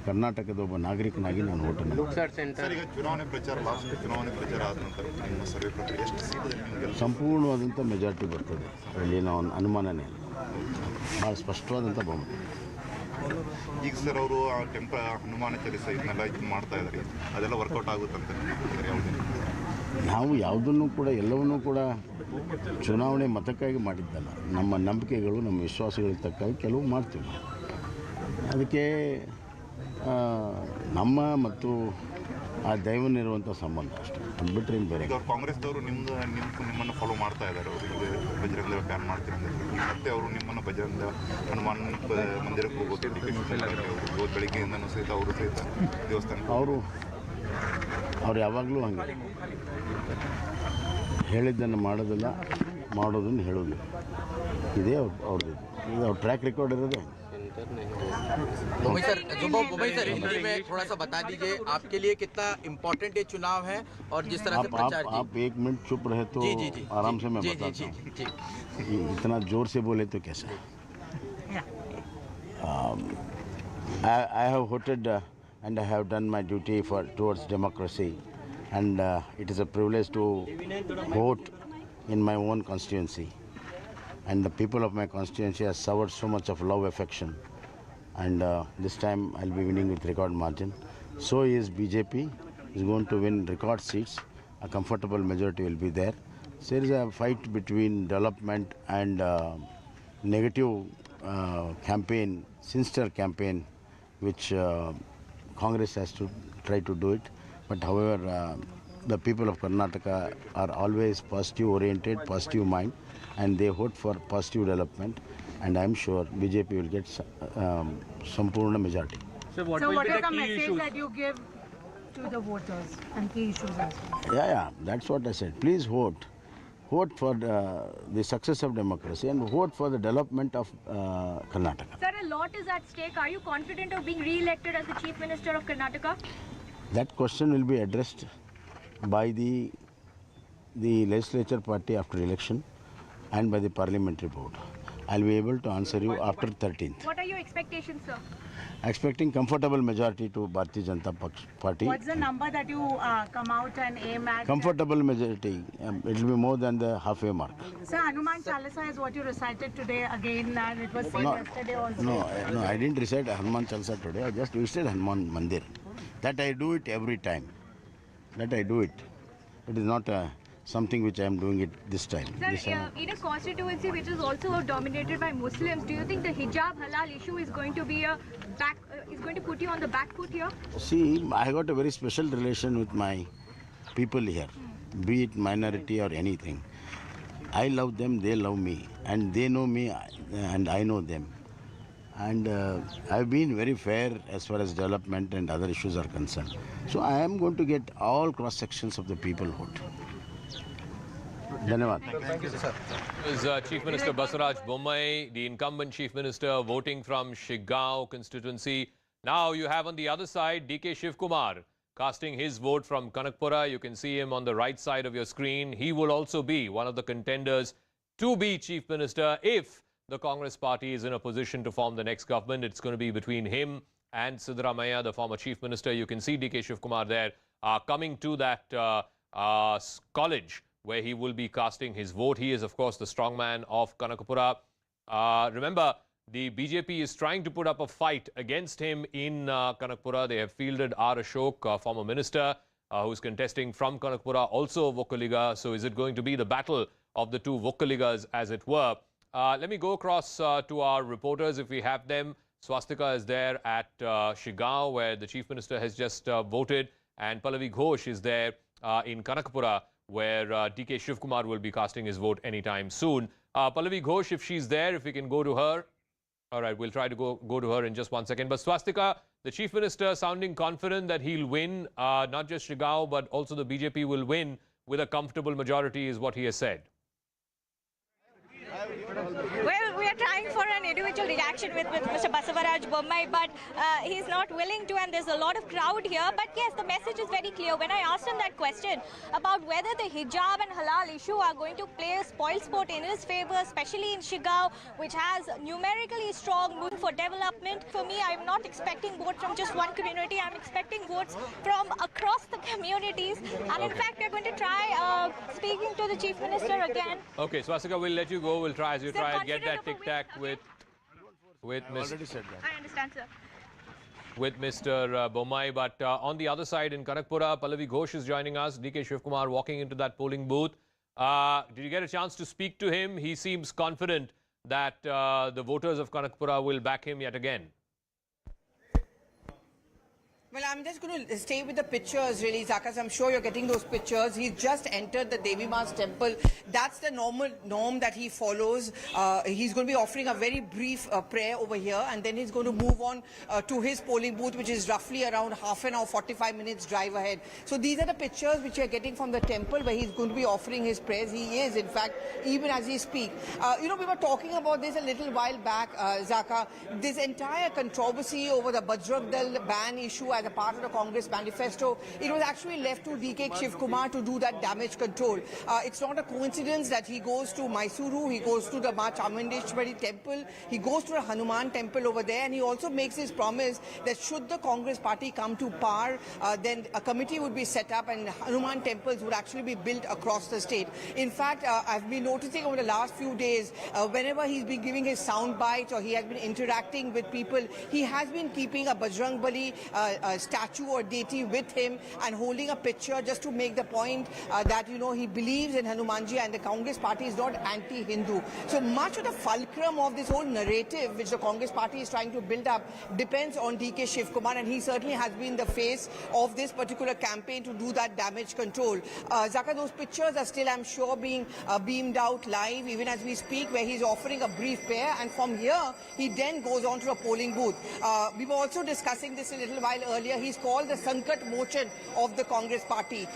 ಕರ್ನಾಟಕದ ಒಬ್ಬ ನಾಗರಿಕನಾಗಿ ನಾನು ವೋಟ್ ಮಾಡಿದ್ದೇನೆ. ಈಗ ಚುನಾವಣೆ ಪ್ರಚಾರ, ಲಾಸ್ಟ್ ಚುನಾವಣೆ ಪ್ರಚಾರ ಆದ ನಂತರ ನಿಮ್ಮ ಸರ್ವೆ ಪ್ರಕಾರ ಎಷ್ಟು ಸೀಟಲ್ಲಿ ಸಂಪೂರ್ಣವಾದಂಥ ಮೆಜಾರಿಟಿ ಬರ್ತದೆ. ಅದರಲ್ಲಿ ನಾವು ಅನುಮಾನನೇ ಇಲ್ಲ. ಭಾಳ ಸ್ಪಷ್ಟವಾದಂಥ ಬಹುಮತ. ಈಗ ಸರ್ ಅವರು ಹನುಮಾನ ಚಾಲಿಸ ಇದನ್ನೆಲ್ಲ ಇದು ಮಾಡ್ತಾ ಇದ್ದಾರೆ, ಅದೆಲ್ಲ ವರ್ಕೌಟ್ ಆಗುತ್ತಂತ ನಾವು ಯಾವುದನ್ನು ಕೂಡ ಎಲ್ಲವನ್ನೂ ಕೂಡ ಚುನಾವಣೆ ಮತಕ್ಕಾಗಿ ಮಾಡಿದ್ದಲ್ಲ. ನಮ್ಮ ನಂಬಿಕೆಗಳು, ನಮ್ಮ ವಿಶ್ವಾಸಗಳಿಗೆ ತಕ್ಕಾಗಿ ಕೆಲವು ಮಾಡ್ತೀವಿ. ಅದಕ್ಕೆ ನಮ್ಮ ಮತ್ತು ಆ ದೈವನಿರುವಂಥ ಸಂಬಂಧ ಅಷ್ಟೇ, ಅದು ಬಿಟ್ಟರೆ ಏನು ಬೇರೆ. ಈಗ ಕಾಂಗ್ರೆಸ್ದವರು ನಿಮ್ಮನ್ನು ಫಾಲೋ ಮಾಡ್ತಾ ಇದ್ದಾರೆ. ಅವರಿಗೆ ಬಜರಂಗ ಬ್ಯಾನ್ ಮಾಡ್ತೀರ ಮತ್ತೆ ಅವರು ನಿಮ್ಮನ್ನು ಬಜರಂಗ ಹನುಮಾನ್ ಮಂದಿರಕ್ಕೆ ಹೋಗೋದು ಇವತ್ತು ಬೆಳಿಗ್ಗೆಯಿಂದನೂ ಸಹಿತ ಅವರು ಸಹಿತ ದೇವಸ್ಥಾನ ಅವ್ರು ಯಾವಾಗಲೂ ಹಂಗೆ ಹೇಳಿದ್ದನ್ನು ಮಾಡೋದಿಲ್ಲ, ಮಾಡೋದನ್ನು ಹೇಳೋದಿಲ್ಲ. ಇದೇ ಅವ್ರದ್ದು, ಇದು ಅವ್ರ ಟ್ರ್ಯಾಕ್ ರೆಕಾರ್ಡ್ ಇರೋದೇ. बोम्मई सर, हिंदी में थोड़ा सा बता दीजिए आपके लिए कितना इम्पोर्टेंट ये चुनाव है और जिस तरह से प्रचार। आप 1 मिनट चुप रहे तो आराम से मैं बताता हूँ। इतना जोर से बोले तो कैसा? I have voted and I have done my duty towards democracy, and it is a privilege to vote in my own constituency. And the people of my constituency have suffered so much of love, affection, and this time I'll be winning with record margin. So is BJP is going to win record seats. A comfortable majority will be there. So there is a fight between development and negative campaign, sinister campaign, which Congress has to try to do it. But however, the people of Karnataka are always positive oriented, positive mind, and they vote for positive development. And I am sure BJP will get Sampurna majority. So what are the message that you give to the voters and key issues as well? Yeah, that's what I said. Please vote. Vote for the success of democracy and vote for the development of Karnataka. Sir, a lot is at stake. Are you confident of being re-elected as the Chief Minister of Karnataka? That question will be addressed by the legislature party after election and by the parliamentary board. I'll be able to answer you after 13th. What are your expectations, sir? Expecting comfortable majority to Bharatiya Janata Party. What's the number that you come out and aim at? Comfortable majority. It will be more than the halfway mark. Sir, Hanuman Chalisa is what you recited today again, and it was said yesterday also. No, I didn't recite Hanuman Chalisa today. I just visited Hanuman Mandir. That I do it every time. That I do it. It is not something which I am doing it this time. Sir, in a constituency which is also dominated by Muslims, do you think the hijab halal issue is going to be is going to put you on the back foot here? See, I got a very special relation with my people here, be it minority or anything. I love them, they love me, and they know me and I know them. And I've been very fair as far as development and other issues are concerned. So I am going to get all cross sections of the people vote. Thank you, sir. Is Chief Minister Basavaraj Bommai, the incumbent Chief Minister, voting from Shigaon constituency. Now you have on the other side DK Shivakumar casting his vote from Kanakpura. You can see him on the right side of your screen. He will also be one of the contenders to be Chief Minister if the Congress party is in a position to form the next government. It's going to be between him and Siddaramaiah, the former Chief Minister. You can see DK Shivakumar there coming to that college where he will be casting his vote. He is, of course, the strongman of Kanakpura. Remember, the BJP is trying to put up a fight against him in Kanakpura. They have fielded R. Ashok, former minister, who's contesting from Kanakpura, also Vokkaligas. So is it going to be the battle of the two Vokkaligas, as it were? Let me go across to our reporters, if we have them. Swastika is there at Shigaon, where the Chief Minister has just voted. And Pallavi Ghosh is there in Kanakpura, where DK Shivakumar will be casting his vote anytime soon. Pallavi Ghosh, if she's there, if we can go to her. All right, we'll try to go to her in just 1 second. But Swastika, the Chief Minister sounding confident that he'll win, not just Shigaon, but also the BJP will win with a comfortable majority, is what he has said. Well, we are trying for an individual reaction with Mr. Basavaraj Bommai, but he's not willing to, and there's a lot of crowd here. But yes, the message is very clear. When I asked him that question about whether the hijab and halal issue are going to play a spoil sport in his favor, especially in Shigaon, which has numerically strong movement for development, for me, I'm not expecting votes from just one community. I'm expecting votes from across the communities. And in fact, we're going to try speaking to the Chief Minister again. Okay, Swastika, we'll let you go. We'll try as you try and get that tic-tac with Mr. I understand, sir. With Mr. Bommai. But on the other side in Kanakpura, Pallavi Ghosh is joining us. DK Shivakumar walking into that polling booth. Did you get a chance to speak to him? He seems confident that the voters of Kanakpura will back him yet again. Well, I'm just going to stay with the pictures, really, Zakas. I'm sure you're getting those pictures. He's just entered the Devi Ma's temple. That's the norm that he follows. He's going to be offering a very brief prayer over here, and then he's going to move on to his polling booth, which is roughly around half an hour, 45 minutes drive ahead. So these are the pictures which you're getting from the temple, where he's going to be offering his prayers. He is, in fact, even as he speaks. You know, we were talking about this a little while back, Zaka. This entire controversy over the Bajrang Dal ban issue as a part of the Congress manifesto, it was actually left to DK Shivakumar to do that damage control. It's not a coincidence that he goes to Mysuru, he goes to the Ma Chamundeshwari temple, he goes to the Hanuman temple over there, and he also makes his promise that should the Congress party come to power, then a committee would be set up and Hanuman temples would actually be built across the state. In fact, I've been noticing over the last few days, whenever he's been giving his sound bites or he has been interacting with people, he has been keeping a Bajrang Bali statue or deity with him and holding a picture just to make the point that, you know, he believes in Hanumanji and the Congress party is not anti-Hindu. So much of the fulcrum of this whole narrative which the Congress party is trying to build up depends on DK Shivakumar, and he certainly has been the face of this particular campaign to do that damage control. Zaka, those pictures are still, I'm sure, being beamed out live even as we speak, where he's offering a brief prayer, and from here he then goes on to a polling booth. We were also discussing this a little while earlier. He's called the Sankat Mochan of the Congress party.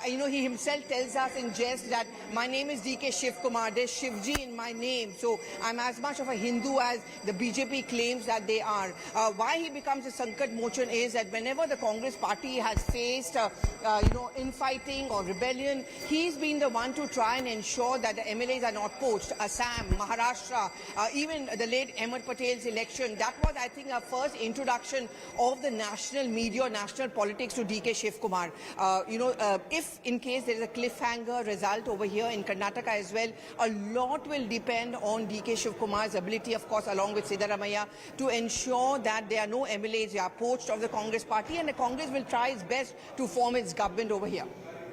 You know, he himself tells us in jest that my name is DK Shivakumar, there's Shivji in my name, so I'm as much of a Hindu as the BJP claims that they are. Why he becomes a Sankat Mochan is that whenever the Congress party has faced you know, infighting or rebellion, he's been the one to try and ensure that the MLAs are not poached. Assam, Maharashtra, even the late Ahmed Patel's election, that was, I think, a first introduction of the national media, national politics to DK Shivakumar. You know, if in case there is a cliffhanger result over here in Karnataka as well, a lot will depend on DK Shivakumar's ability, of course, along with Siddaramaiah, to ensure that there are no MLAs who are poached of the Congress party, and the Congress will try its best to form its government over here.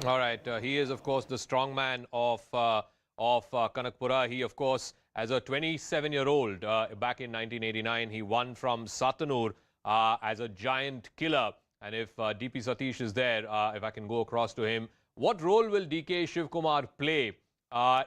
All right. He is, of course, the strongman of Kanakpura. He, of course, as a 27-year-old, back in 1989, he won from Satanur as a giant killer. And if DP Satish is there, if I can go across to him, what role will DK Shivakumar play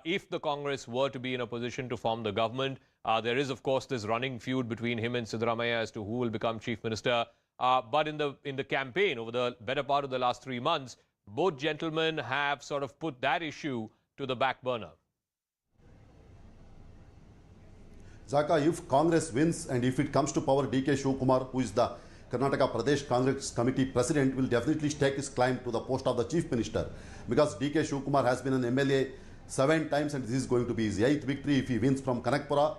if the Congress were to be in a position to form the government? There is, of course, this running feud between him and Siddaramaiah as to who will become chief minister. But in the campaign, over the better part of the last 3 months, both gentlemen have sort of put that issue to the back burner. Zaka, if Congress wins and if it comes to power, DK Shivakumar, who is the Karnataka Pradesh Congress Committee President, will definitely stake his claim to the post of the Chief Minister, because DK Shivakumar has been an MLA 7 times and this is going to be his 8th victory if he wins from Kanakpura.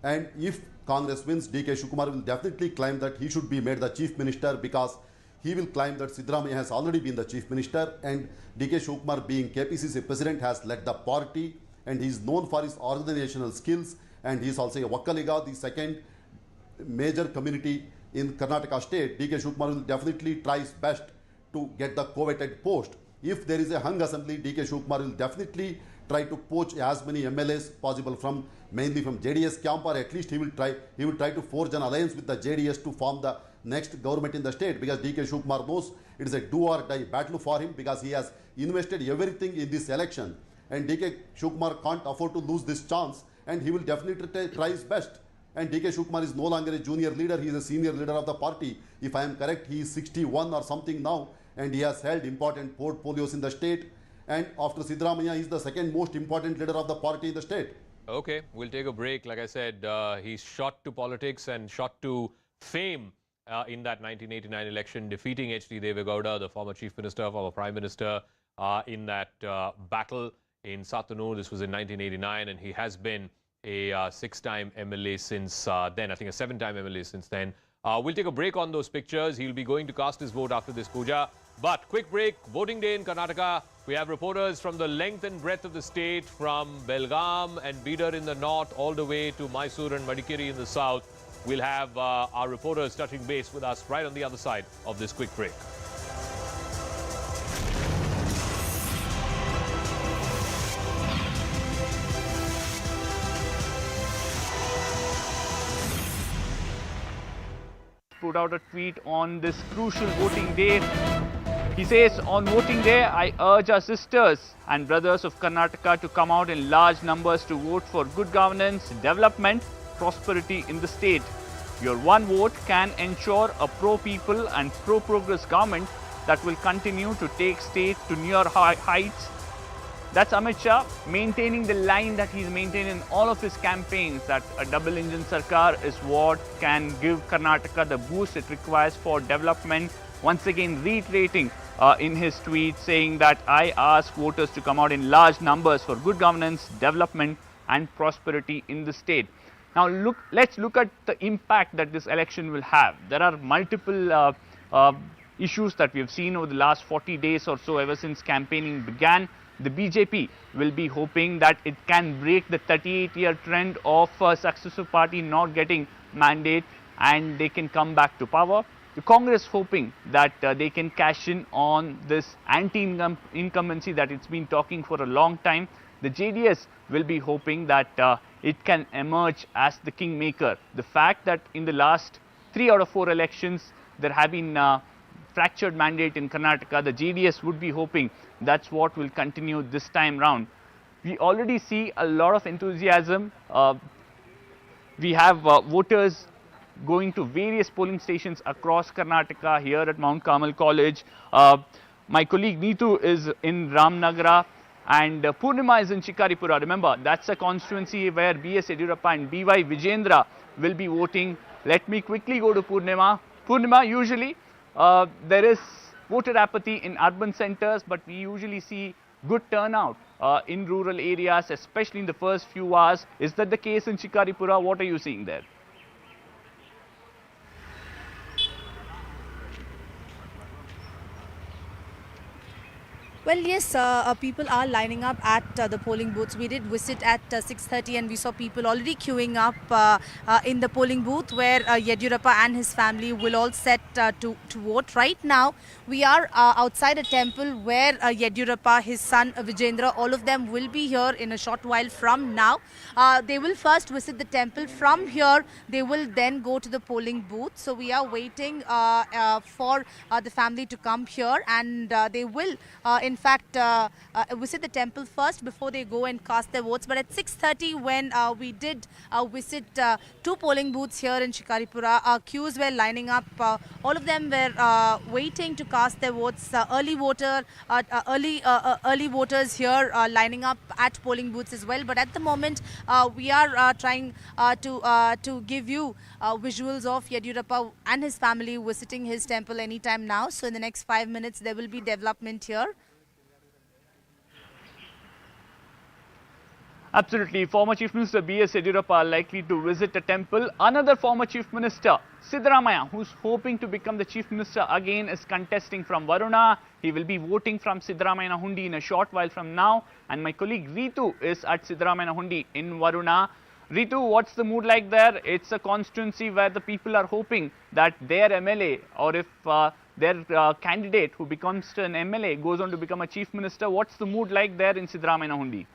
And if Congress wins, DK Shivakumar will definitely claim that he should be made the Chief Minister, because he will claim that Siddaramaiah has already been the Chief Minister, and DK Shivakumar, being KPCC President, has led the party and he is known for his organizational skills, and he is also a Vokkaligas, the second major community in Karnataka state. DK Shivakumar will definitely try his best to get the coveted post. If there is a hung assembly, DK Shivakumar will definitely try to poach as many MLAs possible from, mainly from JDS camp, or at least he will try to forge an alliance with the JDS to form the next government in the state, because DK Shivakumar knows it is a do or die battle for him, because he has invested everything in this election, and DK Shivakumar can't afford to lose this chance, and he will definitely try his best. And DK Shivakumar is no longer a junior leader, he is a senior leader of the party. If I am correct, he is 61 or something now, and he has held important portfolios in the state. And after Siddaramaiah, he is the second most important leader of the party in the state. Okay, we'll take a break. Like I said, he's shot to politics and shot to fame in that 1989 election, defeating H.D. Deve Gowda, the former Chief Minister, former Prime Minister, in that battle in Satanur. This was in 1989, and he has been a 6-time MLA since then. I think a 7-time MLA since then. We'll take a break on those pictures. He'll be going to cast his vote after this puja. But quick break, voting day in Karnataka. We have reporters from the length and breadth of the state, from Belgaum and Bidar in the north all the way to Mysore and Madikeri in the south. We'll have our reporters touching base with us right on the other side of this quick break. Put out a tweet on this crucial voting day. He says, on voting day, I urge our sisters and brothers of Karnataka to come out in large numbers to vote for good governance, development, prosperity in the state. Your one vote can ensure a pro-people and pro-progress government that will continue to take state to near heights. That's Amit Shah maintaining the line that he's maintained in all of his campaigns, that a double-engine Sarkar is what can give Karnataka the boost it requires for development. Once again reiterating in his tweet, saying that I ask voters to come out in large numbers for good governance, development and prosperity in the state. Now let's look at the impact that this election will have. There are multiple issues that we have seen over the last 40 days or so, ever since campaigning began. The BJP will be hoping that it can break the 38-year trend of a successive party not getting mandate, and they can come back to power. the Congress hoping that they can cash in on this anti-incumbency that it's been talking for a long time. The JDS will be hoping that it can emerge as the kingmaker. The fact that in the last 3 out of 4 elections there have been fractured mandate in Karnataka, the JDS would be hoping that's what will continue this time round. We already see a lot of enthusiasm. We have voters going to various polling stations across Karnataka, here at Mount Carmel College. My colleague Neetu is in Ramnagara and Purnima is in Shikaripura. Remember, that's a constituency where B.S. Yediyurappa and B.Y. Vijendra will be voting. Let me quickly go to Purnima. Purnima, usually there is voter apathy in urban centers, but we usually see good turnout in rural areas, especially in the first few hours. Is that the case in Shikaripura? What are you seeing there? Well, yes, people are lining up at the polling booths. We did visit at 6:30 and we saw people already queuing up in the polling booth where Yediyurappa and his family will all set to vote. Right now, we are outside a temple where Yediyurappa, his son Vijendra, all of them will be here in a short while from now. They will first visit the temple. From here, they will then go to the polling booth. So we are waiting for the family to come here, and they will in fact visit the temple first before they go and cast their votes. But at 6:30, when we did visit 2 polling booths here in Shikaripura, queues were lining up. All of them were waiting to cast their votes. Early voters here lining up at polling booths as well. But at the moment, we are trying to give you visuals of Yediyurappa and his family visiting his temple anytime now. So in the next 5 minutes, there will be development here. Absolutely. Former Chief Minister B.S. Yediyurappa are likely to visit a temple. Another former Chief Minister, Siddaramaiah, who's hoping to become the Chief Minister again, is contesting from Varuna. He will be voting from Siddaramaiah Hundi in a short while from now. And my colleague Ritu is at Siddaramaiah Hundi in Varuna. Ritu, what's the mood like there? It's a constituency where the people are hoping that their MLA, or if their candidate who becomes an MLA goes on to become a Chief Minister. What's the mood like there in Siddaramaiah Hundi?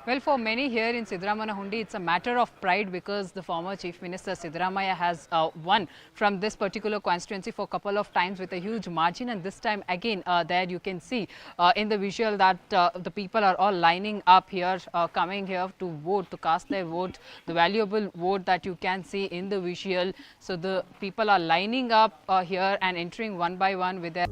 Well, for many here in Siddaramaiah Hundi, it's a matter of pride because the former Chief Minister Siddaramaiah has won from this particular constituency for a couple of times with a huge margin. And this time again, there you can see in the visual that the people are all lining up here, coming here to vote, to cast their vote, the valuable vote that you can see in the visual. So the people are lining up here and entering one by one with their...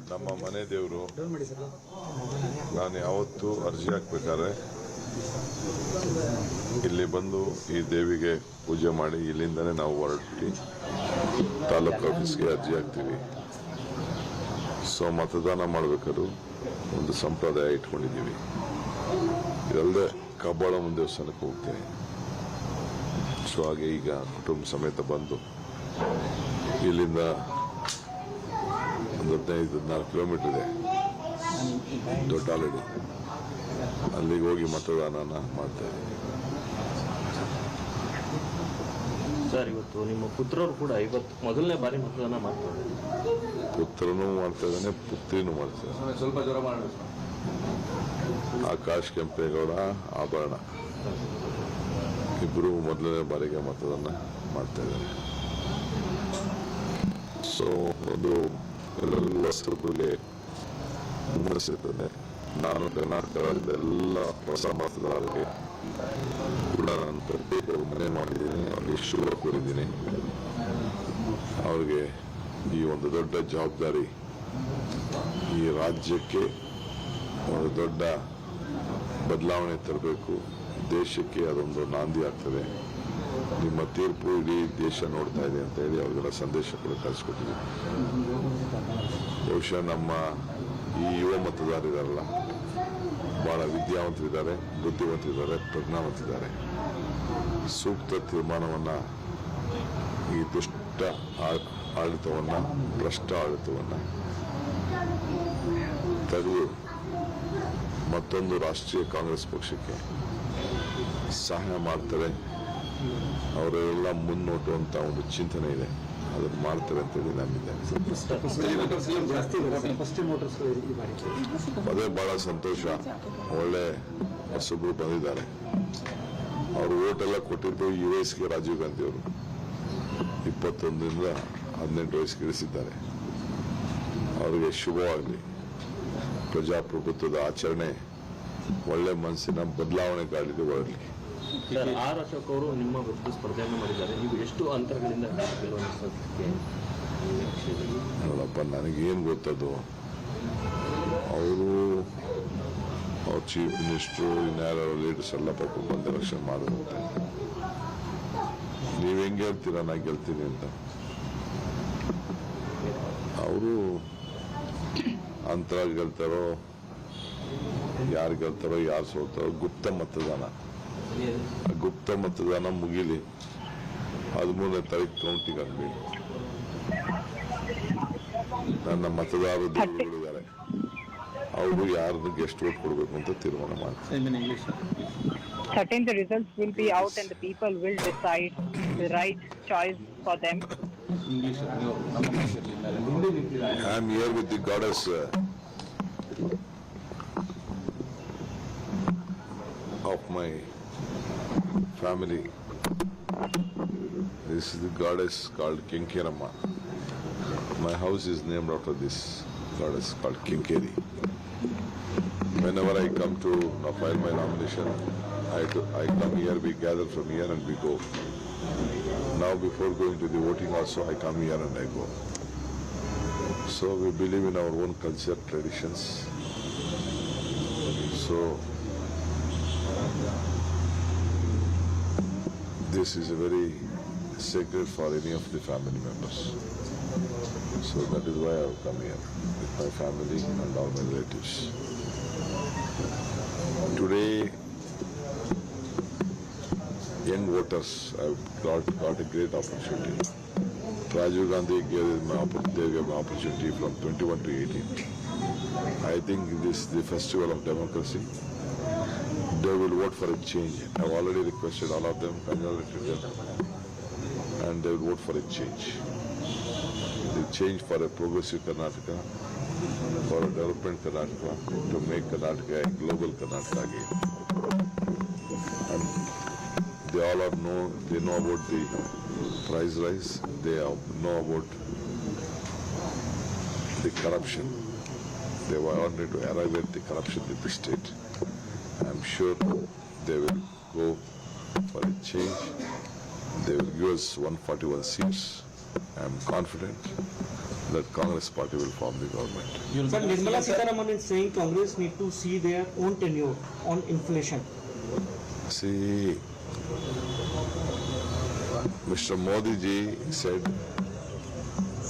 ನಮ್ಮ ಮನೆ ದೇವರು ನಾನು ಯಾವತ್ತೂ ಅರ್ಜಿ ಹಾಕಬೇಕಾದ್ರೆ ಇಲ್ಲಿ ಬಂದು ಈ ದೇವಿಗೆ ಪೂಜೆ ಮಾಡಿ ಇಲ್ಲಿಂದನೇ ನಾವು ಹೊರಟಿ ತಾಲೂಕು ಆಫೀಸ್ಗೆ ಅರ್ಜಿ ಹಾಕ್ತೀವಿ. ಸೊ ಮತದಾನ ಮಾಡಬೇಕಾದ್ರೂ ಒಂದು ಸಂಪ್ರದಾಯ ಇಟ್ಕೊಂಡಿದ್ದೀವಿ. ಇದಲ್ಲದೆ ಕಬ್ಬಾಳಮ್ಮ ದೇವಸ್ಥಾನಕ್ಕೆ ಹೋಗ್ತೀನಿ. ಸೊ ಹಾಗೆ ಈಗ ಕುಟುಂಬ ಸಮೇತ ಬಂದು ಇಲ್ಲಿಂದ ಒಂದು 15-14 ಕಿಲೋಮೀಟರ್ ಇದೆ ದೊಡ್ಡ ಆಲಡಿ, ಅಲ್ಲಿಗೆ ಹೋಗಿ ಮತದಾನನ ಮಾಡ್ತಾ ಇದ್ದೀವಿ. ಸರ್, ಇವತ್ತು ನಿಮ್ಮ ಪುತ್ರರು ಕೂಡ ಮೊದಲನೇ ಬಾರಿ ಮತದಾನ ಮಾಡ್ತಾರೆ. ಪುತ್ರನೂ ಮಾಡ್ತಾ ಇದ್ದಾನೆ, ಪುತ್ರಿನೂ ಮಾಡ್ತಾ ಇದ್ದಾನೆ. ಸ್ವಲ್ಪ ಜ್ವರ ಮಾಡಿ. ಆಕಾಶ್ ಕೆಂಪೇಗೌಡ, ಆಭರಣ ಇಬ್ಬರು ಮೊದಲನೇ ಬಾರಿಗೆ ಮತದಾನ ಮಾಡ್ತಾ ಇದ್ದಾರೆ. ಸೊ ಒಂದು ಎಲ್ಲರಿಗೂ ಹೊಸಬರಿಗೆ ಹುಮ್ಮಸ್ಸಿರ್ತದೆ. ನಾನು ಕರ್ನಾಟಕ ರಾಜ್ಯದ ಎಲ್ಲ ಹೊಸ ಮತದಾರರಿಗೆ ಕೂಡ ನಾನು ಪ್ರತ್ಯೇಕ ಮನೆ ಮಾಡಿದ್ದೀನಿ, ಅವ್ರಿಗೆ ಶುಭ ಕೋರಿದ್ದೀನಿ. ಅವ್ರಿಗೆ ಈ ಒಂದು ದೊಡ್ಡ ಜವಾಬ್ದಾರಿ, ಈ ರಾಜ್ಯಕ್ಕೆ ಒಂದು ದೊಡ್ಡ ಬದಲಾವಣೆ ತರಬೇಕು, ದೇಶಕ್ಕೆ ಅದೊಂದು ನಾಂದಿ ಆಗ್ತದೆ. ನಿಮ್ಮ ತೀರ್ಪು ಇಡೀ ದೇಶ ನೋಡ್ತಾ ಇದೆ ಅಂತ ಹೇಳಿ ಅವ್ರಿಗೆಲ್ಲ ಸಂದೇಶ ಕೂಡ ಕಳಿಸ್ಕೊಟ್ಟಿದ್ದೀವಿ. ಬಹುಶಃ ನಮ್ಮ ಈ ಯುವ ಮತದಾರರಲ್ಲ ಬಹಳ ವಿದ್ಯಾವಂತರಿದ್ದಾರೆ, ಬುದ್ಧಿವಂತರಿದ್ದಾರೆ, ಪ್ರಜ್ಞಾವಂತರಿದ್ದಾರೆ. ಸೂಕ್ತ ತೀರ್ಮಾನವನ್ನು ಈ ದುಷ್ಟ ಆಡಳಿತವನ್ನು, ಭ್ರಷ್ಟ ಆಡಳಿತವನ್ನು ತೆಗೆದು ಮತ್ತೊಂದು ರಾಷ್ಟ್ರೀಯ ಕಾಂಗ್ರೆಸ್ ಪಕ್ಷಕ್ಕೆ ಸಹಾಯ ಮಾಡ್ತಾರೆ. ಅವರೆಲ್ಲ ಮುನ್ನೋಟುವಂತ ಒಂದು ಚಿಂತನೆ ಇದೆ, ಅದನ್ನು ಮಾಡ್ತಾರೆ ಅಂತೇಳಿ ನಂಬಿದ್ದೇನೆ. ಅದೇ ಬಹಳ ಸಂತೋಷ. ಒಳ್ಳೆ ಹೊಸಬ್ರು ಬಂದಿದ್ದಾರೆ. ಅವರು ಓಟೆಲ್ಲ ಕೊಟ್ಟಿದ್ದು ಈ ವಯಸ್ಸಿಗೆ ರಾಜೀವ್ ಗಾಂಧಿ ಅವರು 21ರಿಂದ 18 ವಯಸ್ಸಿಗೆ ಇಳಿಸಿದ್ದಾರೆ. ಅವರಿಗೆ ಶುಭವಾಗಲಿ. ಪ್ರಜಾಪ್ರಭುತ್ವದ ಆಚರಣೆ ಒಳ್ಳೆ ಮನಸ್ಸಿನ ಬದಲಾವಣೆ ಗಾಳಿಗೆ ಬರಲಿ. ಸರ್, ಆರ್ ಅಶೋಕ್ ಅವರು ನಿಮ್ಮ ವಿರುದ್ಧ ಸ್ಪರ್ಧೆಯನ್ನು ಮಾಡಿದ್ದಾರೆ. ನೀವು ಎಷ್ಟು ಅಂತರಗಳಿಂದ ನೋಡಪ್ಪ, ನನಗೇನು ಗೊತ್ತದು. ಅವರು ಅವ್ರ ಚೀಫ್ ಮಿನಿಸ್ಟ್ರು, ಇನ್ಯಾರೋ ಲೀಡರ್ಸ್ ಎಲ್ಲ ಪಾಪ ಬಂದು ಎಲೆಕ್ಷನ್ ಮಾಡಿರುತ್ತೆ. ನೀವು ಹೆಂಗೆ ಹೇಳ್ತೀರಾ ನಾ ಗೆಲ್ತೀನಿ ಅಂತ? ಅವರು ಅಂತರ ಗೆಲ್ತಾರೋ, ಯಾರು ಗೆಲ್ತಾರೋ, ಯಾರು ಸೋಲ್ತಾರೋ, ಗುಪ್ತ ಮತದಾನ ಮುಗಿಲಿ. 13ನೇ ತಾರೀಕು ಕೌಂಟಿಂಗ್ ಆಗಲಿ. ನನ್ನ ಮತದಾರರು ದೇವರುಗಳಿದ್ದಾರೆ, ಅವರು ಯಾರಿಗೆ ಎಷ್ಟು ಓಟ್ ಕೊಡಬೇಕು ಅಂತ ತೀರ್ಮಾನ ಮಾಡ್ತಾರೆ. 13th, the results will be out and the people will decide the right choice for them. I am here with the goddess of my family. This is the goddess called Kinkerama. My house is named after this goddess called Kinkeri. Whenever I come to file my nomination, I come here, we gather from here and we go. Now before going to the voting also, I come here and I go. So we believe in our own culture, traditions. So this is a very sacred for any of the family members. So that is why I have come here with my family and all my relatives. Today, young voters have got a great opportunity. Rajiv Gandhi gave me opportunity from 21 to 18. I think this is the festival of democracy. They will vote for a change. I have already requested all of them, congratulated them, and they will vote for a change. The change for a progressive Karnataka, for a development Karnataka, to make Karnataka a global Karnataka again. And they all know about the price rise, they know about the corruption. They wanted to eradicate the corruption in the state. I am sure they will go for a change. They will give us 141 seats. I am confident that Congress party will form the government. Sir, Nirmala Siddaramaiah is saying Congress need to see their own tenure on inflation. See, Mr. Modi ji said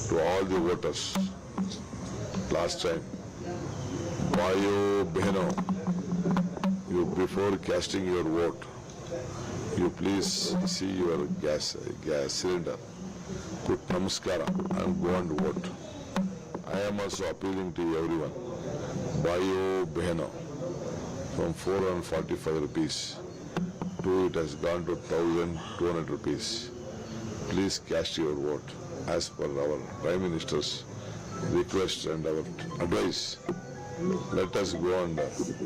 to all the voters last time, Bhayo Behno, you before casting your vote, you please see your gas cylinder, put namaskara and go and vote. I am also appealing to everyone, Bhayo Behno, from 445 rupees to it has gone to 1,200 rupees. Please cast your vote as per our Prime Minister's request and our advice. Let us go and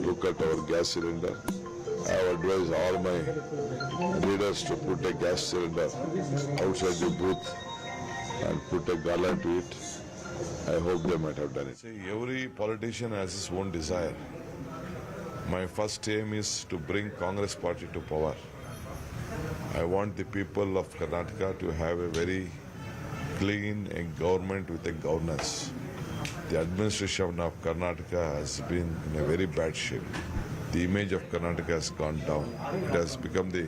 look at our gas cylinder. I have advised all my leaders to put a gas cylinder outside the booth and put a garland to it. I hope they might have done it. See, every politician has his own desire. My first aim is to bring Congress party to power. I want the people of Karnataka to have a very clean government with a governance. The administration of Karnataka has been in a very bad shape. The image of Karnataka has gone down. It has become the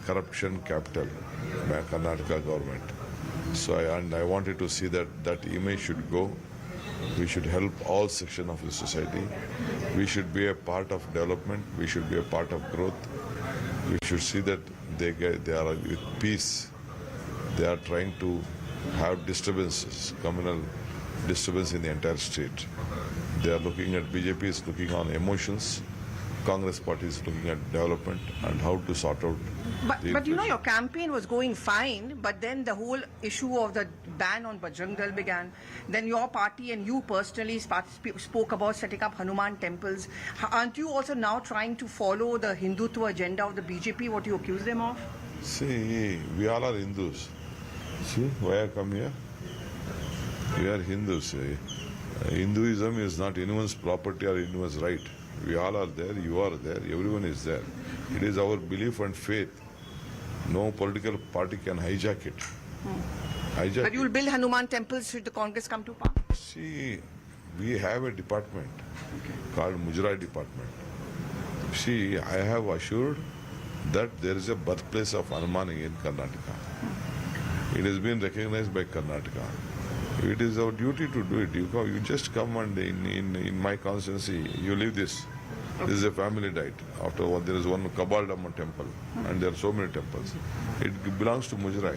corruption capital by Karnataka government. So I wanted to see that image should go. We should help all sections of the society. We should be a part of development. We should be a part of growth. We should see that they are with peace. They are trying to have disturbances, communal disturbance in the entire state. They are looking at, BJP is looking on emotions. Congress party is looking at development and how to sort out. But you know, your campaign was going fine, but then the whole issue of the ban on Bajrang Dal began. Then your party and you personally spoke about setting up Hanuman temples. Aren't you also now trying to follow the Hindutva agenda of the BJP, what you accuse them of? See, we all are Hindus. See, why I come here? We are Hindus. Hinduism is not anyone's property or anyone's right. We all are there, you are there, everyone is there. It is our belief and faith. No political party can hijack it. But you will build Hanuman temples should the Congress come to power? See, we have a department called Mujrai department. See, I have assured that there is a birthplace of Hanuman in Karnataka. It has been recognized by Karnataka. It is our duty to do it. You just come and in my constituency, you leave this. This is a family diet. After what, there is one Kabaldamma temple, and there are so many temples. It belongs to Mujrai.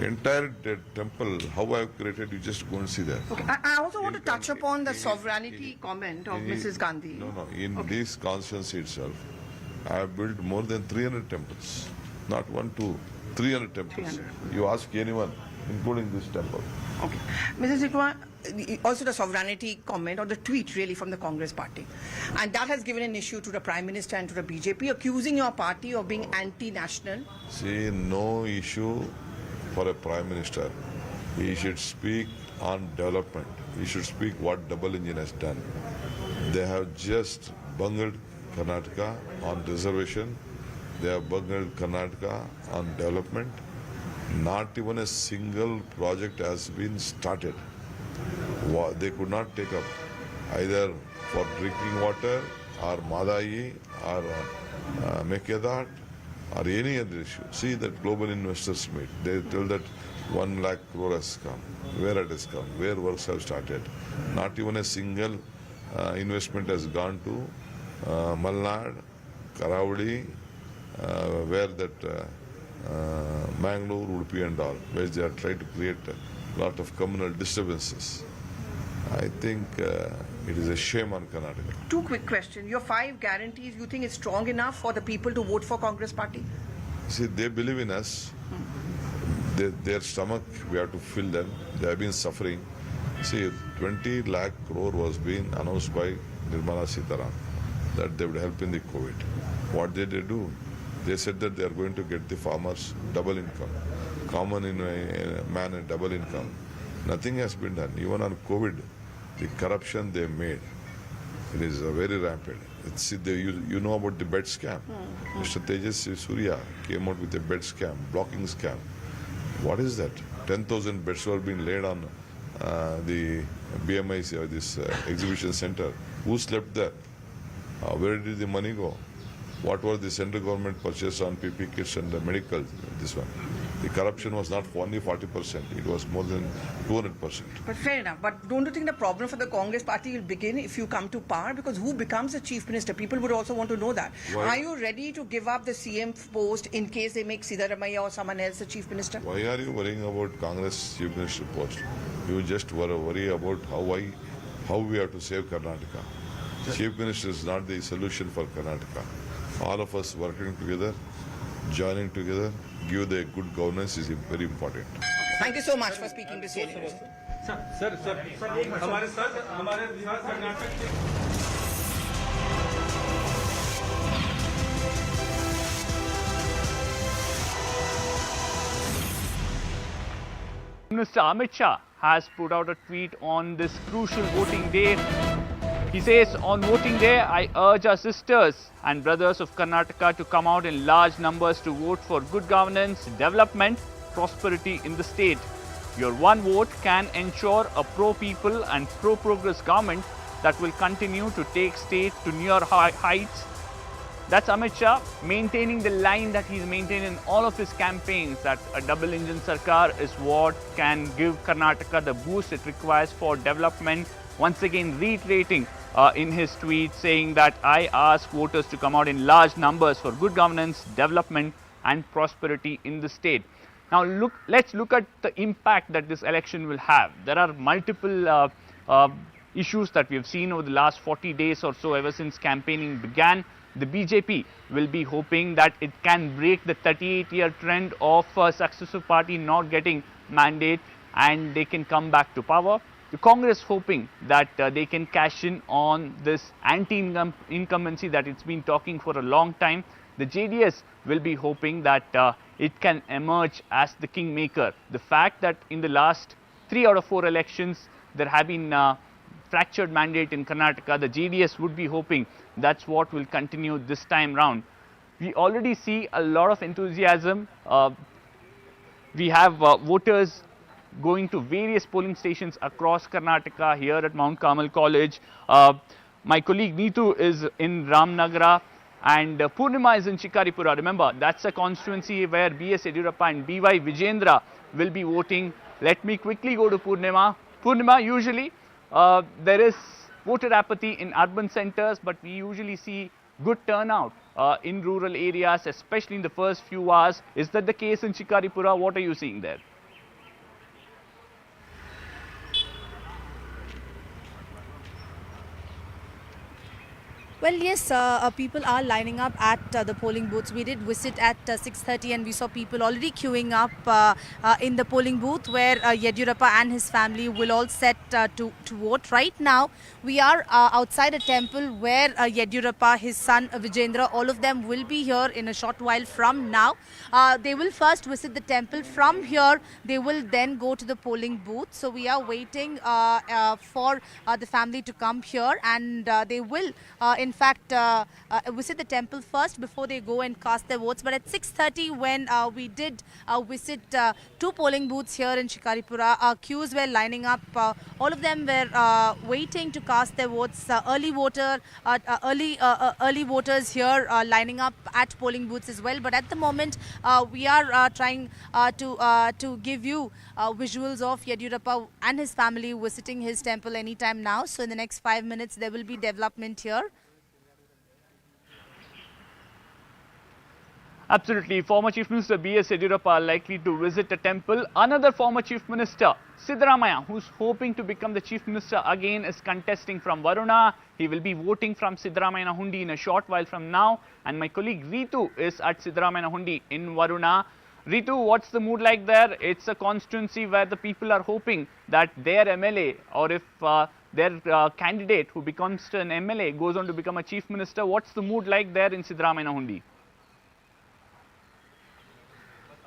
Entire temple, how I have created, you just go and see that. Okay. I also want to touch upon the sovereignty comment of Mrs. Gandhi. No. In this constituency itself, I have built more than 300 temples. Not 1, 2, 300 temples. 300. You ask anyone, including this temple. Okay. Mrs. Shivakumar, also the sovereignty comment or the tweet really from the Congress party. And that has given an issue to the Prime Minister and to the BJP, accusing your party of being anti-national. See, no issue for a Prime Minister. He should speak on development. He should speak what double engine has done. They have just bungled Karnataka on reservation. They have bungled Karnataka on development. Not even a single project has been started. They could not take up either for drinking water or Madai or Mekedat or any other issue. See that global investors meet. They tell that 1 lakh crore has come. Where it has come? Where works have started? Not even a single investment has gone to Malnad, Karavadi, where that Mangalore, Udupi and all, where they are trying to create a lot of communal disturbances. I think it is a shame on Karnataka. 2 quick questions. Your 5 guarantees, you think it's strong enough for the people to vote for Congress party? See, they believe in us. Their stomach, we have to fill them. They have been suffering. See, 20 lakh crore was being announced by Nirmala Siddaramaiah that they would help in the COVID. What did they do? They said that they are going to get the farmers double income, common man a double income. Nothing has been done. Even on COVID, the corruption they made, it is very rampant. You know about the bed scam. Mr. Tejas Surya came out with a bed scam, blocking scam. What is that? 10,000 beds were being laid on the BMI, this exhibition center. Who slept there? Where did the money go? What was the central government purchase on PP kits and the medical, this one? The corruption was not only 40%, it was more than 200%. But fair enough. But don't you think the problem for the Congress party will begin if you come to power? Because who becomes the chief minister? People would also want to know that. Why? Are you ready to give up the CM post in case they make Siddaramaiah or someone else the chief minister? Why are you worrying about Congress chief minister post? You just worry about how we have to save Karnataka. Chief minister is not the solution for Karnataka. All of us working together, joining together, give the good governance is very important. Thank you so much for speaking to CNN. Sir हमारे बिहार कर्नाटक के Minister Amit Shah has put out a tweet on this crucial voting day. He says, on voting day, I urge our sisters and brothers of Karnataka to come out in large numbers to vote for good governance, development, prosperity in the state. Your one vote can ensure a pro-people and pro-progress government that will continue to take state to newer heights. That's Amit Shah maintaining the line that he's maintained in all of his campaigns, that a double-engine sarkar is what can give Karnataka the boost it requires for development. Once again reiterating in his tweet saying that I ask voters to come out in large numbers for good governance, development and prosperity in the state. Now let's look at the impact that this election will have. There are multiple issues that we have seen over the last 40 days or so ever since campaigning began. The BJP will be hoping that it can break the 38-year trend of a successive party not getting mandate and they can come back to power. The Congress hoping that they can cash in on this anti-incumbency that it's been talking for a long time. The JDS will be hoping that it can emerge as the kingmaker. The fact that in the last 3 out of 4 elections there have been fractured mandate in Karnataka, the JDS would be hoping that's what will continue this time round. We already see a lot of enthusiasm. We have voters going to various polling stations across Karnataka, here at Mount Carmel College. My colleague Neetu is in Ramnagara and Purnima is in Shikaripura. Remember, that's a constituency where B.S. Yediyurappa and B.Y. Vijayendra will be voting. Let me quickly go to Purnima. Purnima, usually there is voter apathy in urban centers, but we usually see good turnout in rural areas, especially in the first few hours. Is that the case in Shikaripura? What are you seeing there? Well, yes, people are lining up at the polling booths. We did visit at 6:30 and we saw people already queuing up in the polling booth where Yediyurappa and his family will all set to vote. Right now, we are outside a temple where Yediyurappa, his son Vijayendra, all of them will be here in a short while from now. They will first visit the temple. From here, they will then go to the polling booth. So we are waiting for the family to come here, and they will in fact visit the temple first before they go and cast their votes. But at 6:30, when we did visit 2 polling booths here in Shikaripura, queues were lining up. All of them were waiting to cast their votes. Early voters here lining up at polling booths as well. But at the moment, we are trying to give you visuals of Yediyurappa and his family visiting his temple anytime now. So in the next 5 minutes, there will be development here. Absolutely. Former Chief Minister B.S. Yediyurappa likely to visit a temple. Another former Chief Minister, Siddaramaiah, who's hoping to become the Chief Minister again, is contesting from Varuna. He will be voting from Siddaramaiah Hundi in a short while from now. And my colleague Ritu is at Siddaramaiah Hundi in Varuna. Ritu, what's the mood like there? It's a constituency where the people are hoping that their MLA, or if their candidate who becomes an MLA goes on to become a Chief Minister. What's the mood like there in Siddaramaiah Hundi?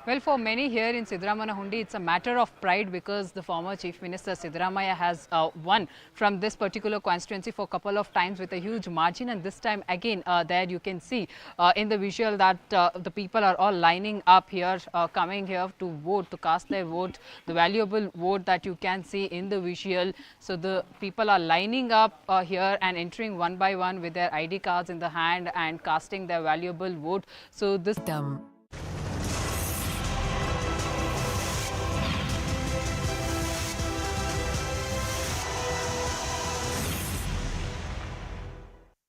Well, for many here in Siddaramaiah Hundi, it's a matter of pride because the former Chief Minister Siddaramaiah has won from this particular constituency for a couple of times with a huge margin. And this time again, there you can see in the visual that the people are all lining up here, coming here to vote, to cast their vote, the valuable vote that you can see in the visual. So the people are lining up here and entering one by one with their ID cards in the hand and casting their valuable vote. So this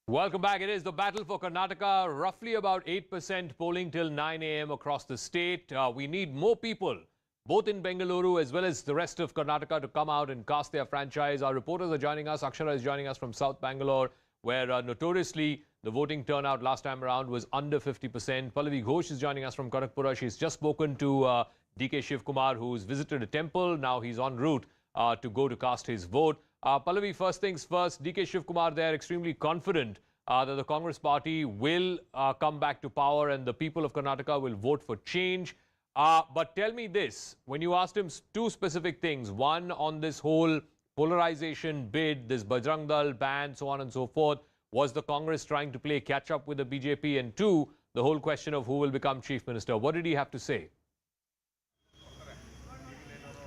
Welcome back. It is the battle for Karnataka. Roughly about 8% polling till 9 a.m. across the state. We need more people, both in Bengaluru as well as the rest of Karnataka, to come out and cast their franchise. Our reporters are joining us. Akshara is joining us from South Bangalore, where notoriously the voting turnout last time around was under 50%. Pallavi Ghosh is joining us from Karakpura. She's just spoken to DK Shivakumar, who's visited a temple. Now he's en route to go to cast his vote. Pallavi, first things first, DK Shivakumar there extremely confident that the Congress party will come back to power and the people of Karnataka will vote for change. But tell me this, when you asked him 2 specific things, one on this whole polarization bid, this Bajrang Dal ban, so on and so forth, was the Congress trying to play catch up with the BJP? And 2, the whole question of who will become Chief Minister. What did he have to say?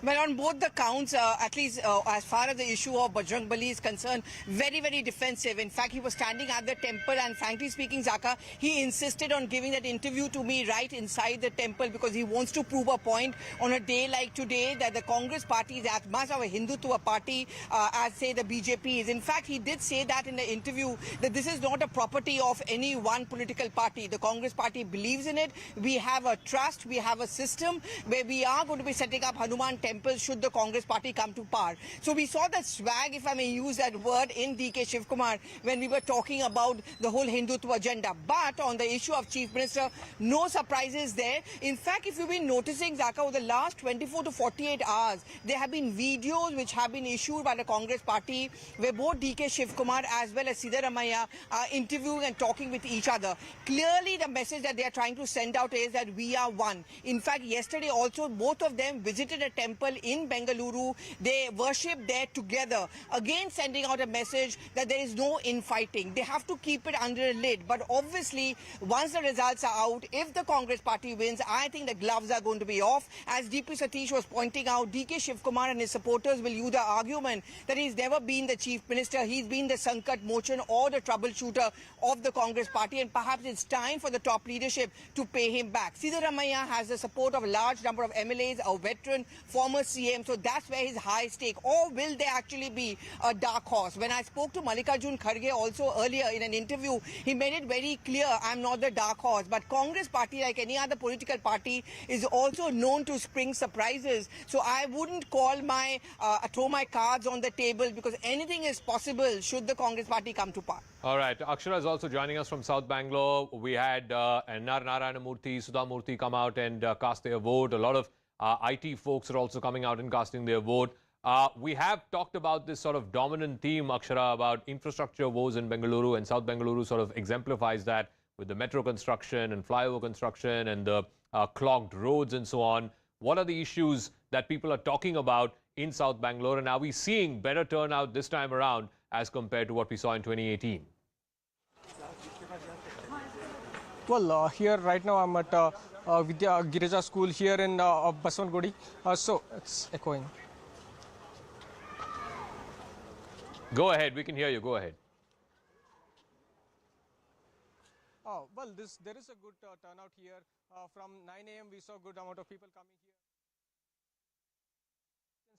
Well, on both the counts, at least as far as the issue of Bajrang Bali is concerned, very, very defensive. In fact, he was standing at the temple and frankly speaking, Zaka, he insisted on giving that interview to me right inside the temple because he wants to prove a point on a day like today that the Congress party is as much of a Hindutva party as, say, the BJP is. In fact, he did say that in the interview that this is not a property of any one political party. The Congress party believes in it. We have a trust, we have a system where we are going to be setting up Hanuman temples should the Congress party come to power. So we saw that swag, if I may use that word, in DK Shivakumar when we were talking about the whole Hindutva agenda. But on the issue of Chief Minister, no surprises there. In fact, if you've been noticing, Zaka, over the last 24 to 48 hours, there have been videos which have been issued by the Congress party where both DK Shivakumar as well as Siddaramaiah are interviewing and talking with each other. Clearly, the message that they are trying to send out is that we are one. In fact, yesterday also, both of them visited a temple in Bengaluru. They worshipped there together, again sending out a message that there is no infighting. They have to keep it under a lid. But obviously, once the results are out, if the Congress party wins, I think the gloves are going to be off. As DP Satish was pointing out, DK Shivakumar and his supporters will use the argument that he's never been the chief minister. He's been the Sankat Mochan or the troubleshooter of the Congress party, and perhaps it's time for the top leadership to pay him back. Siddaramaiah has the support of a large number of MLAs, a veteran, former CM, so that's where his high stake. Or will there actually be a dark horse? When I spoke to Mallikarjun Kharge also earlier in an interview, he made it very clear, I'm not the dark horse. But Congress party, like any other political party, is also known to spring surprises. So I wouldn't call throw my cards on the table because anything is possible should the Congress party come to power. All right, Akshara is also joining us from South Bangalore. We had Narayana Murthy, Sudha Murthy come out and cast their vote. A lot of IT folks are also coming out and casting their vote. We have talked about this sort of dominant theme, Akshara, about infrastructure woes in Bengaluru, and South Bengaluru sort of exemplifies that with the metro construction and flyover construction and the clogged roads and so on. What are the issues that people are talking about in South Bangalore, and are we seeing better turnout this time around as compared to what we saw in 2018? Well, here right now I'm at Vidya Girija School here in Basavangudi. So it's echoing. Go ahead, we can hear you. Go ahead. Well, there is a good turnout here. From 9 a.m. we saw a good amount of people coming here.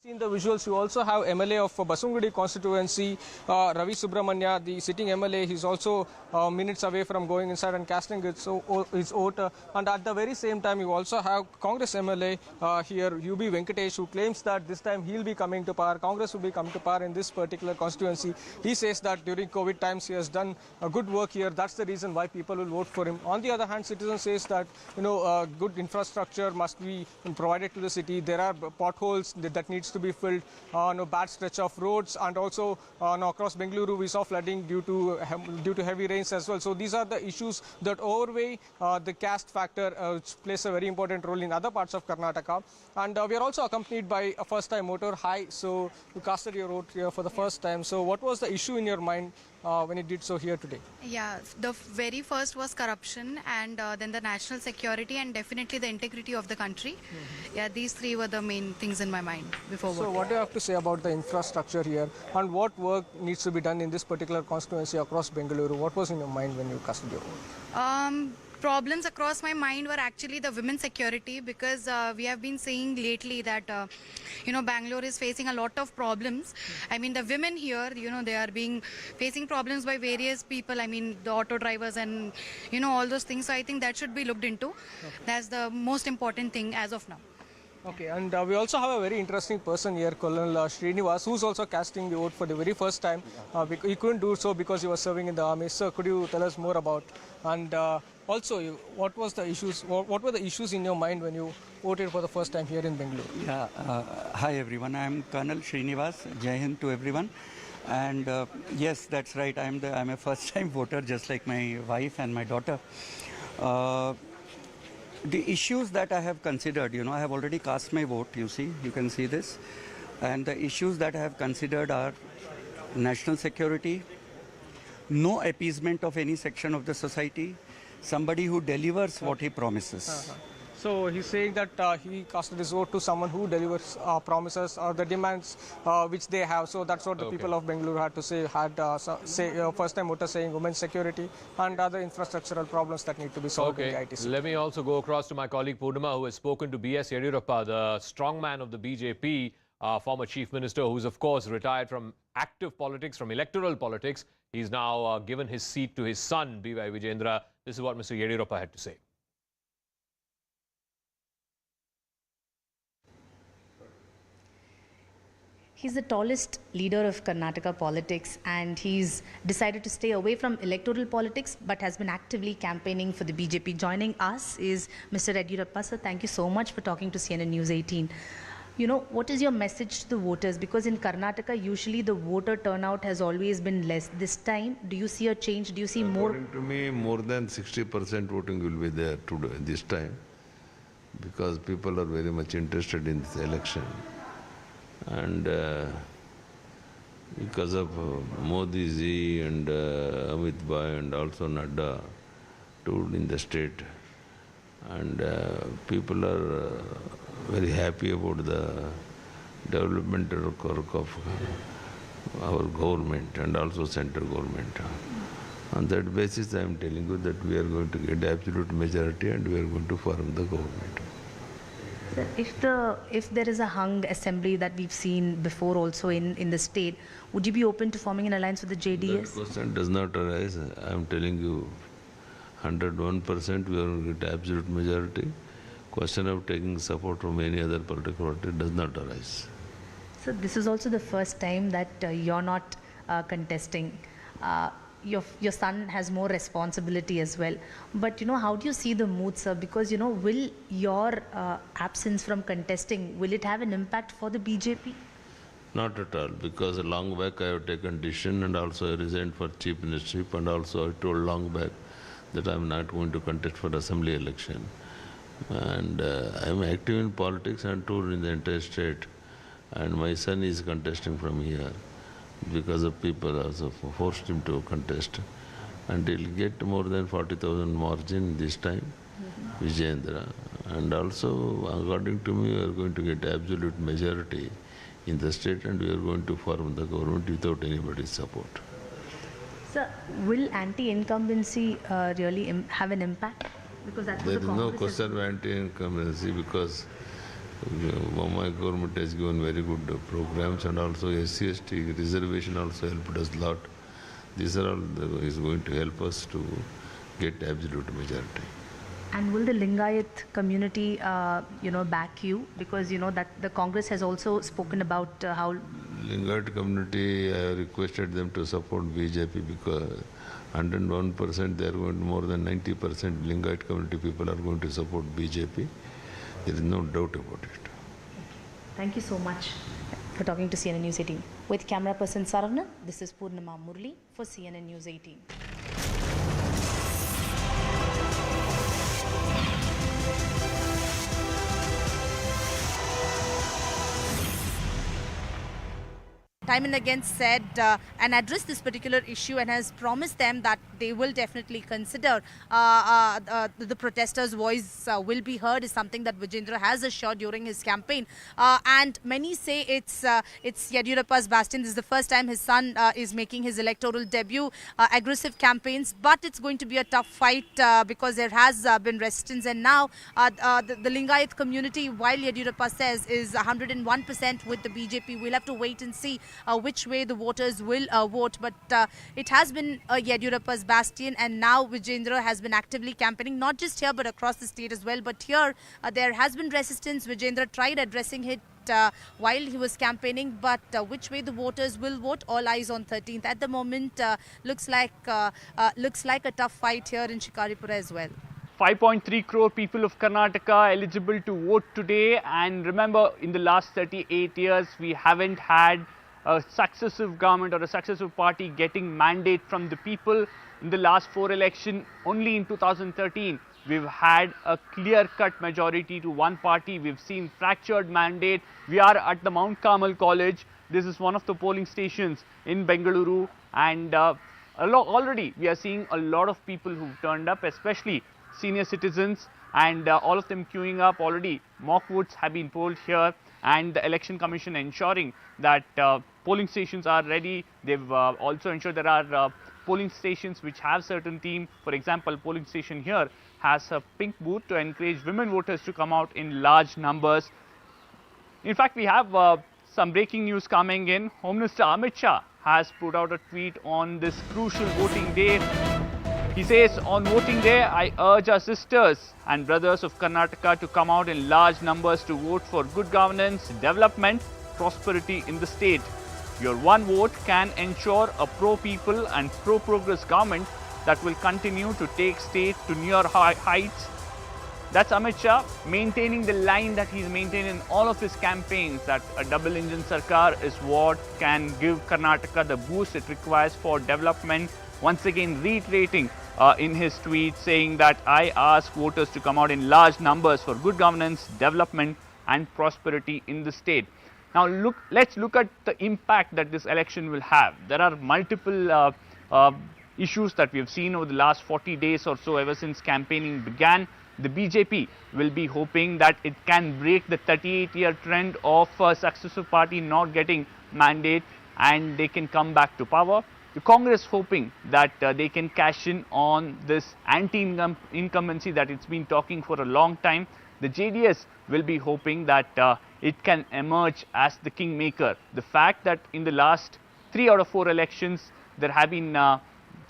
In the visuals, you also have MLA of Basavangudi constituency, Ravi Subramanya, the sitting MLA. He's also minutes away from going inside and casting his vote. And at the very same time, you also have Congress MLA here, UB Venkatesh, who claims that this time he'll be coming to power. Congress will be coming to power in this particular constituency. He says that during COVID times, he has done a good work here. That's the reason why people will vote for him. On the other hand, citizens says that good infrastructure must be provided to the city. There are potholes that needs to be filled, no bad stretch of roads, and also across Bengaluru we saw flooding due to heavy rains as well. So these are the issues that overweigh the caste factor, which plays a very important role in other parts of Karnataka. And we are also accompanied by a first-time voter. Hi, so you casted your vote here for the first time. So what was the issue in your mind when you did so here today? Yeah, the very first was corruption, and then the national security, and definitely the integrity of the country. Yeah, these three were the main things in my mind before voting. So what do you have to say about the infrastructure here, and what work needs to be done in this particular constituency across Bengaluru? What was in your mind when you casted your vote? Problems across my mind were actually the women's security, because we have been seeing lately that Bangalore is facing a lot of problems. I mean, the women here, they are facing problems by various people. I mean, the auto drivers and all those things. So I think that should be looked into. Okay. That's the most important thing as of now. Okay, and we also have a very interesting person here, Colonel Srinivas, who's also casting the vote for the very first time. He couldn't do so because he was serving in the army. So could you tell us more about, and also what were the issues in your mind when you voted for the first time here in Bengaluru? Yeah, hi everyone, I am Colonel Srinivas. Jai Hind to everyone. And yes, that's right, I'm a first time voter, just like my wife and my daughter. The issues that I have considered, I have already cast my vote, you can see this. And the issues that I have considered are national security, no appeasement of any section of the society, somebody who delivers what he promises. So he's saying that he casted his vote to someone who delivers promises or the demands which they have. So that's what the people of Bengaluru had to say. First-time voters saying women's security and other infrastructural problems that need to be solved in the ITC. Let me also go across to my colleague Purnima, who has spoken to B.S. Yediyurappa, the strongman of the BJP, former chief minister, who's of course retired from active politics, from electoral politics. He's now given his seat to his son, B.Y. Vijayendra. This is what Mr. Yediyurappa had to say. He's the tallest leader of Karnataka politics, and he's decided to stay away from electoral politics but has been actively campaigning for the BJP. Joining us is Mr. Yediyurappa. Sir, thank you so much for talking to CNN News 18. You know, what is your message to the voters? Because in Karnataka, usually the voter turnout has always been less. This time, do you see a change? Do you see more? According to me, more than 60% voting will be there today, this time, because people are very much interested in this election. And because of Modi ji and Amit Bhai and also Nadda toured in the state, and people are very happy about the developmental work of our government and also central government. On that basis, I am telling you that we are going to get absolute majority and we are going to form the government. Sir, if there is a hung assembly that we've seen before also in the state, would you be open to forming an alliance with the JDS? That question does not arise. I am telling you, 101% we are going to get absolute majority. Question of taking support from any other political party does not arise. So this is also the first time that you're not contesting. Your son has more responsibility as well. But, you know, how do you see the mood, sir? Because, you know, will your absence from contesting, will it have an impact for the BJP? Not at all, because long back I have taken decision and also I resigned for chief ministership, and also I told long back that I am not going to contest for assembly election. And I am active in politics and toured in the entire state. And my son is contesting from here, because of people also forced him to contest, and he'll get more than 40,000 margin this time, Vijayendra. And also, according to me, we are going to get absolute majority in the state, and we are going to form the government without anybody's support. Sir, will anti-incumbency really have an impact? Because that's there what is the no Congress question of anti-incumbency, because Bommai government has given very good programs, and also SC/ST reservation also helped us a lot. These are all is going to help us to get absolute majority. And will the Lingayat community, back you? Because, you know, that the Congress has also spoken about how... Lingayat community, I have requested them to support BJP, because 101% they are going to, more than 90% Lingayat community people are going to support BJP. There is no doubt about it. Thank you so much for talking to CNN News 18. With camera person Saravana, this is Purnima Murli for CNN News 18. Time and again said and addressed this particular issue, and has promised them that they will definitely consider the protesters' voice will be heard, is something that Vijayendra has assured during his campaign. And many say it's Yediyurappa's bastion. This is the first time his son is making his electoral debut. Aggressive campaigns, but it's going to be a tough fight because there has been resistance. And now the Lingayat community, while Yediyurappa says is 101% with the BJP, we'll have to wait and see which way the voters will vote. But it has been Yediyurappa's bastion, and now Vijayendra has been actively campaigning, not just here but across the state as well. But here there has been resistance. Vijayendra tried addressing it while he was campaigning, but which way the voters will vote, all eyes on 13th. At the moment, looks like a tough fight here in Shikaripura as well. 5.3 crore people of Karnataka eligible to vote today, and remember, in the last 38 years we haven't had a successive government or a successive party getting mandate from the people. In the last 4 elections, only in 2013 we've had a clear-cut majority to one party. We've seen fractured mandate. We are at the Mount Carmel College. This is one of the polling stations in Bengaluru, and already we are seeing a lot of people who've turned up, especially senior citizens. and all of them queuing up already. Mock votes have been polled here, and the election commission ensuring that polling stations are ready. They've also ensured there are polling stations which have certain theme. For example, polling station here has a pink booth to encourage women voters to come out in large numbers. In fact, we have some breaking news coming in. Home Minister Amit Shah has put out a tweet on this crucial voting day. He says, on voting day, I urge our sisters and brothers of Karnataka to come out in large numbers to vote for good governance, development, prosperity in the state. Your one vote can ensure a pro-people and pro-progress government that will continue to take state to near heights. That's Amit Shah maintaining the line that he's maintained in all of his campaigns, that a double-engine Sarkar is what can give Karnataka the boost it requires for development. Once again reiterating in his tweet saying that I ask voters to come out in large numbers for good governance, development and prosperity in the state. Now let's look at the impact that this election will have. There are multiple issues that we have seen over the last 40 days or so ever since campaigning began. The BJP will be hoping that it can break the 38-year trend of a successive party not getting mandate and they can come back to power. The Congress hoping that they can cash in on this anti-incumbency that it's been talking for a long time. The JDS will be hoping that it can emerge as the kingmaker. The fact that in the last 3 out of 4 elections there have been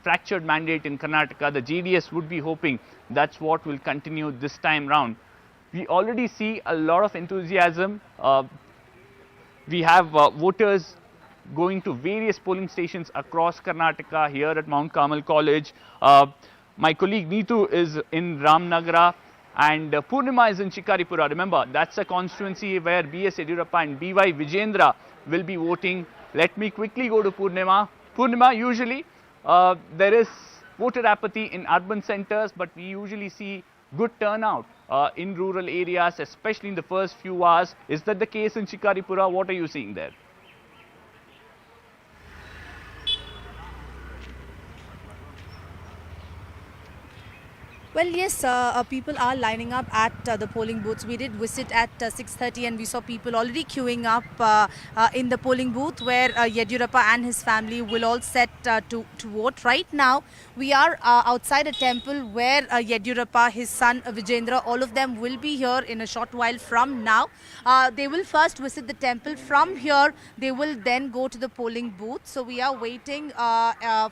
fractured mandate in Karnataka, the JDS would be hoping that's what will continue this time round. We already see a lot of enthusiasm. We have voters going to various polling stations across Karnataka here at Mount Carmel College. My colleague Neetu is in Ramnagara and Purnima is in Shikaripura. Remember, that's a constituency where B.S. Yediyurappa and B.Y. Vijendra will be voting. Let me quickly go to Purnima. Purnima, usually there is voter apathy in urban centers, but we usually see good turnout in rural areas, especially in the first few hours. Is that the case in Shikaripura? What are you seeing there? Well, yes, people are lining up at the polling booths. We did visit at 6:30 and we saw people already queuing up in the polling booth where Yediyurappa and his family will all set to vote. Right now, we are outside a temple where Yediyurappa, his son Vijendra, all of them will be here in a short while from now. They will first visit the temple. From here, they will then go to the polling booth. So we are waiting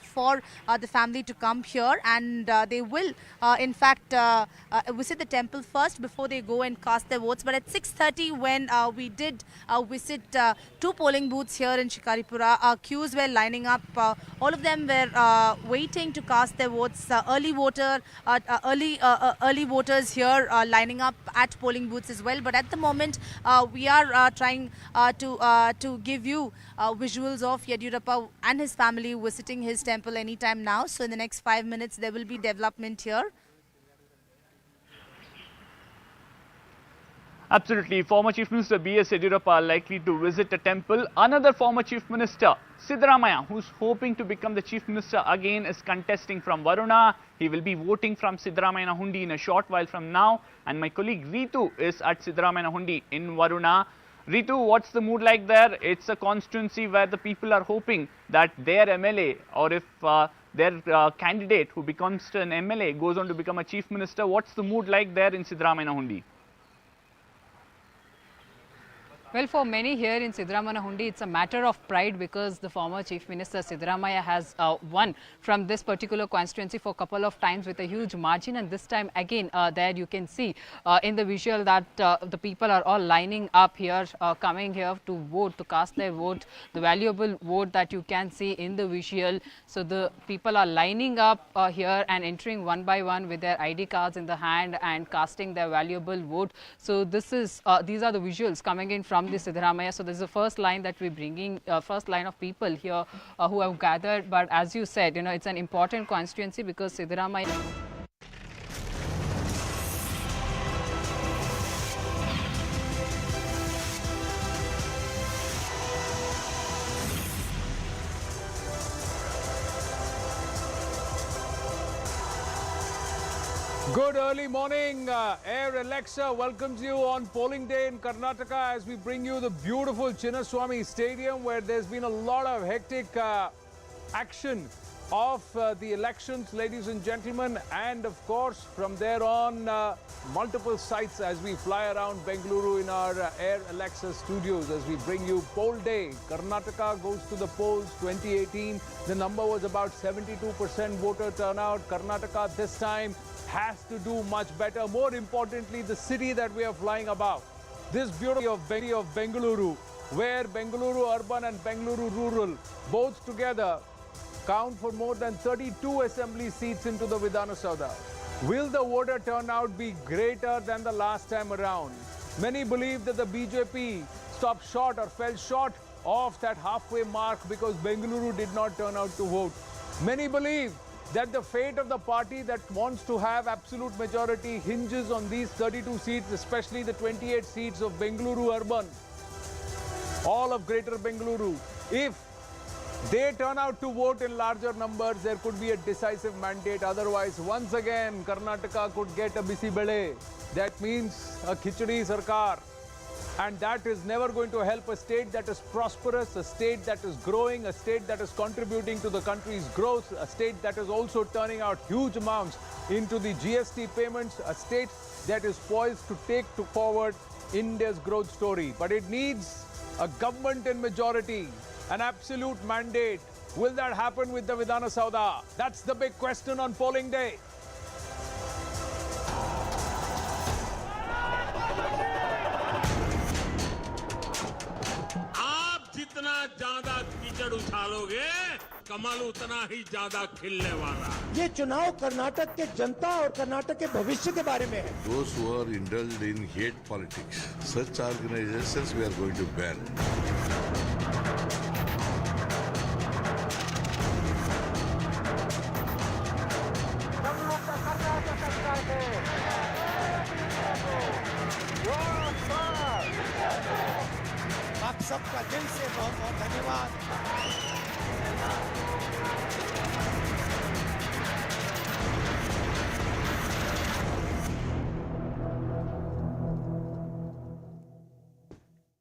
for the family to come here, and they will in fact visit the temple first before they go and cast their votes. But at 6:30 when we did visit 2 polling booths here in Shikaripura, queues were lining up. All of them were waiting to cast their votes. Early voters here lining up at polling booths as well. But at the moment we are trying to give you visuals of Yediyurappa and his family visiting his temple anytime now. So in the next 5 minutes there will be development here. Absolutely. Former Chief Minister B.S. Yediyurappa likely to visit a temple. Another former Chief Minister, Siddaramaiah, who's hoping to become the Chief Minister again, is contesting from Varuna. He will be voting from Siddaramaiah Hundi in a short while from now. And my colleague Ritu is at Siddaramaiah Hundi in Varuna. Ritu, what's the mood like there? It's a constituency where the people are hoping that their MLA, or if their candidate who becomes an MLA goes on to become a Chief Minister. What's the mood like there in Siddaramaiah Hundi? Well, for many here in Siddaramaiah Hundi, it's a matter of pride because the former Chief Minister Siddaramaiah has won from this particular constituency for a couple of times with a huge margin. And this time again, there you can see in the visual that the people are all lining up here, coming here to vote, to cast their vote, the valuable vote that you can see in the visual. So the people are lining up here and entering one by one with their ID cards in the hand and casting their valuable vote. So this is these are the visuals coming in from the Siddaramaiah. So this is the first line that we're bringing, first line of people here who have gathered. But as you said, you know, it's an important constituency because Siddaramaiah. Good early morning. Air Alexa welcomes you on polling day in Karnataka as we bring you the beautiful Chinnaswamy Stadium, where there's been a lot of hectic action of the elections, ladies and gentlemen. And of course, from there on, multiple sites as we fly around Bengaluru in our Air Alexa studios as we bring you poll day. Karnataka goes to the polls 2018. The number was about 72% voter turnout. Karnataka this time has to do much better. More importantly, the city that we are flying about, this beauty of Bengaluru, where Bengaluru urban and Bengaluru rural both together count for more than 32 assembly seats into the Vidhana Sabha. Will the voter turnout be greater than the last time around? Many believe that the BJP stopped short or fell short of that halfway mark because Bengaluru did not turn out to vote. Many believe that the fate of the party that wants to have absolute majority hinges on these 32 seats, especially the 28 seats of Bengaluru urban, all of Greater Bengaluru. If they turn out to vote in larger numbers, there could be a decisive mandate. Otherwise, once again, Karnataka could get a bisi bele. That means a khichdi sarkar. And that is never going to help a state that is prosperous, a state that is growing, a state that is contributing to the country's growth, a state that is also turning out huge amounts into the GST payments, a state that is poised to take forward India's growth story. But it needs a government in majority, an absolute mandate. Will that happen with the Vidhana Sabha? That's the big question on polling day. जितना ज्यादा कीचड़ उछालोगे कमल उतना ही ज्यादा खिलने वाला। ये चुनाव कर्नाटक के जनता और कर्नाटक के भविष्य के बारे में है। Those who are indulged in hate politics, such organizations we are going to ban. आप सबका दिल से बहुत बहुत धन्यवाद।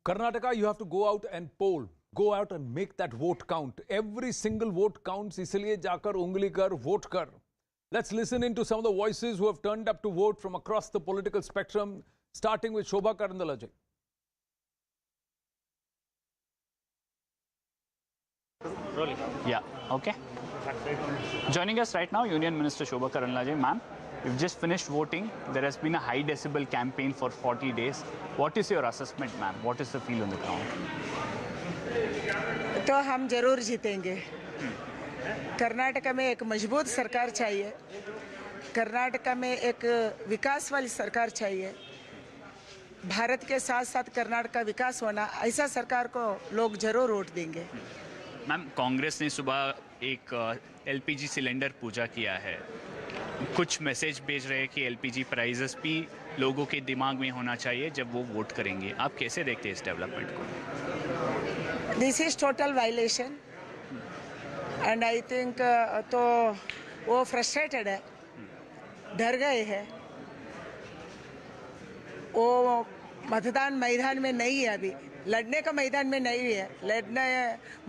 Karnataka, you have to go out and poll. Go out and make that vote count. Every single vote counts. इसलिए जाकर उंगली कर, vote कर. Let's listen into some of the voices who have turned up to vote from across the political spectrum, starting with Shobha Karandalaji. Yeah, okay. Joining us right now, Union Minister Shobha Karandalaje. Ma'am, you've just finished voting. There has been a high decibel campaign for 40 days. What is your assessment, ma'am? What is the feel on the ground? तो हम जरूर जीतेंगे। कर्नाटक में एक मजबूत सरकार चाहिए, कर्नाटक में एक विकास वाली सरकार चाहिए, भारत के साथ साथ कर्नाटक का विकास होना, ऐसा सरकार को लोग जरूर वोट देंगे। मैम, कांग्रेस ने सुबह एक एलपीजी सिलेंडर पूजा किया है, कुछ मैसेज भेज रहे हैं कि एलपीजी प्राइसेस भी लोगों के दिमाग में होना चाहिए जब वो वोट करेंगे। आप कैसे देखते हैं इस डेवलपमेंट को? This is total violation and I think तो वो फ्रस्ट्रेटेड है, डर गए हैं, वो मतदान मैदान में नहीं है, अभी लड़ने का मैदान में नहीं है, लड़ने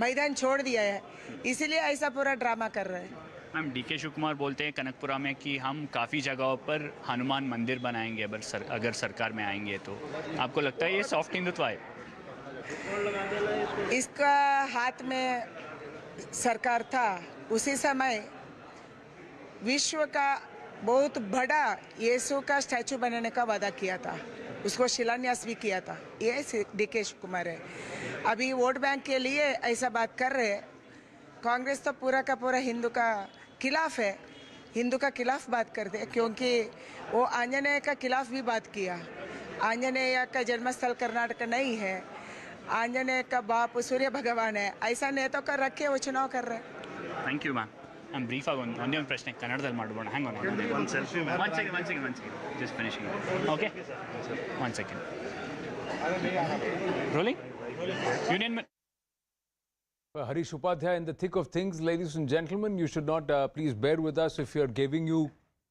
मैदान छोड़ दिया है, इसीलिए ऐसा पूरा ड्रामा कर रहे हैं। मैम, डीके शिवकुमार बोलते हैं कनकपुरा में कि हम काफ़ी जगहों पर हनुमान मंदिर बनाएंगे अगर सरकार में आएंगे तो। आपको लगता है ये सॉफ्ट हिंदुत्व है? इसका हाथ में सरकार था, उसी समय विश्व का बहुत बड़ा यीशु का स्टैचू बनाने का वादा किया था, उसको शिलान्यास भी किया था। ये डीके शिवकुमार है। अभी वोट बैंक के लिए ऐसा बात कर रहे हैं। कांग्रेस तो पूरा का पूरा हिंदू का खिलाफ है, हिंदू का खिलाफ बात करते हैं, क्योंकि वो आंजनेय का खिलाफ भी बात किया। आंजनेय का जन्मस्थल कर्नाटक नहीं है, आंजनेय का बाप सूर्य भगवान है, ऐसा नेता कर रखे वो चुनाव कर रहे हैं। Thank you ma'am. I'm brief ಆಗೋದು ಒಂದೇ ಒಂದು ಪ್ರಶ್ನೆ ಕನ್ನಡದಲ್ಲಿ ಮಾಡ್ಬೋಣ? Hang on second just finishing. Okay, one second rolling. Union Harish Upadhyay, in the thick of things, ladies and gentlemen, you should not please bear with us if we are giving you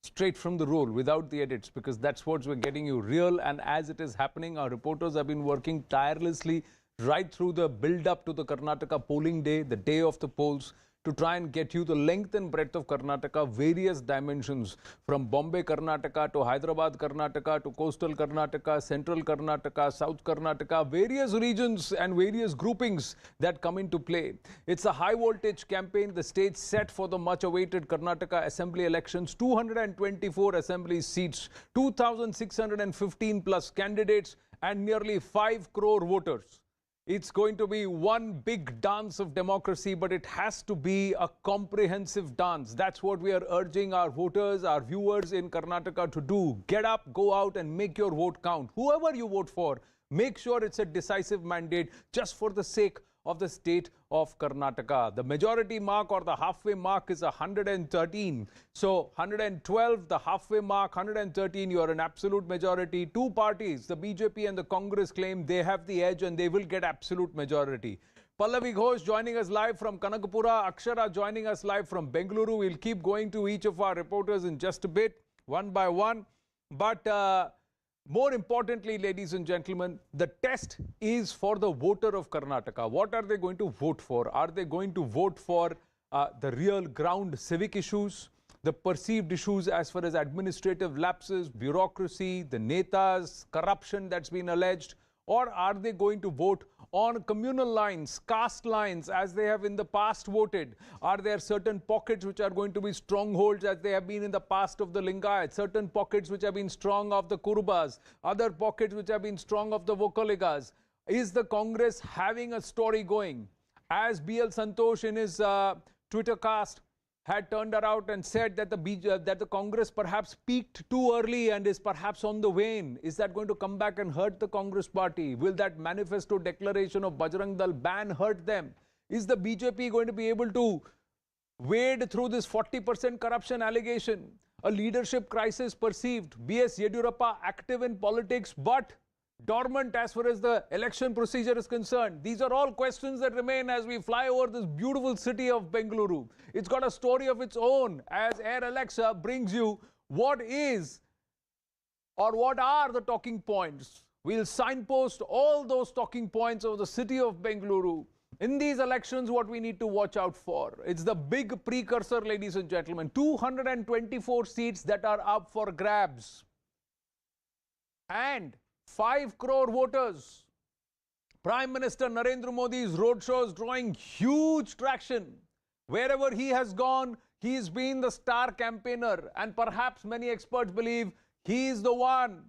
straight from the roll without the edits, because that's what we're getting you real and as it is happening. Our reporters have been working tirelessly right through the build-up to the Karnataka polling day, the day of the polls, to try and get you the length and breadth of Karnataka, various dimensions, from Bombay, Karnataka to Hyderabad, Karnataka to coastal Karnataka, central Karnataka, south Karnataka, various regions and various groupings that come into play. It's a high-voltage campaign, the stage set for the much-awaited Karnataka Assembly elections, 224 Assembly seats, 2,615 plus candidates and nearly 5 crore voters. It's going to be one big dance of democracy, but it has to be a comprehensive dance. That's what we are urging our voters, our viewers in Karnataka to do. Get up, go out and make your vote count. Whoever you vote for, make sure it's a decisive mandate just for the sake of the state of Karnataka. The majority mark or the halfway mark is 113. So 112, the halfway mark, 113, you are an absolute majority. Two parties, the BJP and the Congress, claim they have the edge and they will get absolute majority. Pallavi Ghosh joining us live from Kanakapura, Akshara joining us live from Bengaluru. We'll keep going to each of our reporters in just a bit, one by one. But more importantly, ladies and gentlemen, the test is for the voter of Karnataka. What are they going to vote for? Are they going to vote for the real ground civic issues, the perceived issues as far as administrative lapses, bureaucracy, the netas, corruption that's been alleged? Or are they going to vote on communal lines, caste lines, as they have in the past voted? Are there certain pockets which are going to be strongholds as they have been in the past of the Lingayats, certain pockets which have been strong of the Kurubas, other pockets which have been strong of the Vokkaligas? Is the Congress having a story going? As B.L. Santosh in his Twitter cast had turned around and said that the Congress perhaps peaked too early and is perhaps on the wane. Is that going to come back and hurt the Congress party? Will that manifesto declaration of Bajrang Dal ban hurt them? Is the BJP going to be able to wade through this 40% corruption allegation? A leadership crisis perceived. B.S. Yediyurappa active in politics but dormant as far as the election procedure is concerned. These are all questions that remain as we fly over this beautiful city of Bengaluru. It's got a story of its own as Air Alexa brings you what is or what are the talking points. We'll signpost all those talking points of the city of Bengaluru. In these elections, what we need to watch out for. It's the big precursor, ladies and gentlemen. 224 seats that are up for grabs. And 5 crore voters. Prime Minister Narendra Modi's roadshow is drawing huge traction. Wherever he has gone, he's been the star campaigner. And perhaps many experts believe he is the one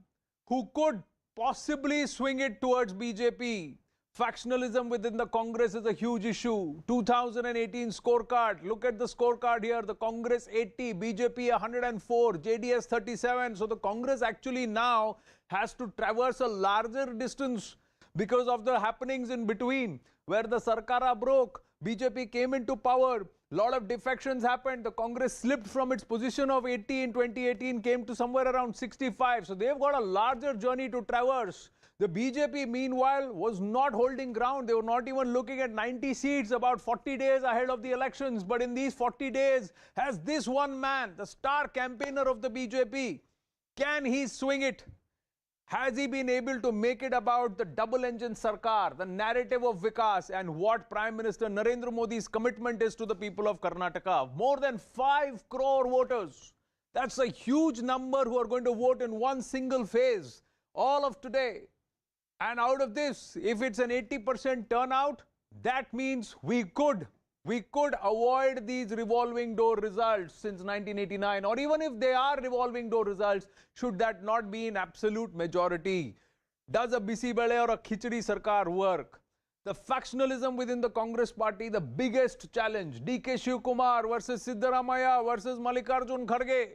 who could possibly swing it towards BJP. Factionalism within the Congress is a huge issue. 2018 scorecard. Look at the scorecard here. The Congress 80, BJP 104, JDS 37. So the Congress actually now has to traverse a larger distance because of the happenings in between. Where the Sarkara broke, BJP came into power. A lot of defections happened. The Congress slipped from its position of 80 in 2018, came to somewhere around 65. So they've got a larger journey to traverse. The BJP, meanwhile, was not holding ground. They were not even looking at 90 seats about 40 days ahead of the elections. But in these 40 days, has this one man, the star campaigner of the BJP, can he swing it? Has he been able to make it about the double-engine Sarkar, the narrative of Vikas, and what Prime Minister Narendra Modi's commitment is to the people of Karnataka? More than 5 crore voters. That's a huge number who are going to vote in one single phase, all of today. And out of this, if it's an 80% turnout, that means we could avoid these revolving door results since 1989. Or even if they are revolving door results, should that not be an absolute majority? Does a bisi bele or a khichdi sarkar work? The factionalism within the Congress party, the biggest challenge. D.K. Shivakumar versus Siddaramaiah versus Mallikarjun Kharge.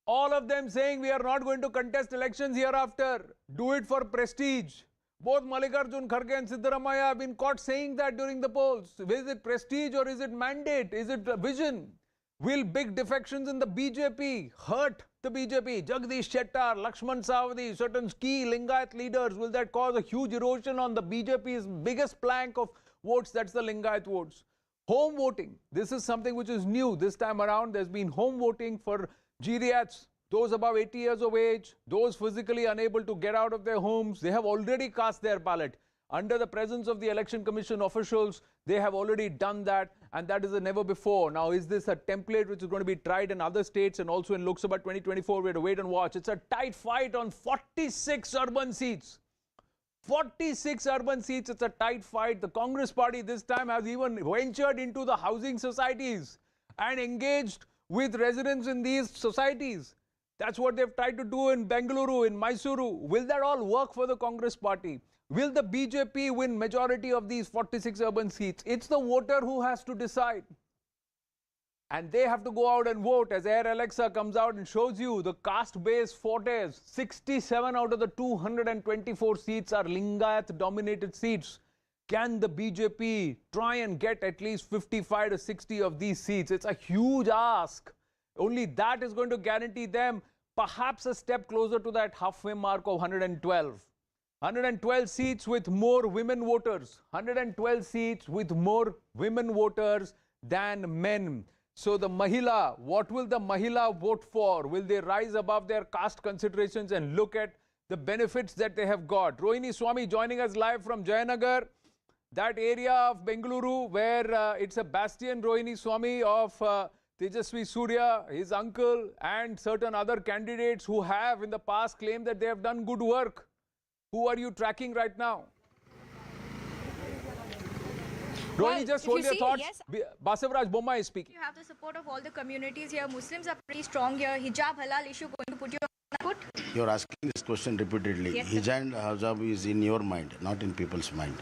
All of them saying we are not going to contest elections hereafter. Do it for prestige. Both Mallikarjun Kharge and Siddaramaiah have been caught saying that during the polls. Is it prestige or is it mandate? Is it vision? Will big defections in the BJP hurt the BJP? Jagdish Shettar, Lakshman Savadi, certain key Lingayat leaders, will that cause a huge erosion on the BJP's biggest plank of votes? That's the Lingayat votes. Home voting. This is something which is new this time around. There's been home voting for geriatrics, those above 80 years of age, those physically unable to get out of their homes, they have already cast their ballot. Under the presence of the Election Commission officials, they have already done that, and that is a never before. Now, is this a template which is going to be tried in other states and also in Lok Sabha 2024? We have to wait and watch. It's a tight fight on 46 urban seats. 46 urban seats, it's a tight fight. The Congress party this time has even ventured into the housing societies and engaged with residents in these societies. That's what they've tried to do in Bengaluru, in Mysuru. Will that all work for the Congress party? Will the BJP win majority of these 46 urban seats? It's the voter who has to decide. And they have to go out and vote. As Air Alexa comes out and shows you the caste-based fortes, 67 out of the 224 seats are Lingayat-dominated seats. Can the BJP try and get at least 55 to 60 of these seats? It's a huge ask. Only that is going to guarantee them perhaps a step closer to that halfway mark of 112. 112 seats with more women voters. 112 seats with more women voters than men. So the Mahila, what will the Mahila vote for? Will they rise above their caste considerations and look at the benefits that they have got? Rohini Swami joining us live from Jayanagar, that area of Bengaluru where it's a bastion, Rohini Swami, of Tejasvi Surya, his uncle, and certain other candidates who have in the past claimed that they have done good work. Who are you tracking right now? Rohini, just hold your thoughts. Yes. Basavaraj Bommai is speaking. You have the support of all the communities here. Muslims are pretty strong here. Hijab, halal issue going to put you on foot? You're asking this question repeatedly. Yes, Hijab and hijab is in your mind, not in people's mind.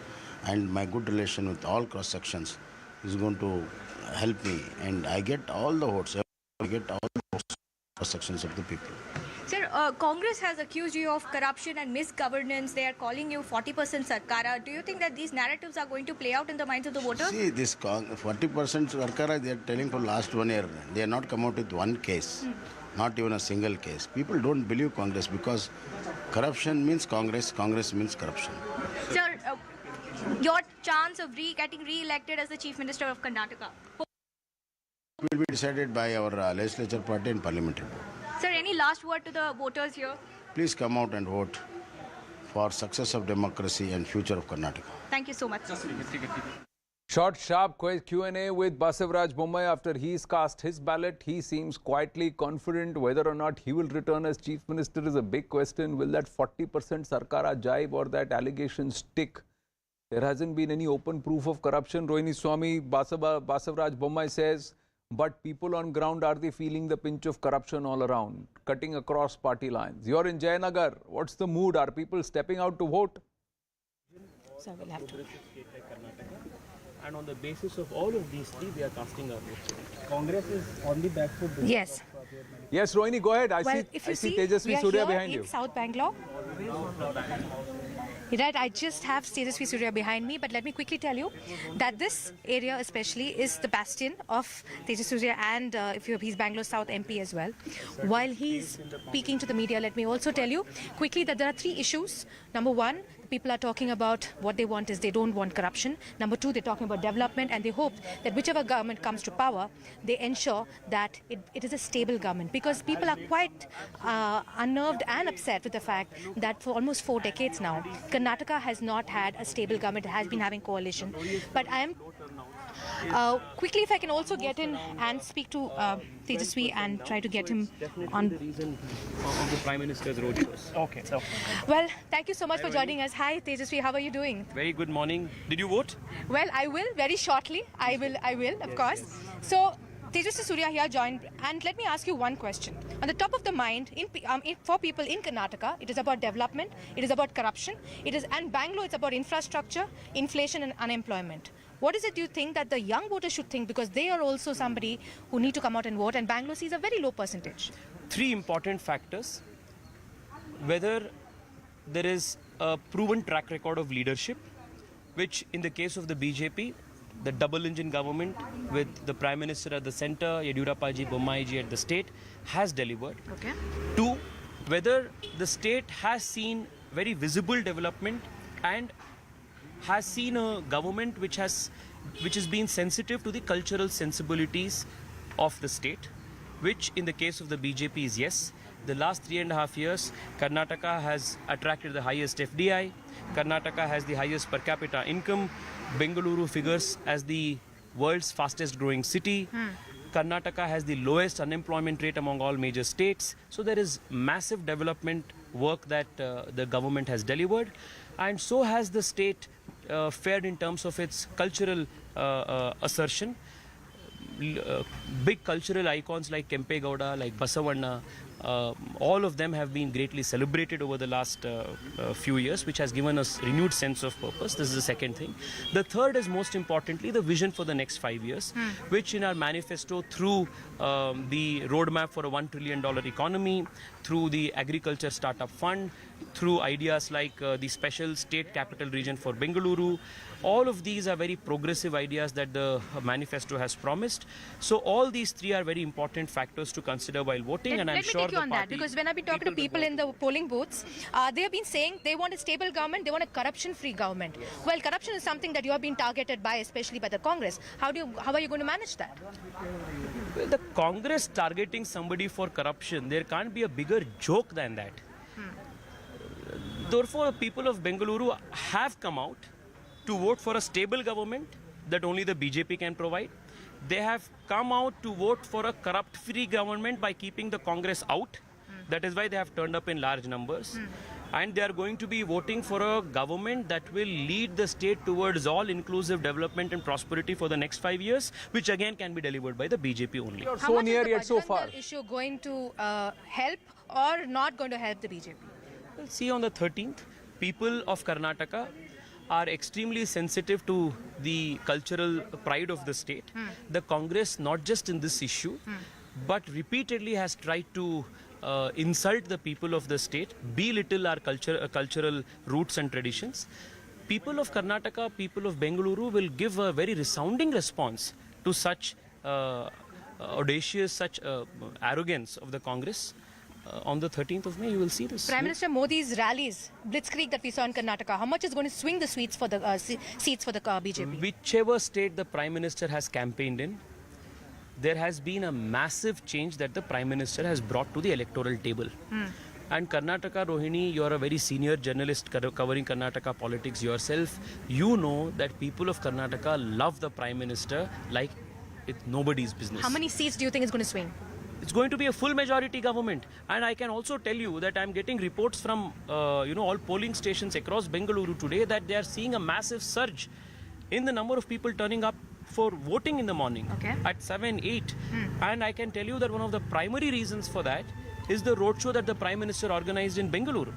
And my good relation with all cross sections is going to help me. And I get all the votes. I get all the votes, cross sections of the people. Sir, Congress has accused you of corruption and misgovernance. They are calling you 40% Sarkara. Do you think that these narratives are going to play out in the minds of the voters? See, this 40% Sarkara, they are telling for last 1 year. They have not come out with one case, not even a single case. People don't believe Congress because corruption means Congress, Congress means corruption. Sir, your chance of getting re-elected as the Chief Minister of Karnataka will be decided by our legislature party and parliamentary board. Sir, any last word to the voters here? Please come out and vote for success of democracy and future of Karnataka. Thank you so much. Short, sharp Q&A with Basavaraj Bommai after he's cast his ballot. He seems quietly confident. Whether or not he will return as Chief Minister is a big question. Will that 40% Sarkara jibe or that allegation stick? There hasn't been any open proof of corruption. Rohini Swami, Basavaraj Bommai says, but people on ground, are they feeling the pinch of corruption all around, cutting across party lines? You're in Jayanagar. What's the mood? Are people stepping out to vote? So we'll have to. And on the basis of all of these three, they are casting our vote. Congress is on the back foot. Yes. Yes, Rohini, go ahead. I see Tejasvi Surya behind you. South Bangalore. Right, I just have Tejasvi Surya behind me, but let me quickly tell you that this area especially is the bastion of Tejasvi Surya and he's Bangalore South MP as well. While he's speaking to the media, let me also tell you quickly that there are three issues. Number one, people are talking about what they want is they don't want corruption. Number two, they're talking about development, and they hope that whichever government comes to power, they ensure that it is a stable government, because people are quite unnerved and upset with the fact that for almost 4 decades now, Karnataka has not had a stable government. It has been having coalition. But I am quickly, if I can also get in and speak to Tejasvi and try to get him on. The reason of the Prime Minister's roadshows. Okay. Well, thank you so much for joining us. Hi, Tejasvi. How are you doing? Very good morning. Did you vote? Well, I will very shortly. I will, of course. So, Tejasvi Surya here joined, and let me ask you one question. On the top of the mind, for people in Karnataka, it is about development, it is about corruption, and Bangalore, it's about infrastructure, inflation and unemployment. What is it you think that the young voters should think, because they are also somebody who need to come out and vote, and Bangalore sees a very low percentage? 3 important factors. Whether there is a proven track record of leadership, which in the case of the BJP, the double engine government with the Prime Minister at the center, Yediyurappa ji, Bommai ji at the state, has delivered. Okay. 2, whether the state has seen very visible development and has seen a government which has been sensitive to the cultural sensibilities of the state. which in the case of the BJP is yes. The last 3.5 years, Karnataka has attracted the highest FDI. Karnataka has the highest per capita income. Bengaluru figures as the world's fastest growing city. Karnataka has the lowest unemployment rate among all major states. So there is massive development work that the government has delivered. And so has the state fared in terms of its cultural assertion. Big cultural icons like Kempe Gowda, like Basavaraj, all of them have been greatly celebrated over the last few years, which has given us renewed sense of purpose. This is the second thing. The third is most importantly the vision for the next 5 years, which in our manifesto through the roadmap for a $1 trillion economy, through the agriculture startup fund, through ideas like the special state capital region for Bengaluru. All of these are very progressive ideas that the manifesto has promised. So all these three are very important factors to consider while voting. And I'm sure Let me take you on that, because when I've been talking to people in the polling booths, they have been saying they want a stable government, they want a corruption-free government. Well, corruption is something that you have been targeted by, especially by the Congress. How are you going to manage that? Well, the Congress targeting somebody for corruption, there can't be a bigger joke than that. Therefore, the people of Bengaluru have come out to vote for a stable government that only the BJP can provide. They have come out to vote for a corrupt-free government by keeping the Congress out. That is why they have turned up in large numbers. And they are going to be voting for a government that will lead the state towards all-inclusive development and prosperity for the next 5 years, which again can be delivered by the BJP only. How much is the Bajrangal issue going to help or not going to help the BJP? Well, see, on the 13th, people of Karnataka are extremely sensitive to the cultural pride of the state. The Congress, not just in this issue, but repeatedly has tried to insult the people of the state, belittle our cultural roots and traditions. People of Karnataka, people of Bengaluru will give a very resounding response to such audacious, such arrogance of the Congress. On the 13th of May, you will see this. Prime Minister Modi's rallies, blitzkrieg that we saw in Karnataka, how much is going to swing the seats for the BJP? Whichever state the Prime Minister has campaigned in, there has been a massive change that the Prime Minister has brought to the electoral table. And Karnataka, Rohini, you are a very senior journalist covering Karnataka politics yourself. You know that people of Karnataka love the Prime Minister like it's nobody's business. How many seats do you think is going to swing? It's going to be a full majority government. And I can also tell you that I'm getting reports from all polling stations across Bengaluru today that they are seeing a massive surge in the number of people turning up for voting in the morning at 7, 8. And I can tell you that one of the primary reasons for that is the roadshow that the Prime Minister organized in Bengaluru.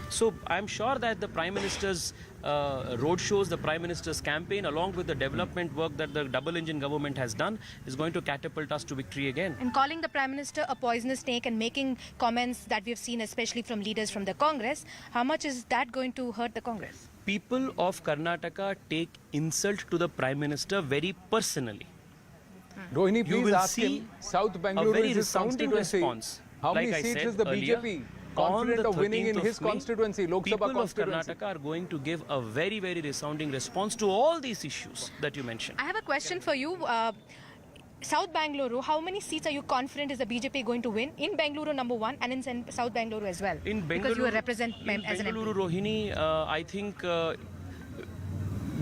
So I'm sure that the Prime Minister's roadshows, the Prime Minister's campaign, along with the development work that the double-engine government has done, is going to catapult us to victory again. And calling the Prime Minister a poisonous snake and making comments that we've seen, especially from leaders from the Congress, how much is that going to hurt the Congress? People of Karnataka take insult to the Prime Minister very personally. Rohini, You please will ask see him, South a Bengaluru very is his resounding constituency. response. How Like many I seats said is the earlier, BJP on confident the of winning in 13th his of May, constituency, Lok Sabha people constituency? of Karnataka are going to give a very, very resounding response to all these issues that you mentioned. I have a question for you. South Bengaluru, how many seats are you confident is the BJP going to win in Bengaluru number 1 and in South Bengaluru as well? In Bengaluru, because you represent as an Bengaluru, MP. Rohini, I think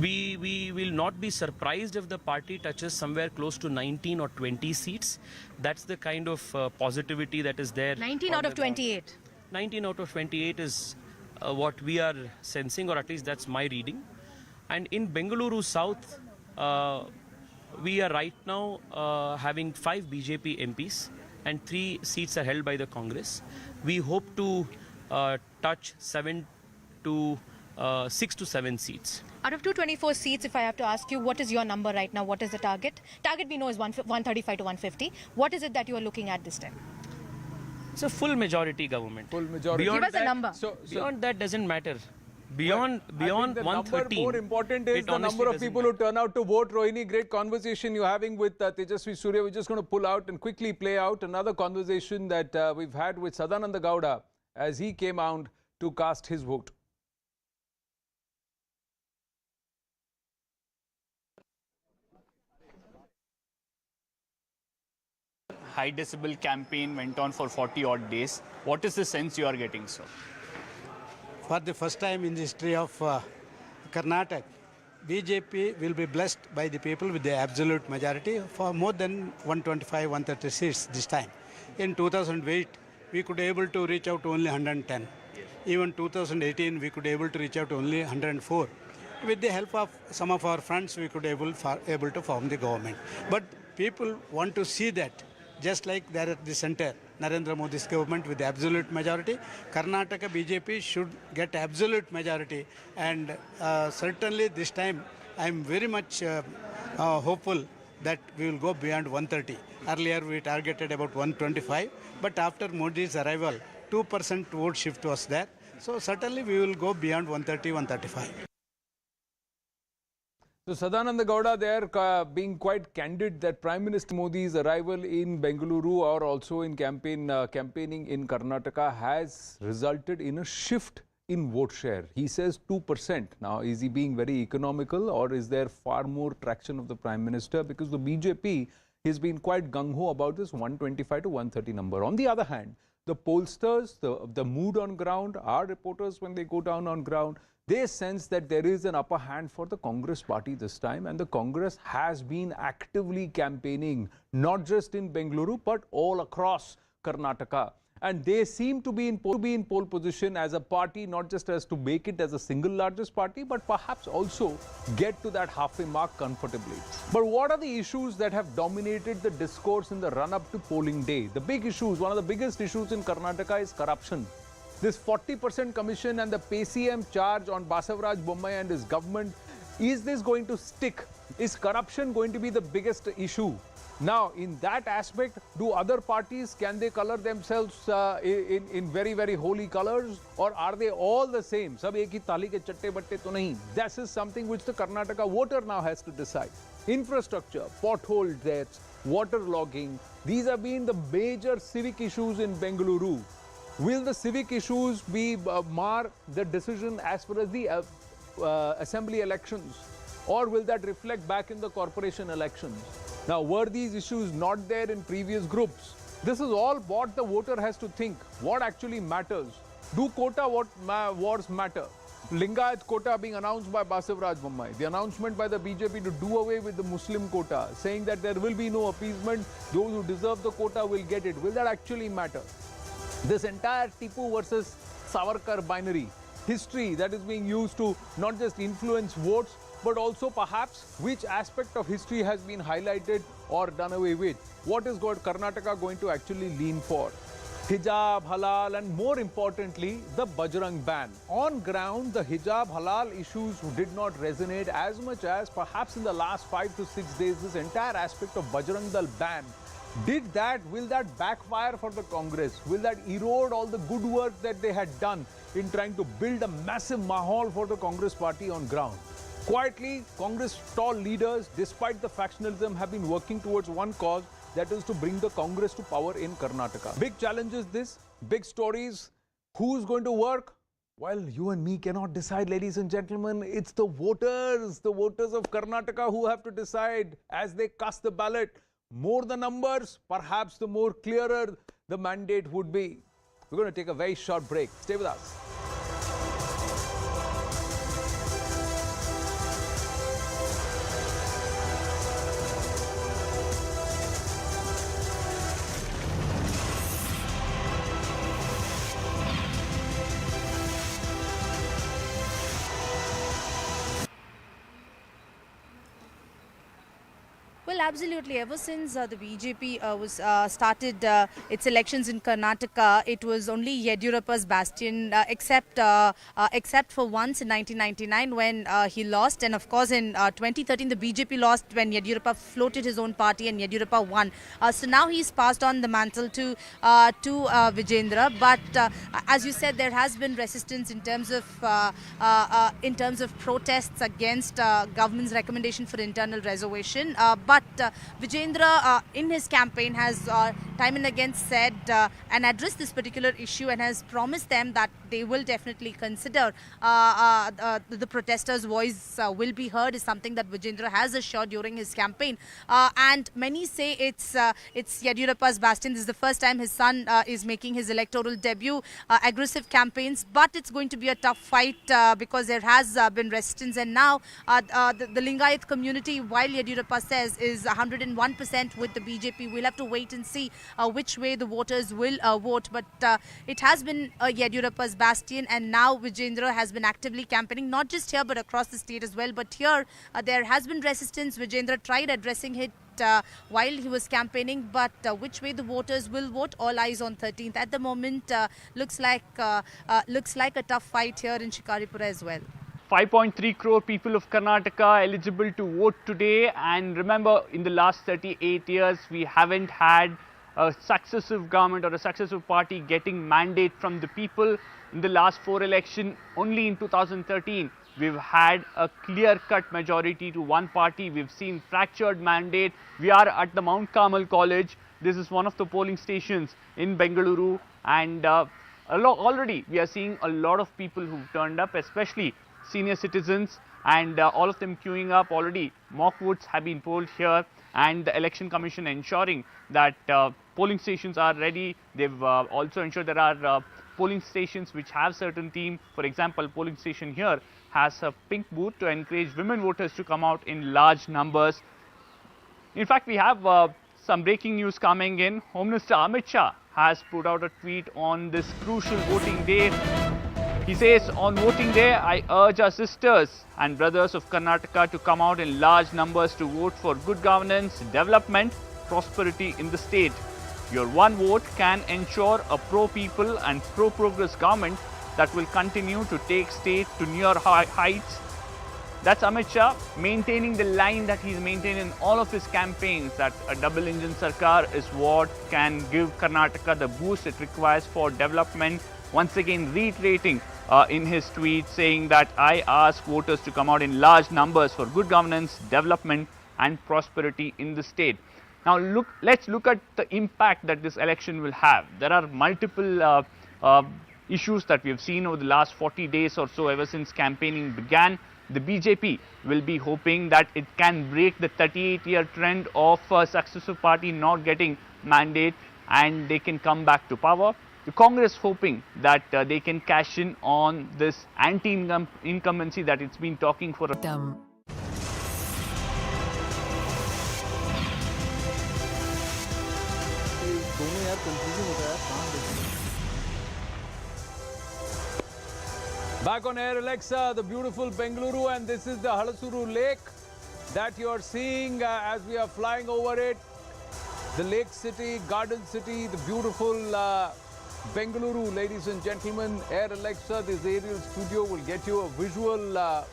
we will not be surprised if the party touches somewhere close to 19 or 20 seats. That's the kind of positivity that is there. 19 out of 28. 19 out of 28 is what we are sensing, or at least that's my reading. And in Bengaluru South, we are right now having 5 BJP MPs and 3 seats are held by the Congress. We hope to touch 6 to 7 seats. Out of 224 seats, if I have to ask you, what is your number right now? What is the target? Target we know is 135 to 150. What is it that you are looking at this time? It's a full majority government. Full majority. Give us a number. Beyond that doesn't matter. Beyond the 113. More important is the number of people who turn out to vote. Rohini, great conversation you're having with Tejasvi Surya. We're just going to pull out and quickly play out another conversation that we've had with Sadananda Gowda as he came out to cast his vote. high decibel campaign went on for 40 odd days. What is the sense you are getting, sir? For the first time in the history of Karnataka, BJP will be blessed by the people with the absolute majority for more than 125, 130 seats this time. In 2008, we could able to reach out to only 110. Even 2018, we could able to reach out to only 104. With the help of some of our friends, we could able to form the government. But people want to see that, just like there at the center, Narendra Modi's government with absolute majority, Karnataka BJP should get absolute majority. And certainly this time, I am very much hopeful that we will go beyond 130. Earlier we targeted about 125, but after Modi's arrival, 2% vote shift was there. So certainly we will go beyond 130, 135. So Sadananda Gowda there being quite candid that Prime Minister Modi's arrival in Bengaluru or also in campaigning in Karnataka has resulted in a shift in vote share. He says 2%. Now, is he being very economical or is there far more traction of the Prime Minister? Because the BJP has been quite gung-ho about this 125 to 130 number. On the other hand, the pollsters, the mood on ground, our reporters when they go down on ground, they sense that there is an upper hand for the Congress party this time, and the Congress has been actively campaigning, not just in Bengaluru, but all across Karnataka. And they seem to be in pole position as a party, not just as to make it as a single largest party, but perhaps also get to that halfway mark comfortably. But what are the issues that have dominated the discourse in the run-up to polling day? The big issues, one of the biggest issues in Karnataka is corruption. This 40% commission and the PCM charge on Basavaraj Bommai and his government, is this going to stick? Is corruption going to be the biggest issue? Now, in that aspect, do other parties, can they color themselves in very, very holy colors? Or are they all the same? Sab ek hi tali ke chatte batte to nahi. This is something which the Karnataka voter now has to decide. Infrastructure, pothole deaths, water logging, these have been the major civic issues in Bengaluru. Will the civic issues be mar the decision as far as the assembly elections? Or will that reflect back in the corporation elections? Now, were these issues not there in previous groups? This is all what the voter has to think. What actually matters? Do quota wars matter? Lingayat quota being announced by Basavaraj Bommai. The announcement by the BJP to do away with the Muslim quota, saying that there will be no appeasement. Those who deserve the quota will get it. Will that actually matter? This entire Tipu versus Savarkar binary history that is being used to not just influence votes, but also perhaps which aspect of history has been highlighted or done away with. What is Karnataka going to actually lean for? Hijab, halal, and more importantly, the Bajrang ban. On ground, the hijab, halal issues did not resonate as much as perhaps in the last 5 to 6 days, this entire aspect of Bajrang Dal ban. Will that backfire for the Congress? Will that erode all the good work that they had done in trying to build a massive mahal for the Congress party on ground? Quietly, Congress tall leaders, despite the factionalism, have been working towards one cause, that is to bring the Congress to power in Karnataka. Big challenges this, big stories. Who's going to work? Well, you and me cannot decide, ladies and gentlemen. It's the voters of Karnataka who have to decide as they cast the ballot. More the numbers, perhaps the more clearer the mandate would be. We're going to take a very short break. Stay with us. Well, absolutely. Ever since the BJP started its elections in Karnataka, it was only Yediyurappa's bastion, except for once in 1999 when he lost, and of course in 2013 the BJP lost when Yediyurappa floated his own party and Yediyurappa won. So now he's passed on the mantle to Vijayendra. But as you said, there has been resistance in terms of protests against government's recommendation for internal reservation. But Vijayendra, in his campaign, has time and again said and addressed this particular issue and has promised them that they will definitely consider the protesters' voice will be heard, is something that Vijayendra has assured during his campaign. And many say it's Yediyurappa's bastion. This is the first time his son is making his electoral debut. Aggressive campaigns, but it's going to be a tough fight because there has been resistance, and now the Lingayat community, while Yediyurappa says is 101% with the BJP, we'll have to wait and see which way the voters will vote. But it has been Yediyurappa's bastion, and now Vijayendra has been actively campaigning, not just here but across the state as well. But here there has been resistance. Vijayendra tried addressing it while he was campaigning, but which way the voters will vote, all eyes on 13th. At the moment, looks like a tough fight here in Shikaripura as well. 5.3 crore people of Karnataka eligible to vote today, and remember, in the last 38 years we haven't had a successive government or a successive party getting mandate from the people. In the last 4 elections, only in 2013 we've had a clear-cut majority to one party. We've seen fractured mandate. We are at the Mount Carmel College. This is one of the polling stations in Bengaluru, and already we are seeing a lot of people who've turned up, especially senior citizens, and all of them queuing up. Already mock votes have been polled here, and the election commission ensuring that polling stations are ready. They've also ensured there are polling stations which have certain theme. For example, polling station here has a pink booth to encourage women voters to come out in large numbers. In fact, we have some breaking news coming in. Home Minister Amit Shah has put out a tweet on this crucial voting day. He says, on voting day, I urge our sisters and brothers of Karnataka to come out in large numbers to vote for good governance, development, prosperity in the state. Your one vote can ensure a pro-people and pro-progress government that will continue to take state to near heights. That's Amit Shah maintaining the line that he's maintained in all of his campaigns, that a double-engine Sarkar is what can give Karnataka the boost it requires for development. Once again reiterating in his tweet, saying that I ask voters to come out in large numbers for good governance, development and prosperity in the state. Now let's look at the impact that this election will have. There are multiple issues that we have seen over the last 40 days or so ever since campaigning began. The BJP will be hoping that it can break the 38-year trend of a successive party not getting mandate and they can come back to power. The Congress hoping that they can cash in on this anti-incumbency that it's been talking for a time. Back on air, Alexa, the beautiful Bengaluru, and this is the Halasuru Lake that you are seeing as we are flying over it. The lake city, garden city, the beautiful Bengaluru, ladies and gentlemen. Air Alexa, this aerial studio will get you a visual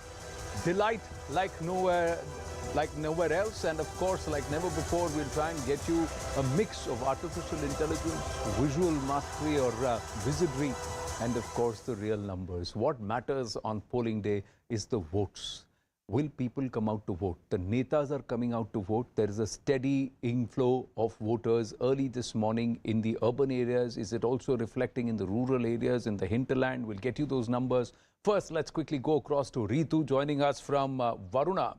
delight like nowhere else, and of course like never before we'll try and get you a mix of artificial intelligence, visual mastery or wizardry, and of course the real numbers. What matters on polling day is the votes. Will people come out to vote? The netas are coming out to vote. There is a steady inflow of voters early this morning in the urban areas. Is it also reflecting in the rural areas, in the hinterland? We'll get you those numbers. First, let's quickly go across to Ritu joining us from Varuna.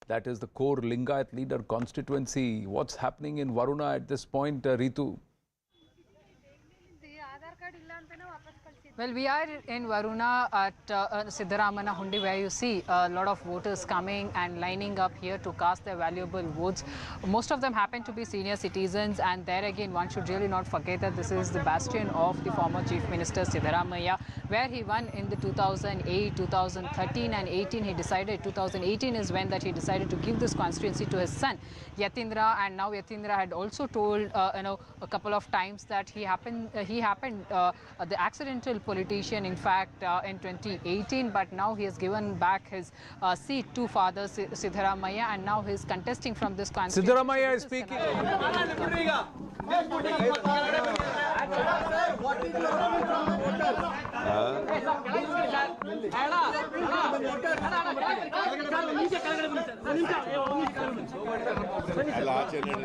That is the core Lingayat leader constituency. What's happening in Varuna at this point, Ritu? Well, we are in Varuna at Siddaramaiah Hundi, where you see a lot of voters coming and lining up here to cast their valuable votes. Most of them happen to be senior citizens, and there again one should really not forget that this is the bastion of the former Chief Minister Siddaramaiah, where he won in the 2008, 2013 and 18. He decided 2018 is when that he decided to give this constituency to his son Yatindra, and now Yatindra had also told a couple of times that he happened the accidental politician, in fact, in 2018, but now he has given back his seat to Father Siddaramaiah, and now he is contesting from this constituency. Siddaramaiah is speaking. ಎಲ್ಲ ಆಚೆ ನಡಿ.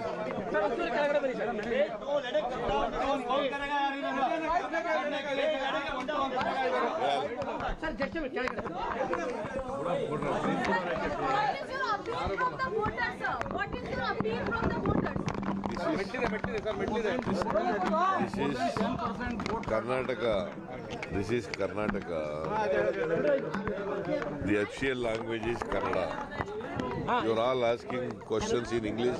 Karnataka. This is Karnataka. The official language is Kannada. You are all asking questions in English.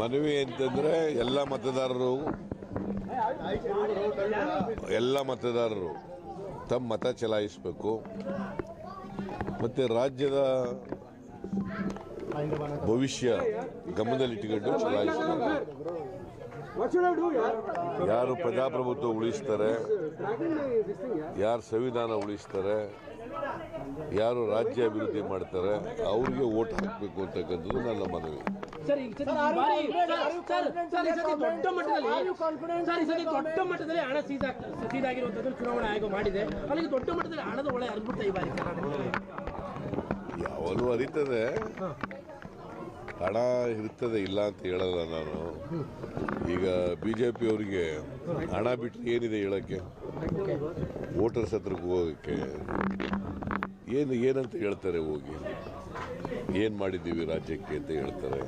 ಮನವಿ ಅಂತಂದ್ರೆ ಎಲ್ಲ ಮತದಾರರು ತಮ್ಮ ಮತ ಚಲಾಯಿಸಬೇಕು. ಮತ್ತೆ ರಾಜ್ಯದ ಭವಿಷ್ಯ ಗಮನದಲ್ಲಿಟ್ಟುಕೊಂಡು ಚಲಾಯಿಸಬೇಕು. ಯಾರು ಪ್ರಜಾಪ್ರಭುತ್ವ ಉಳಿಸ್ತಾರೆ, ಯಾರು ಸಂವಿಧಾನ ಉಳಿಸ್ತಾರೆ, ಯಾರು ರಾಜ್ಯ ಅಭಿವೃದ್ಧಿ ಮಾಡ್ತಾರೆ ಅವ್ರಿಗೆ ವೋಟ್ ಹಾಕಬೇಕು ಅಂತಕ್ಕಂಥದ್ದು ನನ್ನ ಮನವಿ. ದೊಡ್ಡ ಮಟ್ಟದಲ್ಲಿ ಹಣ ಸೀದಾಗಿರುವಂತದ್ದು ಚುನಾವಣಾ ಆಯೋಗ ಮಾಡಿದೆ. ಅಲ್ಲಿ ದೊಡ್ಡ ಮಟ್ಟದಲ್ಲಿ ಹಣದ ಒಳ್ಳೆ ಅದ್ಭುತ ಈ ಬಾರಿ ಯಾವಾಗಲೂ ಅರಿತದೆ, ಹಣ ಇರ್ತದೆ, ಇಲ್ಲ ಅಂತ ಹೇಳಲ್ಲ ನಾನು. ಈಗ BJP ಅವರಿಗೆ ಹಣ ಬಿಟ್ಟರೆ ಏನಿದೆ ಹೇಳಕ್ಕೆ? ವೋಟರ್ಸ್ ಹತ್ರಕ್ಕೆ ಹೋಗೋಕ್ಕೆ ಏನಂತ ಹೇಳ್ತಾರೆ? ಹೋಗಿ ಏನು ಮಾಡಿದ್ದೀವಿ ರಾಜ್ಯಕ್ಕೆ ಅಂತ ಹೇಳ್ತಾರೆ.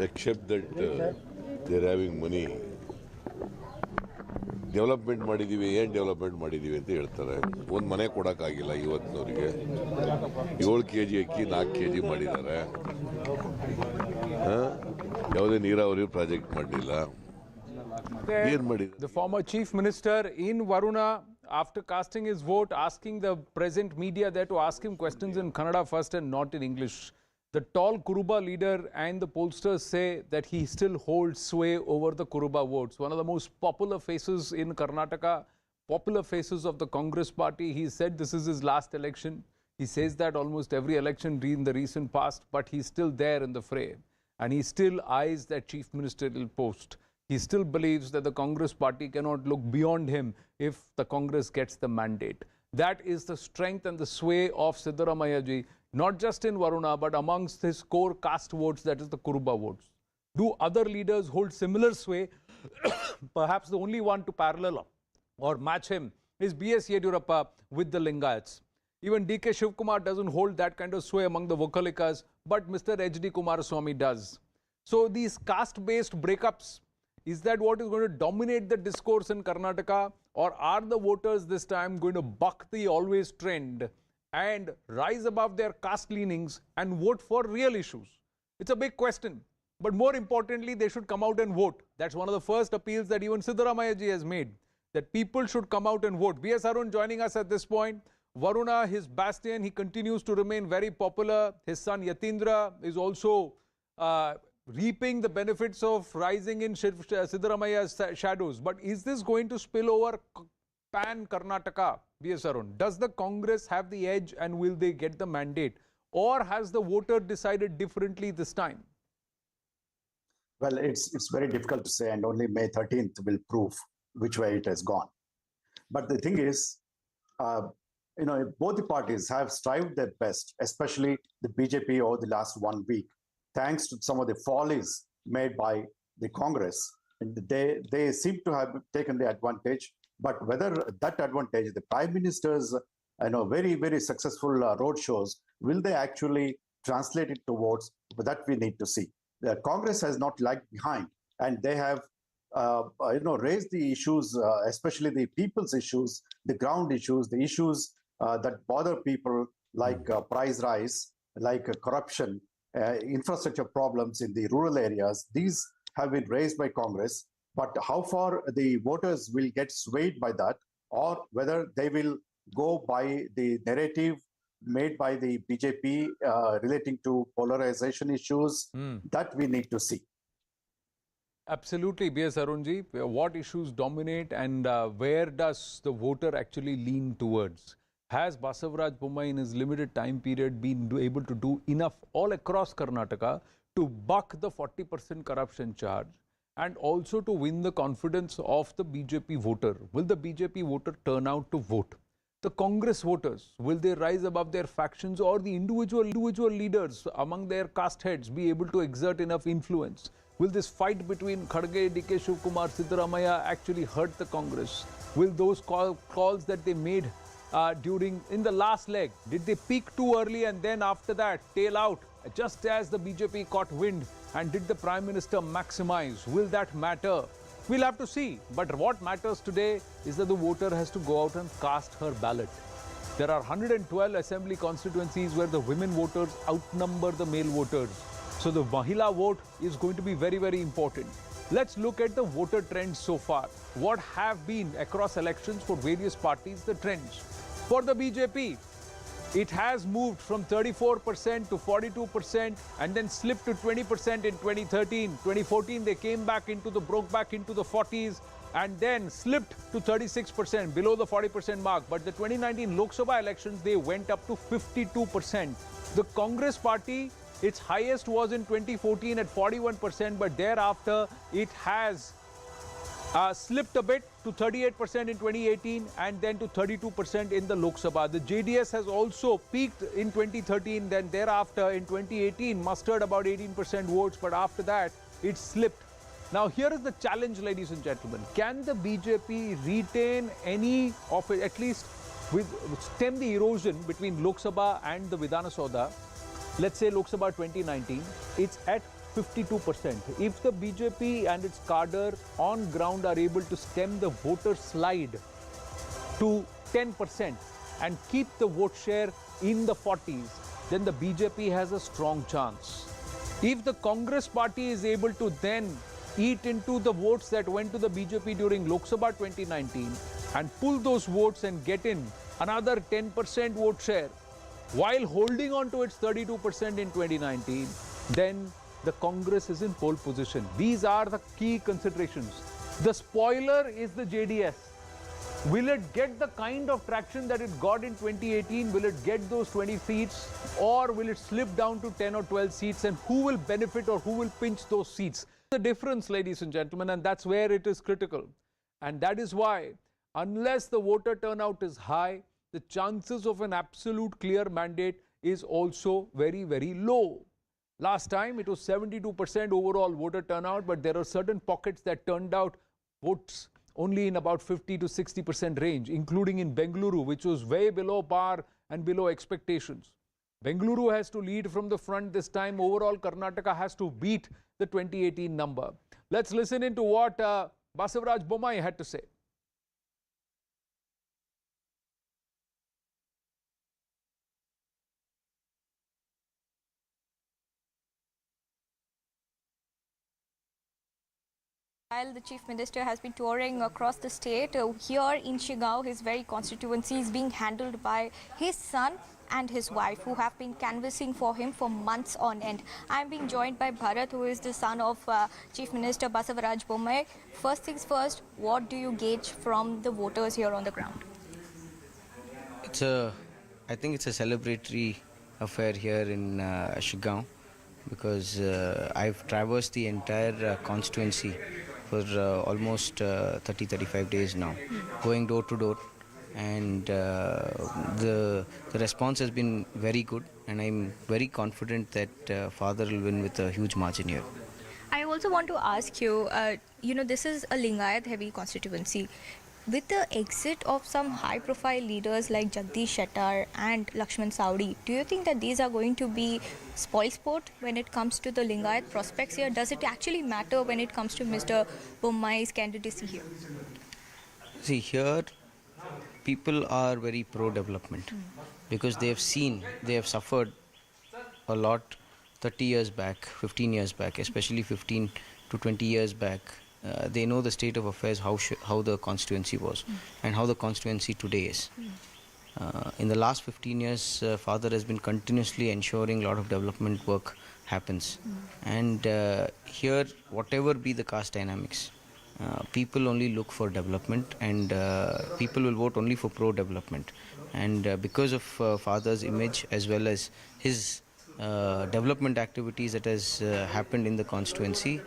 Except that they are having money. Development ಮಾಡಿದ್ದೀವಿ, ಏನು ಡೆವಲಪ್ಮೆಂಟ್ ಮಾಡಿದ್ದೀವಿ ಅಂತ ಹೇಳ್ತಾರೆ. ಒಂದು ಮನೆ ಕೊಡೋಕ್ಕಾಗಿಲ್ಲ ಇವತ್ತಿನವರಿಗೆ. 7 kg ಅಕ್ಕಿ 4 kg ಮಾಡಿದ್ದಾರೆ. ಯಾವುದೇ ನೀರಾವರಿ ಪ್ರಾಜೆಕ್ಟ್ ಮಾಡಲಿಲ್ಲ. ಏನು ಮಾಡಿದ್ದಾರೆ? The former chief minister in Varuna, after casting his vote, asking the present media there to ask him questions in Kannada first and not in English. The tall Kuruba leader and the pollsters say that he still holds sway over the Kuruba votes. One of the most popular faces in Karnataka, popular faces of the Congress party. He said this is his last election. He says that almost every election in the recent past, but he's still there in the fray. And he still eyes that chief ministerial post. He still believes that the Congress party cannot look beyond him if the Congress gets the mandate. That is the strength and the sway of Siddaramaiah ji, not just in Varuna, but amongst his core caste votes, that is the Kuruba votes. Do other leaders hold similar sway? Perhaps the only one to parallel or match him is B.S. Yediyurappa with the Lingayats. Even D.K. Shivakumar doesn't hold that kind of sway among the Vokkaligas, but Mr. H.D. Kumaraswamy does. So these caste-based breakups, is that what is going to dominate the discourse in Karnataka? Or are the voters this time going to buck the always trend and rise above their caste leanings and vote for real issues? It's a big question. But more importantly, they should come out and vote. That's one of the first appeals that even Siddaramaiah ji has made, that people should come out and vote. B.S. Arun joining us at this point. Varuna, his bastion, he continues to remain very popular. His son Yatindra is also reaping the benefits of rising in Siddaramaiah's shadows. But is this going to spill over pan-Karnataka, B.S. Arun? Does the Congress have the edge and will they get the mandate? Or has the voter decided differently this time? Well, it's very difficult to say, and only May 13th will prove which way it has gone. But the thing is, both the parties have strived their best, especially the BJP over the last 1 week, thanks to some of the follies made by the Congress. And they seem to have taken the advantage. But whether that advantage, the Prime Minister's very, very successful road shows, will they actually translate it to votes? But that we need to see. The Congress has not lagged behind, and they have raised the issues, especially the people's issues, the ground issues, the issues that bother people, like price rise, like corruption, infrastructure problems in the rural areas. These have been raised by Congress. But how far the voters will get swayed by that, or whether they will go by the narrative made by the BJP relating to polarization issues, that we need to see. Absolutely, B.S. Arunji. What issues dominate and where does the voter actually lean towards? Has Basavaraj Bommai in his limited time period been able to do enough all across Karnataka to buck the 40% corruption charge? and also to win the confidence of the BJP voter. Will the BJP voter turn out to vote? The Congress voters, will they rise above their factions, or the individual leaders among their caste heads be able to exert enough influence? Will this fight between Kharge, DK Shivakumar, Siddaramaiah actually hurt the Congress? Will those calls that they made in the last leg, did they peak too early and then after that tail out just as the BJP caught wind? And did the Prime Minister maximize? Will that matter? We'll have to see. But what matters today is that the voter has to go out and cast her ballot. There are 112 assembly constituencies where the women voters outnumber the male voters. So the Mahila vote is going to be very, very important. Let's look at the voter trends so far. What have been across elections for various parties, the trends. For the BJP, it has moved from 34% to 42% and then slipped to 20% in 2013. 2014, they broke back into the 40s and then slipped to 36%, below the 40% mark. But the 2019 Lok Sabha elections, they went up to 52%. The Congress party, its highest was in 2014 at 41%, but thereafter it has slipped a bit to 38% in 2018 and then to 32% in the Lok Sabha. The JDS has also peaked in 2013, then thereafter in 2018 mustered about 18% votes, but after that it slipped. Now here is the challenge, ladies and gentlemen. Can the BJP retain any of it, at least stem the erosion between Lok Sabha and the Vidhana Saudha? Let's say Lok Sabha 2019, it's at 52%. If the BJP and its cadre on ground are able to stem the voter slide to 10% and keep the vote share in the 40s, then the BJP has a strong chance. If the Congress party is able to then eat into the votes that went to the BJP during Lok Sabha 2019 and pull those votes and get in another 10% vote share while holding on to its 32% in 2019, then the Congress is in pole position. These are the key considerations. The spoiler is the JDS. Will it get the kind of traction that it got in 2018? Will it get those 20 seats? Or will it slip down to 10 or 12 seats? And who will benefit or who will pinch those seats? The difference, ladies and gentlemen, and that's where it is critical. And that is why, unless the voter turnout is high, the chances of an absolute clear mandate is also very, very low. Last time it was 72% overall voter turnout, but there are certain pockets that turned out votes only in about 50 to 60% range, including in Bengaluru, which was way below par and below expectations. Bengaluru has to lead from the front this time. Overall, Karnataka has to beat the 2018 number. Let's listen into what Basavaraj Bommai had to say. While the Chief Minister has been touring across the state, here in Shigao, his very constituency is being handled by his son and his wife, who have been canvassing for him for months on end. I am being joined by Bharat, who is the son of Chief Minister Basavaraj Bommai. First things first, what do you gauge from the voters here on the ground? I think it's a celebratory affair here in Shigao, because I've traversed the entire constituency for almost 30-35 days now, going door to door, and the response has been very good, and I'm very confident that father will win with a huge margin here. I also want to ask you, this is a Lingayat heavy constituency. With the exit of some high-profile leaders like Jagdish Shettar and Lakshman Saudi, do you think that these are going to be spoil sport when it comes to the Lingayat prospects here? Does it actually matter when it comes to Mr. Bommai's candidacy here? See, here people are very pro-development because they have suffered a lot 30 years back, 15 years back, especially 15 to 20 years back. They know the state of affairs, how the constituency was and how the constituency today is. In the last 15 years, father has been continuously ensuring a lot of development work happens. And here, whatever be the caste dynamics, people only look for development, and people will vote only for pro-development. And because of father's image as well as his development activities that has happened in the constituency,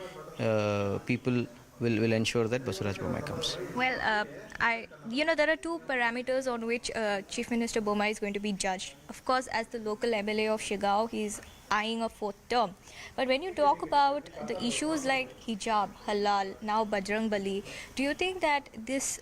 people will ensure that Basavaraj Bommai comes. Well, there are two parameters on which Chief Minister Bommai is going to be judged. Of course, as the local MLA of Shigao, he's eyeing a fourth term. But when you talk about the issues like hijab, halal, now Bajrang Bali, do you think that this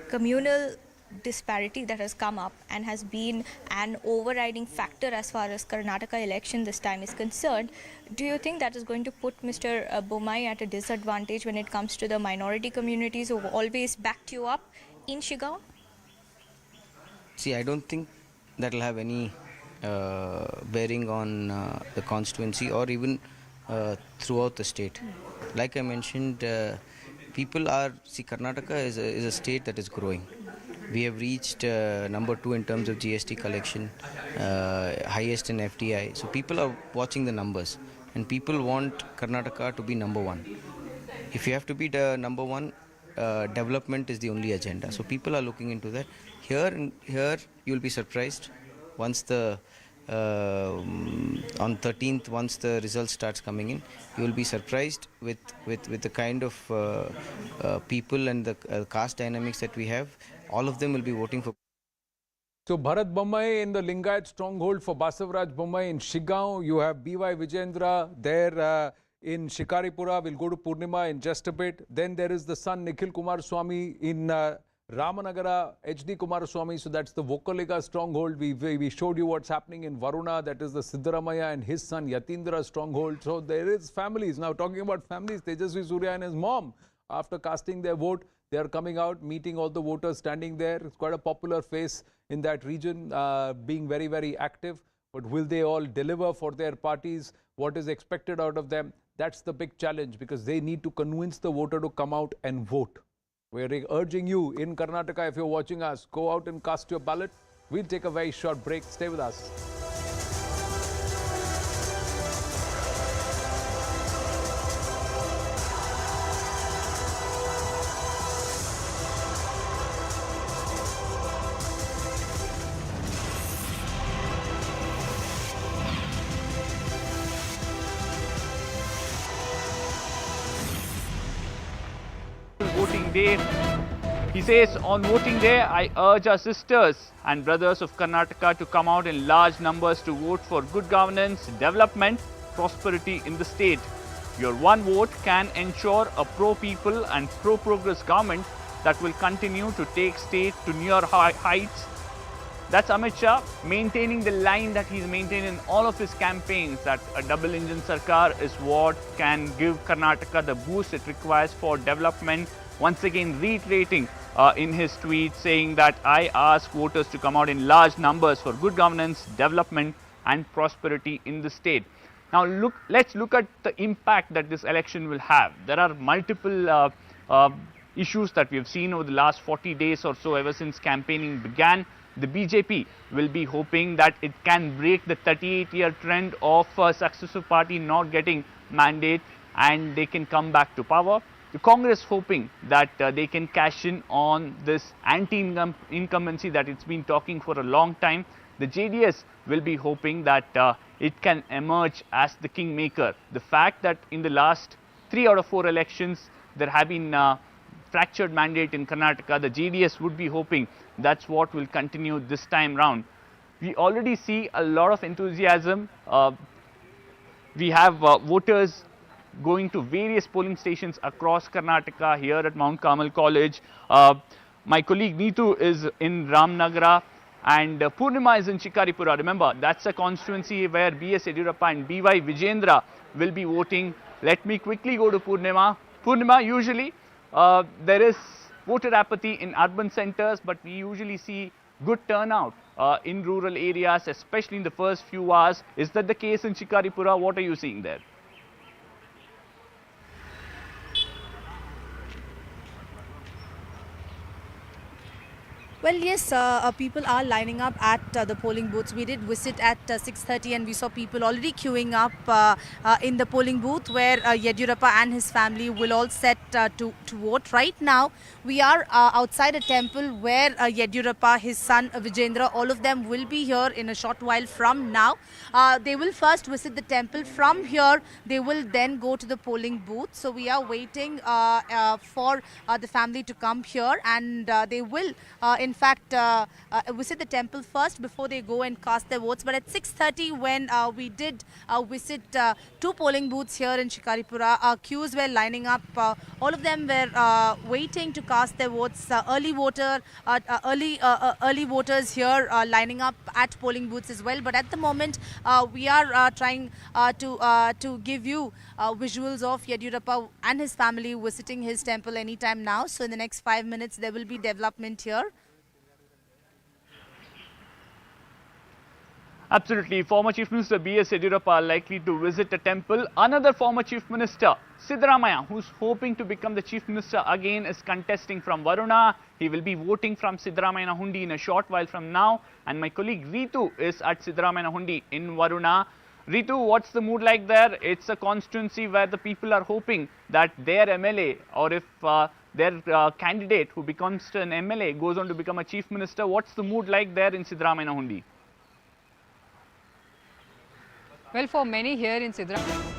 communal disparity that has come up and has been an overriding factor as far as Karnataka election this time is concerned, do you think that is going to put Mr. Bommai at a disadvantage when it comes to the minority communities who have always backed you up in Shigao? See, I don't think that will have any bearing on the constituency or even throughout the state. Like I mentioned, Karnataka is a state that is growing. We have reached number 2 in terms of GST collection, highest in FDI. So people are watching the numbers, and people want Karnataka to be number 1. If you have to be the number 1, development is the only agenda. So people are looking into that. Here you will be surprised once on 13th, once the results starts coming in, you will be surprised with the kind of people and the caste dynamics that we have. All of them will be voting for. So Bharat Bommai in the Lingayat stronghold for Basavaraj Bommai in Shigao. You have B.Y. Vijayendra there in Shikaripura. We'll go to Purnima in just a bit. Then there is the son Nikhil Kumaraswamy in Ramanagara, H.D. Kumaraswamy. So that's the Vokkaligas stronghold. We showed you what's happening in Varuna. That is the Siddaramaiah and his son Yatindra stronghold. So there is families. Now talking about families, Tejasvi Surya and his mom, after casting their vote, they are coming out, meeting all the voters, standing there. It's quite a popular face in that region, being very, very active. But will they all deliver for their parties? What is expected out of them? That's the big challenge, because they need to convince the voter to come out and vote. We're urging you in Karnataka, if you're watching us, go out and cast your ballot. We'll take a very short break. Stay with us. Voting day. He says, on voting day, I urge our sisters and brothers of Karnataka to come out in large numbers to vote for good governance, development, prosperity in the state. Your one vote can ensure a pro-people and pro-progress government that will continue to take state to near heights. That's Amit Shah maintaining the line that he's maintained in all of his campaigns, that a double-engine Sarkar is what can give Karnataka the boost it requires for development. Once again reiterating in his tweet, saying that I ask voters to come out in large numbers for good governance, development and prosperity in the state. Now let's look at the impact that this election will have. There are multiple issues that we have seen over the last 40 days or so, ever since campaigning began. The BJP will be hoping that it can break the 38-year trend of a successive party not getting mandate and they can come back to power. The Congress hoping that they can cash in on this anti-incumbency that it's been talking for a long time. The JDS will be hoping that it can emerge as the kingmaker. The fact that in the last 3 out of 4 elections there have been fractured mandate in Karnataka, the JDS would be hoping that's what will continue this time round. We already see a lot of enthusiasm. We have voters going to various polling stations across Karnataka, here at Mount Carmel College. My colleague Neetu is in Ramnagara and Purnima is in Shikaripura. Remember, that's a constituency where B.S. Yediyurappa and B.Y. Vijayendra will be voting. Let me quickly go to Purnima. Purnima, usually there is voter apathy in urban centers, but we usually see good turnout in rural areas, especially in the first few hours. Is that the case in Shikaripura? What are you seeing there? Well, yes, people are lining up at the polling booths. We did visit at 6:30 and we saw people already queuing up in the polling booth where Yediyurappa and his family will all set to vote. Right now, we are outside a temple where Yediyurappa, his son Vijendra, all of them will be here in a short while from now. They will first visit the temple. From here, they will then go to the polling booth. So we are waiting for the family to come here, and they will in fact visit the temple first before they go and cast their votes. But at 6:30, when we did visit two polling booths here in Shikaripura, queues were lining up. All of them were waiting to cast their votes. Early voters here lining up at polling booths as well. But at the moment, we are trying to give you visuals of Yediyurappa and his family visiting his temple anytime now. So in the next 5 minutes, there will be development here. Absolutely. Former Chief Minister B.S. Yediyurappa are likely to visit a temple. Another former Chief Minister, Siddaramaiah, who's hoping to become the Chief Minister again, is contesting from Varuna. He will be voting from Siddaramaiah Hundi in a short while from now. And my colleague Ritu is at Siddaramaiah Hundi in Varuna. Ritu, what's the mood like there? It's a constituency where the people are hoping that their MLA, or if their candidate who becomes an MLA goes on to become a Chief Minister. What's the mood like there in Siddaramaiah Hundi? Well, for many here in Siddaramaiah,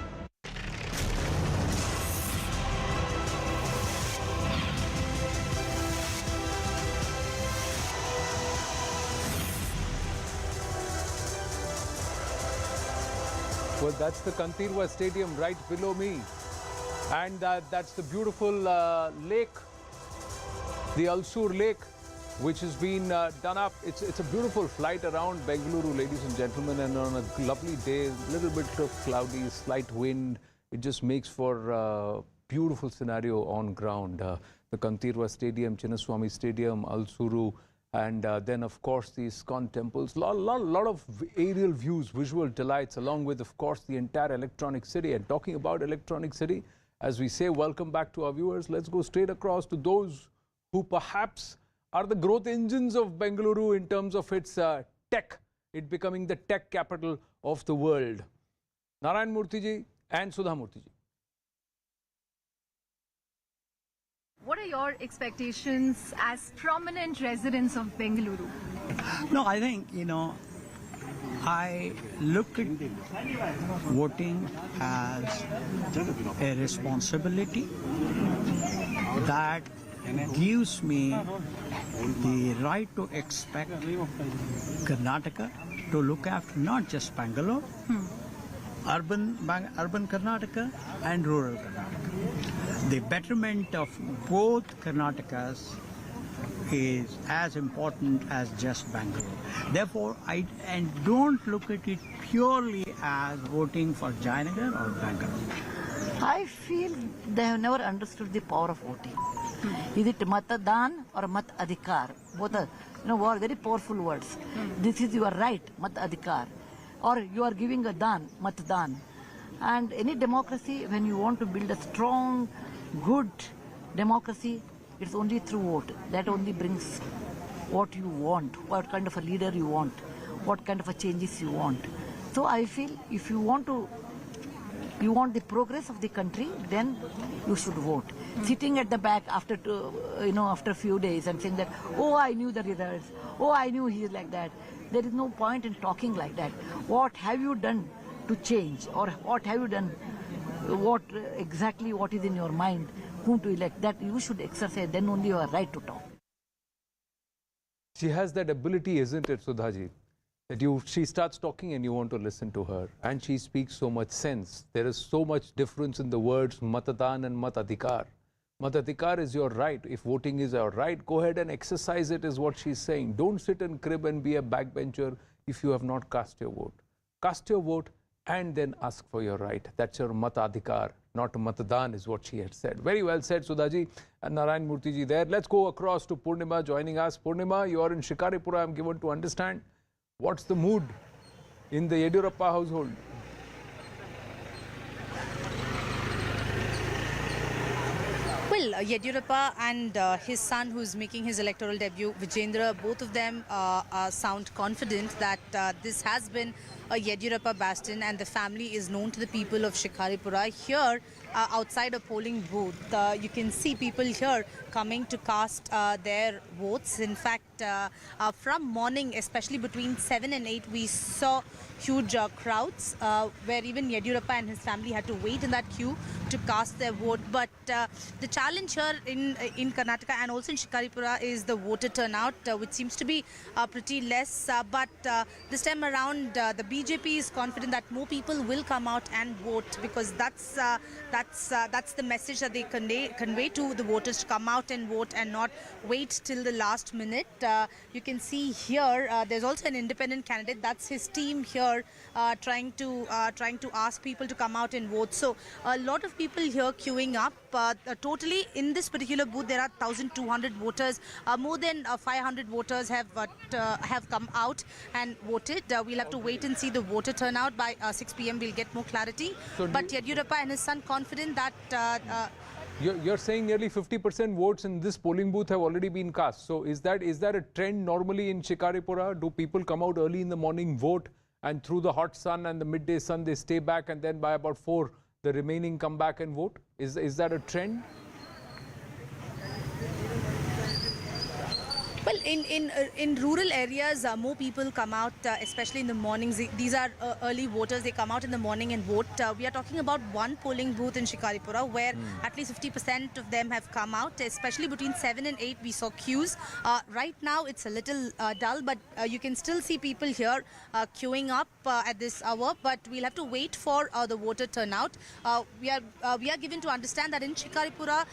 Well, that's the Kantirwa Stadium right below me. And that's the beautiful lake, the Alsur Lake, which has been done up. It's a beautiful flight around Bengaluru, ladies and gentlemen, and on a lovely day, a little bit of cloudy, slight wind. It just makes for a beautiful scenario on ground. The Kantirwa Stadium, Chinnaswamy Stadium, Alsuru, and then, of course, the ISKCON temples. Lot of aerial views, visual delights, along with, of course, the entire electronic city. And talking about electronic city, as we say, welcome back to our viewers. Let's go straight across to those who perhaps are the growth engines of Bengaluru in terms of its tech, it becoming the tech capital of the world. Narayan Murthy and Sudha Murthy. What are your expectations as prominent residents of Bengaluru? No, I think, I look at voting as a responsibility that gives me the right to expect Karnataka to look after not just Bangalore, urban Karnataka and rural Karnataka. The betterment of both Karnatakas is as important as just Bangalore. Therefore, I don't look at it purely as voting for Jayanagar or Bangalore. I feel they have never understood the power of voting. Is it matadan or mat adhikar? Both are very powerful words. This is your right, mat adhikar, or you are giving a dan, matdan. And any democracy, when you want to build a strong, good democracy, it's only through vote. That only brings what you want, what kind of a leader you want, what kind of a changes you want. So I feel if you want the progress of the country, then you should vote. Sitting at the back after after a few days and saying that, oh, I knew the results, oh, I knew he is like that. There is no point in talking like that. What have you done to change, or what have you done, what is in your mind, whom to elect? That you should exercise, then only you are right to talk. She has that ability, isn't it, Sudhaji? That she starts talking and you want to listen to her. And she speaks so much sense. There is so much difference in the words matadan and matadhikar. Matadhikar is your right. If voting is your right, go ahead and exercise it, is what she's saying. Don't sit and crib and be a backbencher if you have not cast your vote. Cast your vote and then ask for your right. That's your matadhikar, not matadan, is what she had said. Very well said, Sudhaji and Narayan Murthy ji there. Let's go across to Purnima joining us. Purnima, you are in Shikaripura, I'm given to understand. What's the mood in the Yediyurappa household? Well, Yediyurappa and his son, who is making his electoral debut, Vijendra, both of them sound confident that this has been a Yediyurappa bastion and the family is known to the people of Shikaripura. Here, outside a polling booth, you can see people here coming to cast their votes. In fact, from morning, especially between 7 and 8, we saw huge crowds where even Yediyurappa and his family had to wait in that queue to cast their vote. But the challenge here in Karnataka and also in Shikaripura is the voter turnout, which seems to be pretty less. But this time around, the BJP is confident that more people will come out and vote, because that's the message that they convey to the voters, to come out and vote and not wait till the last minute. You can see here there's also an independent candidate. That's his team here trying to ask people to come out and vote. So a lot of people here queuing up. Totally in this particular booth there are 1,200 voters. More than 500 voters have come out and voted. We'll have to wait and see the voter turnout. By 6 p.m. we'll get more clarity. So but Yediyurappa and his son confident that You're saying nearly 50% votes in this polling booth have already been cast. So is that a trend normally in Shikaripura? Do people come out early in the morning, vote, and through the hot sun and the midday sun they stay back, and then by about 4 the remaining come back and vote? Is that a trend? Well, in rural areas, more people come out, especially in the mornings. These are early voters. They come out in the morning and vote. We are talking about one polling booth in Shikaripura where at least 50% of them have come out, especially between 7 and 8 we saw queues. Right now it's a little dull, but you can still see people here queuing up at this hour, but we'll have to wait for the voter turnout. We are given to understand that in Shikaripura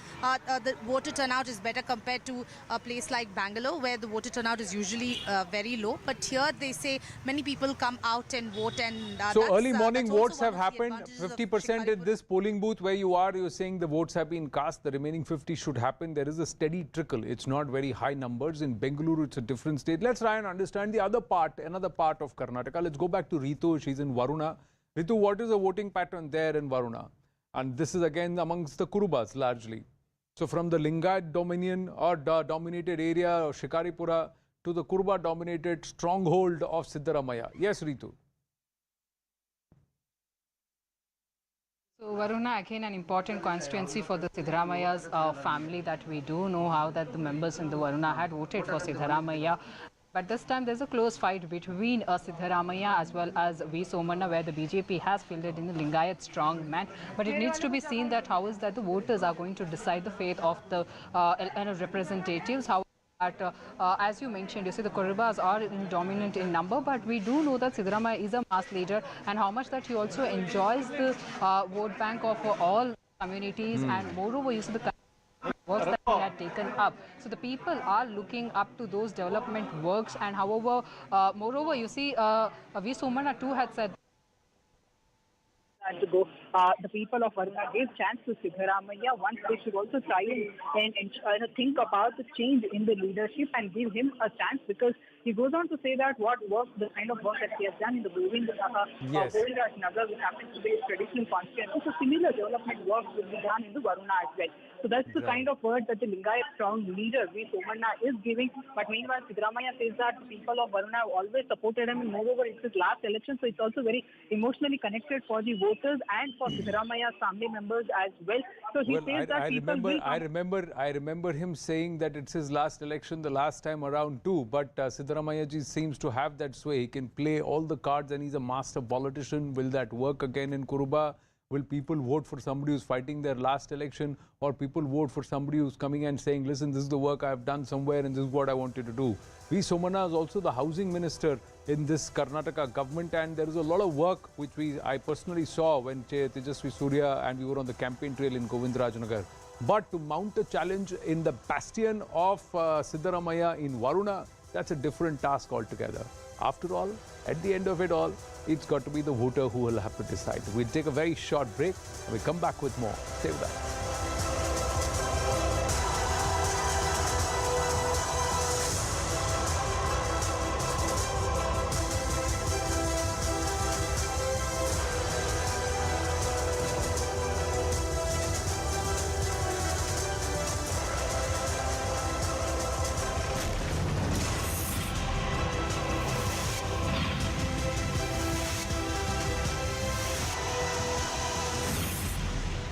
the voter turnout is better compared to a place like Bangalore, where the voter turnout is usually very low. But here they say many people come out and vote, and so early morning votes have happened. 50% in this polling booth where you're saying the votes have been cast. The remaining 50 should happen. There is a steady trickle. It's not very high numbers. In Bengaluru it's a different state. Let's try and understand the other part, another part of Karnataka. Let's go back to Ritu. She's in Varuna. Ritu, what is the voting pattern there in Varuna? And this is again amongst the Kurubas largely. So from the Lingayat dominion or dominated area of Shikaripura to the Kuruba dominated stronghold of Siddaramaiah. Yes, Ritu. So Varuna, again an important constituency for the Siddaramaiah's family, that we do know how that the members in the Varuna had voted for Siddaramaiah. But this time there's a close fight between Siddaramaiah as well as V. Somana, where the BJP has fielded in the Lingayat strong man. But it needs to be seen that how is that the voters are going to decide the fate of the representatives. How as you mentioned, you see the Kurubas are dominant in number, but we do know that Siddaramaiah is a mass leader, and how much that he also enjoys the vote bank of all communities, and moreover you see the works that he had taken up. So the people are looking up to those development works, and however, moreover, you see, V. Somana too had said to go. The people of Varuna gave chance to Siddaramaiah. Once they should also try and think about the change in the leadership and give him a chance, because he goes on to say that what work, the kind of work that he has done in the Vokkaligas Nagar, which happens to be a traditional constituency. So similar development work will be done in the Varuna as well. So that's the kind of word that the Lingayat strong leader, V. Somana, is giving. But meanwhile, Siddaramaiah says that the people of Varuna have always supported him, and moreover, it's his last election, so it's also very emotionally connected for the voters and for Siddaramaiah's family members as well. So he says that I remember him saying that it's his last election the last time around too. But Siddaramaiah ji seems to have that sway. He can play all the cards, and he's a master politician. Will that work again in Kuruba? Will people vote for somebody who's fighting their last election, or people vote for somebody who's coming and saying, listen, this is the work I've done somewhere and this is what I wanted to do? V. Somana is also the housing minister in this Karnataka government, and there is a lot of work which I personally saw when Tejasvi Surya and we were on the campaign trail in Govindarajnagar. But to mount a challenge in the bastion of Siddaramaiah in Varuna, that's a different task altogether. After all, at the end of it all, it's got to be the voter who will have to decide. We'll take a very short break and we'll come back with more. Stay with us.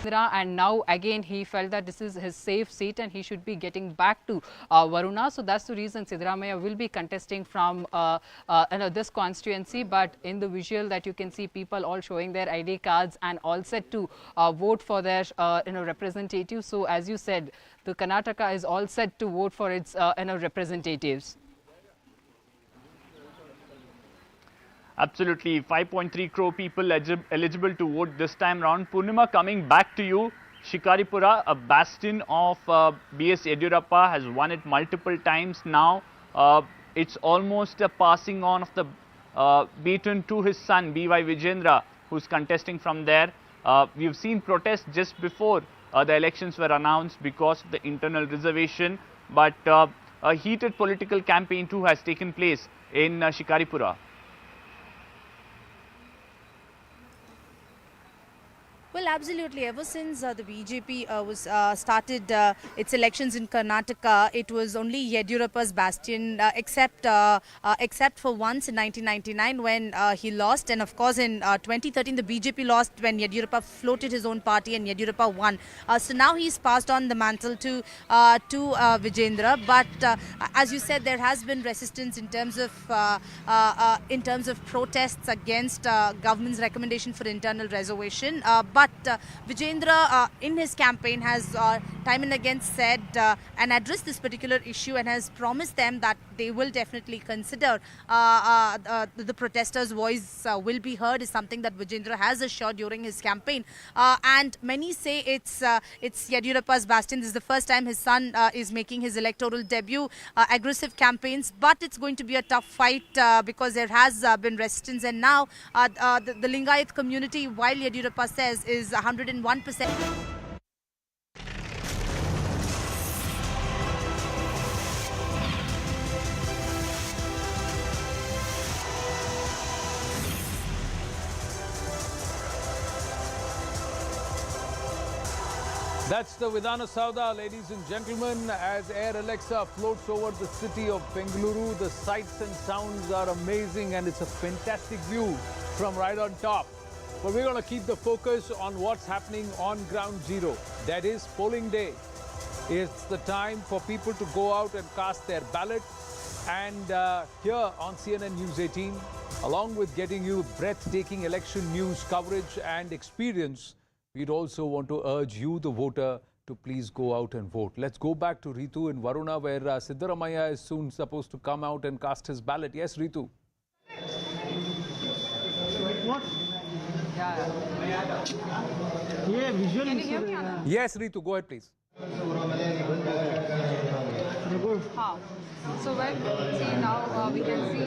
And now again he felt that this is his safe seat and he should be getting back to Varuna. So that's the reason Siddaramaiah will be contesting from this constituency. But in the visual that you can see, people all showing their ID cards and all set to vote for their representatives. So as you said, the Karnataka is all set to vote for its representatives. Absolutely, 5.3 crore people eligible to vote this time round. Purnima, coming back to you, Shikaripura, a bastion of B.S. Yediyurappa, has won it multiple times now. It's almost a passing on of the baton to his son, B.Y. Vijendra, who's contesting from there. We've seen protests just before the elections were announced because of the internal reservation, but a heated political campaign too has taken place in Shikaripura. Well, absolutely. Ever since the BJP started its elections in Karnataka, it was only Yediyurappa's bastion, except for once in 1999 when he lost, and of course in 2013 the BJP lost when Yediyurappa floated his own party and Yediyurappa won. So now he's passed on the mantle to Vijendra. But as you said, there has been resistance in terms of protests against government's recommendation for internal reservation. But Vijendra in his campaign has time and again said and addressed this particular issue and has promised them that they will definitely consider the protesters' voice will be heard, is something that Vijendra has assured during his campaign. And many say it's Yediyurappa's bastion. This is the first time his son is making his electoral debut. Aggressive campaigns, but it's going to be a tough fight because there has been resistance, and now the Lingayat community, while Yediyurappa says, is 101%. That's the Vidhana Sauda, ladies and gentlemen, as Air Alexa floats over the city of Bengaluru. The sights and sounds are amazing and it's a fantastic view from right on top. But we're going to keep the focus on what's happening on ground zero. That is polling day. It's the time for people to go out and cast their ballot. And here on CNN News 18, along with getting you breathtaking election news coverage and experience, we'd also want to urge you, the voter, to please go out and vote. Let's go back to Ritu in Varuna, where Siddaramaiah is soon supposed to come out and cast his ballot. Yes, Ritu. What? Yeah, visual. Can you hear me? Yes, Ritu, go ahead, please. How? So when see now we can see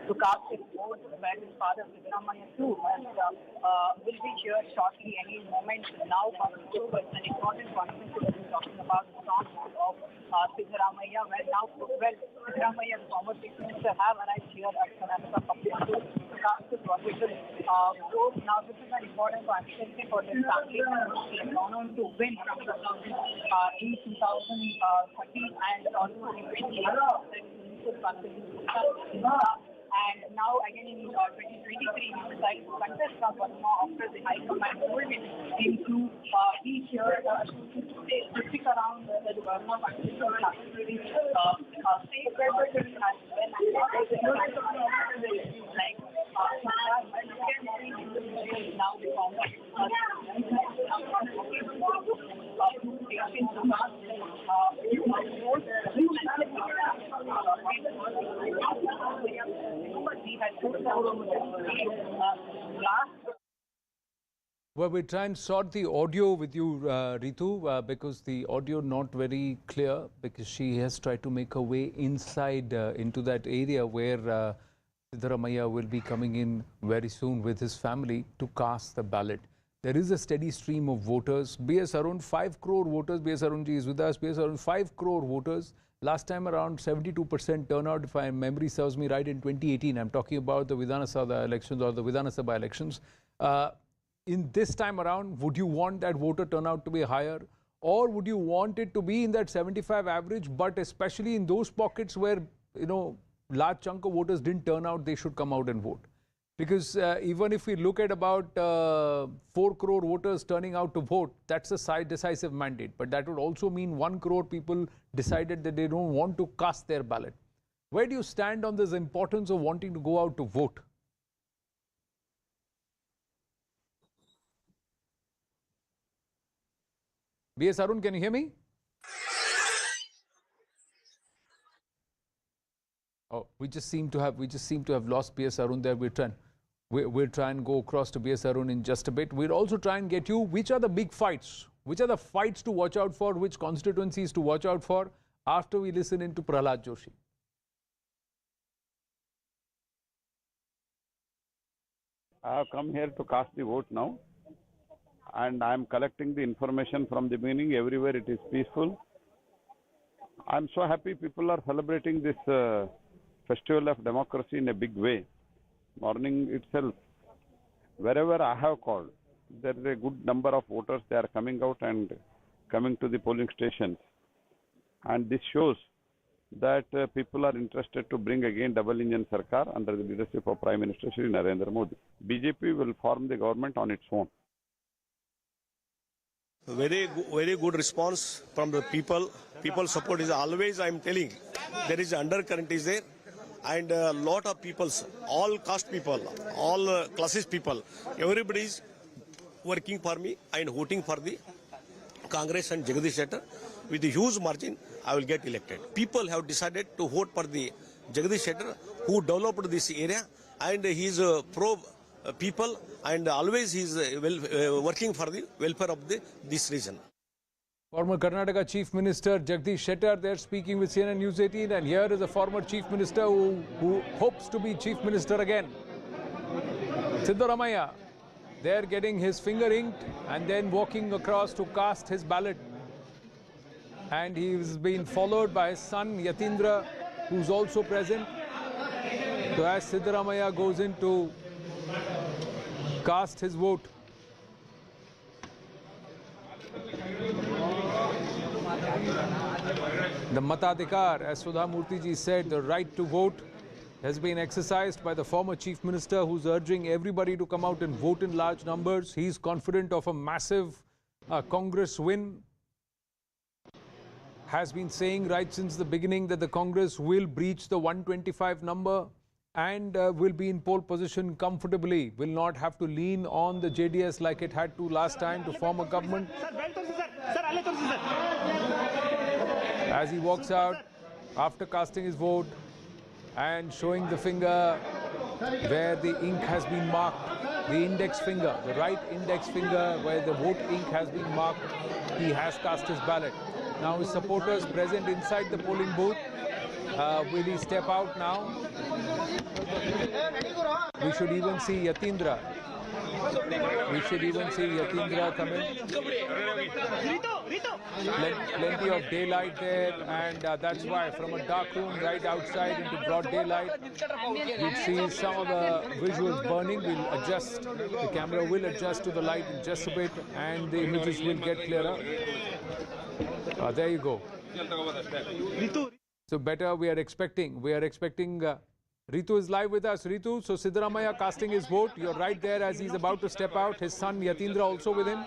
to cast his vote, where his father Siddaramaiah too will be here shortly, any moment now. It's an important conference that we're talking about the song of Siddaramaiah, where now Siddaramaiah, the former chief minister, have arrived here at Karnataka Assembly to cast his vote. Now this is an important constituency for this family who has gone on to win from the in 2013 and also in 2018. And now again in 2023, he decided to contest from Varuna after the High Command told him to be here to stick around the Varuna constituency. Like now the Congress Well, we try and sort the audio with you, Ritu, because the audio not very clear, because she has tried to make her way inside into that area where Siddaramaiah will be coming in very soon with his family to cast the ballot. There is a steady stream of voters. BS around 5 crore voters. BS Arunji is with us. BS around 5 crore voters. Last time around 72% turnout, if my memory serves me right, in 2018. I'm talking about the Vidhana Sauda elections or the Vidhana Sabha elections. In this time around, would you want that voter turnout to be higher? Or would you want it to be in that 75 average, but especially in those pockets where, large chunk of voters didn't turn out, they should come out and vote? Because even if we look at about 4 crore voters turning out to vote, that's a decisive mandate. But that would also mean 1 crore people decided that they don't want to cast their ballot. Where do you stand on this importance of wanting to go out to vote? B.S. Arun, can you hear me? Oh, we just seem to have lost B.S. Arun there. We'll try and go across to B.S. Arun in just a bit. We'll also try and get you which are the big fights, which are the fights to watch out for, which constituencies to watch out for after we listen into Prahlad Joshi. I have come here to cast the vote now, and I am collecting the information from the beginning. Everywhere it is peaceful. I am so happy people are celebrating this festival of democracy in a big way. Morning itself, wherever I have called, there is a good number of voters. They are coming out and coming to the polling stations, and this shows that people are interested to bring again double engine Sarkar under the leadership of Prime Minister Shri Narendra Modi. BJP will form the government on its own. Very good response from the people. People support is always, I am telling, there is undercurrent is there. And a lot of people, all caste people, all classes people, everybody is working for me and voting for the Congress and Jagdish Shettar. With a huge margin, I will get elected. People have decided to vote for the Jagdish Shettar, who developed this area, and he is pro people, and always he is working for the welfare of this region. Former Karnataka Chief Minister Jagdish Shettar there speaking with CNN News 18, and here is a former Chief Minister who hopes to be Chief Minister again. Siddaramaiah there getting his finger inked and then walking across to cast his ballot. And he's been followed by his son Yatindra, who's also present. So as Siddaramaiah goes in to cast his vote. The Matadikar, as Sudha Murthy ji said, the right to vote has been exercised by the former Chief Minister, who's urging everybody to come out and vote in large numbers. He's confident of a massive Congress win. Has been saying right since the beginning that the Congress will breach the 125 number and will be in pole position comfortably, will not have to lean on the JDS like it had to last time to form a government. As he walks out after casting his vote and showing the finger where the ink has been marked, the index finger, the right index finger where the vote ink has been marked, he has cast his ballot. Now his supporters present inside the polling booth. Will he step out now? We should even see Yatindra. We should even see Yatindra come in. Plenty of daylight there, and that's why from a dark room right outside into broad daylight, you'd see some of the visuals burning. We'll adjust, the camera will adjust to the light in just a bit, and the images will get clearer. There you go. So better we are expecting Ritu is live with us. Ritu, so Siddaramaiah casting his vote. You're right there as he's about to step out. His son Yatindra also with him.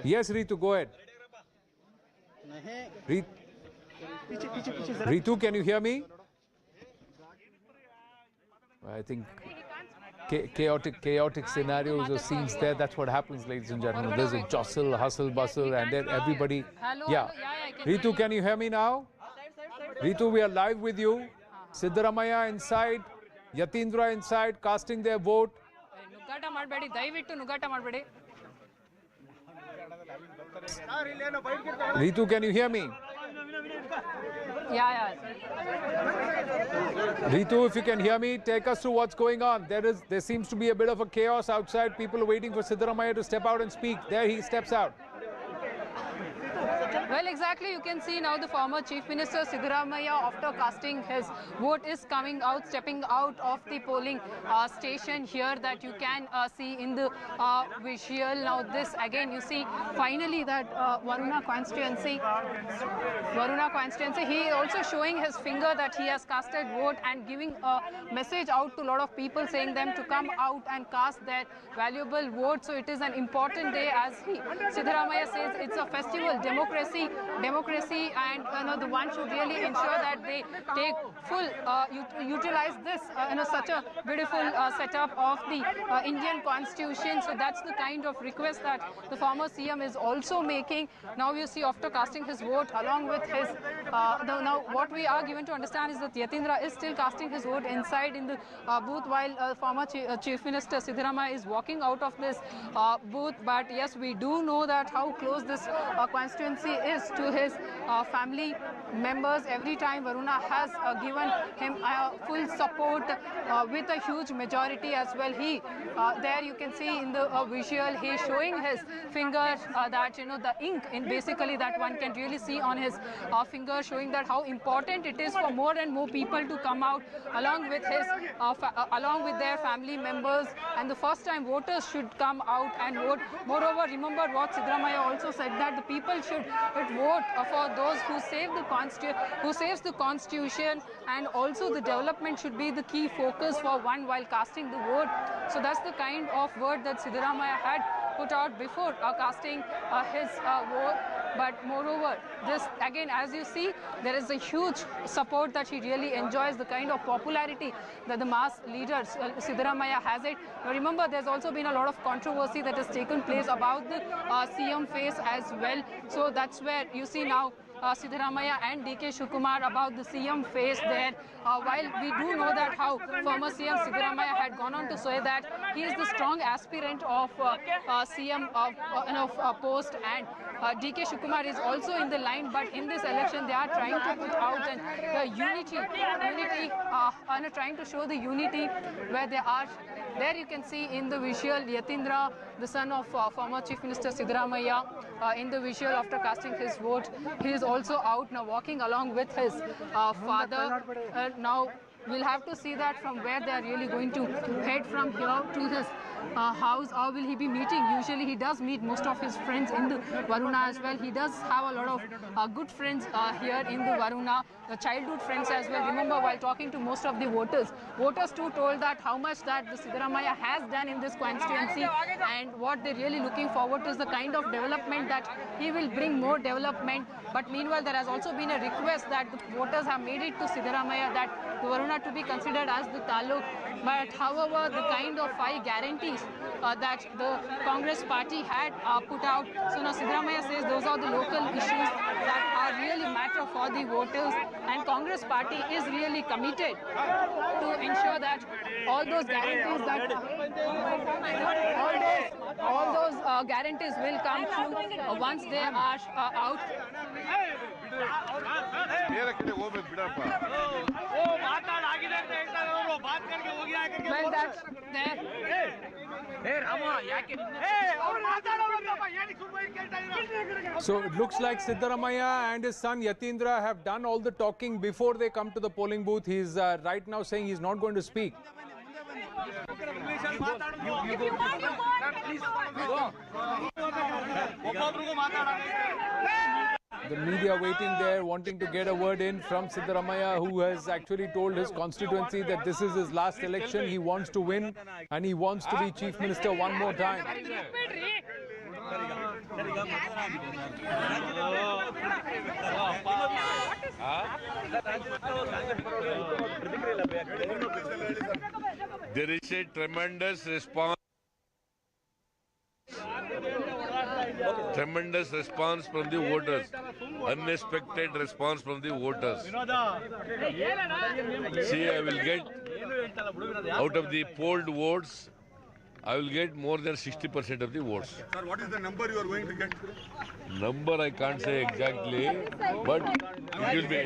Yes, Ritu, go ahead. Ritu, can you hear me? I think chaotic scenarios or scenes there. That's what happens, ladies and gentlemen. There's a jostle, hustle, bustle, and then everybody. Yeah. Ritu, can you hear me now? Ritu, we are live with you. Siddaramaiah inside, Yatindra inside, casting their vote. Ritu, can you hear me? Yeah. Ritu, if you can hear me, take us through what's going on. There seems to be a bit of a chaos outside. People are waiting for Siddaramaiah to step out and speak. There he steps out. Well, exactly. You can see now the former Chief Minister Siddaramaiah, after casting his vote, is coming out, stepping out of the polling station here that you can see in the visual. Now this again, you see finally that Varuna constituency, he also showing his finger that he has casted vote and giving a message out to a lot of people, saying them to come out and cast their valuable vote. So it is an important day, as Siddaramaiah says, it's a festival, democracy, and the one should really ensure that they take full utilize this such a beautiful setup of the Indian Constitution. So that's the kind of request that the former CM is also making. Now you see, after casting his vote along with his now what we are given to understand is that Yatindra is still casting his vote inside in the booth, while former Chief Minister Siddaramaiah is walking out of this booth. But yes, we do know that how close this constituency is to his family members. Every time Varuna has given him full support with a huge majority as well. He there you can see in the visual, he is showing his finger that the ink in basically that one can really see on his finger, showing that how important it is for more and more people to come out along with his along with their family members, and the first time voters should come out and vote. Moreover, remember what Siddaramaiah also said, that the people should vote for those who saves the constitution, and also the development should be the key focus for one while casting the vote. So that's the kind of word that Siddaramaiah had put out before casting his vote. But moreover, this again, as you see, there is a huge support that he really enjoys, the kind of popularity that the mass leader Siddaramaiah has it. Now remember, there's also been a lot of controversy that has taken place about the CM face as well. So that's where you see now Siddaramaiah and DK Shivakumar about the CM face there. While we do know that how former CM Siddaramaiah had gone on to say that he is the strong aspirant of CM post, and DK Shivakumar is also in the line, but in this election they are trying to put out the unity, trying to show the unity where they are. There you can see in the visual Yatindra, the son of former Chief Minister Siddaramaiah, in the visual after casting his vote. He is also out now walking along with his father. Now we'll have to see that from where they are really going to head from here to his house, or will he be meeting? Usually he does meet most of his friends in the Varuna as well. He does have a lot of good friends here in the Varuna, the childhood friends as well. Remember, while talking to most of the voters too told that how much that the Siddaramaiah has done in this constituency, and what they're really looking forward to is the kind of development that he will bring, more development. But meanwhile, there has also been a request that the voters have made it to Siddaramaiah that the Varuna to be considered as the taluk. But however, the kind of 5 guarantees that the Congress party had put out, so now Siddaramaiah says those are the local issues that are really matter for the voters, and Congress party is really committed to ensure that all those guarantees that all those guarantees will come true once they are out. Well, that's there. So it looks like Siddaramaiah and his son Yatindra have done all the talking before they come to the polling booth. He's right now saying he's not going to speak. The media waiting there, wanting to get a word in from Siddaramaiah, who has actually told his constituency that this is his last election. He wants to win and he wants to be Chief Minister one more time. There is a tremendous response. Tremendous response from the voters. Unexpected response from the voters. See, I will get, out of the polled votes, I will get more than 60% of the votes. Sir, what is the number you are going to get? Number I can't say exactly, but it will be.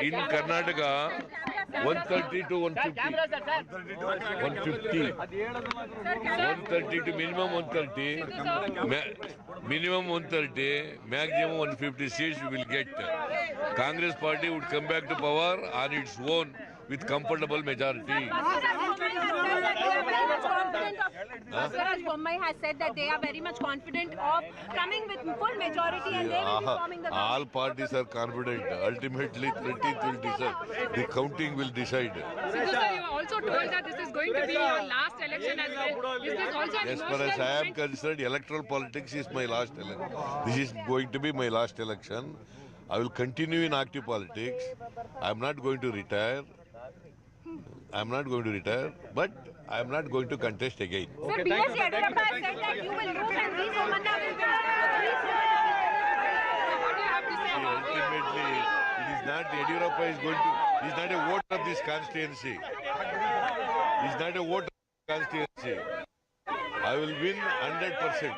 In Karnataka, 130 to 150. 150. 130 to minimum 130. Minimum 130. Maximum 150 seats we will get. Congress party would come back to power on its own with comfortable majority. Basavaraj Bommai has said that they are very much confident of coming with full majority and they will be forming the government. All parties are confident. Ultimately, 13th will decide. The counting will decide. Sidhu sir, you also told that this is going to be your last election as well. Is this also an As emotional far as I am moment? concerned, electoral politics is my last election. This is going to be my last election. I will continue in active politics. I am not going to retire. I am not going to retire, but I am not going to contest again. Sir, B.S. Yadurappa has said that you will lose and V. Somanna will win. Ultimately, it is not Yadurappa is going to. He is not a voter of this constituency. He is not a voter of this constituency. I will win 100%.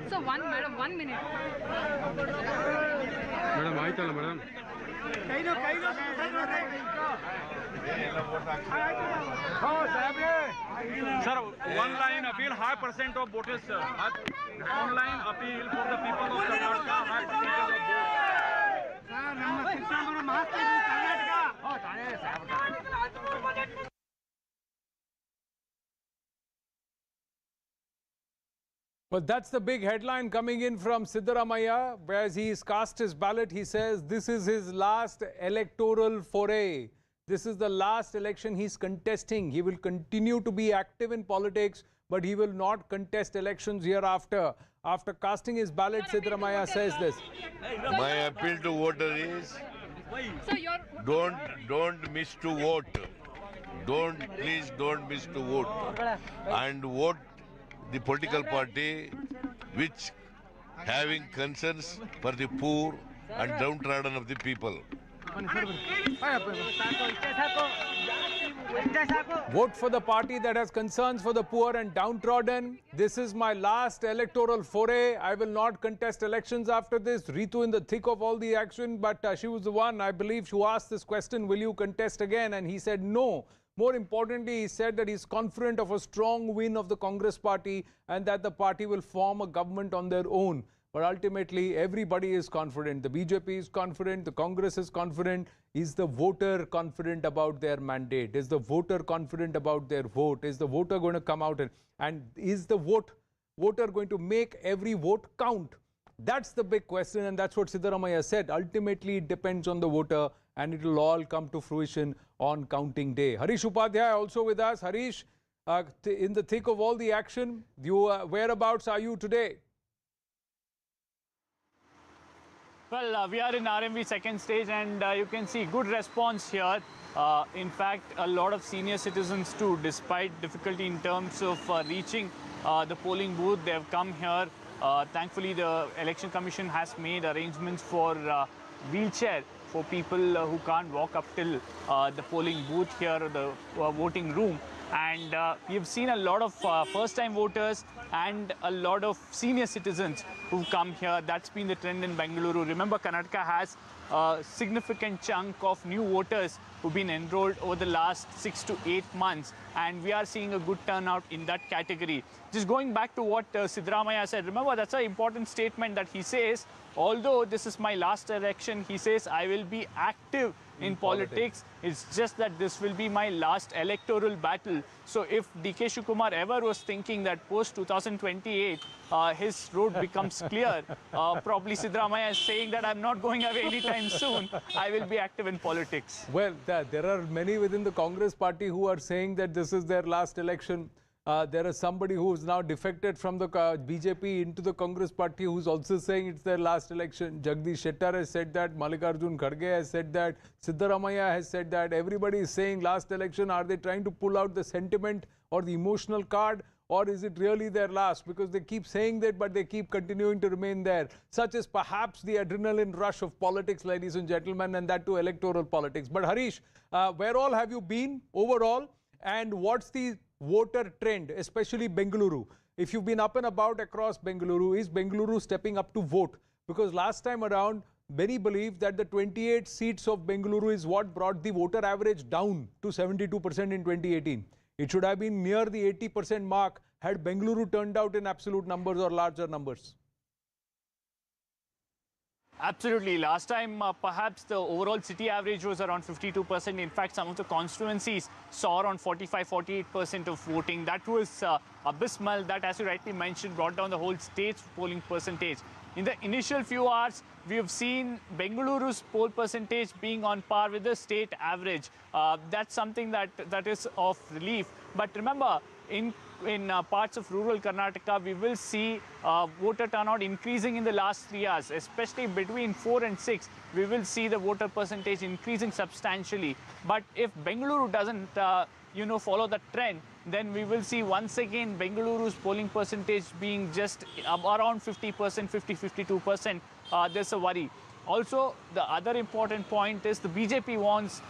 So madam, 1 minute. Madam, aitala madam. Sir, one line appeal, high percent of voters, sir. One line appeal for the people of Karnataka, high percentage of voters. Well, that's the big headline coming in from Siddaramaiah. Whereas he's cast his ballot, he says this is his last electoral foray. This is the last election he's contesting. He will continue to be active in politics, but he will not contest elections hereafter. After casting his ballot, Siddaramaiah says this. My appeal to voters is don't miss to vote. Please don't miss to vote. And vote the political party which having concerns for the poor and downtrodden of the people. Vote for the party that has concerns for the poor and downtrodden. This is my last electoral foray. I will not contest elections after this. Ritu in the thick of all the action, but she was the one, I believe, who asked this question, will you contest again? And he said no. More importantly, he said that he's confident of a strong win of the Congress party and that the party will form a government on their own. But ultimately, everybody is confident. The BJP is confident. The Congress is confident. Is the voter confident about their mandate? Is the voter confident about their vote? Is the voter going to come out and is the voter going to make every vote count? That's the big question, and that's what Siddaramaiah said. Ultimately, it depends on the voter, and it will all come to fruition on counting day. Harish Upadhyay also with us. Harish, in the thick of all the action, whereabouts are you today? Well, we are in RMV second stage, and you can see good response here. In fact, a lot of senior citizens too, despite difficulty in terms of reaching the polling booth, they have come here. Thankfully, the Election Commission has made arrangements for wheelchair for people who can't walk up till the polling booth here, the voting room. And we've seen a lot of first-time voters and a lot of senior citizens who've come here. That's been the trend in Bengaluru. Remember, Karnataka has a significant chunk of new voters who've been enrolled over the last 6 to 8 months. And we are seeing a good turnout in that category. Just going back to what Siddaramaiah said, remember, that's an important statement that he says, although this is my last election, he says, I will be active in politics. It's just that this will be my last electoral battle. So if DK Shivakumar ever was thinking that post 2028 his road becomes clear, probably Siddaramaiah is saying that I'm not going away anytime soon. I will be active in politics. Well, there are many within the Congress party who are saying that this is their last election. There is somebody who is now defected from the BJP into the Congress party who's also saying it's their last election. Jagdish Shettar has said that, Mallikarjun Kharge has said that, Siddaramaiah has said that. Everybody is saying last election. Are they trying to pull out the sentiment or the emotional card, or is it really their last? Because they keep saying that, but they keep continuing to remain there. Such is perhaps the adrenaline rush of politics, ladies and gentlemen, and that to electoral politics. But Harish, where all have you been overall? And what's the voter trend, especially Bengaluru. If you've been up and about across Bengaluru, is Bengaluru stepping up to vote? Because last time around, many believe that the 28 seats of Bengaluru is what brought the voter average down to 72% in 2018. It should have been near the 80% mark had Bengaluru turned out in absolute numbers or larger numbers. Absolutely. Last time, perhaps the overall city average was around 52%. In fact, some of the constituencies saw around 45-48% of voting. That was abysmal. That, as you rightly mentioned, brought down the whole state's polling percentage. In the initial few hours, we have seen Bengaluru's poll percentage being on par with the state average. That's something that is of relief. But remember, in parts of rural Karnataka, we will see voter turnout increasing in the last 3 hours, especially between 4 and 6. We will see the voter percentage increasing substantially. But if Bengaluru doesn't, follow the trend, then we will see once again Bengaluru's polling percentage being just around 50%, 50-52%. There's a worry. Also, the other important point is the BJP wants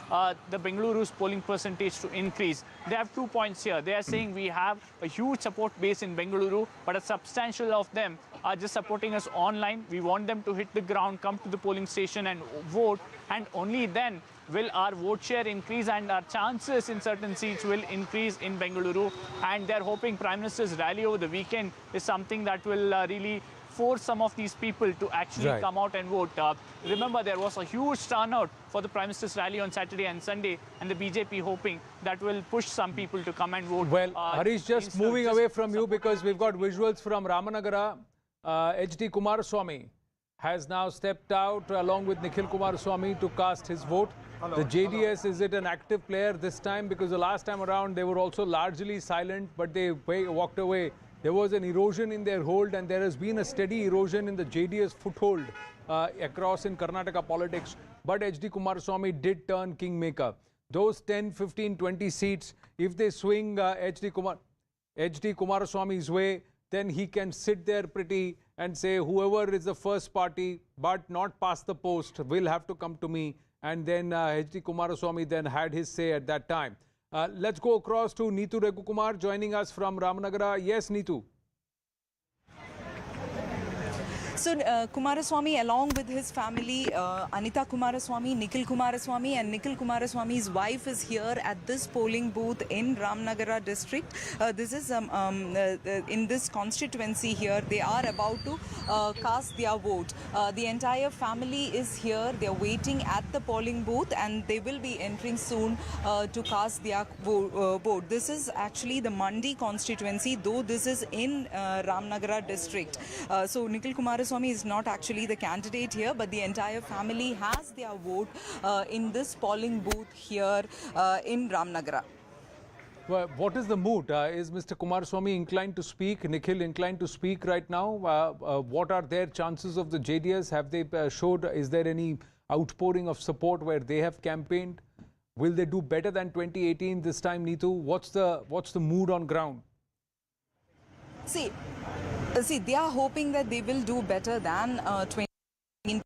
the Bengaluru's polling percentage to increase. They have 2 points here. They are saying we have a huge support base in Bengaluru, but a substantial of them are just supporting us online. We want them to hit the ground, come to the polling station and vote, and only then will our vote share increase and our chances in certain seats will increase in Bengaluru. And they're hoping Prime Minister's rally over the weekend is something that will really force some of these people to actually come out and vote. Remember, there was a huge turnout for the Prime Minister's rally on Saturday and Sunday, and the BJP hoping that will push some people to come and vote. Well, Harish, just moving away from you because we've got visuals from Ramanagara. H.D. Kumaraswamy has now stepped out along with Nikhil Kumaraswamy to cast his vote. The JDS, is it an active player this time? Because the last time around, they were also largely silent, but they walked away. There was an erosion in their hold, and there has been a steady erosion in the JDS foothold across in Karnataka politics. But H.D. Kumaraswamy did turn kingmaker. Those 10, 15, 20 seats, if they swing H.D. Kumaraswamy's way, then he can sit there pretty and say, whoever is the first party, but not past the post, will have to come to me. And then H.D. Kumaraswamy then had his say at that time. Let's go across to Neetu Raghukumar joining us from Ramanagara. Yes, Neetu. So Kumaraswamy, along with his family, Anita Kumaraswamy, Nikhil Kumaraswamy, and Nikhil Kumaraswamy's wife is here at this polling booth in Ramanagara district. This is in this constituency here. They are about to cast their vote. The entire family is here. They are waiting at the polling booth, and they will be entering soon to cast their vote. This is actually the Mandi constituency, though this is in Ramanagara district. So Nikhil Kumaraswamy is not actually the candidate here, but the entire family has their vote in this polling booth here in Ramanagara. Well, what is the mood? Is Mr. Kumaraswamy inclined to speak? Nikhil inclined to speak right now? What are their chances of the JDS? Have they showed? Is there any outpouring of support where they have campaigned? Will they do better than 2018 this time, Neetu? What's the mood on ground? See, they are hoping that they will do better than 2018.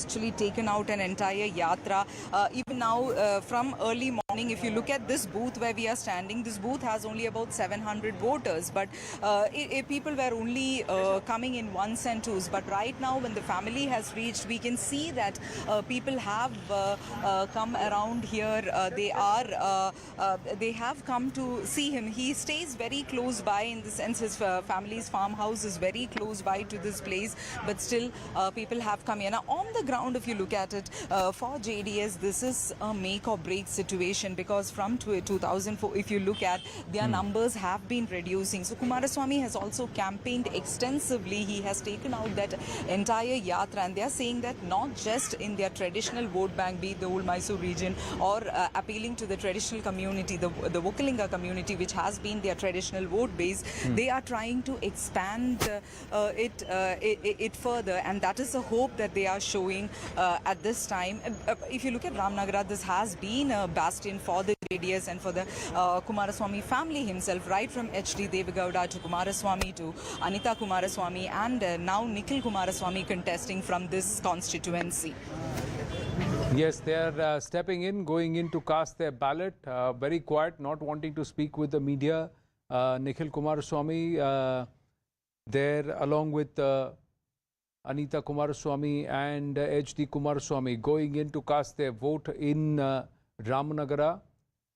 Actually taken out an entire yatra. Even now, from early morning, if you look at this booth where we are standing, this booth has only about 700 voters, but people were only coming in ones and twos. But right now, when the family has reached, we can see that people have come around here. They have come to see him. He stays very close by, in the sense his family's farmhouse is very close by to this place, but still people have come here. Now, on the ground, if you look at it, for JDS, this is a make or break situation, because from 2004, if you look at, their numbers have been reducing. So Kumaraswamy has also campaigned extensively. He has taken out that entire yatra, and they are saying that not just in their traditional vote bank, be it the Old Mysore region, or appealing to the traditional community, the Vokkaligas community, which has been their traditional vote base, they are trying to expand it further, and that is a hope that they are showing at this time. If you look at Ramanagara, this has been a bastion for the JDS and for the Kumaraswamy family himself, right from H.D. Devagowda to Kumaraswamy to Anita Kumaraswamy, and now Nikhil Kumaraswamy contesting from this constituency. Yes, they are stepping in, going in to cast their ballot. Very quiet, not wanting to speak with the media. Nikhil Kumaraswamy there along with Anita Kumaraswamy and H.D. Kumaraswamy going in to cast their vote in Ramanagara.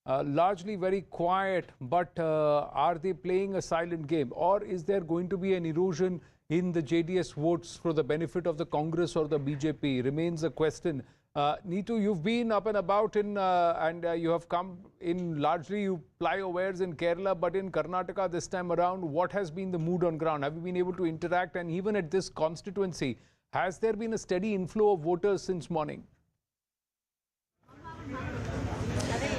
Largely very quiet, but are they playing a silent game, or is there going to be an erosion in the JDS votes for the benefit of the Congress or the BJP? Remains a question. Neetu, you've been up and about in and you have come in largely, you ply your wares in Kerala, but in Karnataka this time around, what has been the mood on ground? Have you been able to interact? And even at this constituency, has there been a steady inflow of voters since morning?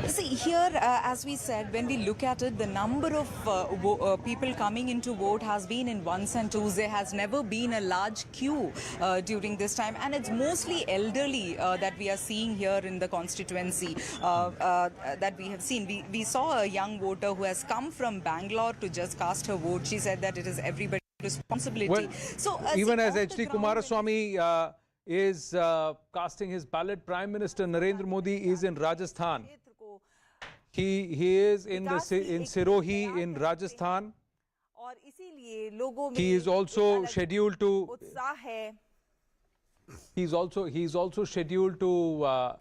See, here, as we said, when we look at it, the number of people coming into vote has been in ones and twos. There has never been a large queue during this time, and it's mostly elderly that we are seeing here in the constituency that we have seen. We saw a young voter who has come from Bangalore to just cast her vote. She said that it is everybody's responsibility. Well, so, even as H.D. Kumaraswamy is casting his ballot, Prime Minister Narendra Modi is in Rajasthan. He is in Sirohi in Rajasthan. He is also scheduled to. He's also scheduled to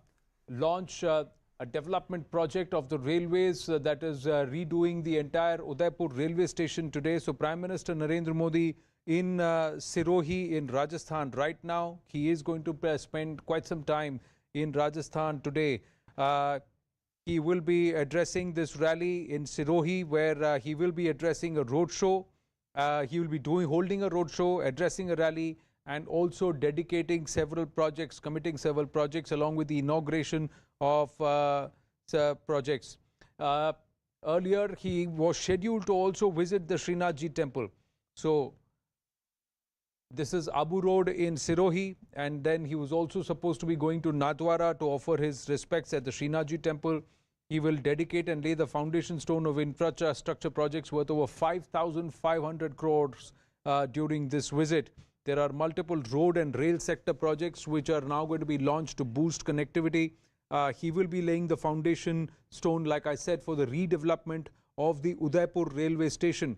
launch a development project of the railways that is redoing the entire Udaipur railway station today. So Prime Minister Narendra Modi in Sirohi in Rajasthan right now. He is going to spend quite some time in Rajasthan today. He will be addressing this rally in Sirohi, where he will be addressing a roadshow. He will be holding a roadshow, addressing a rally, and also dedicating several projects, committing several projects, along with the inauguration of projects. Earlier, he was scheduled to also visit the Srinathji temple. So, this is Abu Road in Sirohi, and then he was also supposed to be going to Nathdwara to offer his respects at the Srinathji temple. He will dedicate and lay the foundation stone of infrastructure projects worth over 5,500 crores during this visit. There are multiple road and rail sector projects which are now going to be launched to boost connectivity. He will be laying the foundation stone, like I said, for the redevelopment of the Udaipur railway station.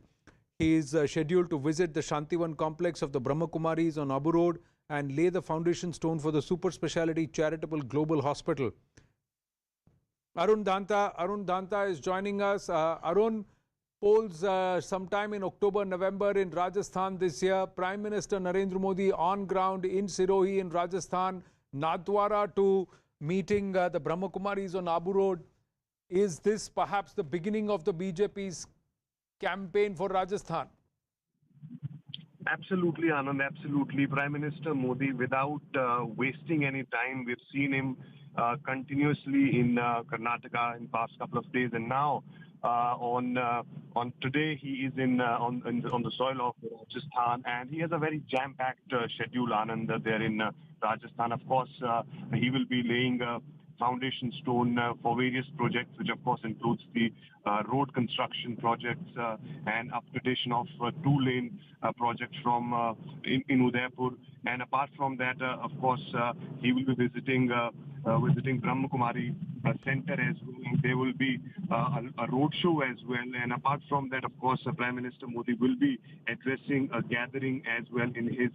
He is scheduled to visit the Shantivan complex of the Brahma Kumaris on Abu Road and lay the foundation stone for the super speciality charitable global hospital. Arun Danta is joining us. Arun, polls sometime in October, November in Rajasthan this year. Prime Minister Narendra Modi on ground in Sirohi in Rajasthan, Nathdwara to meeting the Brahma Kumaris on Abu Road. Is this perhaps the beginning of the BJP's campaign for Rajasthan? Absolutely, Anand, absolutely. Prime Minister Modi, without wasting any time, we've seen him continuously in Karnataka in the past couple of days, and now on today he is on the soil of Rajasthan, and he has a very jam-packed schedule, Anand, there in Rajasthan. Of course, he will be laying foundation stone for various projects, which of course includes the road construction projects and upgradation of two-lane projects from in Udaipur. And apart from that, of course, he will be visiting Brahma Kumari Center as well. There will be a roadshow as well. And apart from that, of course, Prime Minister Modi will be addressing a gathering as well in his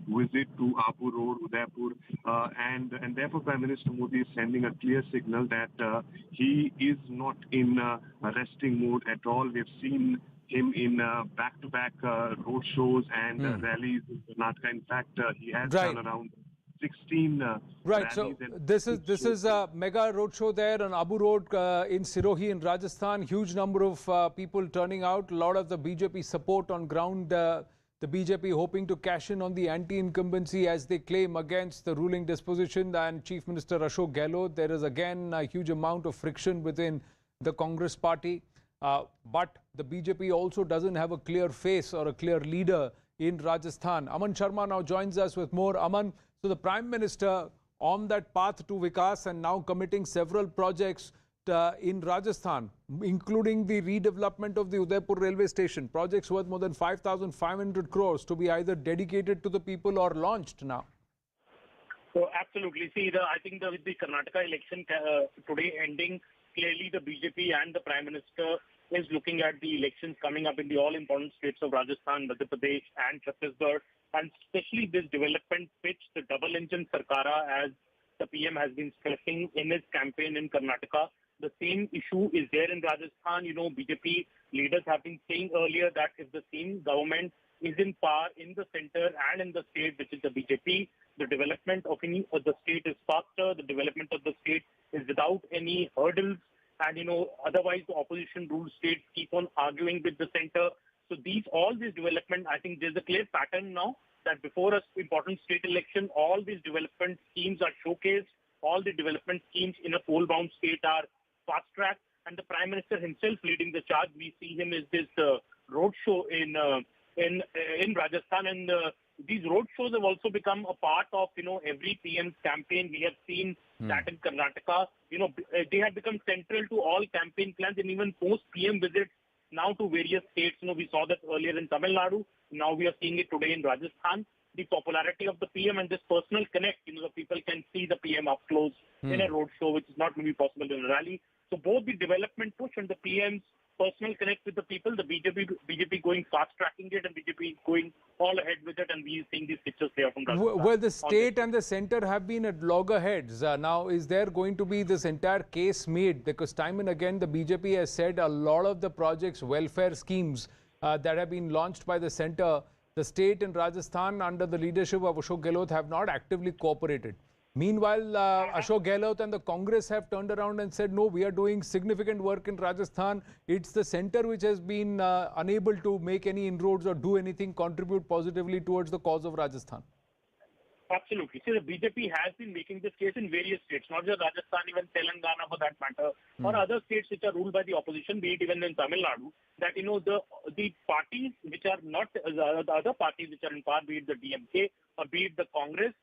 visit to Abu Road, Udaipur. And therefore, Prime Minister Modi is sending a clear signal that he is not in resting mode at all. We've seen him in back-to-back road shows and rallies in Karnataka. In fact, he has done around 16 right. So this is a mega roadshow there on Abu Road in Sirohi in Rajasthan. Huge number of people turning out. A lot of the BJP support on ground. The BJP hoping to cash in on the anti-incumbency as they claim against the ruling disposition and Chief Minister Ashok Gehlot. There is again a huge amount of friction within the Congress party. But the BJP also doesn't have a clear face or a clear leader in Rajasthan. Aman Sharma now joins us with more. Aman, so the Prime Minister on that path to Vikas and now committing several projects in Rajasthan, including the redevelopment of the Udaipur railway station, projects worth more than 5,500 crores to be either dedicated to the people or launched now. So absolutely. See, I think with the Karnataka election today ending, clearly the BJP and the Prime Minister is looking at the elections coming up in the all-important states of Rajasthan, Madhya Pradesh and Chhattisgarh, and especially this development pitch, the double-engine Sarkara, as the PM has been stressing in his campaign in Karnataka. The same issue is there in Rajasthan. BJP leaders have been saying earlier that if the same government is in power in the center and in the state, which is the BJP, the development of the state is faster, the development of the state is without any hurdles, and otherwise the opposition ruled states keep on arguing with the center. So all these development, I think there's a clear pattern now that before an important state election, all these development schemes are showcased, all the development schemes in a poll-bound state are fast-tracked, and the Prime Minister himself leading the charge. We see him as this roadshow in Rajasthan, and these roadshows have also become a part of every PM's campaign. We have seen that in Karnataka. They have become central to all campaign plans, and even post PM visits now to various states. We saw that earlier in Tamil Nadu. Now we are seeing it today in Rajasthan. The popularity of the PM and this personal connect, the people can see the PM up close in a roadshow, which is not going to be possible in a rally. So both the development push and the PM's personal connect with the people, the BJP going fast-tracking it and BJP going all ahead with it, and we are seeing these pictures here from Rajasthan. Well, the state and the centre have been at loggerheads. Now, is there going to be this entire case made? Because time and again, the BJP has said a lot of the projects, welfare schemes that have been launched by the centre, the state in Rajasthan under the leadership of Ashok Gehlot have not actively cooperated. Meanwhile, Ashok Gehlot and the Congress have turned around and said, no, we are doing significant work in Rajasthan. It's the centre which has been unable to make any inroads or do anything, contribute positively towards the cause of Rajasthan. Absolutely. See, the BJP has been making this case in various states, not just Rajasthan, even Telangana for that matter, or other states which are ruled by the opposition, be it even in Tamil Nadu, that, the parties which are not, the other parties which are in power, be it the DMK or be it the Congress,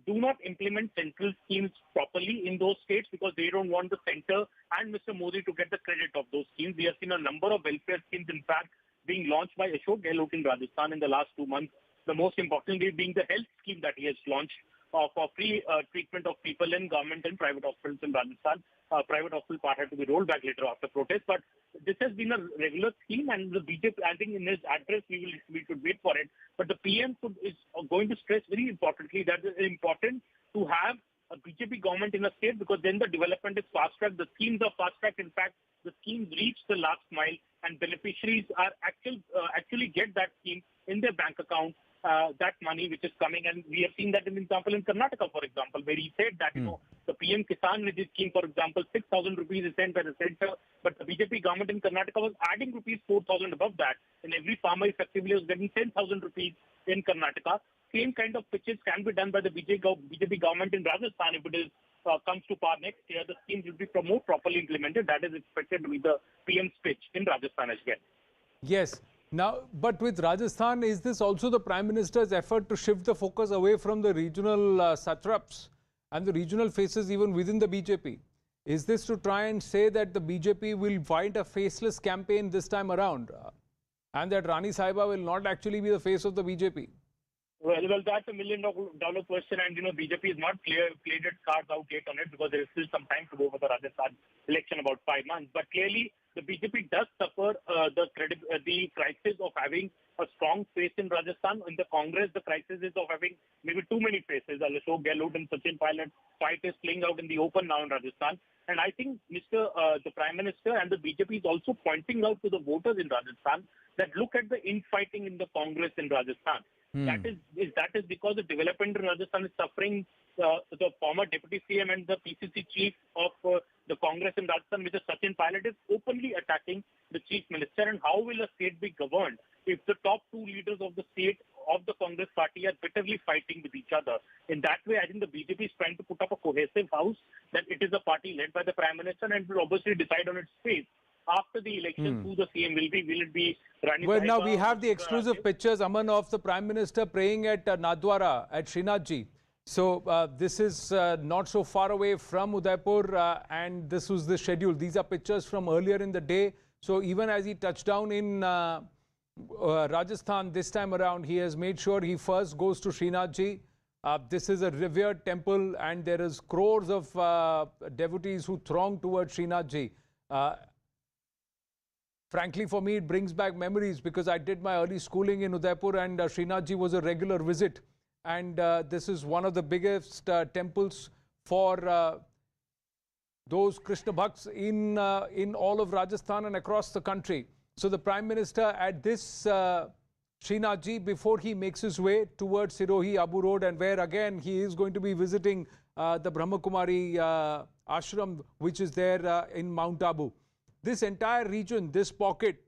do not implement central schemes properly in those states because they don't want the center and Mr. Modi to get the credit of those schemes. We have seen a number of welfare schemes, in fact, being launched by Ashok Gehlot in Rajasthan in the last 2 months. The most importantly being the health scheme that he has launched for free treatment of people in government and private hospitals in Rajasthan. Private hospital part had to be rolled back later after protest, but this has been a regular scheme, and the BJP, I think in his address, we should wait for it. But the PM is going to stress very importantly that it is important to have a BJP government in a state because then the development is fast-tracked, the schemes are fast-tracked. In fact, the schemes reach the last mile, and beneficiaries are actually get that scheme in their bank account. That money which is coming, and we have seen that in example in Karnataka, for example, where he said that the PM Kisan Nidhi scheme, for example, 6,000 rupees is sent by the centre, but the BJP government in Karnataka was adding rupees 4,000 above that, and every farmer effectively was getting 10,000 rupees in Karnataka. Same kind of pitches can be done by the BJP government in Rajasthan if it is comes to power next year. The schemes will be more properly implemented. That is expected to be the PM's pitch in Rajasthan as well. Yes. Now, but with Rajasthan, is this also the Prime Minister's effort to shift the focus away from the regional satraps and the regional faces even within the BJP? Is this to try and say that the BJP will fight a faceless campaign this time around and that Rani Sahiba will not actually be the face of the BJP? Well, that's $1 million question, and BJP has not played its cards out yet on it because there is still some time to go for the Rajasthan election, about 5 months. But clearly, the BJP does suffer the crisis of having a strong face in Rajasthan. In the Congress, the crisis is of having maybe too many faces. Ashok Gehlot and Sachin Pilot fight is playing out in the open now in Rajasthan. And I think the Prime Minister and the BJP is also pointing out to the voters in Rajasthan that look at the infighting in the Congress in Rajasthan. That is because the development in Rajasthan is suffering. The former Deputy CM and the PCC chief of the Congress in Rajasthan, Mr. Sachin Pilot, is openly attacking the Chief Minister. And how will a state be governed if the top 2 leaders of the state of the Congress party are bitterly fighting with each other? In that way, I think the BJP is trying to put up a cohesive house, that it is a party led by the Prime Minister and will obviously decide on its fate. After the election, who the CM will be? Will it be Rani Well, Sahiba, now we have the exclusive pictures, Aman, of the Prime Minister praying at Nadwara at Srinathji. So this is not so far away from Udaipur, and this was the schedule. These are pictures from earlier in the day. So even as he touched down in Rajasthan this time around, he has made sure he first goes to Srinathji, This is a revered temple and there is crores of devotees who throng towards Srinath ji. Frankly, for me, it brings back memories because I did my early schooling in Udaipur and Srinath ji was a regular visit. And this is one of the biggest temples for those Krishna Bhakts in all of Rajasthan and across the country. So the Prime Minister at this Srinath ji, before he makes his way towards Sirohi Abu Road, and where again he is going to be visiting the Brahmakumari ashram, which is there in Mount Abu. This entire region, this pocket,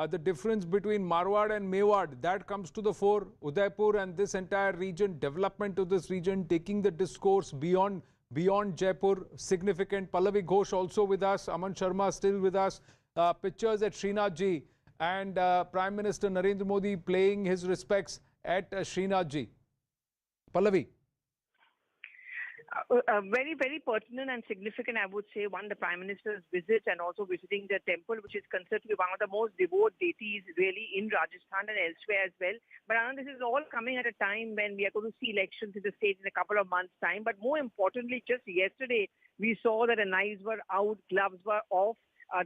the difference between Marwar and Mewar, that comes to the fore. Udaipur and this entire region, development of this region, taking the discourse beyond Jaipur, significant. Pallavi Ghosh also with us, Aman Sharma still with us. Pictures at Srinath ji and Prime Minister Narendra Modi paying his respects at Srinath ji. Pallavi. Very, very pertinent and significant, I would say. One, the Prime Minister's visit and also visiting the temple, which is considered to be one of the most devout deities really in Rajasthan and elsewhere as well. But this is all coming at a time when we are going to see elections in the state in a couple of months' time. But more importantly, just yesterday, we saw that the knives were out, gloves were off.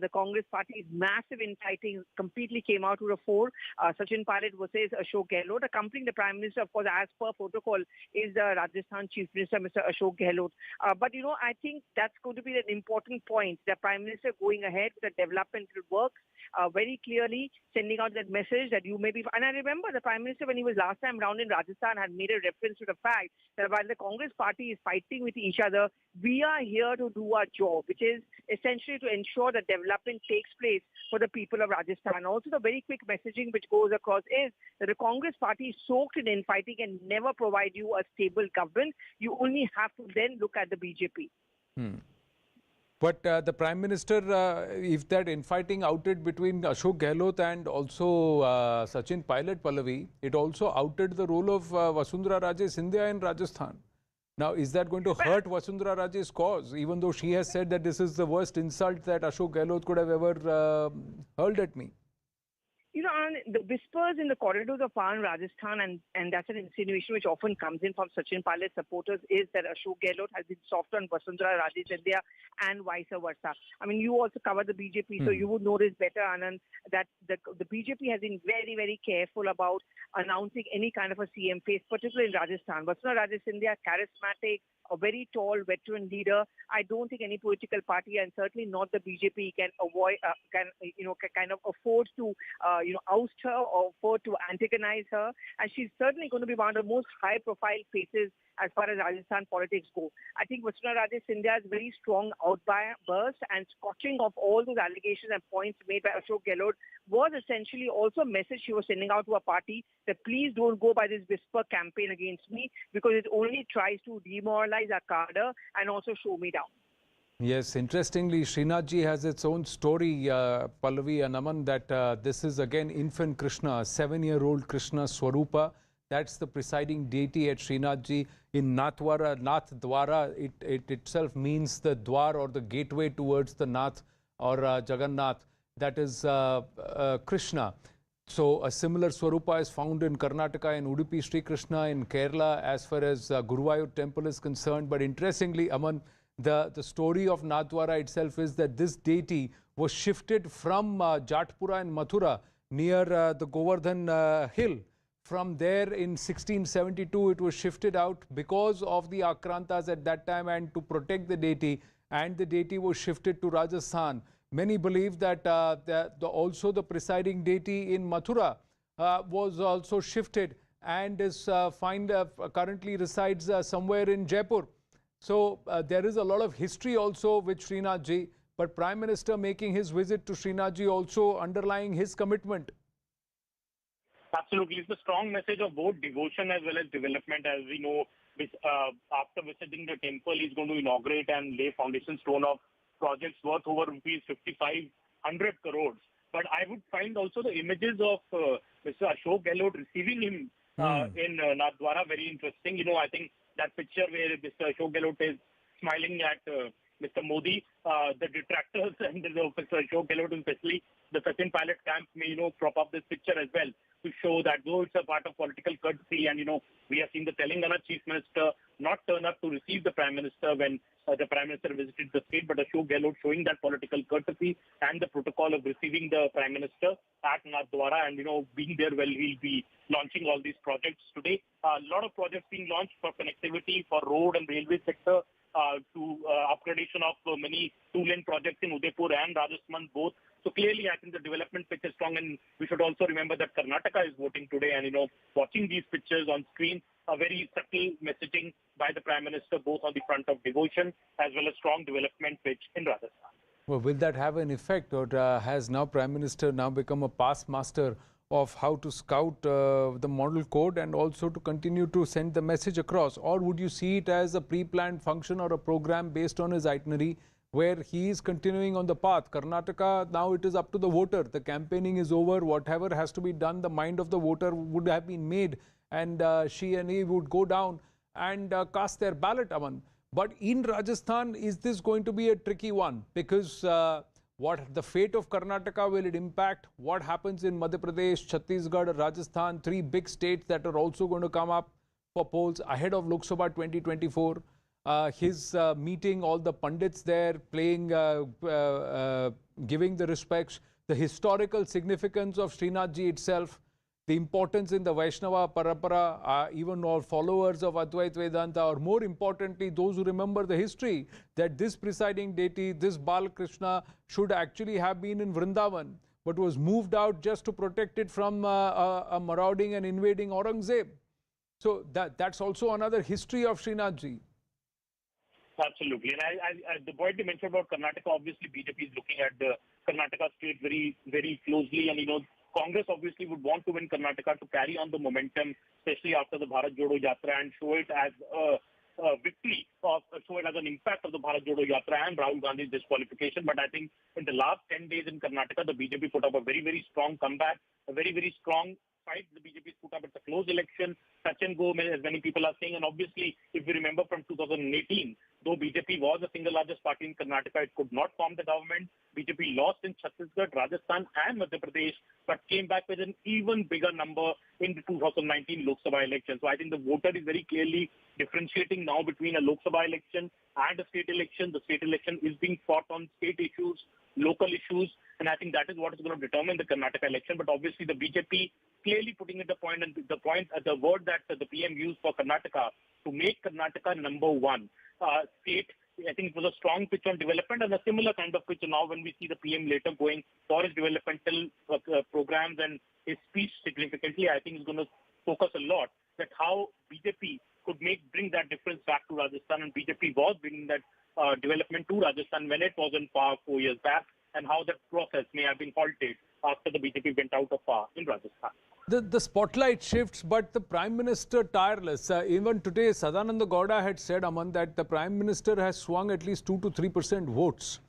The Congress Party's massive infighting completely came out to the fore. Sachin Pilot versus Ashok Gehlot. Accompanying the Prime Minister, of course, as per protocol, is the Rajasthan Chief Minister, Mr. Ashok Gehlot. But, I think that's going to be an important point. The Prime Minister going ahead with the developmental work, very clearly sending out that message that you may be... And I remember the Prime Minister, when he was last time round in Rajasthan, had made a reference to the fact that while the Congress Party is fighting with each other, we are here to do our job, which is essentially to ensure that development takes place for the people of Rajasthan. Also, the very quick messaging which goes across is that the Congress Party is soaked in infighting and never provide you a stable government. You only have to then look at the BJP. But the Prime Minister, if that infighting outed between Ashok Gehlot and also Sachin Pilot, Pallavi, it also outed the role of Vasundhara Raje Scindia in Rajasthan. Now, is that going to hurt Vasundhara Raje's cause, even though she has said that this is the worst insult that Ashok Gehlot could have ever hurled at me? The whispers in the corridors of Rajasthan, and that's an insinuation which often comes in from Sachin Pilot supporters, is that Ashok Gehlot has been soft on Vasundhara Raje Scindia and vice versa. I mean, you also cover the BJP, so you would know this better, Anand, that the BJP has been very, very careful about announcing any kind of a CM face, particularly in Rajasthan. Vasundhara Raje Scindia, charismatic, a very tall veteran leader. I don't think any political party, and certainly not the BJP, can kind of afford to oust her or afford to antagonize her. And she's certainly going to be one of the most high-profile faces as far as Rajasthan politics go. I think Vasundhara Raje Scindia's very strong outburst and scorching of all those allegations and points made by Ashok Gehlot was essentially also a message she was sending out to a party that please don't go by this whisper campaign against me, because it only tries to demoralize our cadre and also show me down. Yes, interestingly, Srinath ji has its own story, Pallavi and Aman, that this is again infant Krishna, a 7-year-old Krishna Swarupa. That's the presiding deity at Srinath ji. In Nath Dwara, it itself means the Dwar or the gateway towards the Nath or Jagannath. That is Krishna. So a similar Swarupa is found in Karnataka, in Udupi Sri Krishna, in Kerala, as far as Guruvayur temple is concerned. But interestingly, Aman, the story of Nathdwara itself is that this deity was shifted from Jatpura in Mathura near the Govardhan hill. From there in 1672, it was shifted out because of the Akrantas at that time and to protect the deity, and the deity was shifted to Rajasthan. Many believe that also the presiding deity in Mathura was also shifted and is currently resides somewhere in Jaipur. So there is a lot of history also with Srinath ji, but Prime Minister making his visit to Srinath ji also underlying his commitment. Absolutely. It's a strong message of both devotion as well as development. As we know, after visiting the temple, he's going to inaugurate and lay foundation stone of projects worth over rupees 5,500 crores. But I would find also the images of Mr. Ashok Gehlot receiving him in Nathdwara very interesting. I think that picture where Mr. Ashok Gehlot is smiling at Mr. Modi, the detractors and Mr. Ashok Gehlot, especially the Sachin Pilot camp, may prop up this picture as well. to show that though it's a part of political courtesy, and we have seen the Telangana Chief Minister not turn up to receive the Prime Minister when the Prime Minister visited the state, but Ashok Gehlot showing that political courtesy and the protocol of receiving the Prime Minister at Nathdwara, and being there while he'll be launching all these projects today. A lot of projects being launched for connectivity, for road and railway sector, to upgradation of many two-lane projects in Udaipur and Rajasthan both. So clearly, I think the development pitch is strong, and we should also remember that Karnataka is voting today, and watching these pictures on screen, a very subtle messaging by the Prime Minister, both on the front of devotion as well as strong development pitch in Rajasthan. Well, will that have an effect, or has now Prime Minister now become a past master of how to scout the model code and also to continue to send the message across? Or would you see it as a pre-planned function or a program based on his itinerary where he is continuing on the path? Karnataka, now it is up to the voter. The campaigning is over. Whatever has to be done, the mind of the voter would have been made, and she and he would go down and cast their ballot, Aman. But in Rajasthan, is this going to be a tricky one? Because what the fate of Karnataka, will it impact what happens in Madhya Pradesh, Chhattisgarh, Rajasthan, three big states that are also going to come up for polls ahead of Lok Sabha 2024. His meeting all the pundits there, playing, giving the respects, the historical significance of Srinathji itself, the importance in the Vaishnava Parampara, even all followers of Advait Vedanta, or more importantly, those who remember the history, that this presiding deity, this Balakrishna, should actually have been in Vrindavan, but was moved out just to protect it from a marauding and invading Aurangzeb. So that's also another history of Srinathji. Absolutely. And the point you mentioned about Karnataka, obviously BJP is looking at the Karnataka state very, very closely, and Congress obviously would want to win Karnataka to carry on the momentum, especially after the Bharat Jodo Yatra, and show it as a victory, show it as an impact of the Bharat Jodo Yatra and Rahul Gandhi's disqualification. But I think in the last 10 days in Karnataka, the BJP put up a very, very strong comeback, a very, very strong fight the BJP put up. It's a close election, touch and go, as many people are saying. And obviously, if we remember from 2018, though BJP was the single largest party in Karnataka, it could not form the government. BJP lost in Chhattisgarh, Rajasthan and Madhya Pradesh, but came back with an even bigger number in the 2019 Lok Sabha election. So I think the voter is very clearly differentiating now between a Lok Sabha election and a state election. The state election is being fought on state issues, local issues, and I think that is what is going to determine the Karnataka election. But obviously the BJP clearly putting it the point, and the word that the PM used for Karnataka, to make Karnataka number one state. I think it was a strong pitch on development, and a similar kind of pitch now when we see the PM later going for his developmental programs and his speech significantly. I think is going to focus a lot that how BJP could bring that difference back to Rajasthan, and BJP was bringing that development to Rajasthan when it was in power 4 years back, and how that process may have been halted after the BJP went out of power in Rajasthan. The spotlight shifts, but the Prime Minister tireless. Even today, Sadananda Gowda had said, Aman, that the Prime Minister has swung at least 2 to 3% votes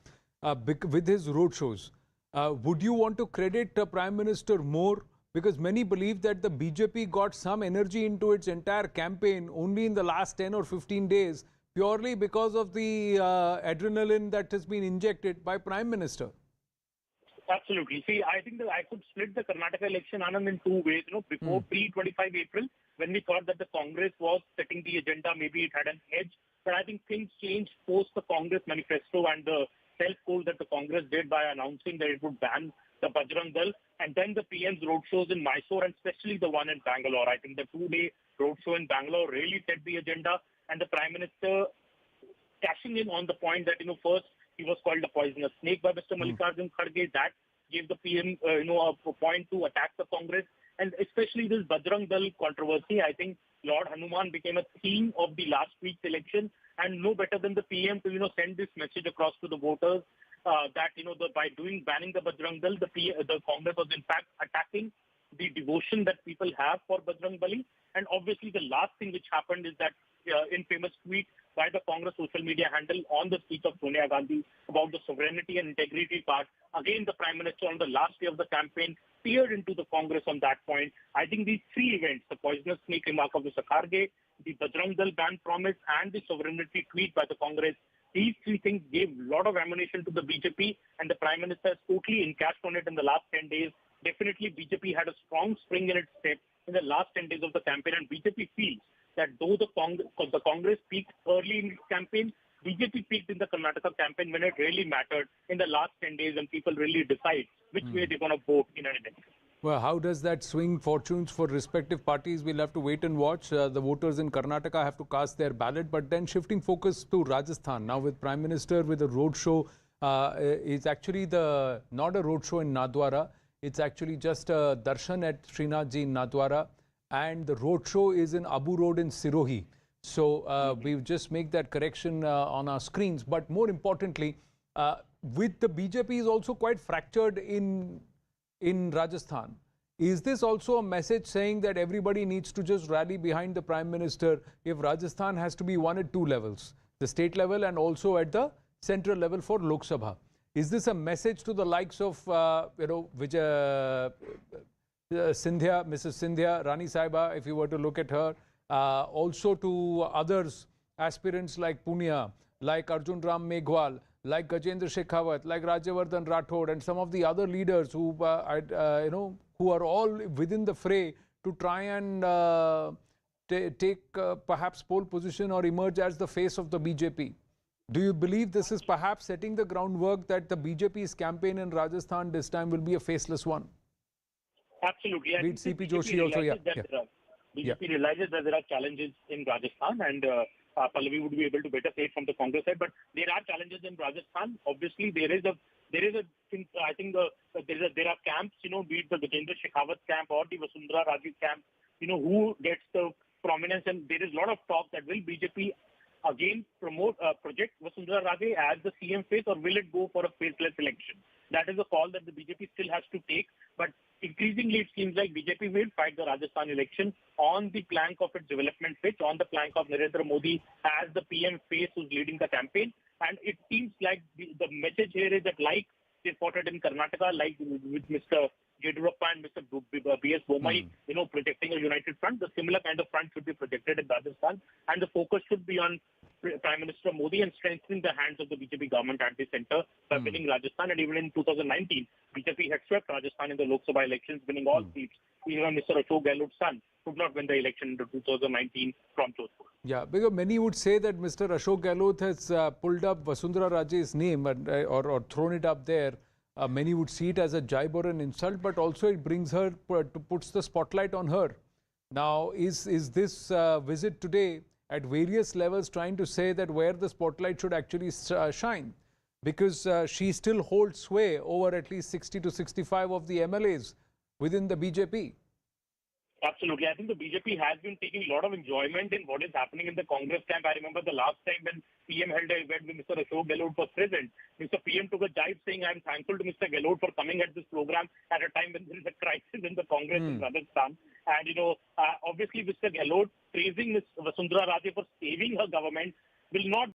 with his roadshows. Would you want to credit the Prime Minister more? Because many believe that the BJP got some energy into its entire campaign only in the last 10 or 15 days, purely because of the adrenaline that has been injected by Prime Minister. Absolutely. See, I think that I could split the Karnataka election, Anand, in two ways. Before pre-25 April, when we thought that the Congress was setting the agenda, maybe it had an edge. But I think things changed post the Congress manifesto and the self-poll that the Congress did by announcing that it would ban the Bajrang Dal, and then the PM's roadshows in Mysore, and especially the one in Bangalore. I think the 2-day roadshow in Bangalore really set the agenda, and the Prime Minister cashing in on the point that, first, he was called a poisonous snake by Mr. Mallikarjun Kharge. That gave the PM, a point to attack the Congress. And especially this Bajrang Dal controversy, I think Lord Hanuman became a theme of the last week's election. And no better than the PM to, send this message across to the voters that, by banning the Bajrang Dal, the Congress was in fact attacking the devotion that people have for Bajrang Bali. And obviously the last thing which happened is that infamous tweet by the Congress social media handle on the speech of Sonia Gandhi about the sovereignty and integrity part. Again, the Prime Minister on the last day of the campaign peered into the Congress on that point. I think these three events, the poisonous snake remark of Mr. Kharge, the Bajrang Dal ban promise, and the sovereignty tweet by the Congress, these three things gave a lot of ammunition to the BJP, and the Prime Minister has totally encashed on it in the last 10 days definitely BJP had a strong spring in its step in the last 10 days of the campaign, and BJP feels that though the Congress peaked early in its campaign, BJP peaked in the Karnataka campaign when it really mattered in the last 10 days when people really decide which way they're going to vote in an election. Well, how does that swing fortunes for respective parties? We'll have to wait and watch. The voters in Karnataka have to cast their ballot. But then shifting focus to Rajasthan, now with Prime Minister with a roadshow, it's actually not a roadshow in Nathdwara. It's actually just a darshan at Srinathji in Nathdwara. And the roadshow is in Abu Road in Sirohi. So we just make that correction on our screens. But more importantly, with the BJP is also quite fractured in Rajasthan. Is this also a message saying that everybody needs to just rally behind the Prime Minister if Rajasthan has to be won at two levels, the state level and also at the central level for Lok Sabha? Is this a message to the likes of, Vijay Scindia, Mrs. Scindia, Rani Saiba, if you were to look at her, also to others, aspirants like Punia, like Arjun Ram Meghwal, like Gajendra Shekhawat, like Rajyavardhan Rathod, and some of the other leaders who are all within the fray to try and take perhaps pole position or emerge as the face of the BJP. Do you believe this is perhaps setting the groundwork that the BJP's campaign in Rajasthan this time will be a faceless one? Absolutely. Read CP Joshi also, BJP realizes that there are challenges in Rajasthan, and Pallavi would be able to better say it from the Congress side. But there are challenges in Rajasthan. Obviously, there are camps, be it the Gajendra Shekhawat camp or the Vasundhara Raje camp, who gets the prominence, and there is a lot of talk that will BJP again project Vasundhara Raje as the CM face, or will it go for a faceless election? That is a call that the BJP still has to take. But increasingly, it seems like BJP will fight the Rajasthan election on the plank of its development pitch, on the plank of Narendra Modi as the PM face who's leading the campaign. And it seems like the message here is that, like they spotted in Karnataka, like with Mr. Yediyurappa and Mr. B.S. Bommai, projecting a united front, the similar kind of front should be projected in Rajasthan. And the focus should be on Prime Minister Modi and strengthening the hands of the BJP government at the center by winning Rajasthan. And even in 2019, BJP had swept Rajasthan in the Lok Sabha elections, winning all seats. Even Mr. Ashok Gehlot's son could not win the election in 2019 from Jodhpur. Yeah, because many would say that Mr. Ashok Gehlot has pulled up Vasundhara Raje's name or thrown it up there. Many would see it as a jibe or an insult, but also it brings her, puts the spotlight on her. Now, is this visit today at various levels trying to say that where the spotlight should actually shine? Because she still holds sway over at least 60 to 65 of the MLAs within the BJP. Absolutely. I think the BJP has been taking a lot of enjoyment in what is happening in the Congress camp. I remember the last time when PM held a event with Mr. Ashok Gehlot was present, Mr. PM took a jibe saying, "I'm thankful to Mr. Gehlot for coming at this program at a time when there is a crisis in the Congress in Rajasthan." And, obviously Mr. Gehlot praising Ms. Vasundhara Raje for saving her government will not